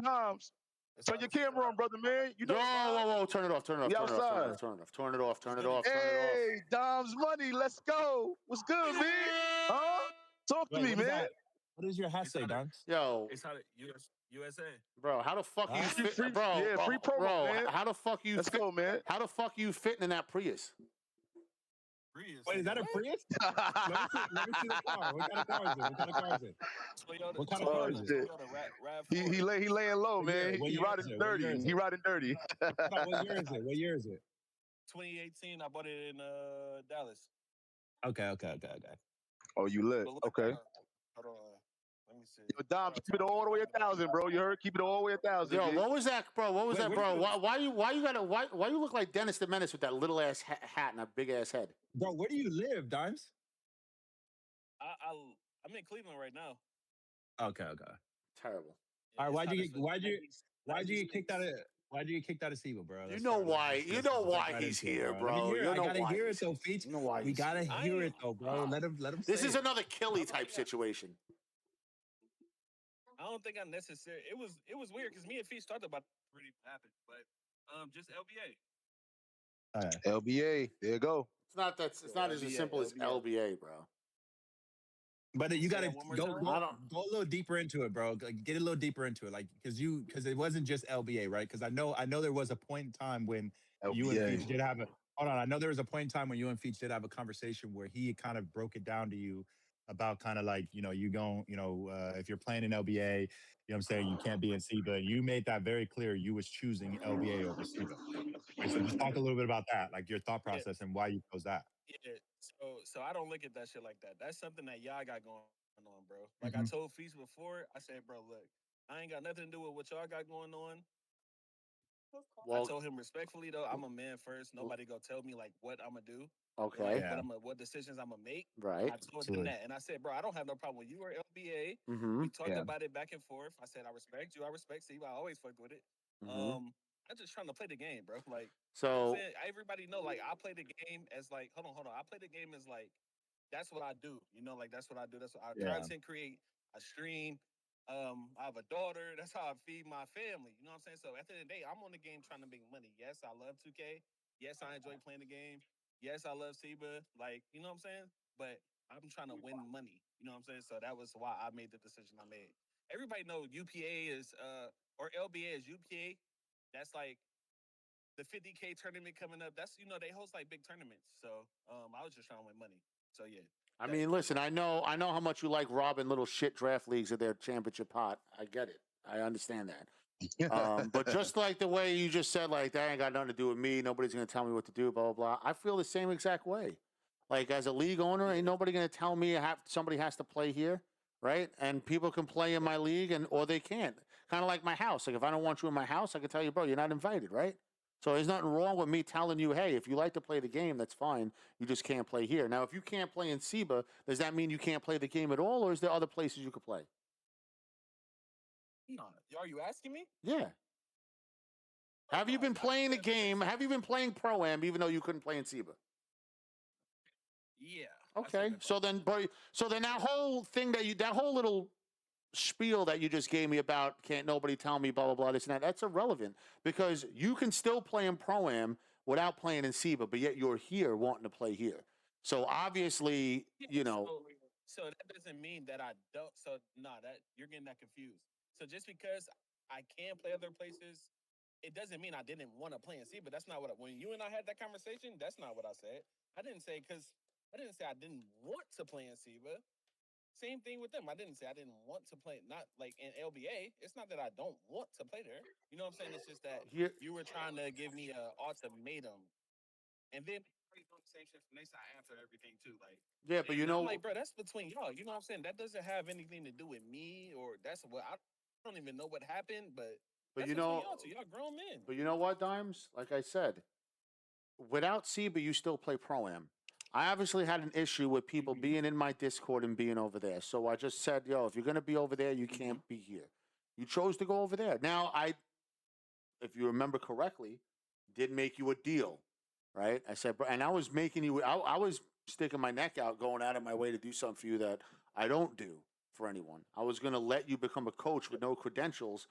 Doms. Turn your camera on, brother, man. You know. Whoa, turn it off. Turn it off. Hey, Dom's money. Let's go. What's good, man? Huh? Talk to me, man. What does your hat say, Don? Yo, it's how USA. Bro, how the fuck you fit, free promo, man. How the fuck you? Let's go, man. How the fuck you fitting in that Prius? Wait, is that a Prius? Let me see the car. What kind of car is it? What kind of car is it? He laying low, man. He riding dirty. He riding dirty. What year is it? 2018. I bought it in Dallas. Okay. Oh, you lit. Okay. Hold on. Let me see. Yo, Dom, keep it all the way 1,000, bro. You heard? Keep it all the way 1,000. Yo, what was that, bro? What was that, bro? Why you look like Dennis the Menace with that little ass hat and a big ass head? Bro, where do you live, Dimes? I'm in Cleveland right now. Okay. Terrible. All right, why'd you get kicked out of SIBA, bro? You know why he's here, bro. I gotta hear it though, Feach. We gotta hear it though, bro. Let him. This is another Killy type situation. I don't think I necessarily. It was weird because me and Feach talked about it pretty happen, but just LBA. All right. LBA, there you go. It's not as simple as LBA, bro. But you gotta go a little deeper into it, bro. Get a little deeper into it, like because it wasn't just LBA, right? Because I know there was a point in time when you and Feach did have a. Hold on, I know there was a point in time when you and Feach did have a conversation where he kind of broke it down to you about kind of like, you don't, if you're playing in LBA, you know what I'm saying, you can't be in SIBA. You made that very clear. You was choosing LBA over SIBA. Right, so just talk a little bit about that, like your thought process and why you chose that. Yeah, so I don't look at that shit like that. That's something that y'all got going on, bro. Like I told Feast before, I said, bro, look, I ain't got nothing to do with what y'all got going on. Well, I told him respectfully though, I'm a man first. Nobody gonna tell me like what I'm gonna do. Okay. What decisions I'm gonna make. Right. I told him that, and I said, bro, I don't have no problem with you or LBA. Mm-hmm. We talked about it back and forth. I said, I respect you. I respect SIBA. I always fucked with it. Mm-hmm. I'm just trying to play the game, bro. Like, so everybody know, like, I play the game as like, hold on. I play the game as like, that's what I do. Like, that's what I do. That's what I content create. I stream. I have a daughter. That's how I feed my family. You know what I'm saying? So at the end of the day, I'm on the game trying to make money. Yes, I love 2K. Yes, I enjoy playing the game. Yes, I love SIBA. Like, you know what I'm saying? But I'm trying to win money. You know what I'm saying? So that was why I made the decision I made. Everybody know UPA is or LBA is UPA. That's like the 50K tournament coming up. That's they host like big tournaments. So I was just trying to win money. So yeah. I mean, listen, I know how much you like robbing little shit draft leagues of their championship pot. I get it. I understand that. But just like the way you just said, like, that ain't got nothing to do with me. Nobody's going to tell me what to do, blah, blah, blah. I feel the same exact way. Like, as a league owner, ain't nobody going to tell me somebody has to play here, right? And people can play in my league or they can't. Kind of like my house. Like, if I don't want you in my house, I can tell you, bro, you're not invited, right? So there's nothing wrong with me telling you, hey, if you like to play the game, that's fine. You just can't play here. Now, if you can't play in SIBA, does that mean you can't play the game at all, or is there other places you could play? No. Are you asking me? Yeah. Have you been playing the game? Have you been playing Pro-Am even though you couldn't play in SIBA? Yeah. Okay. So then that whole thing that whole little spiel that you just gave me about can't nobody tell me blah blah blah this and that, that's irrelevant because you can still play in Pro-Am without playing in SIBA, but yet you're here wanting to play here. So obviously, So that doesn't mean that I don't. So that you're getting that confused. So just because I can play other places, it doesn't mean I didn't want to play in SIBA. That's not what when you and I had that conversation, that's not what I said. I didn't say I didn't want to play in SIBA. Same thing with them. I didn't say I didn't want to play, not like in LBA. It's not that I don't want to play there. You know what I'm saying? It's just that you were trying to give me an ultimatum. And then they do the same shit from their side after everything too. Like, yeah, but you know, I'm like, bro, that's between y'all. You know what I'm saying? That doesn't have anything to do with me, or that's what I don't even know what happened, but that's you between know, y'all two. Y'all grown men. but you know what, Dimes? Like I said, without SIBA, you still play Pro-Am. I obviously had an issue with people being in my Discord and being over there. So I just said, yo, if you're going to be over there, you can't be here. You chose to go over there. Now, if you remember correctly, did make you a deal, right? I said, and I was making you, I was sticking my neck out, going out of my way to do something for you that I don't do for anyone. I was going to let you become a coach with no credentials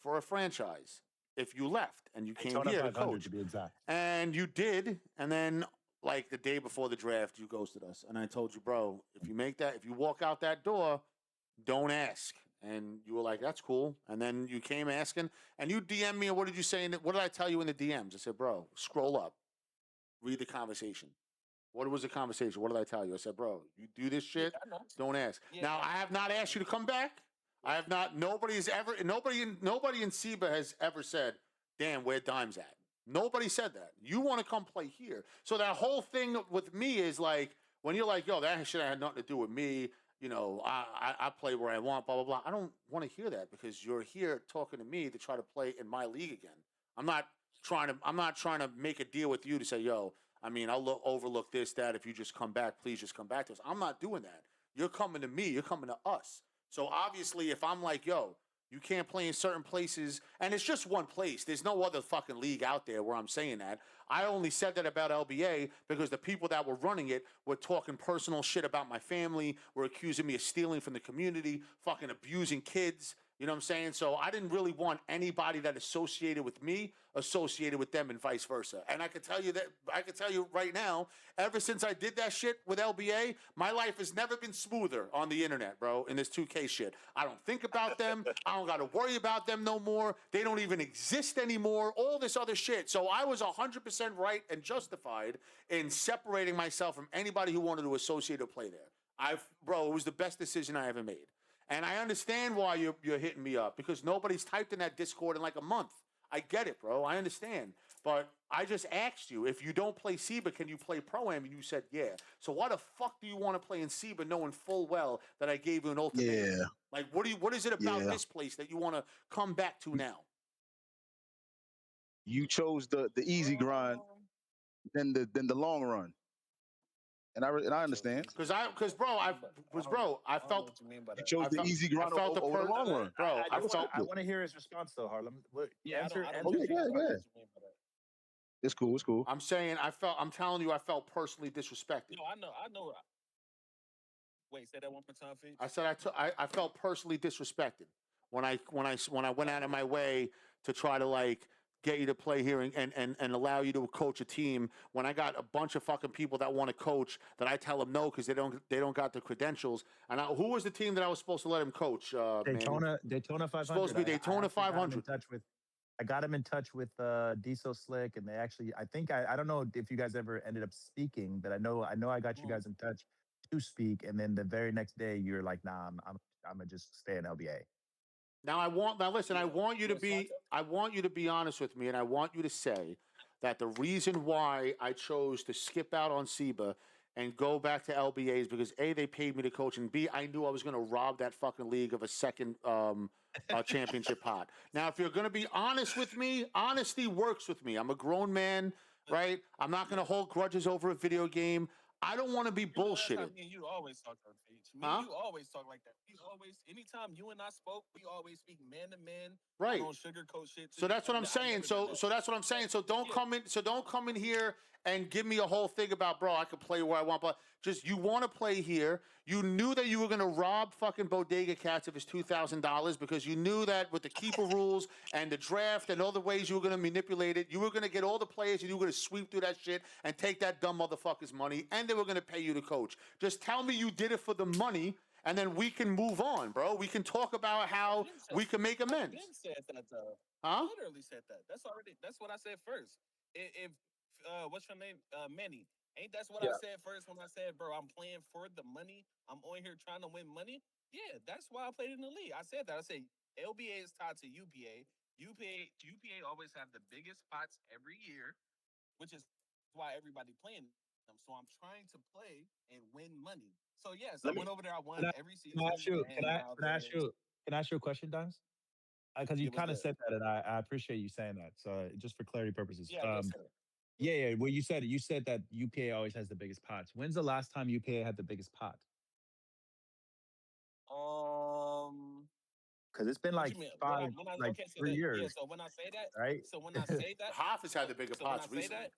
for a franchise if you left and you came here to coach. To be exact. And you did, and then like the day before the draft, you ghosted us. And I told you, bro, if you walk out that door, don't ask. And you were like, that's cool. And then you came asking, and you DM me, and what did you say? What did I tell you in the DMs? I said, bro, scroll up, read the conversation. What was the conversation? What did I tell you? I said, bro, you do this shit, don't ask. Now, I have not asked you to come back. I have not. Nobody in SIBA has ever said, damn, where Dime's at. Nobody said that. You want to come play here. So that whole thing with me is like, when you're like, yo, that shit had nothing to do with me. You know, I play where I want, blah, blah, blah. I don't want to hear that because you're here talking to me to try to play in my league again. I'm not trying to make a deal with you to say, yo, I mean, I'll overlook this, that. If you just come back, please just come back to us. I'm not doing that. You're coming to me. You're coming to us. So obviously, if I'm like, yo, you can't play in certain places, and it's just one place. There's no other fucking league out there where I'm saying that. I only said that about LBA because the people that were running it were talking personal shit about my family, were accusing me of stealing from the community, fucking abusing kids. You know what I'm saying? So I didn't really want anybody that associated with me associated with them and vice versa. And I can tell you right now, ever since I did that shit with LBA, my life has never been smoother on the internet, bro, in this 2K shit. I don't think about them. I don't got to worry about them no more. They don't even exist anymore. All this other shit. So I was 100% right and justified in separating myself from anybody who wanted to associate or play there. Bro, it was the best decision I ever made. And I understand why you're hitting me up because nobody's typed in that Discord in like a month. I get it, bro. I understand. But I just asked you, if you don't play SIBA, can you play Pro-Am? And you said, yeah. So why the fuck do you want to play in SIBA knowing full well that I gave you an ultimatum? Yeah. Like, what is it about this place that you want to come back to now? You chose the easy grind than the long run. And I understand. Because I felt you chose the easy grind over the long run, bro. I want to hear his response though, Harlem. Answer. It's cool. It's cool. I'm saying I'm telling you, I felt personally disrespected. No, I know. Wait, say that one more time, Fitz. I said I felt personally disrespected when I went out of my way to try to like get you to play here and allow you to coach a team when I got a bunch of fucking people that want to coach that I tell them no because they don't got the credentials. And who was the team that I was supposed to let him coach? Daytona 500. Supposed to be Daytona 500. I got him in touch with Diesel Slick, and they actually, I think, I don't know if you guys ever ended up speaking, but I know I got you guys in touch to speak, and then the very next day you're like, nah, I'm gonna just stay in LBA. Now I want you to be honest with me, and I want you to say that the reason why I chose to skip out on SIBA and go back to LBA is because A, they paid me to coach, and B, I knew I was going to rob that fucking league of a second championship pot. Now, if you're going to be honest with me, honesty works with me. I'm a grown man, right? I'm not going to hold grudges over a video game. I don't want to be bullshitted. Me and you always talk on page. You always talk like that. Anytime you and I spoke, we always speak man to man. Right. Don't sugarcoat shit. So that's what I'm saying. So that's what I'm saying. So don't come in. So don't come in here and give me a whole thing about, bro, I can play where I want, but just you want to play here. You knew that you were going to rob fucking Bodega Cats of his $2,000 because you knew that with the keeper rules and the draft and all the ways you were going to manipulate it, you were going to get all the players and you were going to sweep through that shit and take that dumb motherfucker's money, and they were going to pay you to coach. Just tell me you did it for the money, and then we can move on, bro. We can talk about how we can make amends. Ben said that though. Huh? Literally said that. That's what I said first. If what's your name? Manny. Ain't that's what I Yeah. said first when I said, bro, I'm playing for the money. I'm on here trying to win money. Yeah, that's why I played in the league. I said that. I said LBA is tied to UPA. UPA always have the biggest pots every year, which is why everybody playing them. So I'm trying to play and win money. So yes, I Let me went over there. I can won I every can I ask season, you can and I now can I ask they're you can I ask you a question, Dimes? Because you yeah, what's kind of good? said that, and I appreciate you saying that. So just for clarity purposes, Yeah, I guess so. yeah, yeah. Well, you said that UPA always has the biggest pots. When's the last time UPA had the biggest pot? Um, Because it's been what you like mean? like Okay, so 3 years, so when I say that, right? so when I say that, Hoff has had the bigger so when I pots say recently. that,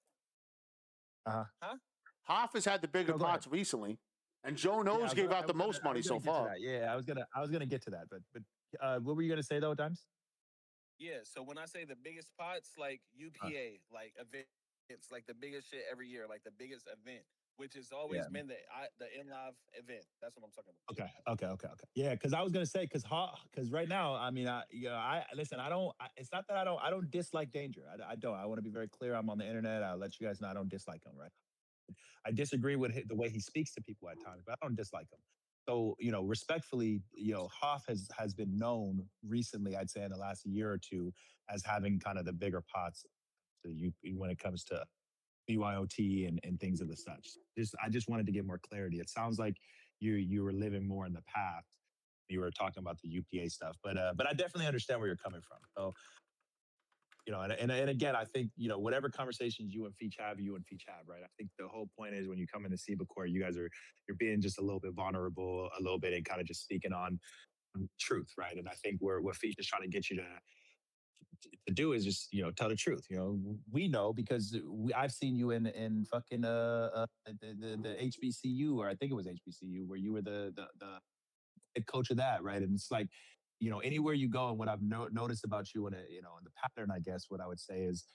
Uh-huh. huh? Hoff has had the bigger No, go ahead. pots recently, and Joe Yeah, Nose gave out the most I money was gonna so get to far. that. Yeah, I was gonna get to that. But what were you gonna say though, Dimes? Yeah, so when I say the biggest pots, like Uh, UPA, like events, like the biggest shit every year, like the biggest event, which has always yeah. been the in live event. That's what I'm talking about. Okay. Yeah, because I was gonna say because right now, I mean, I listen. I don't. It's not that I don't dislike Danger. I don't. I want to be very clear. I'm on the internet. I'll let you guys know I don't dislike him. Right. I disagree with the way he speaks to people at times, but I don't dislike him. So respectfully, Hoff has been known recently. I'd say in the last year or two as having kind of the bigger pots to you when it comes to BYOT and things of the such. I just wanted to get more clarity. It sounds like you were living more in the past. You were talking about the UPA stuff, but I definitely understand where you're coming from. So and again, I think whatever conversations you and Feach have, right? I think the whole point is when you come into SIBA Court, you're being just a little bit vulnerable, a little bit, and kind of just speaking on truth, right? And I think what Feach is trying to get you to do is just tell the truth. We know because I've seen you in fucking the HBCU, or I think it was HBCU, where you were the head coach of that, right? And it's like anywhere you go, and what I've noticed about you, and in the pattern, I guess what I would say is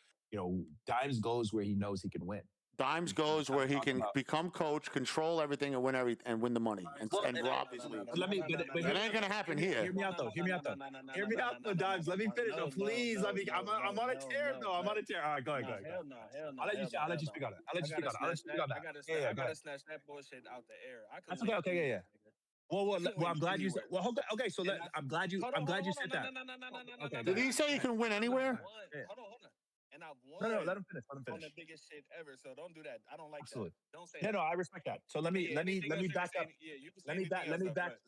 Dimes goes where he knows he can win. Dimes We goes kind where of he talk can about. become coach, control everything, and win the money, Well, and rob these leagues. let me, but That hear me ain't out gonna though. happen Hear here. me out though. Hear me out though. Hear me out though, Dimes. Let me finish. No, please. Let me. I'm on a tear though. I'm on a tear. All right, go ahead. Go Nah, ahead. Go hell ahead. no, hell no, I'll let you. hell no, I'll let hell you no. speak on it. I'll let I you speak gotta on it. I'll let you snatch speak that. on that. Yeah, I yeah. Go gotta ahead. snatch that bullshit out the air. I can That's okay. win Okay. Yeah, anywhere, yeah. nigga. Well, I can well, win I'm glad you said. anywhere. Well, okay. So And I I'm glad you. I'm glad you hold on, said no, no, that. no, no, no, no, no, no, no, Okay. no, Go Did ahead. he no, say no. he can win I've anywhere? won. Yeah. Hold on. And I've No. Let won him finish. Let him on the finish. biggest shit ever. So don't do that. I don't like that. Absolutely. Don't say Yeah, that. no, I respect that. So let But me yeah, let me anything let else me you can back up. say? Yeah, you can say anything Let else me up back front.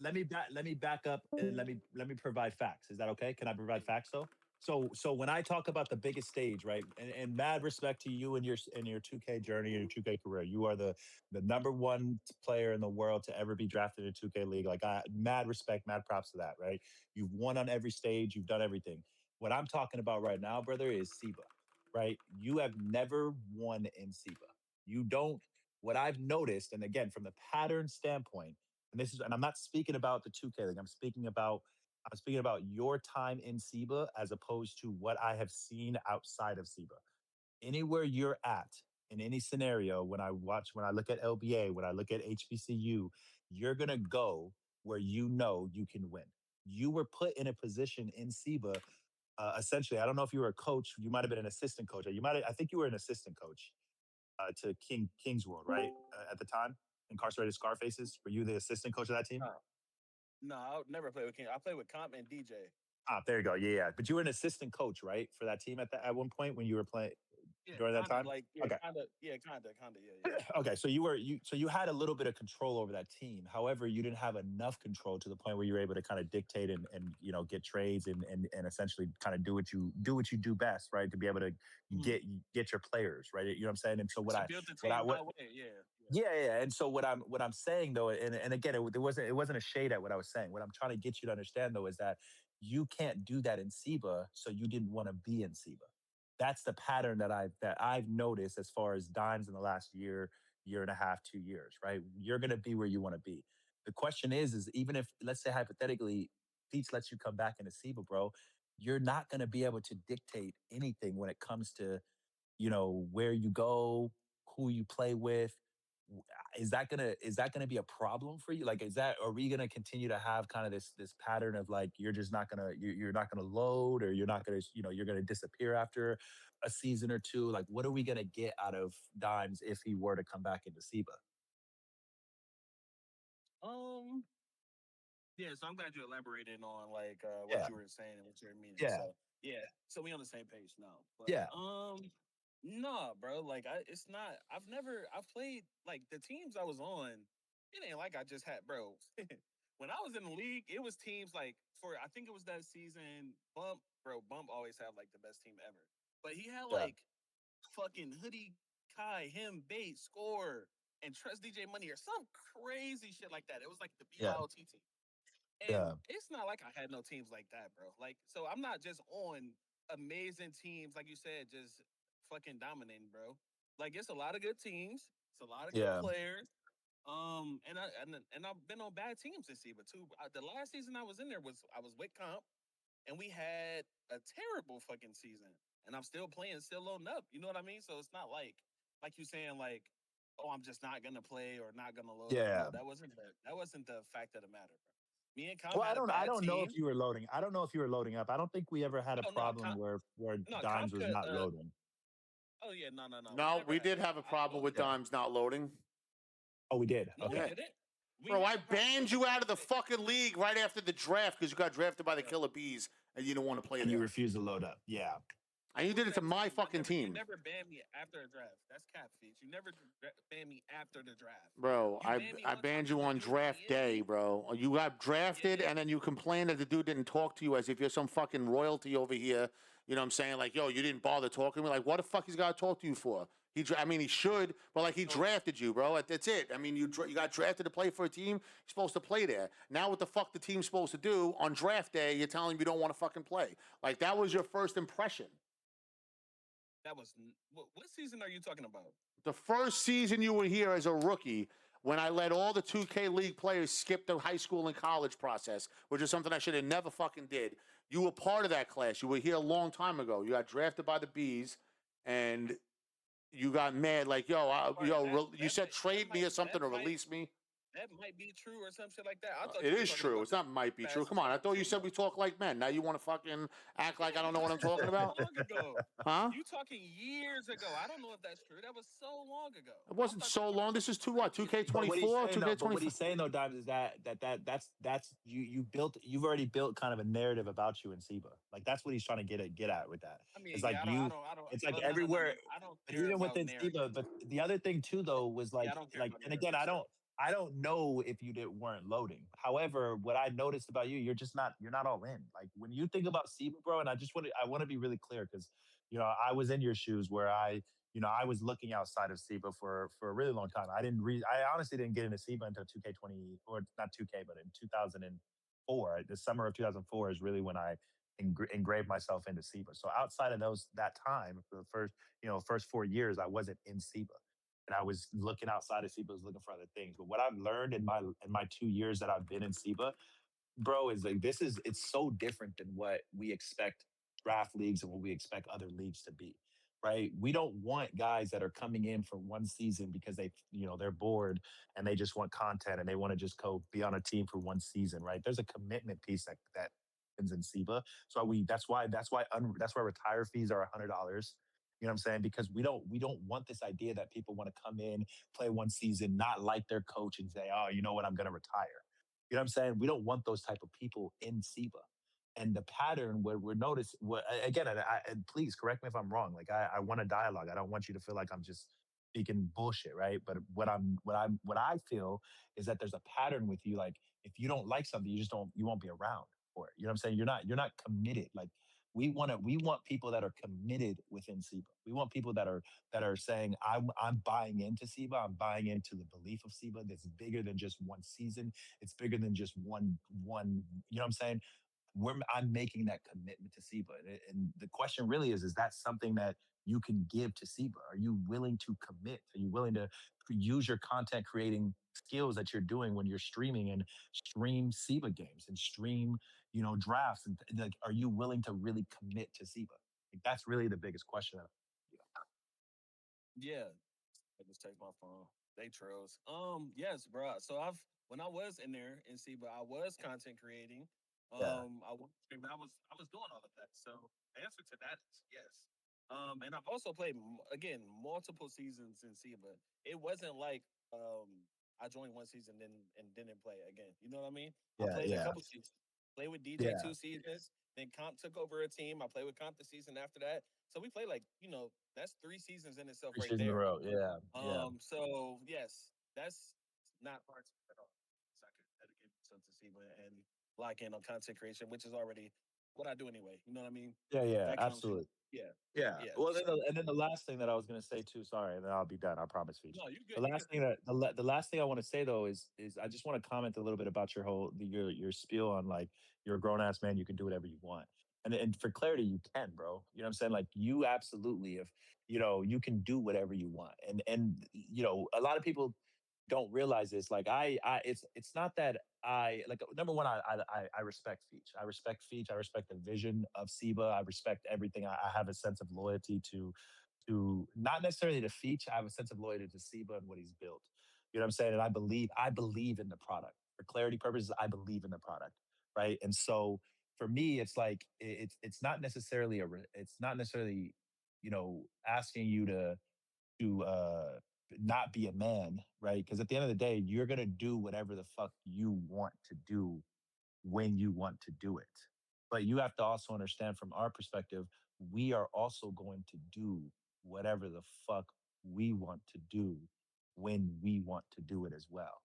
let me back up and let me provide facts. Is that okay? Can I provide facts though? So when I talk about the biggest stage, right? And mad respect to you and your 2K journey and your 2K career. You are the number one player in the world to ever be drafted in a 2K league. Like mad respect, mad props to that, right? You've won on every stage, you've done everything. What I'm talking about right now, brother, is SIBA, right? You have never won in SIBA. You don't what I've noticed, and again, from the pattern standpoint, and I'm not speaking about the 2K league, I'm speaking about your time in SIBA as opposed to what I have seen outside of SIBA. Anywhere you're at in any scenario, when I look at LBA, when I look at HBCU, you're gonna go where you know you can win. You were put in a position in SIBA, essentially. I don't know if you were a coach. You might have been an assistant coach. I think you were an assistant coach to King's World, right? At the time, Incarcerated Scarfaces. Were you the assistant coach of that team? No, I would never play with King. I played with Comp and DJ. Ah, there you go. Yeah. But you were an assistant coach, right, for that team at one point when you were playing Yeah, during that kind of time? like Okay. yeah. Okay, so you had a little bit of control over that team. However, you didn't have enough control to the point where you were able to kind of dictate and get trades and essentially kind of do what you do best, right? To be able to Mhm. get your players, right? You know what I'm saying? And so To build the what I team what my way, yeah. yeah. And so what I'm saying though, and again, it wasn't a shade at what I was saying. What I'm trying to get you to understand though is that you can't do that in SIBA, so you didn't want to be in SIBA. That's the pattern that I've noticed as far as Dimes in the last year and a half, 2 years, right? You're gonna be where you want to be. The question is even if, let's say hypothetically, Peach lets you come back into SIBA, bro, you're not gonna be able to dictate anything when it comes to where you go, who you play with. is that gonna be a problem for you? Like, are we gonna continue to have kind of this pattern of like you're just not gonna you're not gonna load, or you're not gonna you're gonna disappear after a season or two? Like, what are we gonna get out of Dimes if he were to come back into SIBA? Yeah, so I'm glad you elaborated on like what Yeah, you were saying and what you're meaning. yeah, So yeah, so we on the same page now. But yeah, nah, bro. Like it's not. I've played like the teams I was on. It ain't like I just had, bro. When I was in the league, it was teams like I think it was that season. Bump always have like the best team ever. But he had yeah, like fucking Hoodie Kai, him, Bait, Score, and Trust DJ Money or some crazy shit like that. It was like the yeah, BIOT team. And yeah, it's not like I had no teams like that, bro. Like, so I'm not just on amazing teams, like you said, just fucking dominating, bro. Like, it's a lot of good teams. It's a lot of good yeah, players. And I've been on bad teams this year, but too. The last season I was in there I was with Comp, and we had a terrible fucking season. And I'm still playing, still loading up. You know what I mean? So it's not like you saying like, oh, I'm just not gonna play or not gonna load up. No, yeah. that wasn't the fact of the matter, bro. Me and Comp Well, had a I bad don't know team. if you were loading. I don't know if you were loading up. I don't think we ever had a No, no, problem where no, Dimes Comp was cut. not loading. Oh yeah, no. We No, never we had did that. have a I problem loaded with up. Yeah. Dimes not loading. Oh, we did. No, we Okay. Yeah. didn't. We Bro, had I a problem. banned you out of the fucking league right after the draft because you got drafted by the Yeah. Killer Bees and you didn't want to play And you there. refuse to load up. Yeah. And you Who was did it to that my team? fucking You team. never banned me after a draft. That's cap feeds. You never banned me after the draft. Bro, You banned me I one time banned because you the on dude put me draft in the day, league. bro. You got drafted Yeah. and then you complained that the dude didn't talk to you as if you're some fucking royalty over here. You know what I'm saying? Like, yo, you didn't bother talking to me. Like, what the fuck he's got to talk to you for? I mean, he should, but like he So drafted you, bro. That's it. I mean, you got drafted to play for a team. You're supposed to play there. Now, what the fuck the team's supposed to do on draft day? You're telling him you don't want to fucking play. Like that was your first impression. that was what season are you talking about? The first season you were here as a rookie, when I let all the 2K League players skip the high school and college process, which is something I should have never fucking did. You were part of that class. You were here a long time ago. You got drafted by the Bees, and you got mad like, Part of that. you said That trade me or might something that or might release me. that might be true or some shit like that. I thought It you were is talking true. about It's this not might be true. past Come on. I thought you championship said we though. talk like men. Now you want to fucking act like I don't know what I'm That talking was so about? long ago. Huh? You talking years ago. I don't know if that's true. That was so long ago. It I wasn't thought you were so talking long. about This is this two what? previous season. But what he's 2K24, saying though, 2K25. Dimes, is that's you've already built kind of a narrative about you in SIBA. Like that's what he's trying to get at with that. I It's mean, like yeah, you I don't. it's like Well, no. everywhere, I don't but care even about within SIBA. narratives. But the other thing too though was Yeah, I don't care about and again, narratives. I don't know if you weren't loading. However, what I noticed about you, you're not all in. Like when you think about SIBA, bro, and I want to be really clear because I was in your shoes where I was looking outside of SIBA for a really long time. I honestly didn't get into SIBA until 2K20, or not 2K, but in 2004. The summer of 2004 is really when I engraved myself into SIBA. So outside of that time, for the first 4 years, I wasn't in SIBA. And I was looking outside of SIBA, I was looking for other things. But what I've learned in my 2 years that I've been in SIBA, bro, is like it's so different than what we expect draft leagues and what we expect other leagues to be. Right? We don't want guys that are coming in for one season because they're bored and they just want content and they want to just go be on a team for one season, right? There's a commitment piece that happens in SIBA. So that's why retire fees are $100. You know what I'm saying? Because we don't want this idea that people want to come in, play one season, not like their coach and say, "Oh, you know what? I'm going to retire." You know what I'm saying? We don't want those type of people in SIBA. And the pattern where we're noticing, again, and please correct me if I'm wrong. Like I want a dialogue. I don't want you to feel like I'm just speaking bullshit, right? But what I feel is that there's a pattern with you. Like if you don't like something, you won't be around for it. You know what I'm saying? You're not committed. Like we want people that are committed within SIBA. We want people that are saying, I'm buying into SIBA. I'm buying into the belief of SIBA that's bigger than just one season. It's bigger than just one. You know what I'm saying? I'm making that commitment to SIBA. And the question really is that something that you can give to SIBA? Are you willing to commit? Are you willing to use your content creating skills that you're doing when you're streaming and stream SIBA games and stream, drafts? And like, are you willing to really commit to SIBA? Like, that's really the biggest question. Yeah. I just checked my phone. They trolls. Yes, bro. So when I was in there in SIBA, I was content creating. Yeah. I was doing all of that. So the answer to that is yes. And I've also played again multiple seasons in SIBA. It wasn't like I joined one season and didn't play again. You know what I mean? I Yeah, played a yeah, couple seasons. Played with DJ yeah. 2 seasons. Then Comp took over a team. I played with Comp the season after that. So we played that's 3 seasons in itself 3 right seasons in a there. row. Yeah, yeah. So yes, that's not hard at all. So I could dedicate myself to SIBA and lock in on content creation, which is already what I do anyway. You know what I mean? Yeah, yeah, That counts. absolutely. Yeah, Yeah. yeah. Well, So and then the last thing that I was gonna say too, sorry, and then I'll be done. I promise, Feach. no, you The good. You last good. thing that the last thing I want to say though is I just want to comment a little bit about your spiel on like you're a grown ass man, you can do whatever you want. And for clarity, you can, bro. You know what I'm saying? Like you absolutely if you can do whatever you want. And a lot of people don't realize this. Like it's not that I like number one, I respect Feach. I respect Feach. I respect the vision of SIBA. I respect everything. I have a sense of loyalty to not necessarily to Feach. I have a sense of loyalty to SIBA and what he's built. You know what I'm saying? And I believe in the product. For clarity purposes, I believe in the product. Right. And so for me, it's like it's not necessarily it's not necessarily, asking you to not be a man, right? Because at the end of the day, you're gonna do whatever the fuck you want to do when you want to do it. But you have to also understand from our perspective, we are also going to do whatever the fuck we want to do when we want to do it as well.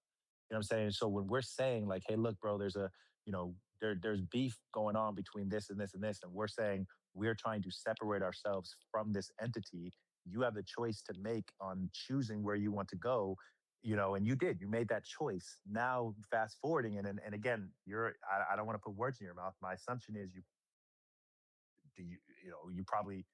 You know what I'm saying? So when we're saying like, hey, look, bro, there's beef going on between this and this and this, and we're saying we're trying to separate ourselves from this entity, you have the choice to make on choosing where you want to go, and you did. You made that choice. Now, fast forwarding, and again, I don't want to put words in your mouth. My assumption is you probably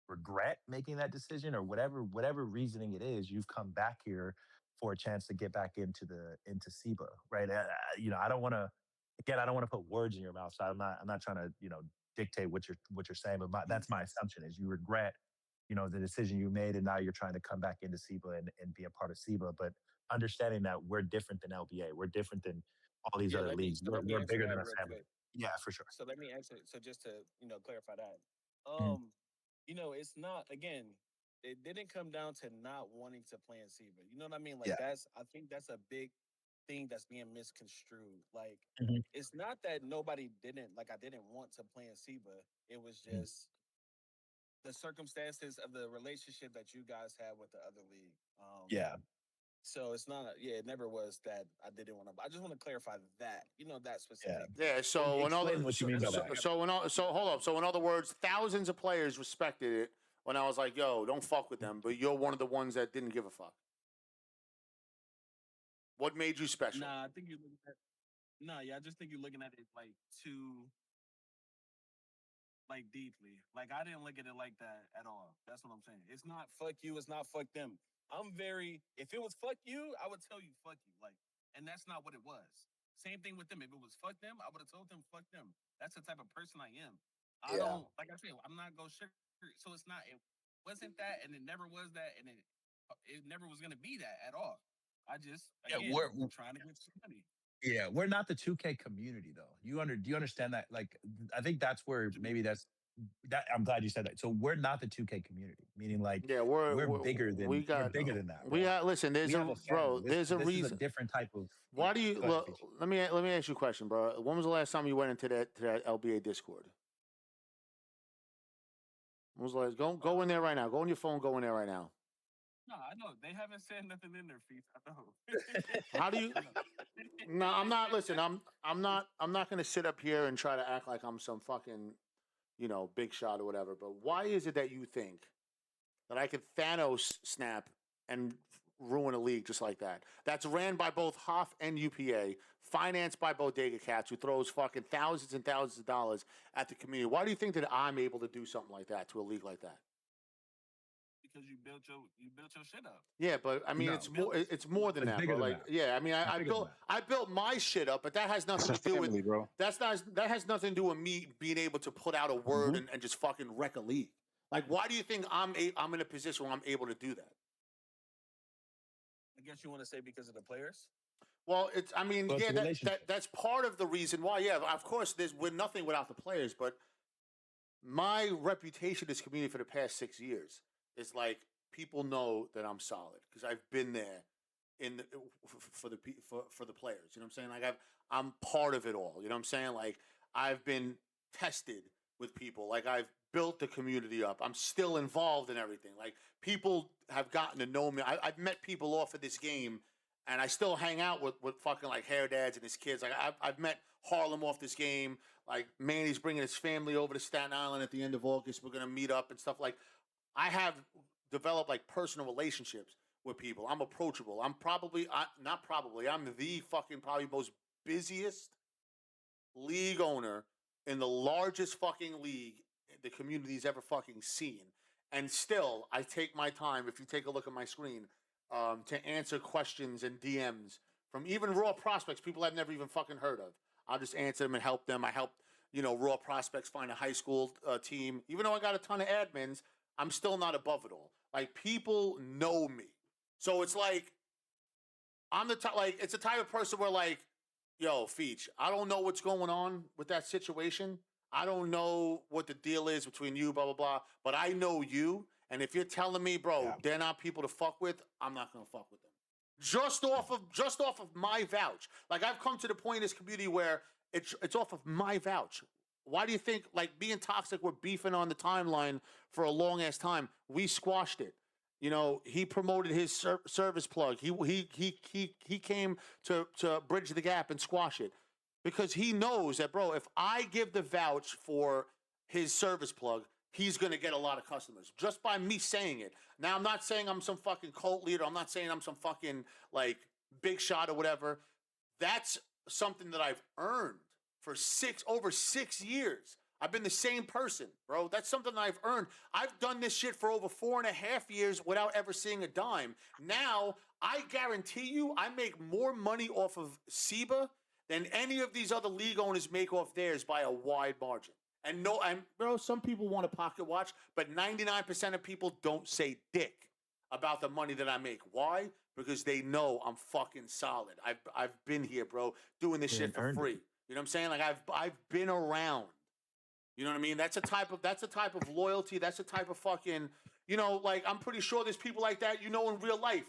regret making that decision or whatever reasoning it is. You've come back here for a chance to get back into SIBA, right? I don't want to again. I don't want to put words in your mouth. So I'm not trying to dictate what you're saying. But that's my assumption is you regret the decision you made, and now you're trying to come back into SIBA and be a part of SIBA. But understanding that we're different than LBA, we're different than all these yeah, other leagues. let me We're answer bigger than that a real family. quick. Yeah, for sure. So let me answer. So just to clarify that, Mhm. it's not again. It didn't come down to not wanting to play in SIBA. You know what I mean? Like Yeah. I think that's a big thing that's being misconstrued. Like Mhm. it's not that nobody didn't like I didn't want to play in SIBA. It was Mhm. just the circumstances of the relationship that you guys had with the other league. Yeah. So it's not, yeah, it never was that I didn't want to. I just want to clarify that, that Yeah. specific. Yeah. So in Explain other what you mean by that. so hold up. So in other words, thousands of players respected it when I was like, "Yo, don't fuck with them," but you're one of the ones that didn't give a fuck. What made you special? Nah, I think you're looking at. Nah, yeah, I just think you're looking at it like too like deeply. Like I didn't look at it like that at all. That's what I'm saying. It's not fuck you. It's not fuck them. If it was fuck you, I would tell you fuck you. Like, and that's not what it was. Same thing with them. If it was fuck them, I would have told them fuck them. That's the type of person I am. I Yeah. don't like I said. I'm not gonna sugar. So it's not. It wasn't that, and it never was that, and it never was gonna be that at all. I just Yeah, again trying to get some money. yeah, we're not the 2K community though. Do you understand that? Like, I think that's where What you maybe mean? that I'm glad you said that. So we're not the 2K community, meaning like Yeah, we we're got bigger than that, bro. listen. We have a family. There's a This is a reason. different type of Why yeah. do you Go ahead, look? Feature. Let me ask you a question, bro. When was the last time you went into that LBA Discord? When was the last? Go in there right now. Go on your phone. Go in there right now. No, I know they haven't said nothing in their feet. I know. How do you? I know. No, I'm not. Listen, I'm not going to sit up here and try to act like I'm some fucking big shot or whatever. But why is it that you think that I could Thanos snap and ruin a league just like that? That's ran by both Hoff and UPA, financed by Bodega Cats, who throws fucking thousands and thousands of dollars at the community. Why do you think that I'm able to do something like that to a league like that? Because you built your shit up. Yeah, but I mean, No, it's more than it's that, bigger bro. than Like, that. yeah, I mean, It's I bigger than built that. I built my shit up, but that has It's nothing a to do with family, bro. that has nothing to do with me being able to put out a word Hmm. and just fucking wreck a league. Like, why do you think I'm in a position where I'm able to do that? guess you want to say because of the players. Well, it's. I mean, Plus yeah, the relationship. that's part of the reason why. Yeah, of course, we're nothing without the players. But my reputation in this community for the past 6 years is like people know that I'm solid because I've been there in the, for the players. You know what I'm saying? Like I'm part of it all. You know what I'm saying? Like I've been tested with people. Like I've built the community up. I'm still involved in everything. Like people have gotten to know me. I've met people off of this game, and I still hang out with fucking like hair dads and his kids. Like I've met Harlem off this game. Like Manny's bringing his family over to Staten Island at the end of August. We're gonna meet up and stuff. Like I have developed like personal relationships with people. I'm approachable. I'm not probably. I'm the fucking probably most busiest league owner in the largest fucking league the community's ever fucking seen. And still, I take my time. If you take a look at my screen, to answer questions and DMs from even raw prospects, people I've never even fucking heard of. I'll just answer them and help them. I helped, raw prospects find a high school team. Even though I got a ton of admins, I'm still not above it all. Like people know me, so it's like I'm the type. Like it's the type of person where like, yo, Feech, I don't know what's going on with that situation. I don't know what the deal is between you, blah blah blah. But I know you, and if you're telling me, bro, they're not people to fuck with, I'm not gonna fuck with them. Just off of my vouch. Like I've come to the point in this community where it's off of my vouch. Why do you think like me and Toxic were beefing on the timeline for a long ass time? We squashed it. He promoted his service plug. He came to bridge the gap and squash it because he knows that, bro, if I give the vouch for his service plug, he's going to get a lot of customers just by me saying it. Now, I'm not saying I'm some fucking cult leader. I'm not saying I'm some fucking like big shot or whatever. That's something that I've earned for over 6 years. I've been the same person, bro. That's something that I've earned. I've done this shit for over 4.5 years without ever seeing a dime. Now, I guarantee you I make more money off of SIBA than any of these other league owners make off theirs by a wide margin. And bro, some people want a pocket watch, but 99% of people don't say dick about the money that I make. Why? Because they know I'm fucking solid. I've been here, bro, doing this shit for free. You know what I'm saying? Like I've been around. You know what I mean? That's a type of loyalty. That's a type of fucking, like I'm pretty sure there's people like that, in real life,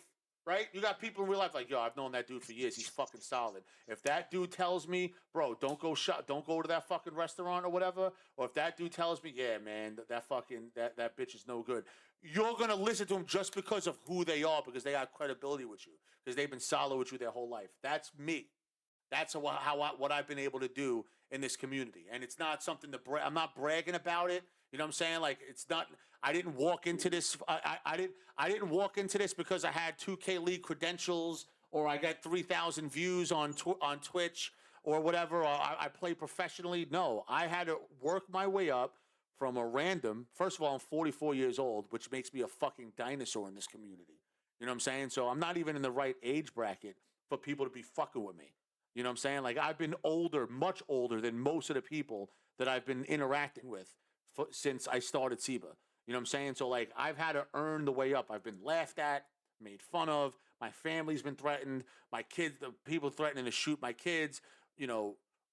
right? You got people in real life like, yo, I've known that dude for years. He's fucking solid. If that dude tells me, bro, don't go to that fucking restaurant or whatever, or if that dude tells me, yeah, man, that bitch is no good, you're gonna listen to him just because of who they are, because they got credibility with you, because they've been solid with you their whole life. That's me. That's what I've been able to do in this community, and it's not something to I'm not bragging about it. You know what I'm saying? Like it's not. I didn't walk into this. I didn't walk into this because I had 2K League credentials or I got 3,000 views on Twitch or whatever. Or I play professionally. No, I had to work my way up from a random. First of all, I'm 44 years old, which makes me a fucking dinosaur in this community. You know what I'm saying? So I'm not even in the right age bracket for people to be fucking with me. You know what I'm saying? Like I've been older, much older than most of the people that I've been interacting with since I started SIBA. You know what I'm saying? So like I've had to earn the way up. I've been laughed at, made fun of. My family's been threatened. My kids, the people threatening to shoot my kids,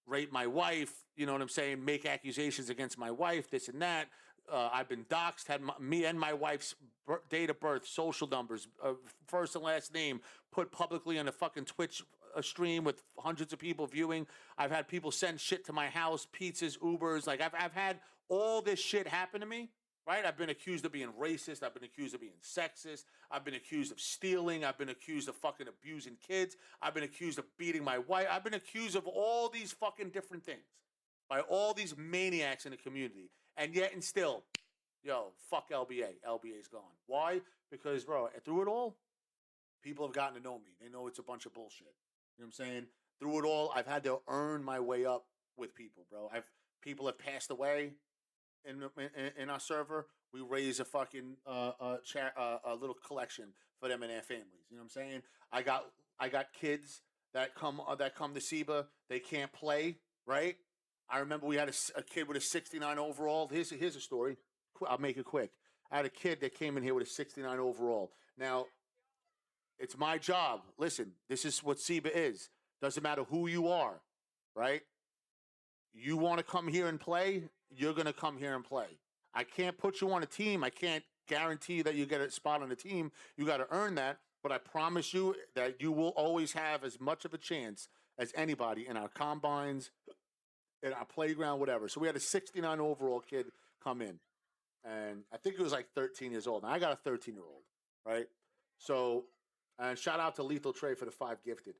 rape my wife. You know what I'm saying? Make accusations against my wife, this and that. I've been doxxed, had me and my wife's date of birth, social numbers, first and last name put publicly on a fucking Twitch stream with hundreds of people viewing. I've had people send shit to my house, pizzas, Ubers. Like I've had all this shit happen to me, right? I've been accused of being racist. I've been accused of being sexist. I've been accused of stealing. I've been accused of fucking abusing kids. I've been accused of beating my wife. I've been accused of all these fucking different things by all these maniacs in the community. And yet and still, yo, fuck LBA. LBA's gone. Why? Because, bro, through it all, people have gotten to know me. They know it's a bunch of bullshit. You know what I'm saying? Through it all, I've had to earn my way up with people, bro. People have passed away in our server. We raise a fucking a little collection for them and their families. You know what I'm saying? I got kids that come to SIBA. They can't play, right? I remember we had a kid with a 69 overall. Here's a story. I'll make it quick. I had a kid that came in here with a 69 overall. Now, It's my job. Listen, this is what SIBA is. Doesn't matter who you are, right? You want to come here and play, you're going to come here and play. I can't put you on a team. I can't guarantee that you get a spot on the team. You got to earn that. But I promise you that you will always have as much of a chance as anybody in our combines, in our playground, whatever. So we had a 69 overall kid come in. And I think he was like 13 years old. Now I got a 13-year-old, right? So, and shout out to Lethal Trey for the 5 gifted.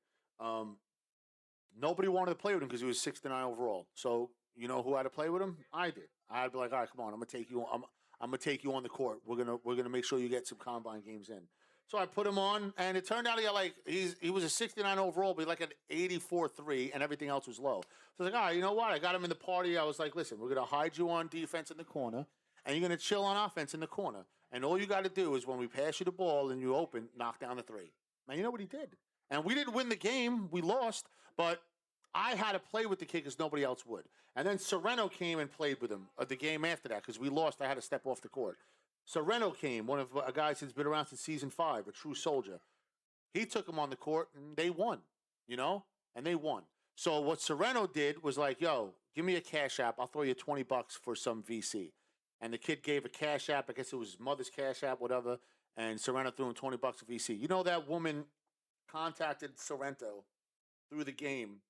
Nobody wanted to play with him because he was 69 overall. So you know who had to play with him? I did. I'd be like, all right, come on, I'm gonna take you. I'm gonna take you on the court. We're gonna make sure you get some combine games in. So I put him on, and it turned out he got like he was a 69 overall, but like an 84-3, and everything else was low. So I was like, all right, you know what? I got him in the party. I was like, listen, we're gonna hide you on defense in the corner, and you're gonna chill on offense in the corner. And all you got to do is when we pass you the ball and you open, knock down the 3. Man, you know what he did? And we didn't win the game. We lost, but I had to play with the kid because nobody else would. And then Sereno came and played with him the game after that because we lost. I had to step off the court. Sereno came, one of a guys who's been around since season 5, a true soldier. He took him on the court and they won, you know? And they won. So what Sereno did was like, yo, give me a cash app. I'll throw you $20 for some VC. And the kid gave a cash app. I guess it was his mother's cash app, whatever. And Sereno threw him $20 of VC. You know, that woman contacted Sorrento through the game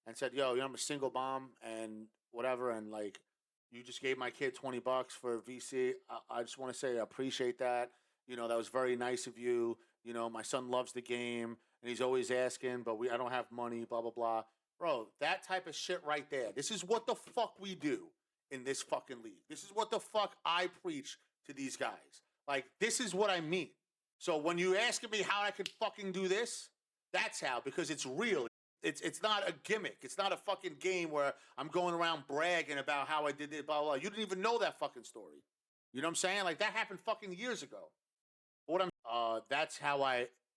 and said, yo, you know, I'm a single mom and whatever. And like, you just gave my kid $20 for VC. I just want to say I appreciate that. You know, that was very nice of you. You know, my son loves the game and he's always asking, but I don't have money, blah, blah, blah. Bro, that type of shit right there. This is what the fuck we do in this fucking league. This is what the fuck I preach to these guys. Like, this is what I mean. So when you asking me how I could fucking do this, that's how, because it's real. It's not a gimmick. It's not a fucking game where I'm going around bragging about how I did it, blah, blah, blah. You didn't even know that fucking story. You know what I'm saying? Like, that happened fucking years ago. That's how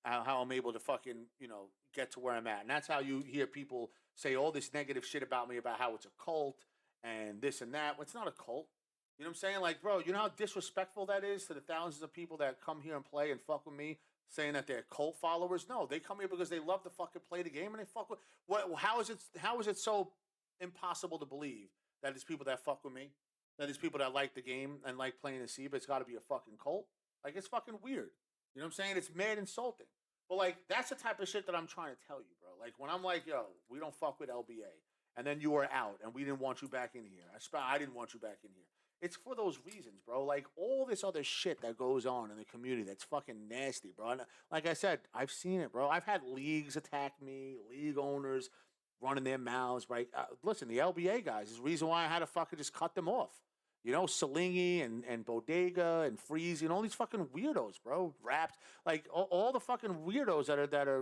I'm able to fucking, you know, get to where I'm at. And that's how you hear people say all this negative shit about me about how it's a cult and this and that. Well, it's not a cult. You know what I'm saying? Like, bro, you know how disrespectful that is to the thousands of people that come here and play and fuck with me, saying that they're cult followers? No, they come here because they love to fucking play the game and they fuck with. What? How is it so impossible to believe that it's people that fuck with me, that it's people that like the game and like playing the SIBA? It's got to be a fucking cult. Like, it's fucking weird. You know what I'm saying? It's mad insulting. But like, that's the type of shit that I'm trying to tell you, bro. Like, when I'm like, yo, we don't fuck with LBA, and then you were out, and we didn't want you back in here. I didn't want you back in here. It's for those reasons, bro. Like, all this other shit that goes on in the community that's fucking nasty, bro. And like I said, I've seen it, bro. I've had leagues attack me, league owners running their mouths, right? Listen, the LBA guys is the reason why I had to fucking just cut them off. You know, Salingi and Bodega and Freeze, and all these fucking weirdos, bro. Raps, like all the fucking weirdos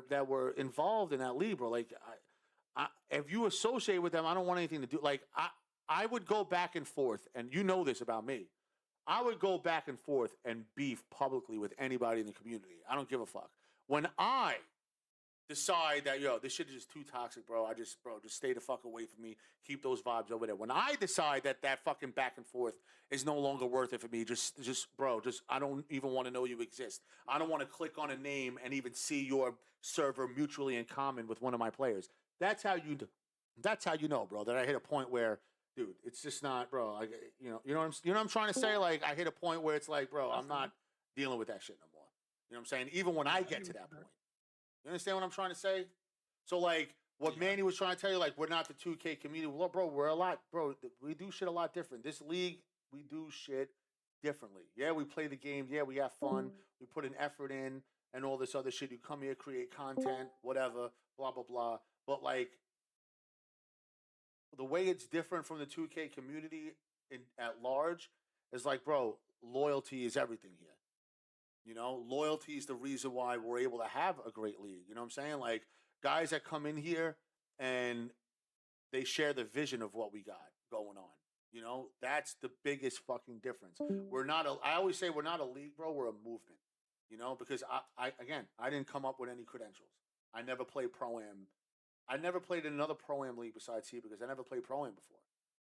that were involved in that league, bro. Like, if you associate with them, I don't want anything to do. Like, I would go back and forth, and you know this about me. I would go back and forth and beef publicly with anybody in the community. I don't give a fuck. When I decide that, yo, this shit is just too toxic, bro, just stay the fuck away from me. Keep those vibes over there. When I decide that fucking back and forth is no longer worth it for me, bro, I don't even want to know you exist. I don't want to click on a name and even see your server mutually in common with one of my players. That's how you know, bro, that I hit a point where, dude, it's just not, bro. Like, you know what I'm trying to say? Like, I hit a point where it's like, bro, I'm not dealing with that shit no more. You know what I'm saying? Even when I get to that point. You understand what I'm trying to say? So, like, what Manny was trying to tell you, like, we're not the 2K community. Well, bro, we're a lot, bro. We do shit a lot different. This league, we do shit differently. Yeah, we play the game. Yeah, we have fun. We put an effort in and all this other shit. You come here, create content, whatever, blah, blah, blah. But, like, the way it's different from the 2K community at large is like, bro, loyalty is everything here. You know, loyalty is the reason why we're able to have a great league. You know what I'm saying? Like, guys that come in here and they share the vision of what we got going on. You know, that's the biggest fucking difference. I always say we're not a league, bro. We're a movement. You know, because I didn't come up with any credentials. I never played Pro-Am. I never played in another Pro-Am league besides here because I never played Pro-Am before.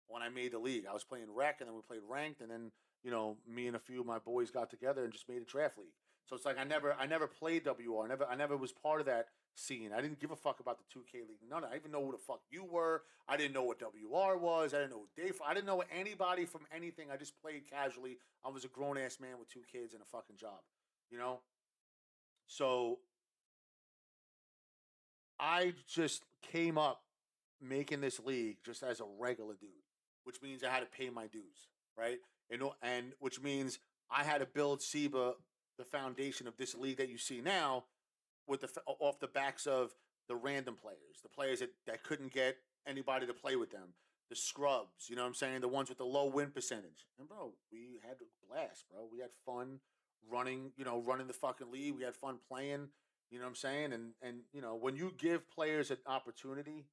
When I made the league, I was playing rec, and then we played ranked, and then, you know, me and a few of my boys got together and just made a draft league. So it's like I never played WR. I never was part of that scene. I didn't give a fuck about the 2K League. None. I even know who the fuck you were. I didn't know what WR was. I didn't know Dave. I didn't know anybody from anything. I just played casually. I was a grown ass man with 2 kids and a fucking job. You know. So I just came up making this league just as a regular dude, which means I had to pay my dues, right? And which means I had to build SIBA, the foundation of this league that you see now, with off the backs of the random players, the players that couldn't get anybody to play with them, the scrubs, you know what I'm saying, the ones with the low win percentage. And bro, we had a blast, bro. We had fun running, running the fucking league. We had fun playing. You know what I'm saying? And when you give players an opportunity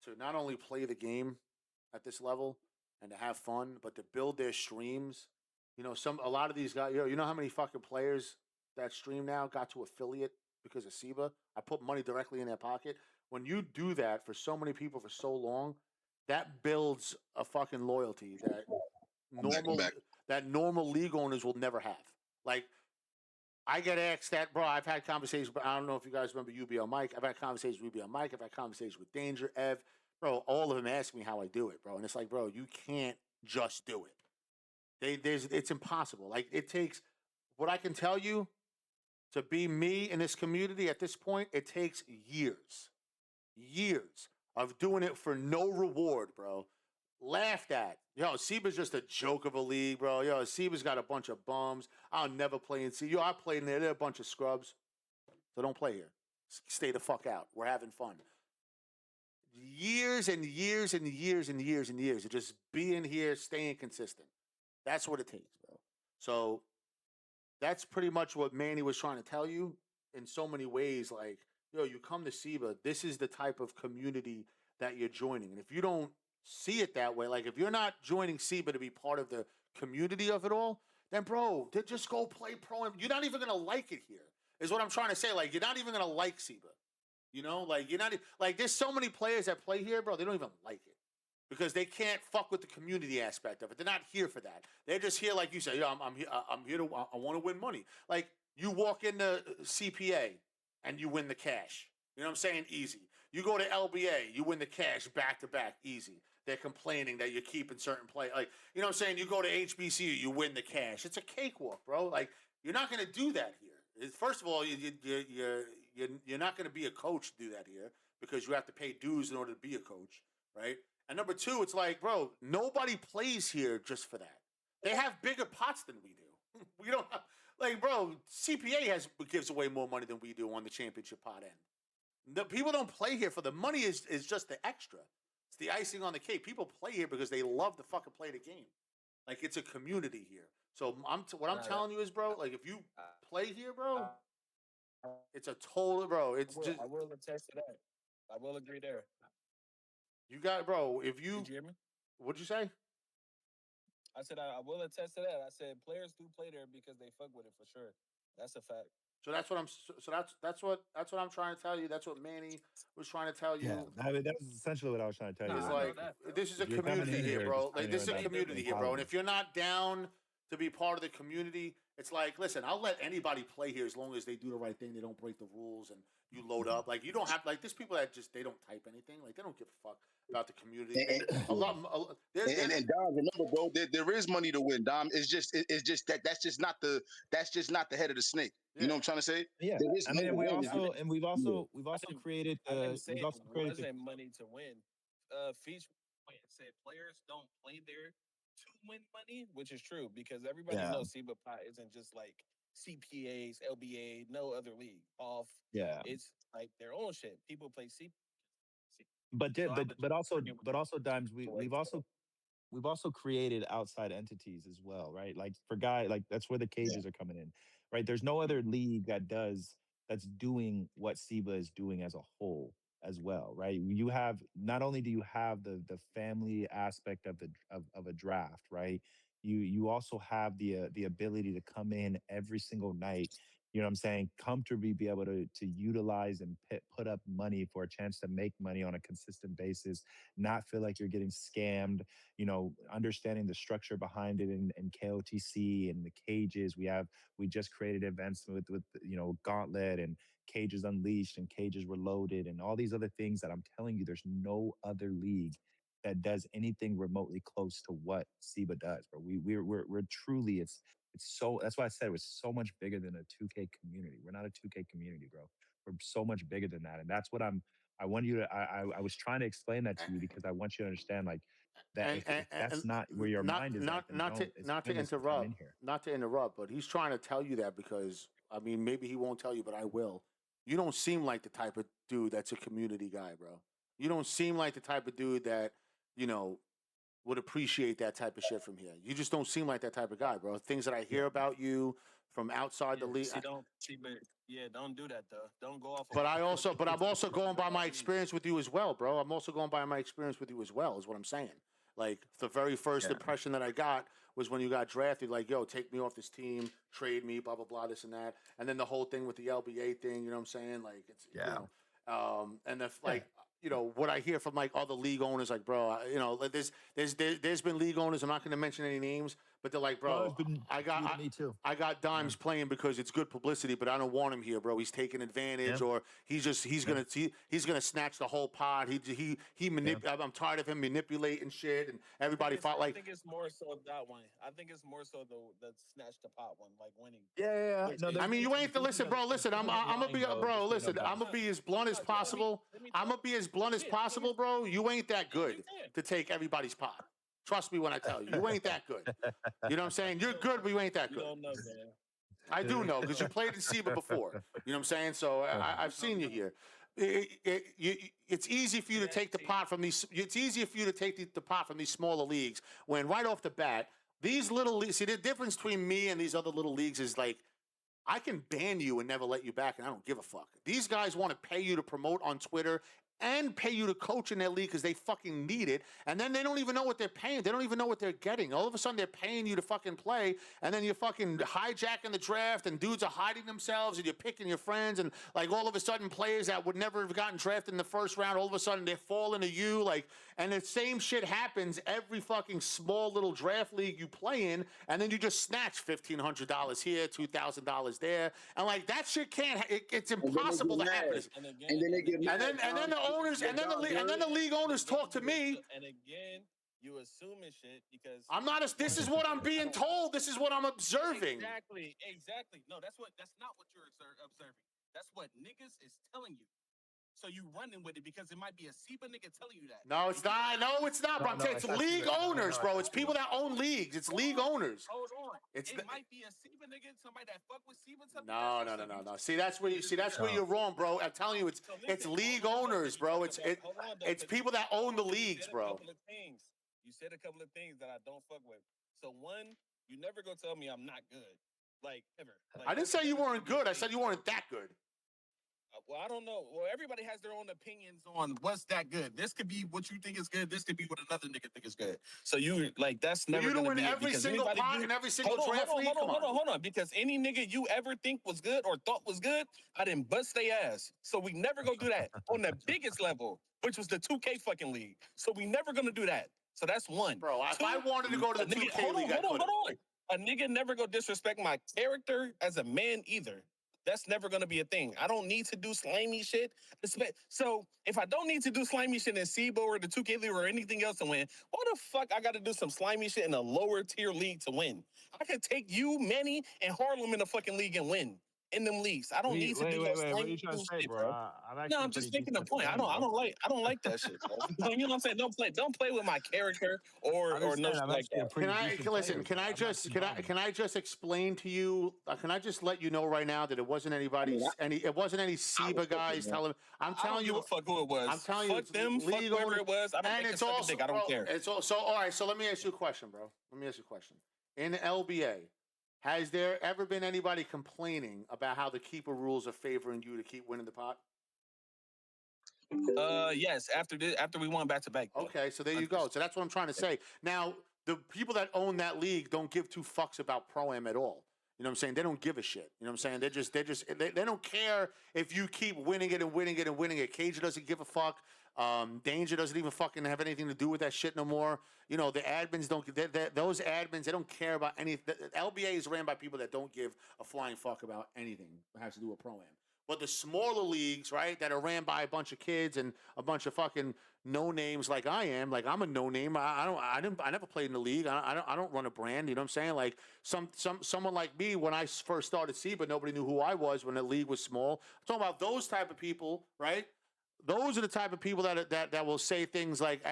to not only play the game at this level and to have fun, but to build their streams. A lot of these guys, you know how many fucking players that stream now got to affiliate because of SIBA? I put money directly in their pocket. When you do that for so many people for so long, that builds a fucking loyalty that normal league owners will never have. Like I get asked that, bro. I've had conversations, but I don't know if you guys remember UBL Mike. I've had conversations with UBL Mike. I've had conversations with Danger, Ev. Bro, all of them ask me how I do it, bro. And it's like, bro, you can't just do it. It's impossible. Like it takes what I can tell you to be me in this community at this point, it takes years of doing it for no reward, bro. Laughed at. SIBA's just a joke of a league, bro. SIBA's got a bunch of bums. I'll never play in SIBA. I played in there. They're a bunch of scrubs. So don't play here. Stay the fuck out. We're having fun. Years and years and years and years and years of just being here, staying consistent. That's what it takes, bro. So that's pretty much what Manny was trying to tell you in so many ways. Like, you come to SIBA, this is the type of community that you're joining. And if you don't see it that way, like if you're not joining SIBA to be part of the community of it all, then bro, just go play pro. You're not even gonna like it here, is what I'm trying to say. Like, you're not even gonna like SIBA. Like you're not like there's so many players that play here, bro. They don't even like it because they can't fuck with the community aspect of it. They're not here for that. They're just here, like you said. I'm here. I'm here to. I want to win money. Like you walk into CPA and you win the cash. You know what I'm saying? Easy. You go to LBA, you win the cash back to back. Easy. They're complaining that you're keeping certain play. Like you know what I'm saying? You go to HBCU, you win the cash. It's a cakewalk, bro. Like you're not gonna do that here. First of all, you're not going to be a coach to do that here because you have to pay dues in order to be a coach, right? And number two, it's like, bro, nobody plays here just for that. They have bigger pots than we do. We don't have, like, bro. CPA gives away more money than we do on the championship pot end. The people don't play here for the money. Is just the extra. It's the icing on the cake. People play here because they love to fucking play the game. Like it's a community here. So what I'm telling you is, bro, like if you play here, bro, it's a total, bro. I will attest to that. I will agree there. You got, bro. If you, Did you hear me? What'd you say? I said I will attest to that. I said players do play there because they fuck with it for sure. That's a fact. So that's what I'm. So that's what I'm trying to tell you. That's what Manny was trying to tell Yeah, you. I mean, that's essentially what I was trying to tell you. It's Is like this is a if you're coming community in here, here, bro. just come Like here this is with a that community here, bro. And mentality. if you're not down to be part of the community, it's like, listen, I'll let anybody play here as long as they do the right thing. They don't break the rules, and you load up. Like you don't have like there's people that just they don't type anything. Like they don't give a fuck about the community. And Dom, remember, bro, there is money to win. Dom, it's just that's just not the head of the snake. You know what I'm trying to say? Yeah, There is I money mean, to win. we've Yeah. also created I didn't the say we've it also created the wasn't money to win. Feature said players don't play there to win money, which is true because everybody yeah knows SIBA Pot isn't just like CPAs, LBA, no other league. yeah. It's like their own shit. People play CPA. But So I but would but also argue with but also Dimes, the way we've also created outside entities as well, right? Like for like that's where the cages are coming in, right? There's no other league that's doing what SIBA is doing as a whole as well, right? You have not only do you have the family aspect of of a draft, right? You also have the ability to come in every single night you know what I'm saying, comfortably be able to utilize and put up money for a chance to make money on a consistent basis, not feel like you're getting scammed, you know, understanding the structure behind it in KOTC and the cages. We just created events with you know, Gauntlet and Cages Unleashed and Cages Reloaded and all these other things that I'm telling you, there's no other league that does anything remotely close to what SIBA does, bro. We're truly, it's so, that's why I said it was so much bigger than a 2K community. We're not a 2K community, bro. We're so much bigger than that. And that's what I want you to, I was trying to explain that to you because I want you to understand, like, that if that's not where your mind is at, then it's pointless to come in here. Not to interrupt, but he's trying to tell you that because, I mean, maybe he won't tell you, but I will. You don't seem like the type of dude that's a community guy, bro. You don't seem like the type of dude that, you know, would appreciate that type of shit from here. You just don't seem like that type of guy, bro. Things that I hear about you from outside the league. Don't do that though. Don't go off. But I'm also going by my experience with you as well, bro. I'm also going by my experience with you as well, is what I'm saying. Like, the very first impression that I got was when you got drafted, like, yo, take me off this team, trade me, blah, blah, blah, this and that. And then the whole thing with the LBA thing, you know what I'm saying? Like, it's, you know, and if, like, you know, what I hear from, like, other league owners, like, bro, you know, there's been league owners, I'm not going to mention any names, but they're like, bro, I got Dimes playing because it's good publicity, but I don't want him here, bro. He's taking advantage, or he's gonna snatch the whole pot. I'm tired of him manipulating shit, and everybody fought like. I think it's more so that one. I think it's more so the snatch the pot one, like winning. Yeah. No, I mean, you ain't to listen, bro. Listen, I'm gonna be, bro. Listen, I'm gonna be as blunt as possible. I'm gonna be as blunt as possible, bro. You ain't that good to take everybody's pot. Trust me when I tell you, you ain't that good. You know what I'm saying? You're good, but you ain't that good. You don't know, man. I do know because you played in SIBA before. You know what I'm saying? So I've seen you here. It's easy for you to take the pot from these. It's easier for you to take the pot from these smaller leagues when right off the bat, these little leagues. See, the difference between me and these other little leagues is like, I can ban you and never let you back, and I don't give a fuck. These guys want to pay you to promote on Twitter and pay you to coach in their league because they fucking need it. And then they don't even know what they're paying. They don't even know what they're getting. All of a sudden, they're paying you to fucking play, and then you're fucking hijacking the draft, and dudes are hiding themselves, and you're picking your friends, and, like, all of a sudden, players that would never have gotten drafted in the first round, all of a sudden, they're falling to you. Like, and the same shit happens every fucking small little draft league you play in, and then you just snatch $1,500 here, $2,000 there, and, like, that shit can't. It's impossible to happen. And then they get mad. And then the owners, and then the league owners talk to me. And again, you assuming shit because I'm not. This is what I'm being told. This is what I'm observing. Exactly. No, that's not what you're observing. That's what niggas is telling you. So you running with it because it might be a SIBA nigga telling you that. No, it's not. No, it's not, bro. It's league owners, bro. It's people that own leagues. It's league owners. Hold on. It might be a SIBA nigga, somebody that fuck with SIBA. No. See, that's where you're wrong, bro. I'm telling you, it's league owners, bro. It's people that own the leagues, bro. You said a couple of things that I don't fuck with. So one, you never go tell me I'm not good, like ever. Like, I didn't say you weren't good. I said you weren't that good. Well, I don't know. Well, everybody has their own opinions on what's that good. This could be what you think is good. This could be what another nigga think is good. So you like that's never going to be every single pot in every single draft league. Hold on. Because any nigga you ever think was good or thought was good, I didn't bust their ass. So we never gonna do that on the biggest level, which was the 2K fucking league. So we never gonna do that. So that's one. Bro, if I wanted to go to the 2K league, hold on. A nigga never go disrespect my character as a man either. That's never going to be a thing. I don't need to do slimy shit. So if I don't need to do slimy shit in SIBA or the 2K League or anything else to win, why the fuck I got to do some slimy shit in a lower tier league to win? I could take you, Manny, and Harlem in the fucking league and win in them leagues. I don't need to do those slimy what are you trying to say, shit, bro? No, I'm just making a point. I don't like that shit, bro. You know what I'm saying? Don't play with my character or nothing like that. Can I just explain to you? Can I just let you know right now that it wasn't any SIBA guys telling? I'm telling you, fuck who it was. I'm telling you, fuck them. Fuck whoever it was. I don't think it's also. I don't care. It's also all right. So let me ask you a question, bro. In the LBA, has there ever been anybody complaining about how the keeper rules are favoring you to keep winning the pot? Yes. After we won back to back. Okay, so there you go. So that's what I'm trying to say. Now, the people that own that league don't give two fucks about Pro-Am at all. You know what I'm saying? They don't give a shit. You know what I'm saying? They don't care if you keep winning it and winning it and winning it. Cage doesn't give a fuck. Danger doesn't even fucking have anything to do with that shit no more. You know, the admins don't. Those admins, they don't care about anything. The LBA is ran by people that don't give a flying fuck about anything that has to do with pro-am. But the smaller leagues, right, that are ran by a bunch of kids and a bunch of fucking no names like I am, like I'm a no name. I never played in the league. I don't run a brand. You know what I'm saying? Like someone like me, when I first started SIBA, nobody knew who I was when the league was small. I'm talking about those type of people, right? Those are the type of people that will say things like,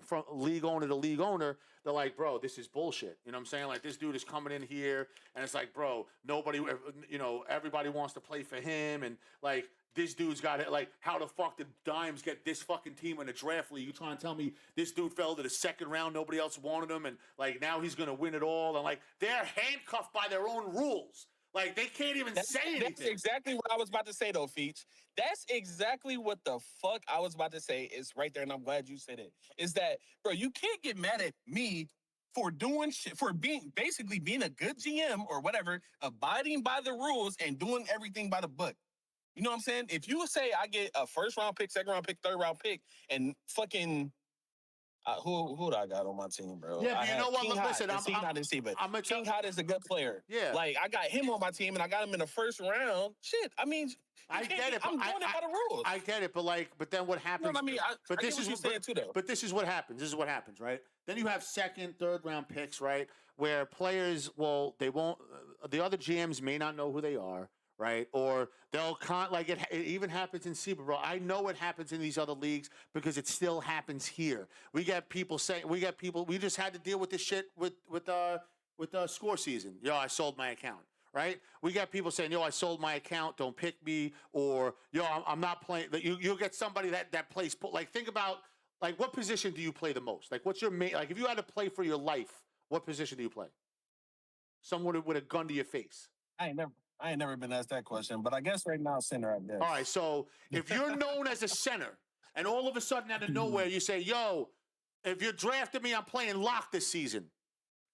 from league owner to league owner, they're like, bro, this is bullshit. You know what I'm saying? Like, this dude is coming in here, and it's like, bro, nobody, you know, everybody wants to play for him, and like, this dude's got it. Like, how the fuck did Dimes get this fucking team in a draft league? You trying to tell me this dude fell to the second round, nobody else wanted him, and like now he's gonna win it all? And like, they're handcuffed by their own rules. Like, they can't even say anything. That's exactly what I was about to say, though, Feach. That's exactly what the fuck I was about to say is right there, and I'm glad you said it. Is that, bro, you can't get mad at me for doing shit, for basically being a good GM or whatever, abiding by the rules and doing everything by the book. You know what I'm saying? If you say I get a first-round pick, second-round pick, third-round pick, and fucking... who do I got on my team, bro? Yeah, but you know what? King Listen, King Hot is a good player. Yeah, like I got him on my team, and I got him in the first round. Shit, I mean, I get it. I'm doing it by the rules. I get it, but then what happens? No, I mean, I get what you're saying too, though. But this is what happens. This is what happens, right? Then you have second, third round picks, right? Where players, they won't. The other GMs may not know who they are. Right, or they'll like it even happens in SIBA, bro. I know it happens in these other leagues because it still happens here. We get people saying, we just had to deal with this shit with score season. Yo, I sold my account. Right, we got people saying, yo, I sold my account, don't pick me, or yo, I'm not playing. You'll get somebody that plays. Like, think about, like, what position do you play the most? Like, what's your main? Like, if you had to play for your life, what position do you play? Someone with a gun to your face. I ain't never been asked that question, but I guess right now, center, I guess. All right, so if you're known as a center, and all of a sudden out of nowhere you say, yo, if you're drafting me, I'm playing lock this season.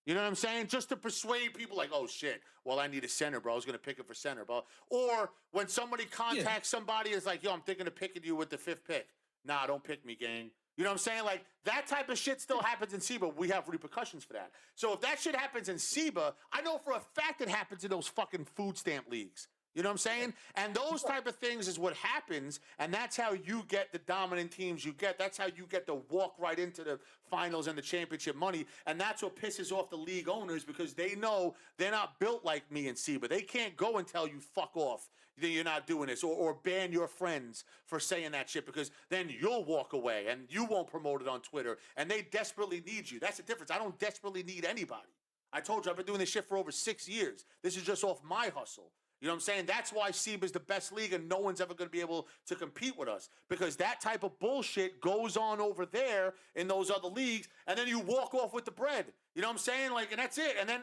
You know what I'm saying? Just to persuade people like, oh, shit, well, I need a center, bro. I was going to pick him for center, bro. Or when somebody contacts somebody, it's like, yo, I'm thinking of picking you with the 5th pick. Nah, don't pick me, gang. You know what I'm saying? Like, that type of shit still happens in SIBA. We have repercussions for that. So if that shit happens in SIBA, I know for a fact it happens in those fucking food stamp leagues. You know what I'm saying? And those type of things is what happens, and that's how you get the dominant teams you get. That's how you get to walk right into the finals and the championship money, and that's what pisses off the league owners because they know they're not built like me and SIBA. They can't go and tell you, fuck off, that you're not doing this, or ban your friends for saying that shit because then you'll walk away and you won't promote it on Twitter, and they desperately need you. That's the difference. I don't desperately need anybody. I told you, I've been doing this shit for over 6 years. This is just off my hustle. You know what I'm saying? That's why SIBA is the best league and no one's ever going to be able to compete with us because that type of bullshit goes on over there in those other leagues, and then you walk off with the bread. You know what I'm saying? Like, and that's it. And then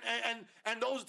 and those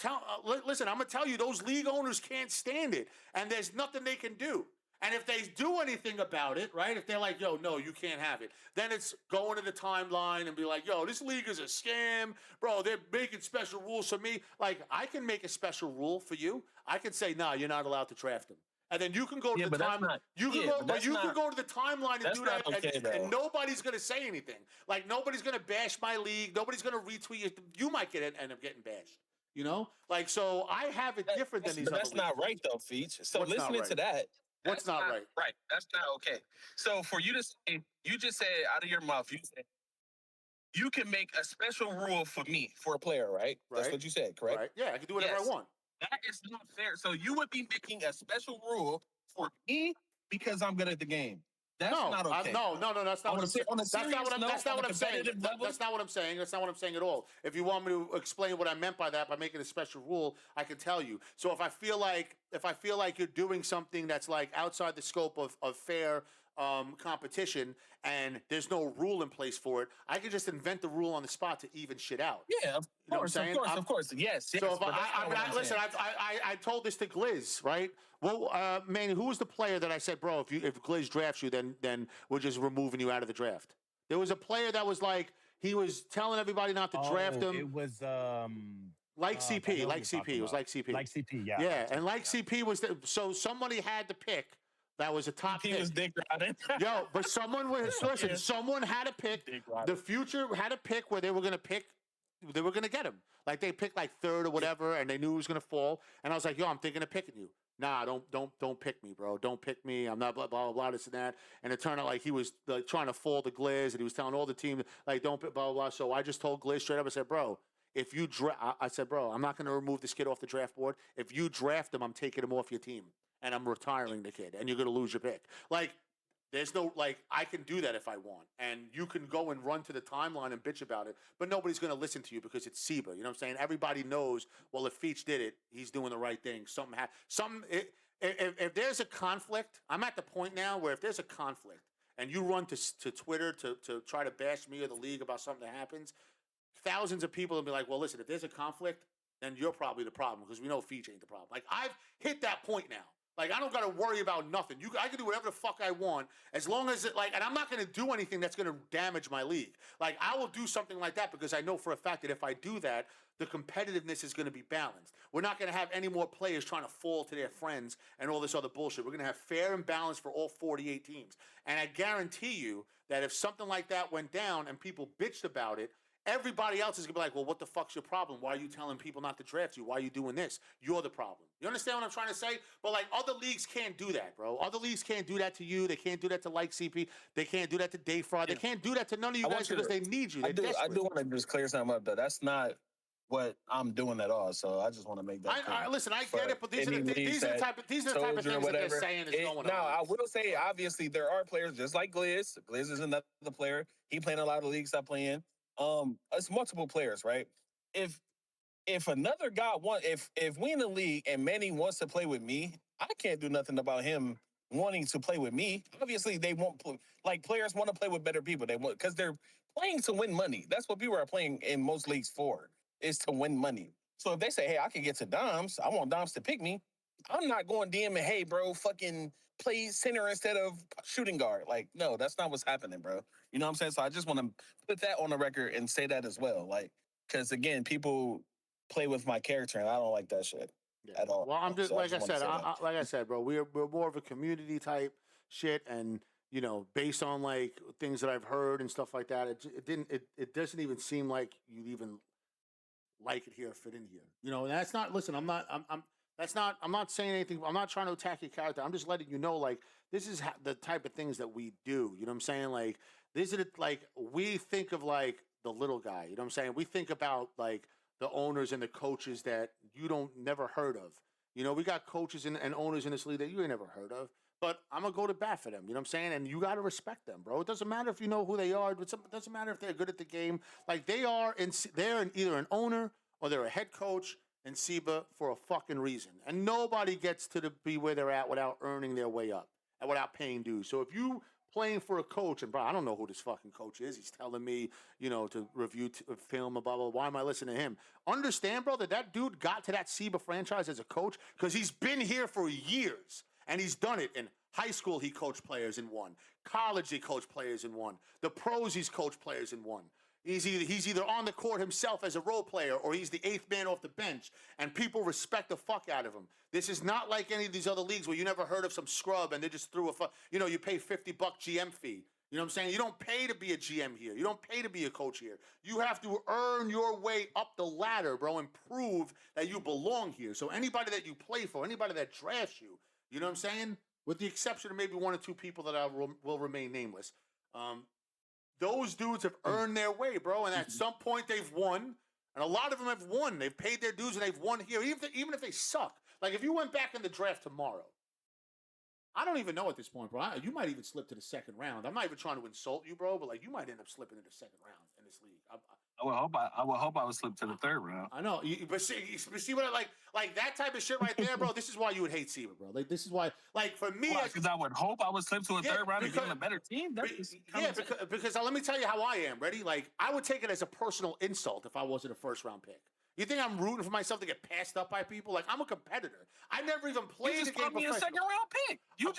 listen, I'm gonna tell you, those league owners can't stand it, and there's nothing they can do. And if they do anything about it, right, if they're like, yo, no, you can't have it, then it's going to the timeline and be like, yo, this league is a scam. Bro, they're making special rules for me. Like, I can make a special rule for you. I can say, nah, you're not allowed to draft them. And then you can go to the timeline. You can go to the timeline and do that, and nobody's going to say anything. Like, nobody's going to bash my league. Nobody's going to retweet it. You might end up getting bashed. You know? Like, so I have it different than these other leagues. That's not right, though, Feach. So listening to that, what's not right? Right. That's not okay. So for you to say, you just said out of your mouth, you said you can make a special rule for me, for a player, right? That's what you said, correct? Right. Yeah, I can do whatever I want. That is not fair. So you would be making a special rule for me because I'm good at the game. That's not okay. No, that's not what I'm saying. That's not what I'm saying. That's not what I'm saying. That's not what I'm saying at all. If you want me to explain what I meant by that, by making a special rule, I can tell you. So if I feel like you're doing something that's like outside the scope of fair competition and there's no rule in place for it, I can just invent the rule on the spot to even shit out. Yeah, of course. Yes. So if I told this to Gliz, right? Well, man, who was the player that I said, bro, if Gliz drafts you, then we're just removing you out of the draft? There was a player that was like, he was telling everybody not to draft him. It was Like CP, like CP. It was like CP. Like CP, yeah. Yeah, and like CP was so somebody had to pick. That was a top pick. Was dick riding. Yo, but someone was listen. Someone had to pick. The future had to pick where they were going to pick. They were going to get him. Like they picked like third or whatever, and they knew he was going to fall. And I was like, yo, I'm thinking of picking you. Nah, don't pick me, bro. Don't pick me. I'm not blah blah blah this and that. And it turned out like he was like trying to fool the Gliz, and he was telling all the team like don't blah blah blah. So I just told Gliz straight up. I said, bro. If you I said, bro, I'm not going to remove this kid off the draft board. If you draft him, I'm taking him off your team, and I'm retiring the kid, and you're going to lose your pick. Like, there's no I can do that if I want, and you can go and run to the timeline and bitch about it, but nobody's going to listen to you because it's SIBA. You know what I'm saying? Everybody knows. Well, if Feach did it, he's doing the right thing. If there's a conflict, I'm at the point now where if there's a conflict, and you run to Twitter to try to bash me or the league about something that happens. Thousands of people will be like, well, listen, if there's a conflict, then you're probably the problem because we know Feach ain't the problem. Like, I've hit that point now. Like, I don't got to worry about nothing. I can do whatever the fuck I want as long as and I'm not going to do anything that's going to damage my league. Like, I will do something like that because I know for a fact that if I do that, the competitiveness is going to be balanced. We're not going to have any more players trying to fall to their friends and all this other bullshit. We're going to have fair and balanced for all 48 teams. And I guarantee you that if something like that went down and people bitched about it, everybody else is going to be like, well, what the fuck's your problem? Why are you telling people not to draft you? Why are you doing this? You're the problem. You understand what I'm trying to say? But, like, other leagues can't do that, bro. Other leagues can't do that to you. They can't do that to, like, CP. They can't do that to Day Fraud. They can't do that to none of you guys because they need you. I do want to just clear something up, though. That's not what I'm doing at all. So I just want to make that clear. Listen, I get it, but these are the type of things that they're saying is going on. Now, I will say, obviously, there are players just like Gliz. Gliz is another player. He playing a lot of leagues I play in. It's multiple players, right? If another guy if we in the league and Manny wants to play with me, I can't do nothing about him wanting to play with me. Obviously, they won't players want to play with better people. They want because they're playing to win money. That's what people are playing in most leagues for, is to win money. So if they say, hey, I can get to Doms, I want Doms to pick me, I'm not going DM and, hey, bro, fucking play center instead of shooting guard. Like, no, that's not what's happening, bro. You know what I'm saying? So I just want to put that on the record and say that as well. Like, because, again, people play with my character, and I don't like that shit at all. Well, I'm just, so like I said, bro, we're more of a community type shit, and, you know, based on, like, things that I've heard and stuff like that, it doesn't even seem like you'd even like it here or fit in here. You know, and that's not, listen, I'm not saying anything. I'm not trying to attack your character. I'm just letting you know, like, this is the type of things that we do. You know what I'm saying? Like, this is like, we think of, like, the little guy. You know what I'm saying? We think about, like, the owners and the coaches that you never heard of. You know, we got coaches and owners in this league that you ain't never heard of. But I'm going to go to bat for them. You know what I'm saying? And you got to respect them, bro. It doesn't matter if you know who they are. It doesn't matter if they're good at the game. Like, they're either an owner or they're a head coach in SIBA for a fucking reason. And nobody gets to be where they're at without earning their way up and without paying dues. So if you playing for a coach, and bro, I don't know who this fucking coach is. He's telling me, you know, to review film, blah, blah, blah. Why am I listening to him? Understand, bro, that dude got to that SIBA franchise as a coach because he's been here for years. And he's done it in high school. He coached players and won. College, he coached players and won. The pros, he's coached players and won. He's either on the court himself as a role player or he's the eighth man off the bench, and people respect the fuck out of him. This is not like any of these other leagues where you never heard of some scrub and they just threw you pay $50 GM fee. You know what I'm saying? You don't pay to be a GM here. You don't pay to be a coach here. You have to earn your way up the ladder, bro, and prove that you belong here. So anybody that you play for, anybody that drafts you, you know what I'm saying? With the exception of maybe one or two people that will remain nameless. Those dudes have earned their way, bro, and at some point they've won, and a lot of them have won. They've paid their dues and they've won here, even if they suck. Like, if you went back in the draft tomorrow, I don't even know at this point, bro. You might even slip to the second round. I'm not even trying to insult you, bro, but, like, you might end up slipping to the second round in this league. I would hope I would slip to the third round. I know, but see what I like that type of shit right there, bro. This is why you would hate SIBA, bro. Like, this is why, like, for me, because I would hope I would slip to a third round and get a better team. Because let me tell you how I am. Ready? Like, I would take it as a personal insult if I wasn't a first round pick. You think I'm rooting for myself to get passed up by people? Like, I'm a competitor. I never even played the game. You just called me a second round pick. You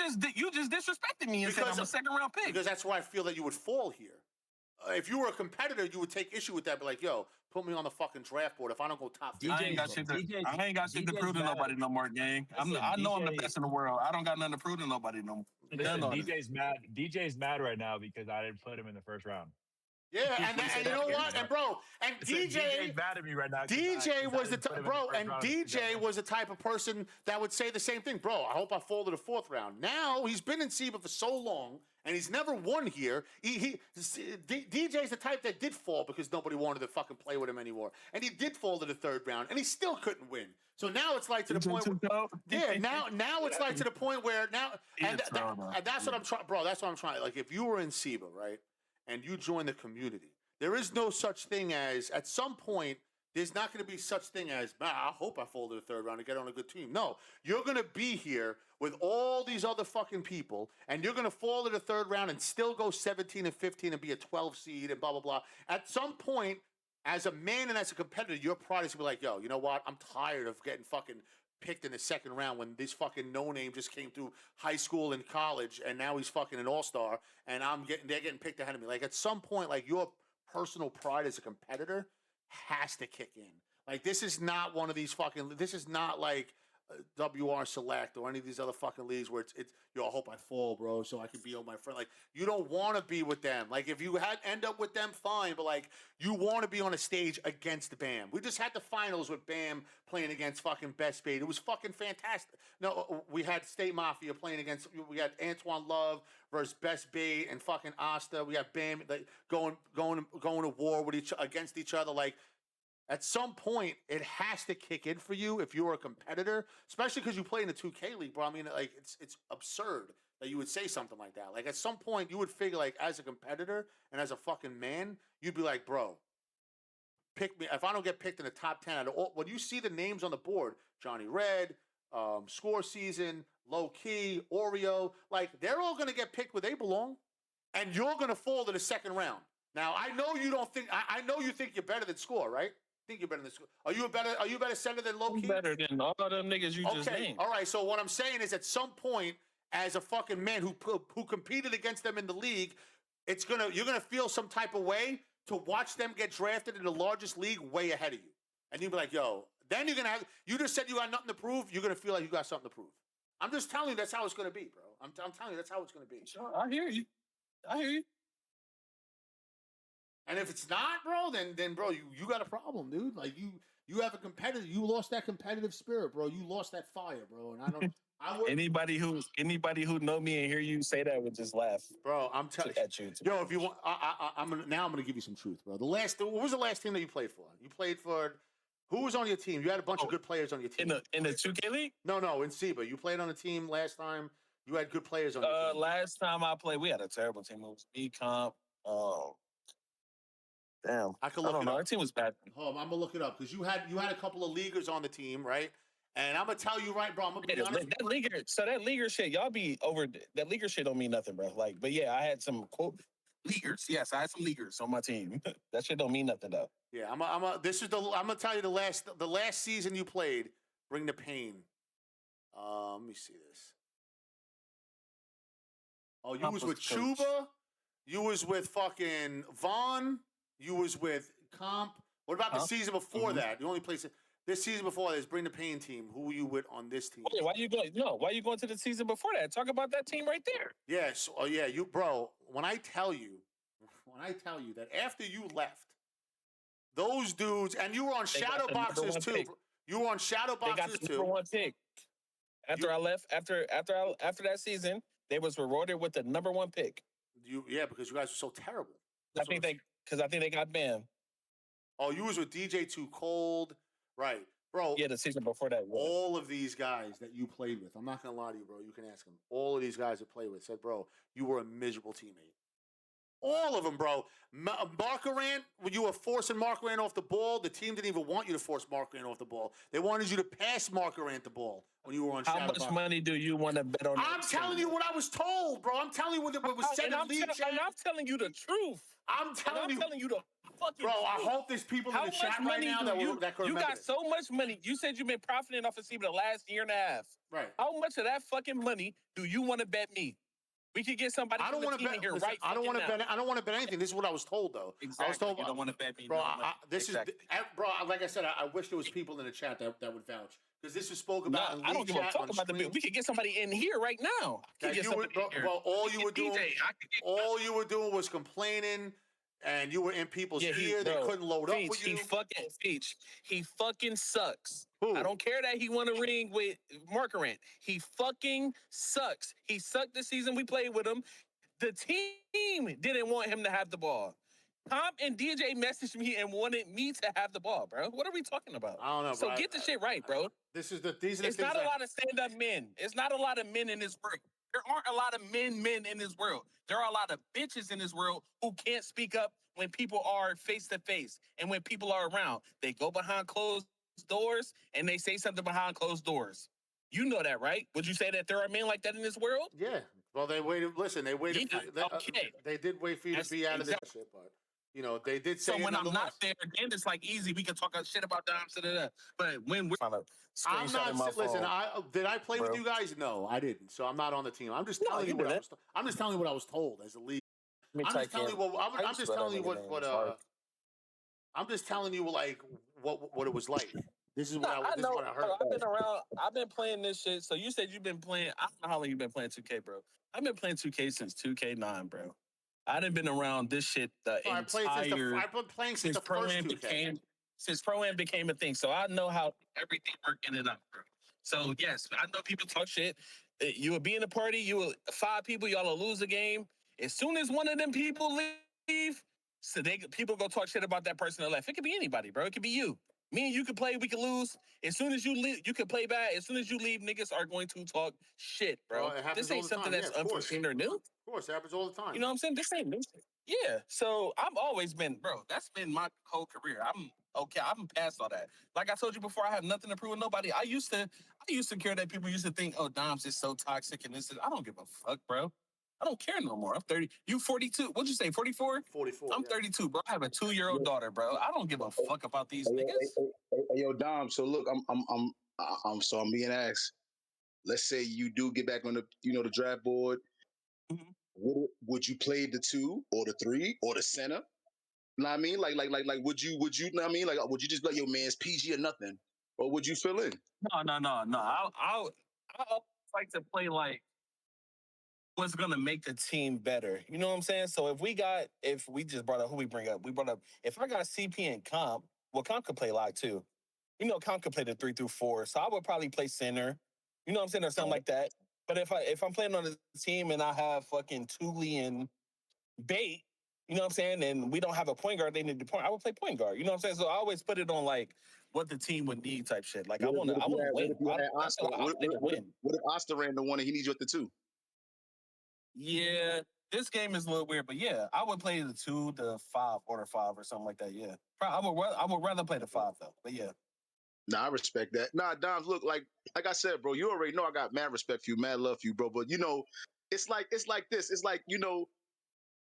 just disrespected me and said I'm a second round pick. Because that's where I feel that you would fall here. if you were a competitor, you would take issue with that. Be like, yo, put me on the fucking draft board if I don't go top 50. I ain't got shit to prove to nobody no more, gang. I know I'm the best in the world. I don't got nothing to prove to nobody no more. Listen, DJ's mad. DJ's mad right now because I didn't put him in the first round. Yeah, and you know what? And bro, and DJ's mad at me right now. DJ was the DJ was the type of person that would say the same thing, bro. I hope I fall to the fourth round. Now he's been in SIBA for so long, and he's never won here. DJ's the type that did fall because nobody wanted to fucking play with him anymore, and he did fall to the third round, and he still couldn't win. So now it's like to the point. Now it's like to the point where now, and that's what I'm trying, bro. That's what I'm trying. Like if you were in SIBA, right? And you join the community, there is no such thing as, at some point, there's not going to be such thing as, I hope I fall to the third round and get on a good team. No, you're going to be here with all these other fucking people, and you're going to fall to the third round and still go 17 and 15 and be a 12 seed and blah, blah, blah. At some point, as a man and as a competitor, your pride is going to be like, yo, you know what? I'm tired of getting fucking picked in the second round when this fucking no-name just came through high school and college, and now he's fucking an all-star, and they're getting picked ahead of me. Like, at some point, like, your personal pride as a competitor has to kick in. Like, this is not one of these fucking, this is not like WR Select or any of these other fucking leagues where it's yo, I hope I fall, bro, so I can be on my friend. Like, you don't want to be with them. Like, if you end up with them, fine, but like, you want to be on a stage against Bam. We just had the finals with Bam playing against fucking Best Bait. It was fucking fantastic. No, we had State Mafia playing against. We had Antoine Love versus Best Bait and fucking Asta. We got Bam like going to war with against each other. Like, at some point, it has to kick in for you if you're a competitor, especially because you play in the 2K league, bro. I mean, like, it's absurd that you would say something like that. Like, at some point, you would figure, like, as a competitor and as a fucking man, you'd be like, bro, pick me. If I don't get picked in the top 10 out of all, when you see the names on the board, Johnny Red, Score Season, Low Key, Oreo, like, they're all going to get picked where they belong, and you're going to fall to the second round. Now, I know you don't think, I know you think you're better than Score, right? Think you're better than Score. Are you a better center than Low Key? Better than all of them niggas you just named. All right. So what I'm saying is, at some point, as a fucking man who competed against them in the league, you're gonna feel some type of way to watch them get drafted in the largest league way ahead of you, and you'll be like, yo. Then you're gonna have. You just said you got nothing to prove. You're gonna feel like you got something to prove. I'm just telling you that's how it's gonna be, bro. I'm telling you that's how it's gonna be. Sure, I hear you. And if it's not, bro, then bro, you got a problem, dude. Like you have a competitive. You lost that competitive spirit, bro. You lost that fire, bro. And I don't. Anybody who know me and hear you say that would just laugh, bro. I'm telling you, yo. If you want, I'm gonna give you some truth, bro. What was the last team that you played for? You played for. Who was on your team? You had a bunch of good players on your team. In the 2K league? No, in SIBA. You played on a team last time. You had good players on your team. Last time I played, we had a terrible team. It was E-Comp. Damn. I don't know. Our team was bad. Hold on, I'm gonna look it up because you had a couple of leaguers on the team, right? And I'm gonna tell you right, bro. I'm gonna be honest. That leaguer shit, y'all be over. That leaguer shit don't mean nothing, bro. Like, but yeah, I had some quote leaguers. Yes, I had some leaguers on my team. That shit don't mean nothing though. Yeah, I'm gonna tell you the last season you played. Bring the pain. Let me see this. Oh, you was with Chuba. You was with fucking Vaughn. You was with Comp. What about the season before that? You only played this season before this. Bring the pain team. Who were you with on this team? Okay, why you going? No, why you going to the season before that? Talk about that team right there. Yes. Oh yeah, you bro. When I tell you that after you left, those dudes and you were on shadow boxes too. Pick. You were on shadow boxes too. They got the number one pick. After I left, after that season, they was rewarded with the number one pick. Because you guys were so terrible. I think they got Bam. Oh, you was with DJ Too Cold, right, bro? Yeah, the season before that. All of these guys that you played with, I'm not gonna lie to you, bro. You can ask them. All of these guys that played with said, bro, you were a miserable teammate. All of them, bro. Markarant, when you were forcing Markarant off the ball, the team didn't even want you to force Markarant off the ball. They wanted you to pass Markarant the ball when you were on. How much money do you want to bet on? I'm telling you what I was told, bro. I'm telling you what was said in league chat. And I'm telling you the truth. I'm telling you the fucking bro, truth. I hope there's people in the chat right now that can you remember got this. so much money. You said you've been profiting off of SIBA the last year and a half. Right. How much of that fucking money do you want to bet me? We could get somebody. I don't want to bet. Here Listen, right I don't want to now. bet. I don't want to bet anything. This is what I was told, though. Exactly. I was told, You don't want to bet me, bro. no money. This Exactly. is, bro. Like I said, I wish there was people in the chat that would vouch because this was spoke No, about in I don't league give a chat fuck on about the stream. bill. We could get somebody in here right now. That you were, bro, all you were doing was complaining, and you were in people's ear. They couldn't load up with you. He fucking sucks. Who? I don't care that he won a ring with Markarant. He fucking sucks. He sucked the season we played with him. The team didn't want him to have the ball. Tom and DJ messaged me and wanted me to have the ball, bro. What are we talking about? I don't know, so bro. get the shit right, bro. These are the it's things. Not a lot of stand-up men. It's not a lot of men in this world. There aren't a lot of men in this world. There are a lot of bitches in this world who can't speak up when people are face to face and when people are around. They go behind closed doors and they say something behind closed doors. You know that, right? Would you say that there are men like that in this world? Yeah. Well, they waited. Listen, they waited. Yeah, they did wait for you to be out of this shit, but they did say. So when I'm not there, then it's like easy. We can talk shit about Doms. But when we're I'm not. Listen, did I play with you guys? No, I didn't. So I'm not on the team. I'm just telling you what I was. I'm just telling you what I was told as a league. I'm just telling you what. I'm just telling you what. I'm just telling you like what it was like. This is what This is what I heard. I've been around. I've been playing this shit. So you said you've been playing. I don't know how long you've been playing 2K, bro. I've been playing 2K since 2K9, bro. I done been around this shit I've been playing since the first 2K. Since Pro-Am became a thing. So I know how everything worked in and out, bro. So yes, I know people talk shit. You will be in a party. You will 5 people. Y'all will lose a game. As soon as one of them people leave, so people go talk shit about that person that left. It could be anybody, bro. It could be you. Me and you could play, we could lose. As soon as you leave, you could play bad. As soon as you leave, niggas are going to talk shit, bro. This ain't something that's unforeseen or new. Of course, it happens all the time. You know what I'm saying? This ain't new. Yeah. So I've always been, bro, that's been my whole career. I'm okay. I'm past all that. Like I told you before, I have nothing to prove with nobody. I used to care that people used to think, oh, Dom's is so toxic and this is, I don't give a fuck, bro. I don't care no more. I'm 30. You 42. What'd you say? 44? 44. I'm 32, bro. I have a 2-year-old daughter, bro. I don't give a fuck about these niggas. Yo, Dom. So look, I'm being asked. Let's say you do get back on the the draft board. Mm-hmm. Would you play the 2 or the 3 or the center? You know what I mean? Like would you know what I mean? Like would you just let your man's PG or nothing? Or would you fill in? No. I like to play like what's gonna make the team better. You know what I'm saying? So if we just brought up who we brought up, if I got CP and Comp, well, Comp could play lock too. Comp could play the 3 through 4. So I would probably play center. You know what I'm saying? Or something like that. But if I'm playing on the team and I have fucking Thule and Bait, you know what I'm saying? And we don't have a point guard, they need the point. I would play point guard. You know what I'm saying? So I always put it on like what the team would need type shit. Like I want to win. What if Oster ran the 1 and he needs you at the 2? Yeah, this game is a little weird, but yeah, I would play the 2, the 5, or the 5 or something like that. Yeah, I would rather play the 5 though. But yeah. Nah, I respect that. Nah, Doms, look, like I said, bro, you already know I got mad respect for you, mad love for you, bro. But it's like this. It's like,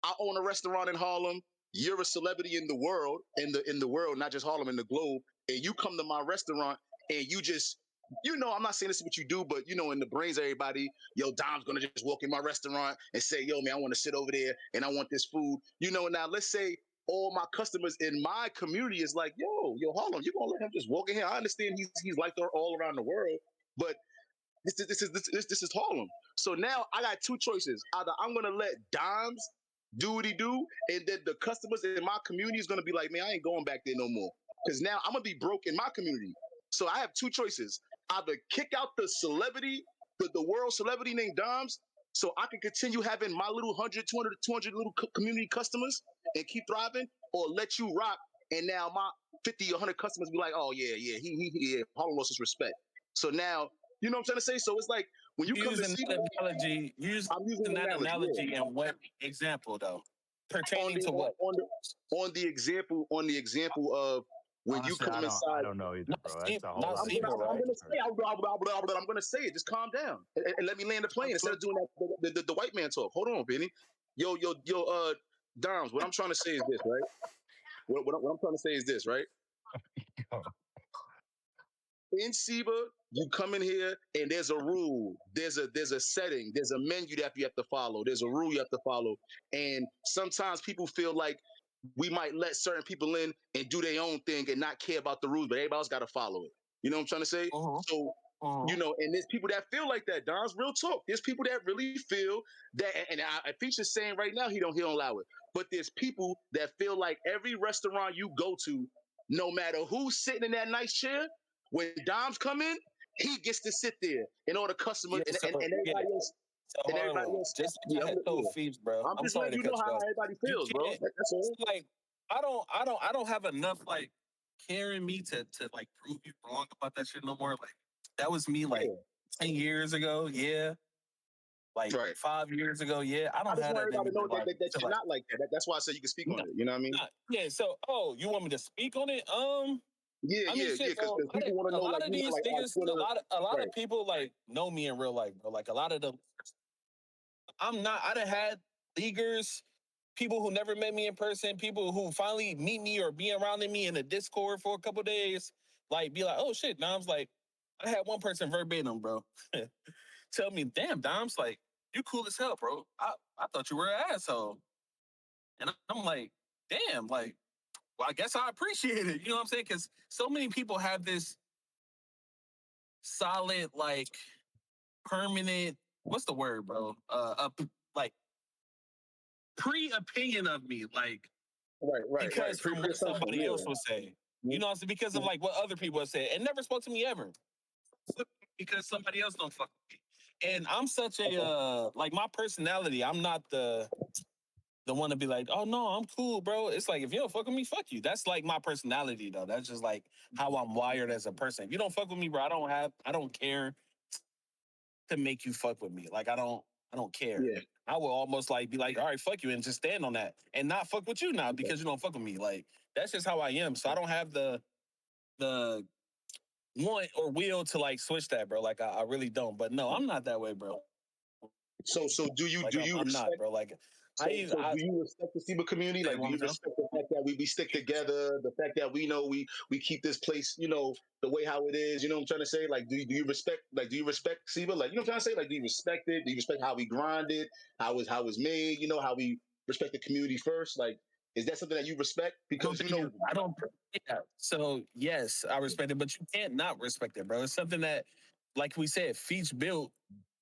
I own a restaurant in Harlem. You're a celebrity in the world, in the world, not just Harlem, in the globe. And you come to my restaurant and you just, I'm not saying this is what you do, but in the brains of everybody, yo, Dom's gonna just walk in my restaurant and say, yo, man, I want to sit over there and I want this food. Now let's say all my customers in my community is like, yo, Harlem, you gonna let him just walk in here? I understand he's like all around the world, but this is Harlem. So now I got 2 choices. Either I'm gonna let Doms do what he do, and then the customers in my community is gonna be like, man, I ain't going back there no more. Because now I'm gonna be broke in my community. So I have 2 choices. Either kick out the celebrity, the world celebrity named Doms, so I can continue having my little 100, 200 little community customers and keep thriving, or let you rock, and now my 50 or 100 customers be like, oh yeah, Harlem lost his respect. So now, you know what I'm trying to say? So it's like when you come to see analogy, I'm using that analogy and what example though? Pertaining to what? On the example of when Honestly, you come inside. I don't know either, bro. That's a whole I'm gonna say it. Just calm down and let me land the plane instead of doing that the white man talk. Hold on, Benny. Yo, Doms. What I'm trying to say is this, right? What I'm trying to say is this, right? In SIBA, You come in here and there's a rule, there's a setting, there's a menu that you have to follow, there's a rule you have to follow. And sometimes people feel like we might let certain people in and do their own thing and not care about the rules, but everybody else got to follow it. You know what I'm trying to say? So, and there's people that feel like that. Don's real talk. There's people that really feel that, and I Feature's saying right now he don't allow it. But there's people that feel like every restaurant you go to, no matter who's sitting in that nice chair, when Dom's come in, he gets to sit there and all the customers and everybody else. So And everybody else, just like I had told Feast, bro. I'm I'm just sorry letting to you know cut you how off. everybody You feels, bro. can't That's all. like I don't have enough like caring me to like prove you wrong about that shit no more. Like that was me like 10 years ago, yeah. Like 5 years ago, yeah. I I don't just have want that everybody in to know me like that you're not like that. That's why I said you can speak on it. You know what I mean? Yeah, so you want me to speak on it? Yeah, I mean, shit, because so people want to a know, lot like, of you know, these like on niggas, Twitter. a lot of people like know me in real life, bro. Like a lot of them, I done had leaguers, people who never met me in person, people who finally meet me or be around me in the Discord for a couple days, like be like, oh shit, Dom's like, I had one person verbatim, bro, tell me, damn, Dom's like, you cool as hell, bro. I thought you were an asshole. And I'm like, damn, like, well, I guess I appreciate it. You know what I'm saying? Because so many people have this solid, like, permanent, what's the word, bro? Like, pre-opinion of me, like, because from what somebody else would say. You know what I'm saying? Because of, like, what other people would say. And never spoke to me ever. Because somebody else don't fuck with me. And I'm such a, like, my personality, I'm not the one to be like, oh no, I'm cool, bro. It's like if you don't fuck with me, fuck you. That's like my personality, though. That's just like how I'm wired as a person. If you don't fuck with me, bro, I don't care to make you fuck with me. Like I don't care. Yeah. I will almost like be like, all right, fuck you, and just stand on that and not fuck with you now because you don't fuck with me. Like that's just how I am. So I don't have the want or will to like switch that, bro. Like I really don't. But no, I'm not that way, bro. So do you like, do you I'm respect, not, bro. Like so do you respect the SIBA community? Like, do you respect the fact that we stick together, the fact that we know we keep this place, you know, the way how it is, you know what I'm trying to say? Like, do you respect SIBA? Like, you know what I'm trying to say? Like, do you respect it? Do you respect how we grind it, how it's made, you know, how we respect the community first? Like, is that something that you respect? Because you know, I don't. Yeah. So yes, I respect it, but you can't not respect it, bro. It's something that, like we said, Feach built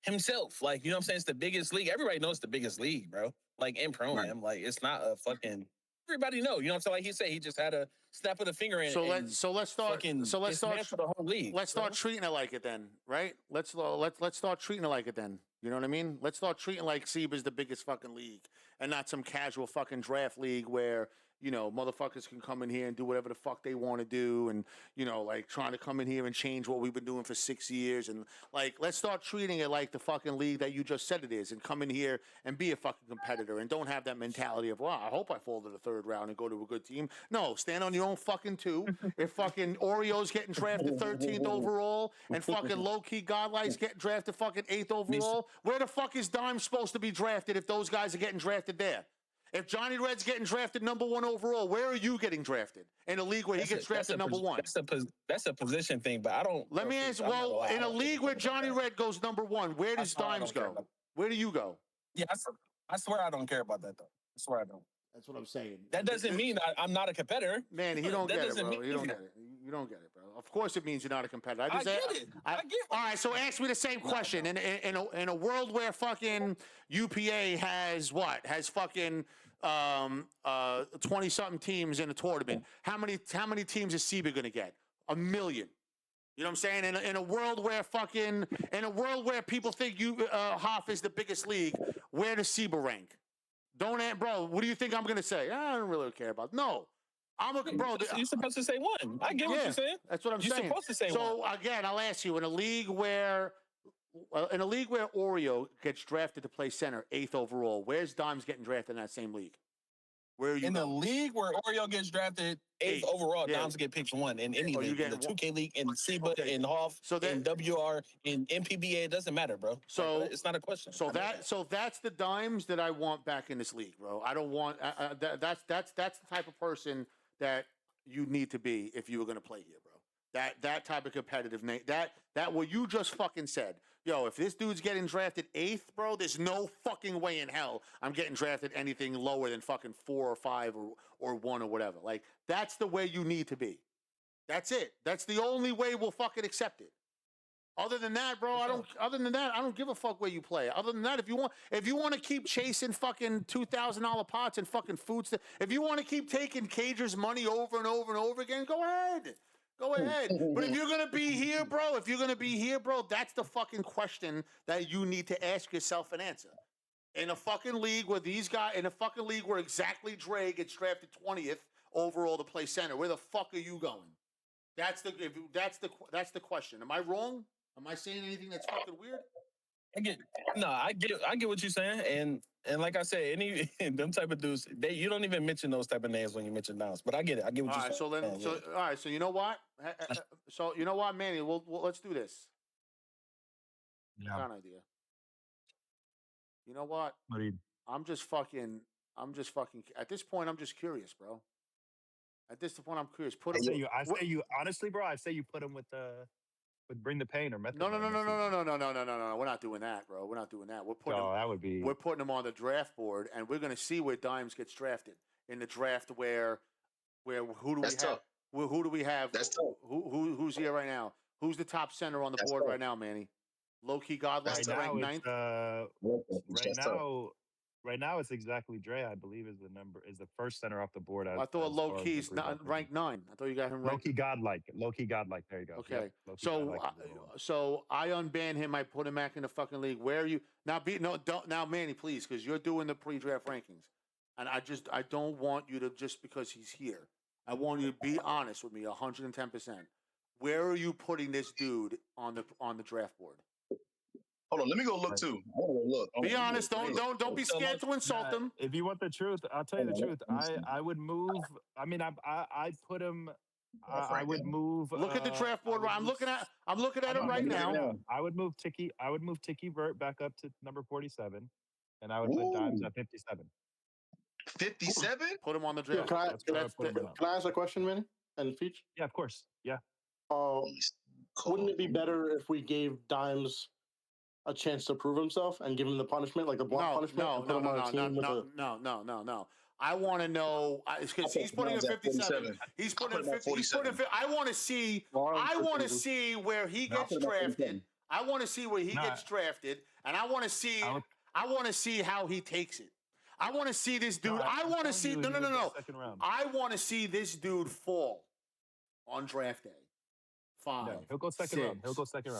himself. Like you know what I'm saying? It's the biggest league. Everybody knows it's the biggest league, bro. Like in pro am, like it's not a fucking. Everybody know. You know what I'm saying? Like he said, he just had a snap of the finger and let's start for the whole league. Let's start treating it like it then, right? Let's start treating it like it then. You know what I mean? Let's start treating like SIBA's the biggest fucking league and not some casual fucking draft league where, you know, motherfuckers can come in here and do whatever the fuck they want to do and, you know, like trying to come in here and change what we've been doing for 6 years. And, like, let's start treating it like the fucking league that you just said it is and come in here and be a fucking competitor and don't have that mentality of, well, I hope I fall to the third round and go to a good team. No, stand on your own fucking two. If fucking Oreo's getting drafted 13th overall and fucking low-key Godlight's getting drafted fucking 8th overall, where the fuck is Dime supposed to be drafted if those guys are getting drafted there? If Johnny Red's getting drafted number 1 overall, where are you getting drafted? In a league where he gets drafted number 1. That's a position thing, but I don't. Let me ask, well, in a league where Johnny Red goes number 1, where does Dimes go? Where do you go? Yeah, I swear I don't care about that, though. I swear I don't. That's what I'm saying. That doesn't mean I'm not a competitor. Man, you don't get it, bro. You don't get it. You don't get it, bro. Of course it means you're not a competitor. I get it. I get it. All right, so ask me the same question. In a world where fucking UPA has what? Has fucking 20-something teams in a tournament. How many teams is SIBA going to get? 1 million. You know what I'm saying? In a world where people think Hoff is the biggest league, where does SIBA rank? Bro, what do you think I'm going to say? I don't really care about it. No. Bro. You're supposed to say 1. I get what you're saying. That's what I'm saying. You're supposed to say 1. So, again, I'll ask you, in a league where Oreo gets drafted to play center, 8th overall, where's Dimes getting drafted in that same league? Where are you in the league where Oreo gets drafted 8th overall, Dimes get picked 1 in any league. In the 2K league, in SIBA, in Hoff, in WR, in MPBA, it doesn't matter, bro. So it's not a question. So that's the Dimes that I want back in this league, bro. I don't want that's the type of person that you need to be if you were going to play here, bro. That type of competitive that what you just fucking said. Yo, if this dude's getting drafted 8th, bro, there's no fucking way in hell I'm getting drafted anything lower than fucking 4 or 5 or 1 or whatever. Like, that's the way you need to be. That's it. That's the only way we'll fucking accept it. Other than that, bro, I don't give a fuck where you play. Other than that, if you want to keep chasing fucking $2,000 pots and fucking food stuff, if you want to keep taking Cager's money over and over and over again, go ahead. Go ahead. But if you're gonna be here, bro, that's the fucking question that you need to ask yourself and answer. In a fucking league where exactly Dre gets drafted 20th overall to play center, where the fuck are you going? That's the question. Am I wrong? Am I saying anything that's fucking weird? I get what you're saying, and like I said, any them type of dudes, you don't even mention those type of names when you mention Downs. But I get it. I get what you're saying. All right. So you know what? Manny? We'll let's do this. Yeah. Got an idea. You know what? I'm just fucking. At this point, I'm just curious, bro. At this point, I'm curious. Honestly, bro. I say you put him with Bring the Pain or Method. No. We're not doing that, bro. We're not doing that. We're putting him on the draft board, and we're gonna see where Dimes gets drafted in the draft. Who do we have? Who do we have? That's tough. Who's here right now? Who's the top center on the board right now, Manny? Low key Godlike ranked 9th. Right now, it's exactly Dre. I believe is the first center off the board. I thought low key's ranked 9. I thought you got him ranked. Low key Godlike. There you go. Okay. Yep. So I unban him. I put him back in the fucking league. Where are you now? Now, Manny, please, because you're doing the pre-draft rankings, and I don't want you to just because he's here. I want you to be honest with me, 110%. Where are you putting this dude on the draft board? Hold on, let me go look too. I want to look. Be honest. Don't be scared to insult him. If you want the truth, I'll tell you the truth. I would move. I mean, I'd put him. I would move. Look at the draft board. I'm looking at it right now. I would move Tiki Vert back up to number 47, and I would put Dimes at 57. 57? Put him on the draft. Can I ask a question, Manny? And Feach? Yeah, of course. Yeah. Wouldn't it be better if we gave Dimes a chance to prove himself and give him the punishment, like the block punishment? No. I want to know because he's putting a 57. He's putting a 57. I want to see. I want to see where he gets drafted. I want to see where he gets drafted, and I want to see. I want to see how he takes it. I want to see this dude. I want to see. No. I want to see this dude fall on draft day. 5. No, he'll go second round.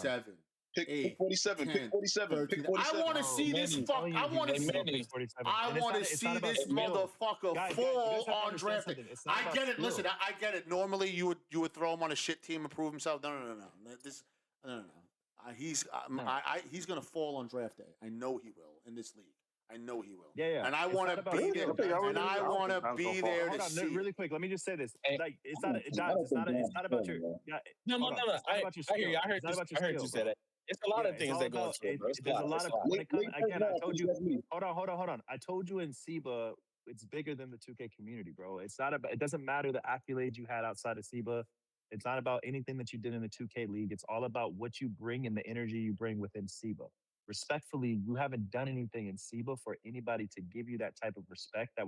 7. Pick 47. 10, Pick 47. 13. Pick 47. I want to see this fuck. I want to see this motherfucker fall on draft day. I get it. Listen, I get it. Normally, you would throw him on a shit team and prove himself. No. He's gonna fall on draft day. I know he will in this league. I know he will. Yeah. And I want to be there. And I want to be there to see. Really quick, let me just say this. Like, it's not about your. No. I hear you. I heard you say that. It's a lot of things that go into it, bro. There's a lot of. Again, I told you. Hold on. I told you in SIBA, it's bigger than the 2K community, bro. It's not about. It doesn't matter the accolades you had outside of SIBA. It's not about anything that you did in the 2K league. It's all about what you bring and the energy you bring within SIBA. Respectfully, you haven't done anything in SIBA for anybody to give you that type of respect that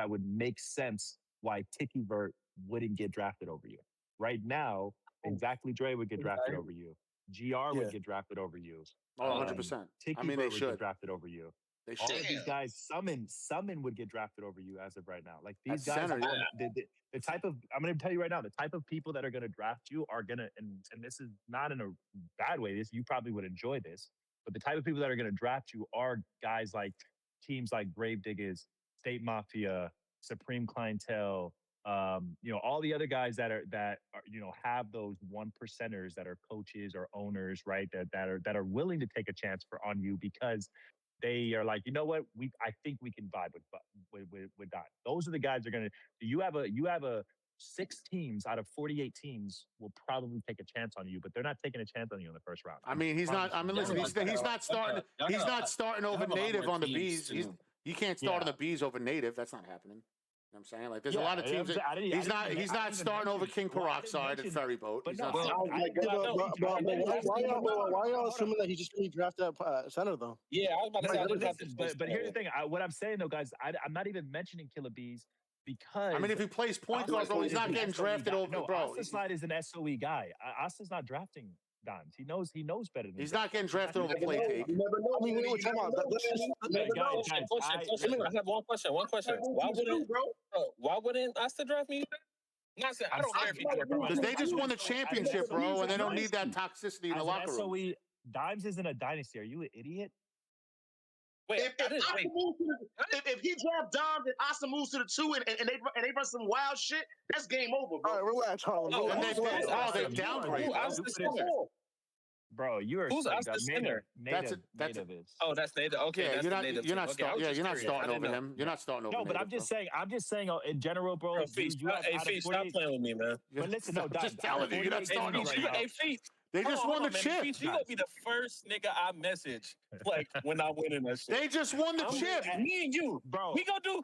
would make sense why Tiki Vert wouldn't get drafted over you. Right now, exactly Dre would get drafted over you. GR would get drafted over you. 100%. Tiki Vert would get drafted over you. They All should. of these guys, Summon would get drafted over you as of right now. Like these guys, the type of, I'm going to tell you right now, the type of people that are going to draft you are going to, and this is not in a bad way, you probably would enjoy this, but the type of people that are going to draft you are guys like teams like Gravediggers, State Mafia, Supreme Clientele, all the other guys that are have those 1%ers that are coaches or owners, right? That are willing to take a chance on you because they are like, you know what? I think we can vibe with Don. Those are the guys that are gonna. You have a 6 teams out of 48 teams will probably take a chance on you, but they're not taking a chance on you in the first round. I mean, he's not. I mean, listen, he's not starting. He's not starting over native on the bees. He can't start on the bees over native. That's not happening. You know what I'm saying? Like, there's a lot of teams that he's not starting over King Peroxide at Ferryboat. But He's no, not why y'all assuming that he's just going to be drafted at center, though? Yeah, I was about to say. I just got But here's the thing. What I'm saying, though, guys, I'm not even mentioning Killer Bees because... I mean, if he plays point guard, bro, he's not getting drafted over, no, bro. Osterslide is an SOE guy. Oster's not drafting dimes. He knows better than he's not getting drafted over play tape. I have one question. Why wouldn't Oster draft me? Not saying I don't care if he because they just won the championship, bro, and they don't need that toxicity in the locker room. SOE, Dimes isn't a dynasty. Are you an idiot? Wait, if he draft Dom and Asa moves to the 2 and they run some wild shit, that's game over, bro. All right, relax, Harlem. They downgrade. Bro, you are who's Oster center? Native is. Oh, that's native. Okay, yeah, you're not starting over him. You're not starting over him. No, but I'm just saying in general, bro. Hey, Feast, stop playing with me, man. But listen, no, just telling you, you're not starting over him. Hey, Feast. They just won the chip. Feast, you gonna be the first nigga I message like when I win in that shit. They just won the chip. Me and you, bro. We gonna do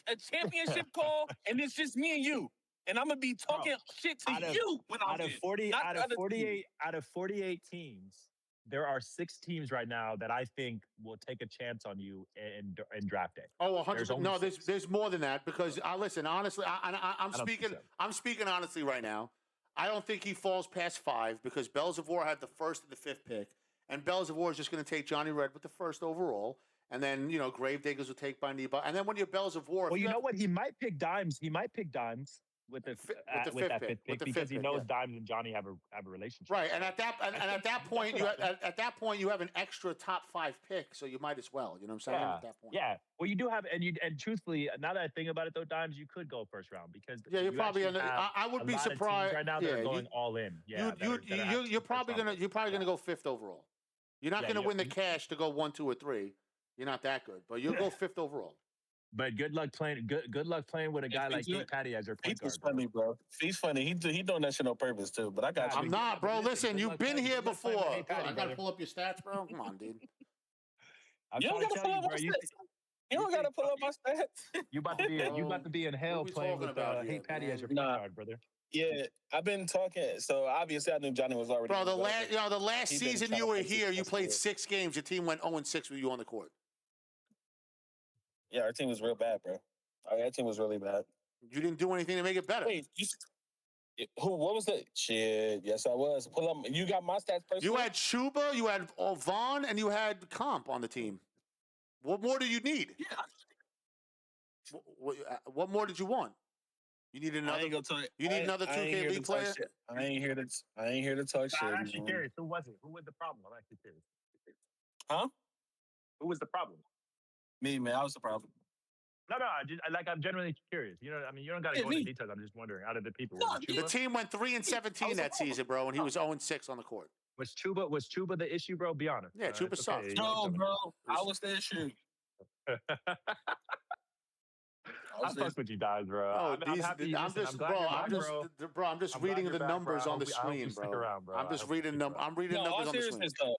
a championship call, and it's just me and you. And I'm gonna be talking shit to you when I'm out of 48 teams, there are 6 teams right now that I think will take a chance on you in draft day. Oh, 100%. No, there's more than that because listen, honestly, I'm speaking honestly right now. I don't think he falls past 5 because Belzevor had the 1st and the 5th pick, and Belzevor is just going to take Johnny Red with the 1st overall. And then, Gravediggers will take Baniba. And then when you're Belzevor... Well, you know what? He might pick Dimes. With that fifth pick because he knows Dimes and Johnny have a relationship. Right, and at that point you have an extra top 5 pick, so you might as well. You know what I'm saying? Yeah. At that point. Yeah. Well, you do have, and truthfully, now that I think about it, though, Dimes, you could go first round because you're probably I would be surprised right now. They're going all in. Yeah, you're probably gonna go 5th overall. You're not gonna win the cash to go 1, 2, or 3. You're not that good, but you'll go 5th overall. But good luck playing. Good luck playing with a guy like Kate Patty as your point guard. He's funny, bro. He's funny. He doing that shit on purpose too. But I got you. I'm not, bro. Listen, you've been here before. I gotta pull up your stats, bro. Come on, dude. You don't gotta pull up my stats. You don't gotta pull up my stats. You about to be in hell playing with Kate Patty as your point guard, brother. Yeah, I've been talking. So obviously, I knew Johnny was already. Bro, the last season you were here, you played 6 games. Your team went 0-6 with you on the court. Yeah, our team was real bad, bro. Our team was really bad. You didn't do anything to make it better. Wait, what was the shit? Yes, I was. Pull up. You got my stats personally? You had Chuba, you had Vaughn, and you had Comp on the team. What more do you need? Yeah. What more did you want? You need another. You need another 2K League player. I ain't here to talk shit. I'm actually curious. Who was it? Who was the problem? I'm actually curious. Huh? Who was the problem? Me, man. I was the problem. No, I'm genuinely curious. You know, I mean, you don't got to go into details. I'm just wondering. Out of the people, the team went 3-17 that season, bro, and he was 0-6 on the court. Was Chuba the issue, bro? Be honest. Yeah, Chuba sucked. Okay. No, bro. I was the issue. I fuck with you guys, bro. I'm just reading the numbers on the screen, bro. I'm just reading them. I'm reading numbers on the screen.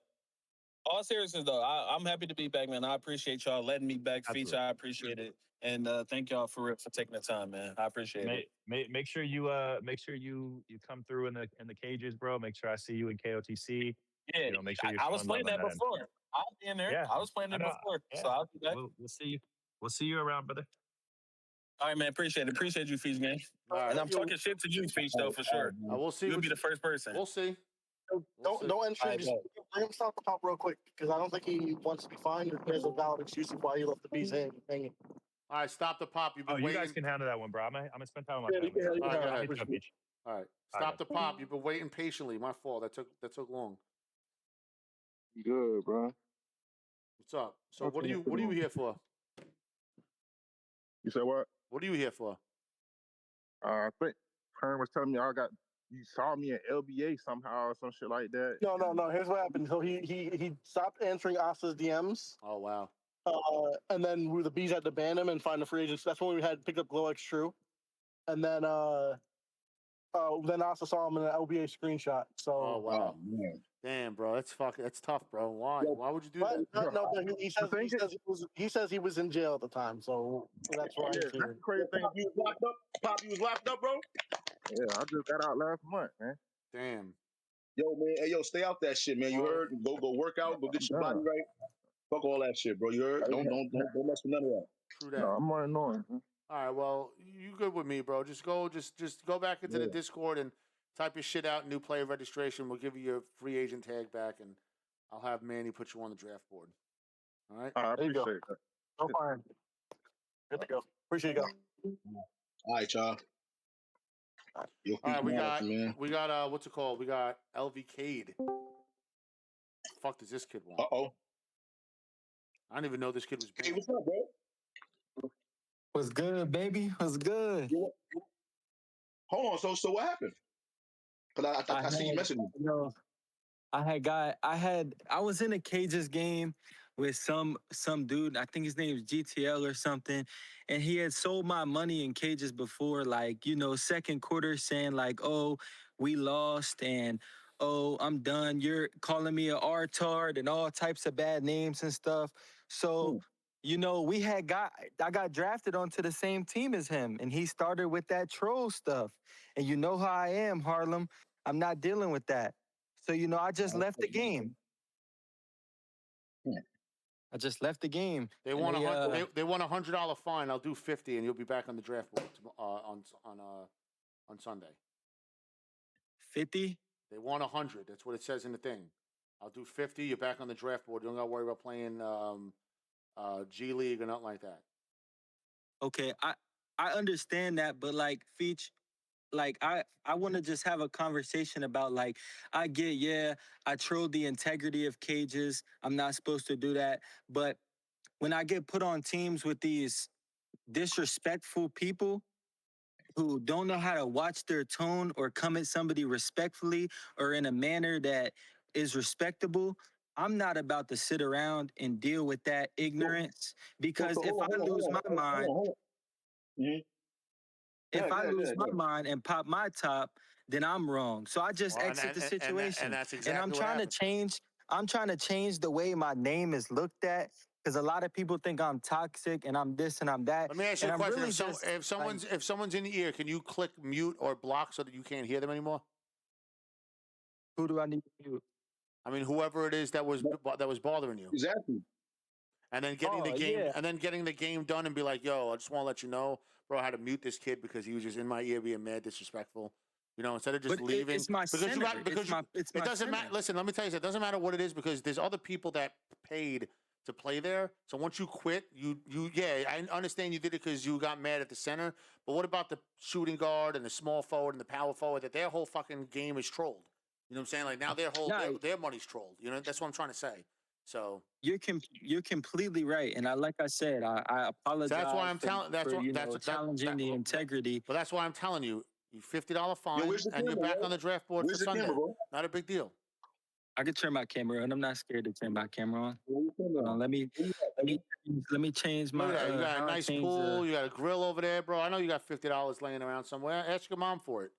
All seriousness though, I'm happy to be back, man. I appreciate y'all letting me back feature. I appreciate it, and thank y'all for taking the time, man. I appreciate it. Make sure you come through in the cages, bro. Make sure I see you in KOTC. Yeah, make sure I was playing that before. I'll be in there. Yeah, I was playing it before, so I'll be back. We'll see you. We'll see you around, brother. All right, man. Appreciate it. Appreciate you, Feast, man. And I'm talking shit to you, Feast, though, for sure. We'll see. You'll be the first person. We'll see. Don't entry. Just bring him stop the pop real quick because I don't think he wants to be fined. There's a valid excuse of why he left the bees hanging. All right, stop the pop. You've been waiting. You guys can handle that one, bro. I'm gonna spend time with my family. All right, stop the pop. You've been waiting patiently. My fault. That took long. Good, bro. What's up? So what are you here for? You said what? What are you here for? I think Kern was telling me you saw me in LBA somehow or some shit like that. No. Here's what happened. So he stopped answering Asa's DMs. Oh wow. And then the bees had to ban him and find a free agent. So that's when we had picked up Glow X True. And then Asa saw him in an LBA screenshot. So oh wow. Damn, bro, that's tough, bro. Why? Why would you do that? No, but he says he was in jail at the time, so that's why. Yeah, that's the crazy thing. You was locked up. Pop, you was locked up, bro. Yeah, I just got out last month, man. Damn. Yo, man. Hey, yo, stay out that shit, man. You heard? Go work out. Go get your body right. Fuck all that shit, bro. You heard? Don't mess with none of that. True that. No, I'm more annoying. All right, well, you good with me, bro. Just go back into the Discord and type your shit out, new player registration. We'll give you your free agent tag back, and I'll have Manny put you on the draft board. All right? I appreciate that. No fine. Good to go. Appreciate you. All right, y'all. All right, we got what's it called? We got LV Cade. Fuck does this kid want? Uh-oh. I didn't even know this kid was big. Hey, what's up, bro? What's good, baby? What's good? Hold on. So what happened? Because I see you messaging me. I was in a Cages game with some dude. I think his name is GTL or something, and he had sold my money in Cages before, like, second quarter, saying like, "Oh, we lost," and "Oh, I'm done. You're calling me a R-tard," and all types of bad names and stuff. So, I got drafted onto the same team as him, and he started with that troll stuff. And you know how I am, Harlem. I'm not dealing with that. So, I just left the game. I just left the game. They want $100 fine. I'll do 50, and you'll be back on the draft board on Sunday. 50? They want 100. That's what it says in the thing. I'll do 50. You're back on the draft board. You don't got to worry about playing G League or nothing like that. Okay, I understand that, but like Feach, like I want to just have a conversation about, like, I get, I trolled the integrity of Cages. I'm not supposed to do that. But when I get put on teams with these disrespectful people who don't know how to watch their tone or come at somebody respectfully or in a manner that is respectable, I'm not about to sit around and deal with that ignorance, because if I lose my mind, if I lose my mind and pop my top, then I'm wrong. So I just exit the situation. And that's exactly I'm what trying to change. I'm trying to change the way my name is looked at, because a lot of people think I'm toxic and I'm this and I'm that. Let me ask you a question. Really if someone's in the ear, can you click mute or block so that you can't hear them anymore? Who do I need to mute? I mean, whoever it is that was bothering you. Exactly. And then getting the game done and be like, yo, I just want to let you know, bro, I had to mute this kid because he was just in my ear being mad, disrespectful. Instead of just leaving. It's my it doesn't matter. Listen, let me tell you, it doesn't matter what it is, because there's other people that paid to play there. So once you quit, I understand you did it because you got mad at the center. But what about the shooting guard and the small forward and the power forward, that their whole fucking game is trolled? You know what I'm saying? Like, now their money's trolled. That's what I'm trying to say. So you're completely right, and like I said, I apologize. So that's why I'm telling. That's challenging the integrity. But that's why I'm telling you, $50 fine, and you're back on the draft board for Sunday. Not a big deal. I can turn my camera on. I'm not scared to turn my camera on. Let me change my. You got a nice pool. You got a grill over there, bro. I know you got $50 laying around somewhere. Ask your mom for it.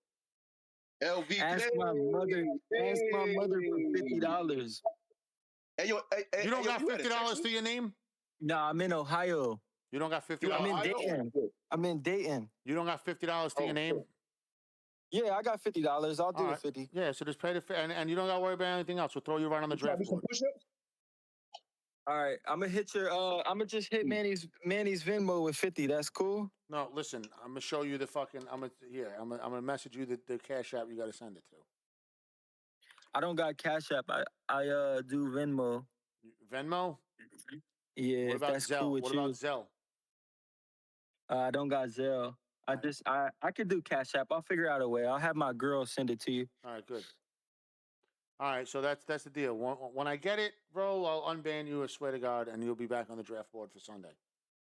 LV. Ask my mother for $50. Hey, you don't got $50 to your name? No, I'm in Ohio. You don't got $50? I'm in Dayton. You don't got $50 to your name? Yeah, I got $50. I'll do the 50. Yeah, so just pay and you don't got to worry about anything else. We'll throw you right on the draft board. All right, I'm gonna hit your. I'm gonna just hit Manny's Venmo with 50. That's cool. No, listen. I'm gonna show you the fucking. I'm gonna message you the Cash App you got to send it to. I don't got Cash App. I do Venmo. Venmo? Yeah. What about that's Zelle? Cool with what you. about Zelle? I don't got Zelle. I could do Cash App. I'll figure out a way. I'll have my girl send it to you. All right, good. All right, so that's the deal. When I get it, bro, I'll unban you, I swear to God, and you'll be back on the draft board for Sunday.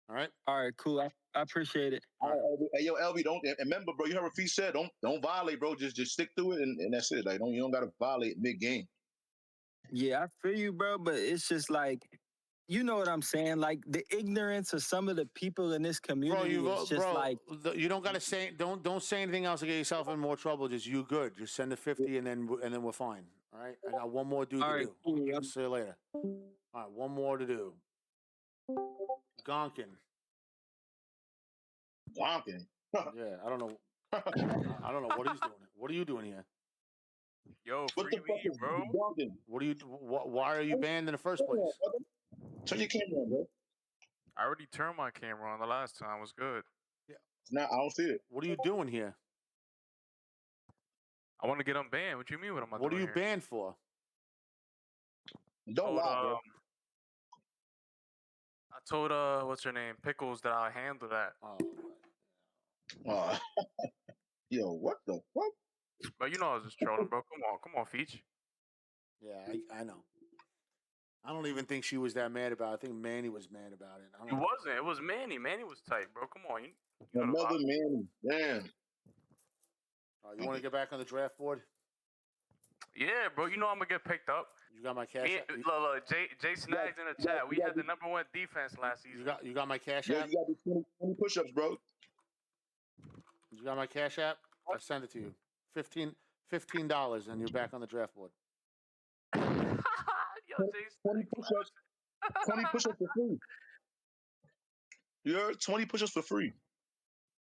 All right? All right, cool. I appreciate it. All right. Hey, yo, LB, don't remember, bro. You heard what Fee said. Don't violate, bro. Just stick to it, and that's it. Like, you don't gotta violate mid game. Yeah, I feel you, bro. But it's just like, you know what I'm saying? Like, the ignorance of some of the people in this community is just like. You don't gotta say. Don't say anything else to get yourself in more trouble. Just you good. Just send the 50, and then we're fine. All right, I got one more dude to do. Cool. I'll see you later. All right, one more to do. Gonkin. Gonkin. Yeah, I don't know. I don't know what he's doing. What are you doing here? Yo, What free the fuck me, is bro. Gonkin? What are you? Why are you banned in the first place? Turn your camera on, bro. I already turned my camera on the last time. It was good. Yeah. Now I don't see it. What are you doing here? I want to get unbanned. What you mean? What am I What are doing you here? banned for? Don't lie, bro. I told what's her name, Pickles, that I'll handle that. Yo, what the fuck? But you know I was just trolling, bro. Come on, Feech. Yeah, I know. I don't even think she was that mad about it. I think Manny was mad about it. It wasn't. It was Manny. Manny was tight, bro. Come on. You know the Another vibe. man. Damn. You want to get back on the draft board? Yeah, bro. You know I'm gonna get picked up. You got my cash app? Look, Jay Snags in the chat. We had the #1 defense last season. You got my cash Yeah, app? you got the 20 push-ups, bro. You got my cash app? I send it to you. $15 and you're back on the draft board. Yo, Jay 20 push-ups. 20 push-ups for free. You heard? 20 push-ups for free.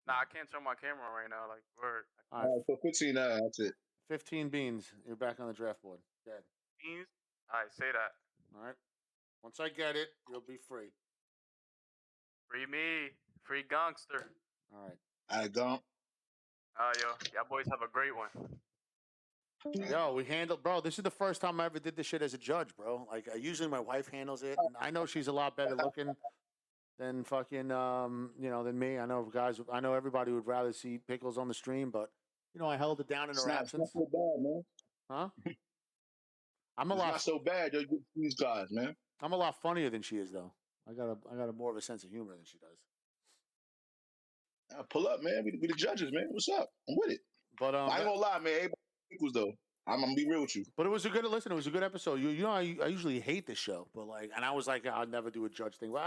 Nah, I can't turn my camera on right now. Like, word. All right, so 15, that's it. 15 beans. You're back on the draft board. Dead. Beans? All right, say that. All right. Once I get it, you'll be free. Free me. Free gangster. All right. I go. Yo, y'all boys have a great one. Yo, we handled, bro. This is the first time I ever did this shit as a judge, bro. Like, usually my wife handles it, and I know she's a lot better looking than fucking, than me. I know guys. I know everybody would rather see Pickles on the stream, but I held it down in her absence. It's not so bad, man. Huh? It's not so bad. These guys, man. I'm a lot funnier than she is, though. I got a more of a sense of humor than she does. Pull up, man. We the judges, man. What's up? I'm with it. But I ain't gonna lie, man. Everybody Pickles though. I'm gonna be real with you. But it was a good listen. It was a good episode. I usually hate this show, but and I was like, I'll never do a judge thing. Well,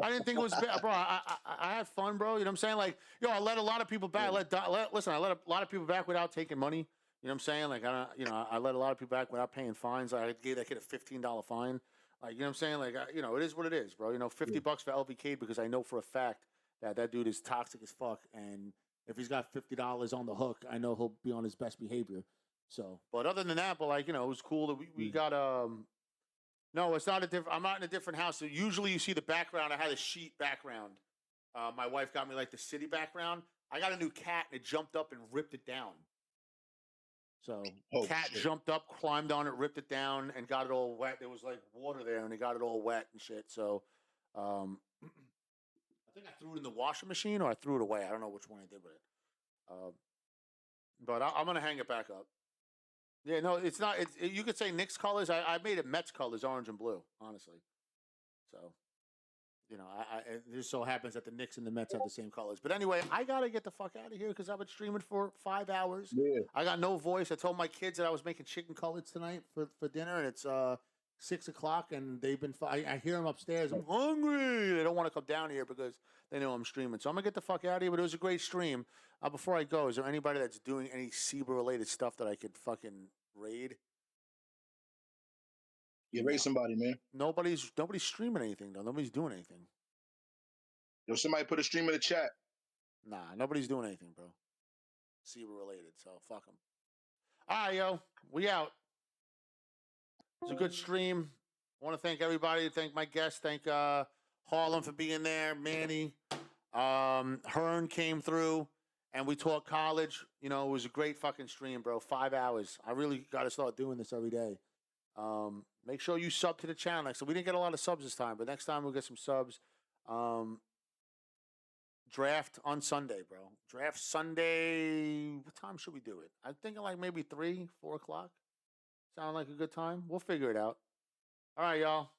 I didn't think it was bad, bro. I had fun, bro. You know what I'm saying? Like, I let a lot of people back. I let a lot of people back without taking money. You know what I'm saying? Like, I let a lot of people back without paying fines. I gave that kid a $15 fine. Like, you know what I'm saying? Like, it is what it is, bro. $50 for LVK because I know for a fact that dude is toxic as fuck, and if he's got $50 on the hook, I know he'll be on his best behavior. So, but other than that, but it was cool that we got no, it's not a different. I'm not in a different house. So usually you see the background. I had a sheet background. My wife got me like the city background. I got a new cat and it jumped up and ripped it down. So cat jumped up, climbed on it, ripped it down, and got it all wet. There was like water there, and it got it all wet and shit. So, I think I threw it in the washing machine or I threw it away. I don't know which one I did with it. But I'm gonna hang it back up. Yeah, no, it's not. You could say Knicks colors. I made it Mets colors, orange and blue, honestly. So, it just so happens that the Knicks and the Mets have the same colors. But anyway, I gotta get the fuck out of here because I've been streaming for 5 hours. Yeah. I got no voice. I told my kids that I was making chicken cutlets tonight for dinner, and it's 6 o'clock, and they've been. I hear them upstairs. I'm hungry. They don't want to come down here because they know I'm streaming. So I'm gonna get the fuck out of here. But it was a great stream. Before I go, is there anybody that's doing any SIBA related stuff that I could fucking raid? Yeah, raid somebody, man. Nobody's streaming anything though. Nobody's doing anything. Yo, somebody put a stream in the chat. Nah, nobody's doing anything, bro. SIBA related, so fuck them. All right, yo, we out. It's a good stream. I want to thank everybody. Thank my guests. Thank Harlem for being there. Manny, Hearn came through, and we talked college. It was a great fucking stream, bro. 5 hours. I really got to start doing this every day. Make sure you sub to the channel. So we didn't get a lot of subs this time, but next time we'll get some subs. Draft on Sunday, bro. Draft Sunday. What time should we do it? I'm thinking like maybe 3, 4 o'clock. Sound like a good time? We'll figure it out. All right, y'all.